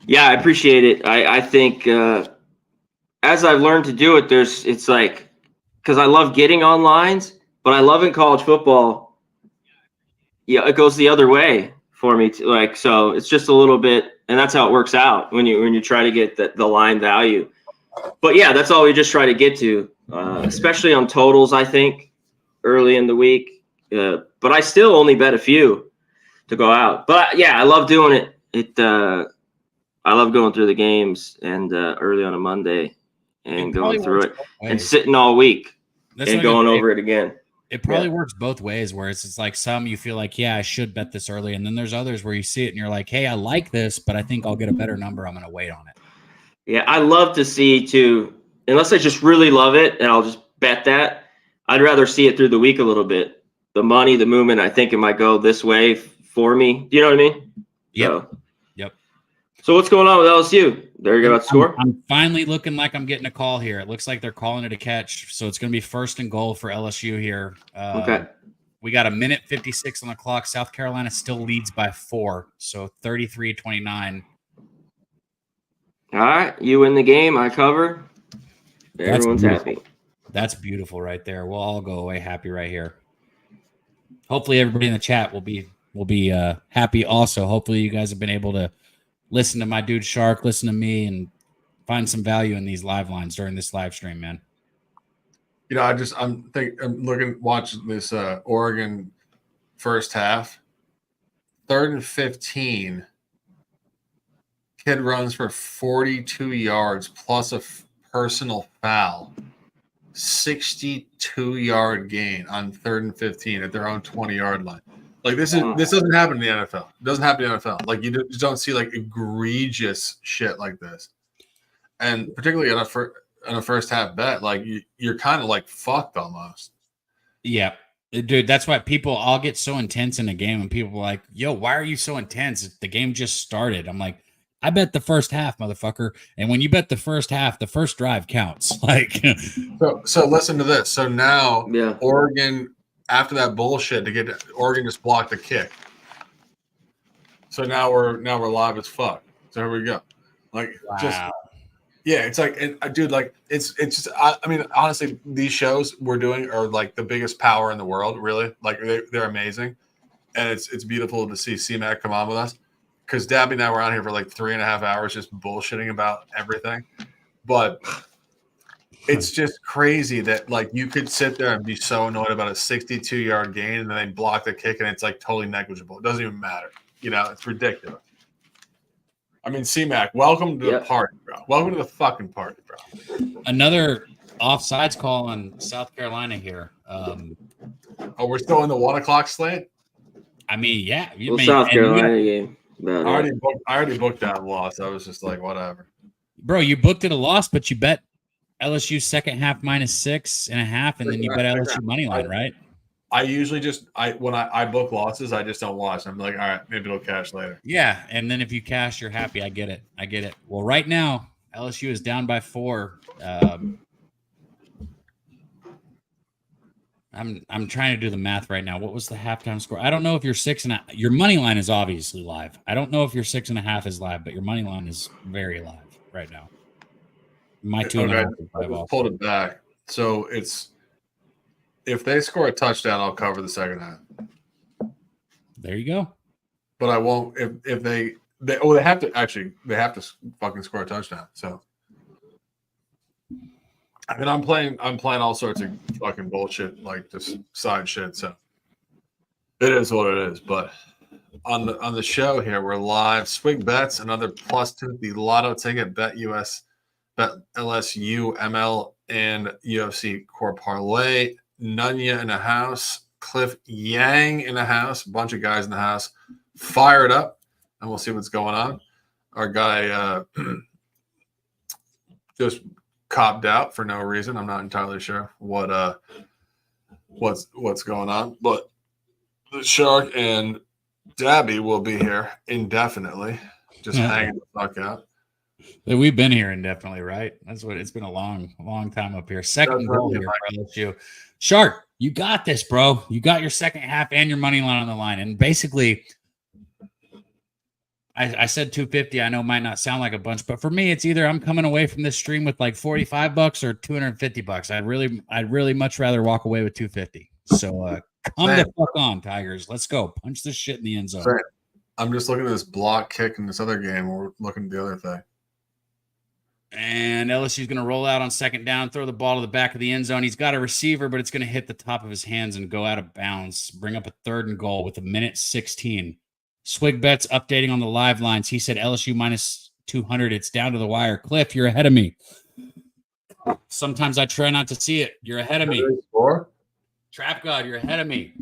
Yeah, I appreciate it. I think as I've learned to do it, it's like, because I love getting on lines, but I love in college football. Yeah, it goes the other way for me. So it's just a little bit, and that's how it works out when you try to get the line value. But yeah, that's all we just try to get to, especially on totals, I think, early in the week. But I still only bet a few to go out. But yeah, I love doing it. I love going through the games and early on a Monday and going through it and sitting all week and going over it again. It probably works both ways, where it's like some you feel like, yeah, I should bet this early. And then there's others where you see it and you're like, hey, I like this, but I think I'll get a better number. I'm going to wait on it. Yeah, I love to see too, unless I just really love it and I'll just bet that, I'd rather see it through the week a little bit. The money, the movement, I think it might go this way for me. Do you know what I mean? Yep. So what's going on with LSU? They're about to score? I'm finally looking like I'm getting a call here. It looks like they're calling it a catch. So it's going to be 1st and goal for LSU here. Okay. We got 1:56 on the clock. South Carolina still leads by 4. So 33-29. All right. You win the game. I cover. Everyone's happy. That's beautiful right there. We'll all go away happy right here. Hopefully everybody in the chat will be happy also. Hopefully you guys have been able to listen to my dude Shark, listen to me, and find some value in these live lines during this live stream, man. You know, I'm watching this Oregon first half. 3rd and 15. Kid runs for 42 yards plus a personal foul. 62-yard gain on 3rd and 15 at their own 20-yard line. Like this doesn't happen in the NFL. It doesn't happen in the NFL. Like you just don't see like egregious shit like this, and particularly on a first half bet, like you're kind of like fucked almost. Yeah, dude, that's why I'll get so intense in a game, and people are like, "Yo, why are you so intense? The game just started." I'm like, I bet the first half, motherfucker. And when you bet the first half, the first drive counts. Like, so listen to this. So now, Oregon. After that bullshit Oregon just blocked the kick. So now we're live as fuck. So here we go. Like it's like dude, like it's just I mean honestly these shows we're doing are like the biggest power in the world, really. Like they're amazing. And it's beautiful to see C-Mac come on with us. Because Dabby and I were on here for like 3.5 hours just bullshitting about everything. But it's just crazy that like you could sit there and be so annoyed about a 62-yard gain and then they block the kick and it's like totally negligible. It doesn't even matter. You know, it's ridiculous. I mean, C-Mac, welcome to the party, bro. Welcome to the fucking party, bro. Another offsides call on South Carolina here. We're still in the 1 o'clock slate? I mean, yeah. South Carolina game. I already booked that loss. I was just like, whatever. Bro, you booked it a loss, but you bet LSU second half -6.5, and then you bet LSU money line, right? I usually when I book losses, I just don't watch. I'm like, all right, maybe it'll cash later. Yeah, and then if you cash, you're happy. I get it. Well, right now LSU is down by 4. I'm trying to do the math right now. What was the halftime score? I don't know if your 6.5. Your money line is obviously live. I don't know if your 6.5 is live, but your money line is very live right now. My 2.5 is live. I pulled it back. So it's if they score a touchdown, I'll cover the second half. There you go. But I won't if they They have to fucking score a touchdown. So I mean, I'm playing all sorts of fucking bullshit, like just side shit. So it is what it is. But on the show here, we're live. Swig Bets, another +2, the Lotto ticket, Bet US, Bet LSU, ML, and UFC Core Parlay. Nunya in the house. Cliff Yang in the house. A bunch of guys in the house. Fired up, and we'll see what's going on. Our guy just copped out for no reason. I'm not entirely sure what's going on, but the Shark and Dabby will be here indefinitely, just hanging the fuck out. We've been here indefinitely, right? That's what it's been. A long time up here. Second goal here for LSU. Shark, you got this, bro. You got your second half and your money line on the line, and basically, I said 250. I know it might not sound like a bunch, but for me, it's either I'm coming away from this stream with like $45 or $250. I'd really much rather walk away with 250. So come the fuck on, Tigers. Let's go. Punch this shit in the end zone. Same. I'm just looking at this block kick in this other game. We're looking at the other thing. And LSU's going to roll out on second down, throw the ball to the back of the end zone. He's got a receiver, but it's going to hit the top of his hands and go out of bounds. Bring up a 3rd and goal with 1:16. Swig Bets updating on the live lines. He said LSU -200. It's down to the wire. Cliff, you're ahead of me. Sometimes I try not to see it. You're ahead of me. Trap God, you're ahead of me.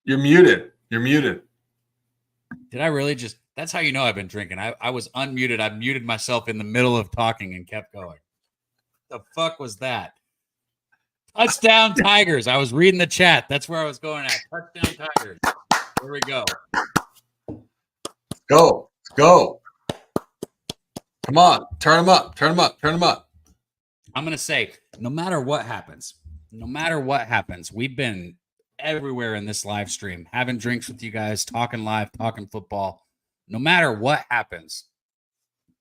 You're muted. You're muted. Did I really just – that's how you know I've been drinking. I was unmuted. I muted myself in the middle of talking and kept going. The fuck was that? Touchdown Tigers. I was reading the chat. That's where I was going at. Touchdown Tigers. Here we go. Go. Go. Come on. Turn them up. Turn them up. Turn them up. I'm going to say, no matter what happens, we've been everywhere in this live stream, having drinks with you guys, talking live, talking football. No matter what happens,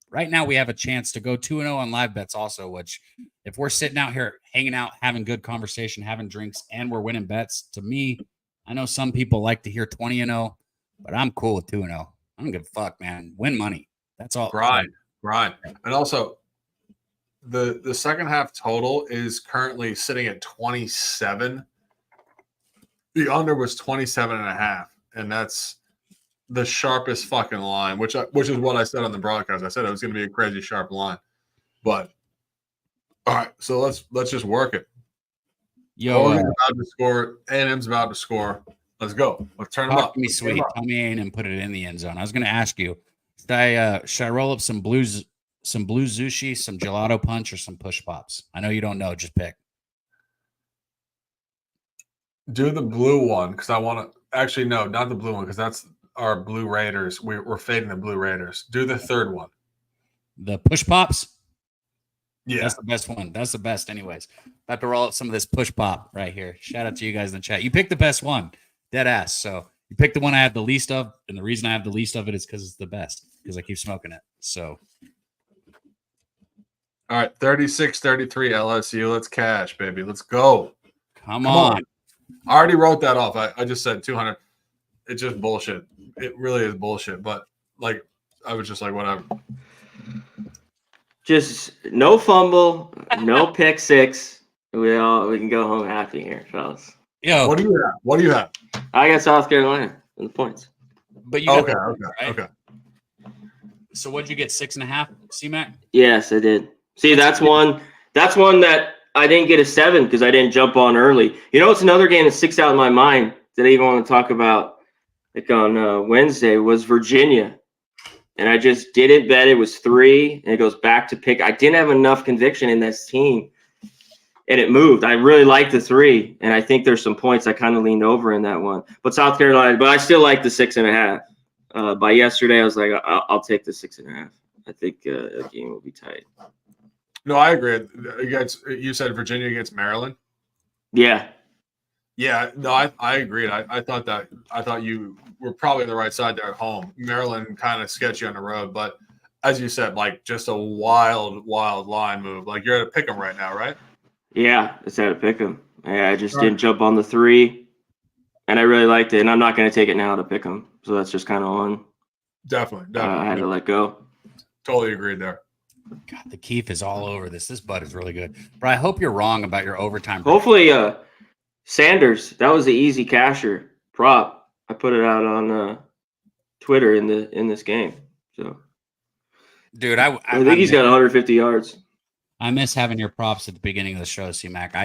right now we have a chance to go 2-0 on live bets also, which if we're sitting out here hanging out, having good conversation, having drinks, and we're winning bets, to me, I know some people like to hear 20-0, but I'm cool with 2-0. I don't give a fuck, man. Win money. That's all. Grind. And also, the second half total is currently sitting at 27. The under was 27.5, and that's the sharpest fucking line, which is what I said on the broadcast. I said it was going to be a crazy sharp line. But all right, so let's just work it. Oregon's about to score. A&M's about to score. Let's go. Let's turn them up. Talk me sweet. Tell me A&M put it in the end zone. I was going to ask you, should I roll up some blue sushi, some gelato punch, or some push pops? I know you don't know. Just pick. Do the blue one because I want to. Actually, no, not the blue one because that's our Blue Raiders. We're fading the Blue Raiders. Do the third one. The push pops? Yeah. That's the best one. That's the best anyways. About to roll up some of this push pop right here. Shout out to you guys in the chat. You picked the best one. Dead ass. So you picked the one I have the least of. And the reason I have the least of it is because it's the best. Because I keep smoking it. So. All right. 36-33 LSU. Let's cash, baby. Let's go. Come on. I already wrote that off. I just said 200. It's just bullshit. It really is bullshit. But like, I was just like, whatever. Just no fumble, no pick six. We can go home happy here, fellas. Yo, what do you have? I got South Carolina in the points. But you okay. So what'd you get? 6.5, C-Mac? Yes, I did. See, that's one that I didn't get a 7 because I didn't jump on early. You know, it's another game that sticks out in my mind that I even want to talk about like on Wednesday was Virginia. And I just didn't bet. It was 3, and it goes back to pick. I didn't have enough conviction in this team, and it moved. I really like the 3, and I think there's some points I kind of leaned over in that one. But South Carolina, but I still like the 6.5. By yesterday, I was like, I'll take the 6.5. I think the game will be tight. No, I agree. You said Virginia against Maryland? Yeah. Yeah, no, I agreed. I thought you were probably on the right side there at home. Maryland kind of sketchy on the road, but as you said, like just a wild line move. Like you're at a pick 'em right now, right? Yeah, it's at a pick 'em. I just didn't jump on the 3, and I really liked it. And I'm not going to take it now to pick them. So that's just kind of one. Definitely. I had to let go. Totally agreed there. God, the Keef is all over this. This bud is really good. But I hope you're wrong about your overtime. Hopefully, Sanders, that was the easy casher prop. I put it out on Twitter in this game. So, dude, I think he's got 150 yards. I miss having your props at the beginning of the show, C-Mac.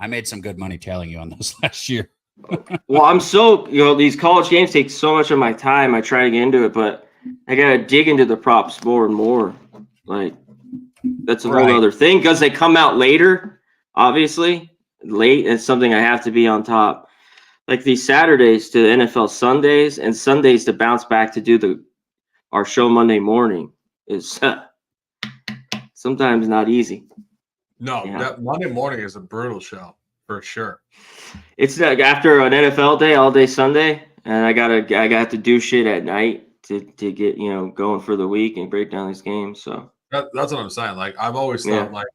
I made some good money tailing you on those last year. Well, I'm so, these college games take so much of my time. I try to get into it, but I got to dig into the props more and more. Like, that's a whole other thing because they come out later, obviously. Late, it's something I have to be on top. Like these Saturdays to the NFL Sundays and Sundays to bounce back to do our show Monday morning is sometimes not easy. No, that Monday morning is a brutal show for sure. It's like after an NFL day, all day Sunday, and I got to do shit at night to get going for the week and break down these games. So that's what I'm saying. Like I've always thought like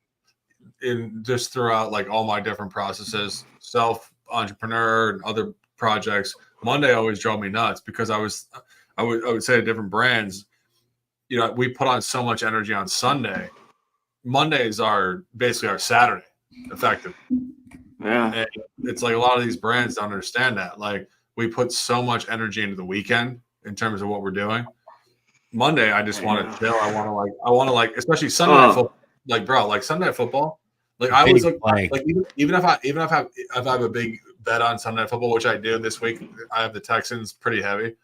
in just throughout like all my different processes, self-entrepreneur and other projects, Monday always drove me nuts because I would say to different brands, we put on so much energy on Sunday. Mondays are basically our Saturday, effectively. Yeah. And it's like a lot of these brands don't understand that. Like we put so much energy into the weekend in terms of what we're doing. Monday, I just want to chill. I want to especially Sunday night football. Like, bro, like Sunday night football. Like I always look like even if I have a big bet on Sunday night football, which I do this week, I have the Texans pretty heavy.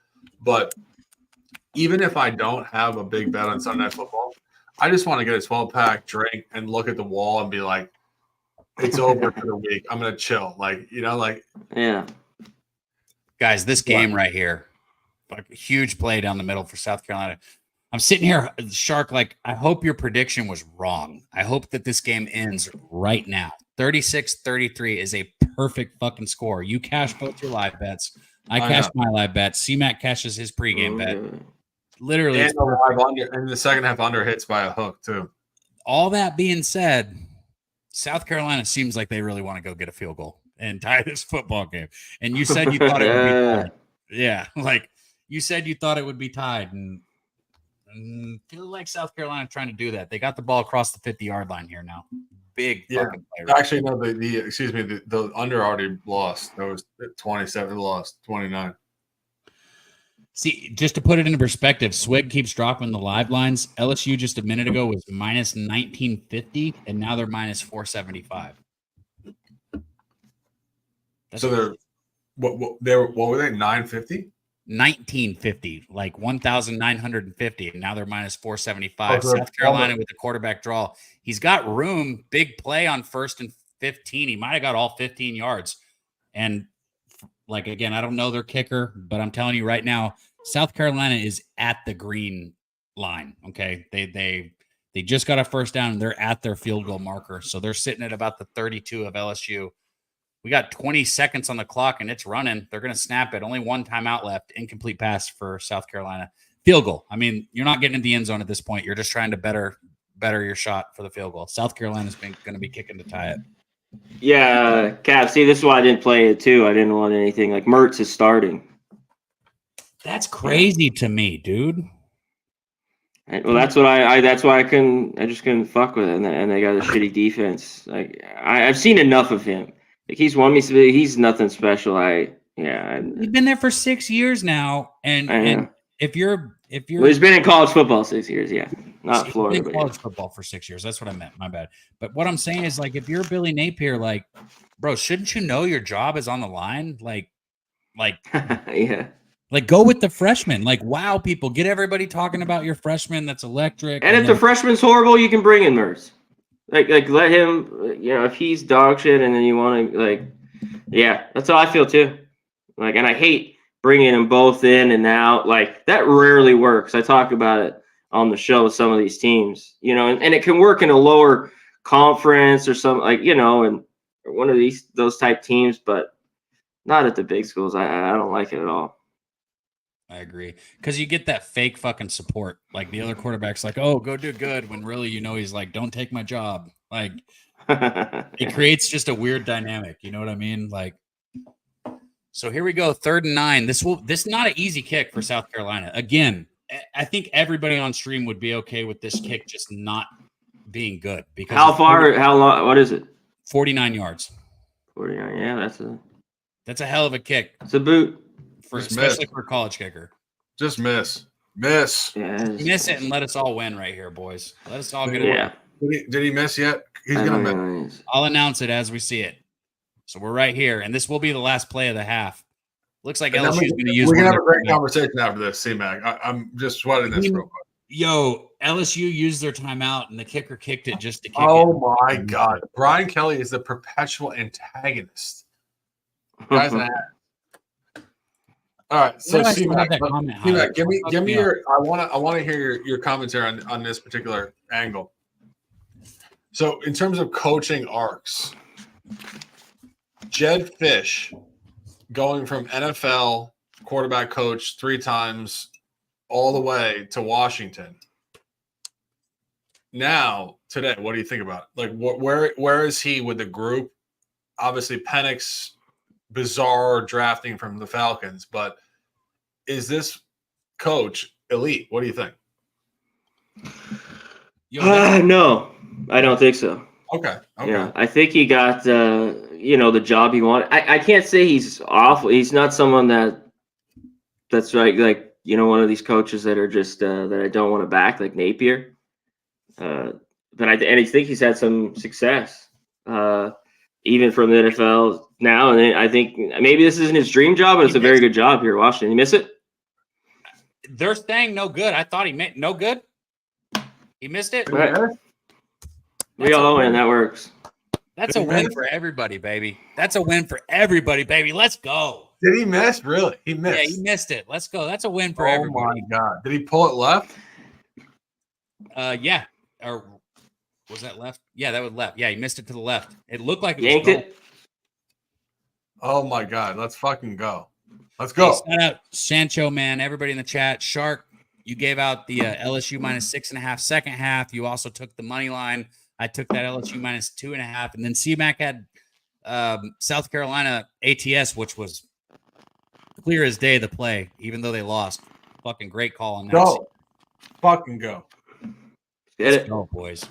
But even if I don't have a big bet on Sunday night football, I just want to get a 12-pack, drink, and look at the wall and be like, it's over for the week. I'm gonna chill. Yeah. Guys, this game right here, like a huge play down the middle for South Carolina. I'm sitting here, Shark, like, I hope your prediction was wrong. I hope that this game ends right now. 36-33 is a perfect fucking score. You cash both your live bets. I cashed my live bet. C-Mac cashes his pregame bet. Literally. And the second half under hits by a hook, too. All that being said, South Carolina seems like they really want to go get a field goal and tie this football game. And you said you thought it would be tied. Yeah, like you said you thought it would be tied. And feel like South Carolina trying to do that. They got the ball across the 50-yard line here now. Big fucking play. Right? Actually, no, the under already lost. That was 27, lost 29. See, just to put it into perspective, Swig keeps dropping the live lines. LSU just a minute ago was minus 1950, and now they're minus 475. So they're what were they, 950? 1950, like 1,950, and now they're minus 475. South Carolina with the quarterback draw. He's got room, big play on 1st and 15. He might have got all 15 yards. And like, again, I don't know their kicker, but I'm telling you right now, South Carolina is at the green line. Okay. They just got a first down and they're at their field goal marker. So they're sitting at about the 32 of LSU. We got 20 seconds on the clock and it's running. They're going to snap it. Only one timeout left. Incomplete pass for South Carolina. Field goal. I mean, you're not getting into the end zone at this point. You're just trying to better your shot for the field goal. South Carolina's going to be kicking to tie it. Yeah, Cav. See, this is why I didn't play it too. I didn't want anything like Mertz is starting. That's crazy to me, dude. Well, that's what that's why I just couldn't fuck with it. And they got a shitty defense. Like I've seen enough of him. Like he's won me. He's nothing special. He's been there for 6 years now, and if you're well, he's been in college football 6 years. Yeah, not Florida. But college football for 6 years. That's what I meant. My bad. But what I'm saying is, like, if you're Billy Napier, like, bro, shouldn't you know your job is on the line? Like, yeah. Like, go with the freshman. Like, wow, people, get everybody talking about your freshman. That's electric. And if the freshman's horrible, you can bring in Mertz. Like let him. If he's dog shit, and then you want to yeah, that's how I feel too. Like, and I hate bringing them both in and out. Like that rarely works. I talk about it on the show with some of these teams. And it can work in a lower conference or something and one of those type teams, but not at the big schools. I don't like it at all. I agree. Because you get that fake fucking support. Like the other quarterback's like, oh, go do good. When really, he's like, don't take my job. Like, It creates just a weird dynamic. You know what I mean? Like, so here we go, 3rd and 9. This is not an easy kick for South Carolina. Again, I think everybody on stream would be okay with this kick just not being good. Because how far? How long? What is it? 49 yards. 49. Yeah, that's a hell of a kick. It's a boot, especially for a college kicker. Just miss. Yeah, Miss it and let us all win right here, boys. Let us all get it. Yeah. Did he miss yet? He's gonna miss. I'll announce it as we see it. So we're right here, and this will be the last play of the half. Looks like LSU is going to use. We can have a great conversation after this, C-Mac. I'm just sweating this real quick. Yo, LSU used their timeout, and the kicker kicked it just to kick it. Oh my God, Brian Kelly is the perpetual antagonist. Guys, all right. So C-Mac, give me your. I want to hear your commentary on this particular angle. So, in terms of coaching arcs, Jed Fish going from NFL quarterback coach 3 times all the way to Washington. Now, today, what do you think about it? Like, where is he with the group? Obviously, Penix, bizarre drafting from the Falcons, but is this coach elite? What do you think? No, I don't think so. Okay. Yeah, I think he got the job he wanted. I can't say he's awful. He's not someone that's right, like one of these coaches that are just that I don't want to back, like Napier. But I think he's had some success, even from the NFL now. And I think maybe this isn't his dream job, but it's a very good job here in Washington. You miss it? They're saying no good. I thought he meant no good. He missed it. Right. We all win. That works. That's a win for everybody, baby. That's a win for everybody, baby. Let's go. Did he miss? Really? He missed. Yeah, he missed it. Let's go. That's a win for everybody. Oh my God. Did he pull it left? Yeah. Or was that left? Yeah, that was left. Yeah, he missed it to the left. It looked like it yanked was it. Oh my God. Let's fucking go. Let's go. Hey, shout out Sancho, man. Everybody in the chat. Shark, you gave out the LSU -6.5 second half. You also took the money line. I took that LSU -2.5, and then C-Mac had South Carolina ATS, which was clear as day the play, even though they lost. Fucking great call on that. Go. Fucking go. Let's go, boys.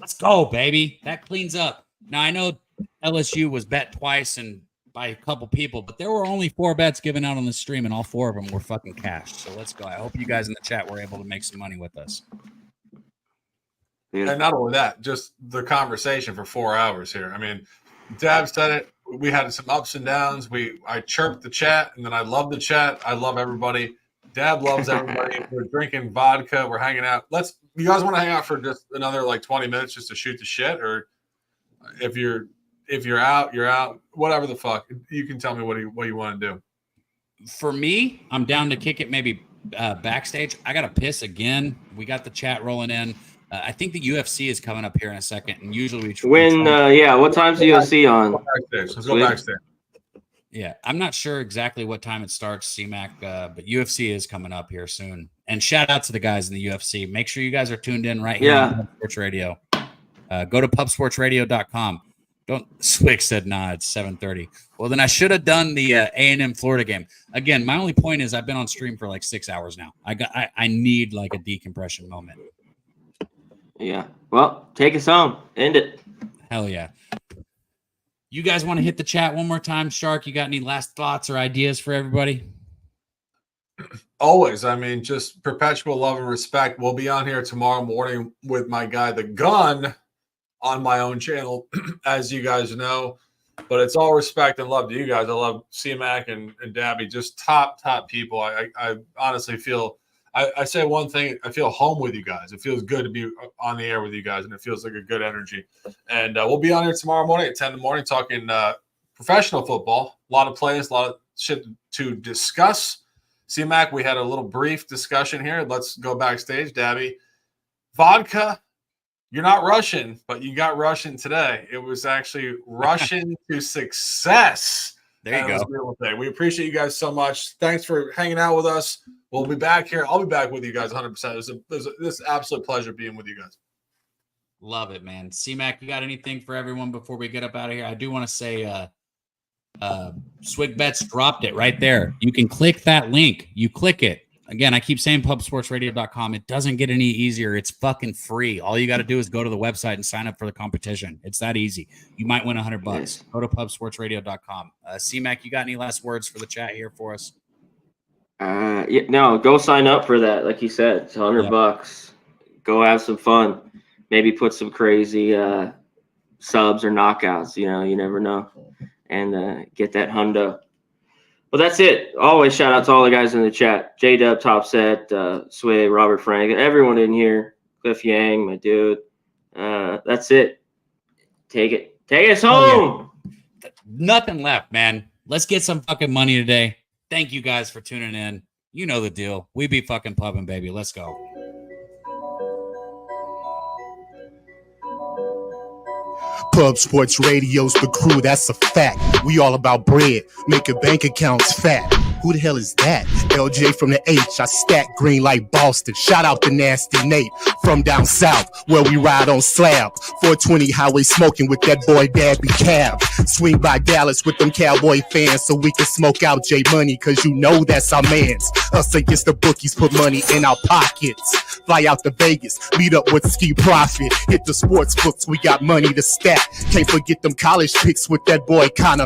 Let's go, baby. That cleans up. Now, I know LSU was bet twice and by a couple people, but there were only 4 bets given out on the stream, and all 4 of them were fucking cashed. So let's go. I hope you guys in the chat were able to make some money with us. Yeah. And not only that, just the conversation for 4 hours here. I mean, Dab said it. We had some ups and downs. I chirped the chat, and then I love the chat. I love everybody. Dab loves everybody. We're drinking vodka. We're hanging out. You guys want to hang out for just another 20 minutes just to shoot the shit? Or if you're out, you're out. Whatever the fuck. You can tell me what you want to do. For me, I'm down to kick it maybe backstage. I got to piss again. We got the chat rolling in. I think the UFC is coming up here in a second, and usually what time's the UFC on? Let's go backstage. Yeah, I'm not sure exactly what time it starts, C-Mac, but UFC is coming up here soon. And shout out to the guys in the UFC. Make sure you guys are tuned in right here on Pub Sports Radio. Go to pubsportsradio.com. Swick said, nah, it's 7:30. Well, then I should have done the A&M Florida game. Again, my only point is I've been on stream for 6 hours now. I need a decompression moment. Yeah. Well, take us home. End it. Hell yeah. You guys want to hit the chat one more time? Shark, you got any last thoughts or ideas for everybody? Always. I mean, just perpetual love and respect. We'll be on here tomorrow morning with my guy, The Gun, on my own channel, as you guys know. But it's all respect and love to you guys. I love C-Mac and Dabby, just top people. I honestly feel I say one thing. I feel home with you guys. It feels good to be on the air with you guys, and it feels like a good energy. And we'll be on here tomorrow morning at 10 in the morning talking professional football. A lot of plays, a lot of shit to discuss. C-Mac, we had a little brief discussion here. Let's go backstage. Dabby, vodka, you're not Russian, but you got Russian today. It was actually Russian to success. There you go. We appreciate you guys so much. Thanks for hanging out with us. We'll be back here. I'll be back with you guys 100%. It was an absolute pleasure being with you guys. Love it, man. C-Mac, you got anything for everyone before we get up out of here? I do want to say Swig Bets dropped it right there. You can click that link. You click it. Again, I keep saying pubsportsradio.com. It doesn't get any easier. It's fucking free. All you got to do is go to the website and sign up for the competition. It's that easy. You might win $100. Nice. Go to pubsportsradio.com. C-Mac, you got any last words for the chat here for us? No, go sign up for that. Like you said, it's $100. Go have some fun. Maybe put some crazy subs or knockouts. You know, you never know. And get that hundo. Well, that's it. Always shout out to all the guys in the chat. J-Dub, Top Set, Sway, Robert Frank, everyone in here. Cliff Yang, my dude. That's it. Take it. Take us home. Yeah. Nothing left, man. Let's get some fucking money today. Thank you guys for tuning in. You know the deal. We be fucking pubbing, baby. Let's go. Pub Sports Radio's the crew, that's a fact. We all about bread, making bank accounts fat. Who the hell is that? LJ from the H, I stack green like Boston. Shout out to Nasty Nate from down south, where we ride on slab. 420 highway smoking with that boy Dabby Cab. Swing by Dallas with them Cowboy fans so we can smoke out J Money, cause you know that's our mans. Us against the bookies, put money in our pockets. Fly out to Vegas, meet up with Ski Profit. Hit the sports books, we got money to stack. Can't forget them college picks with that boy Connor.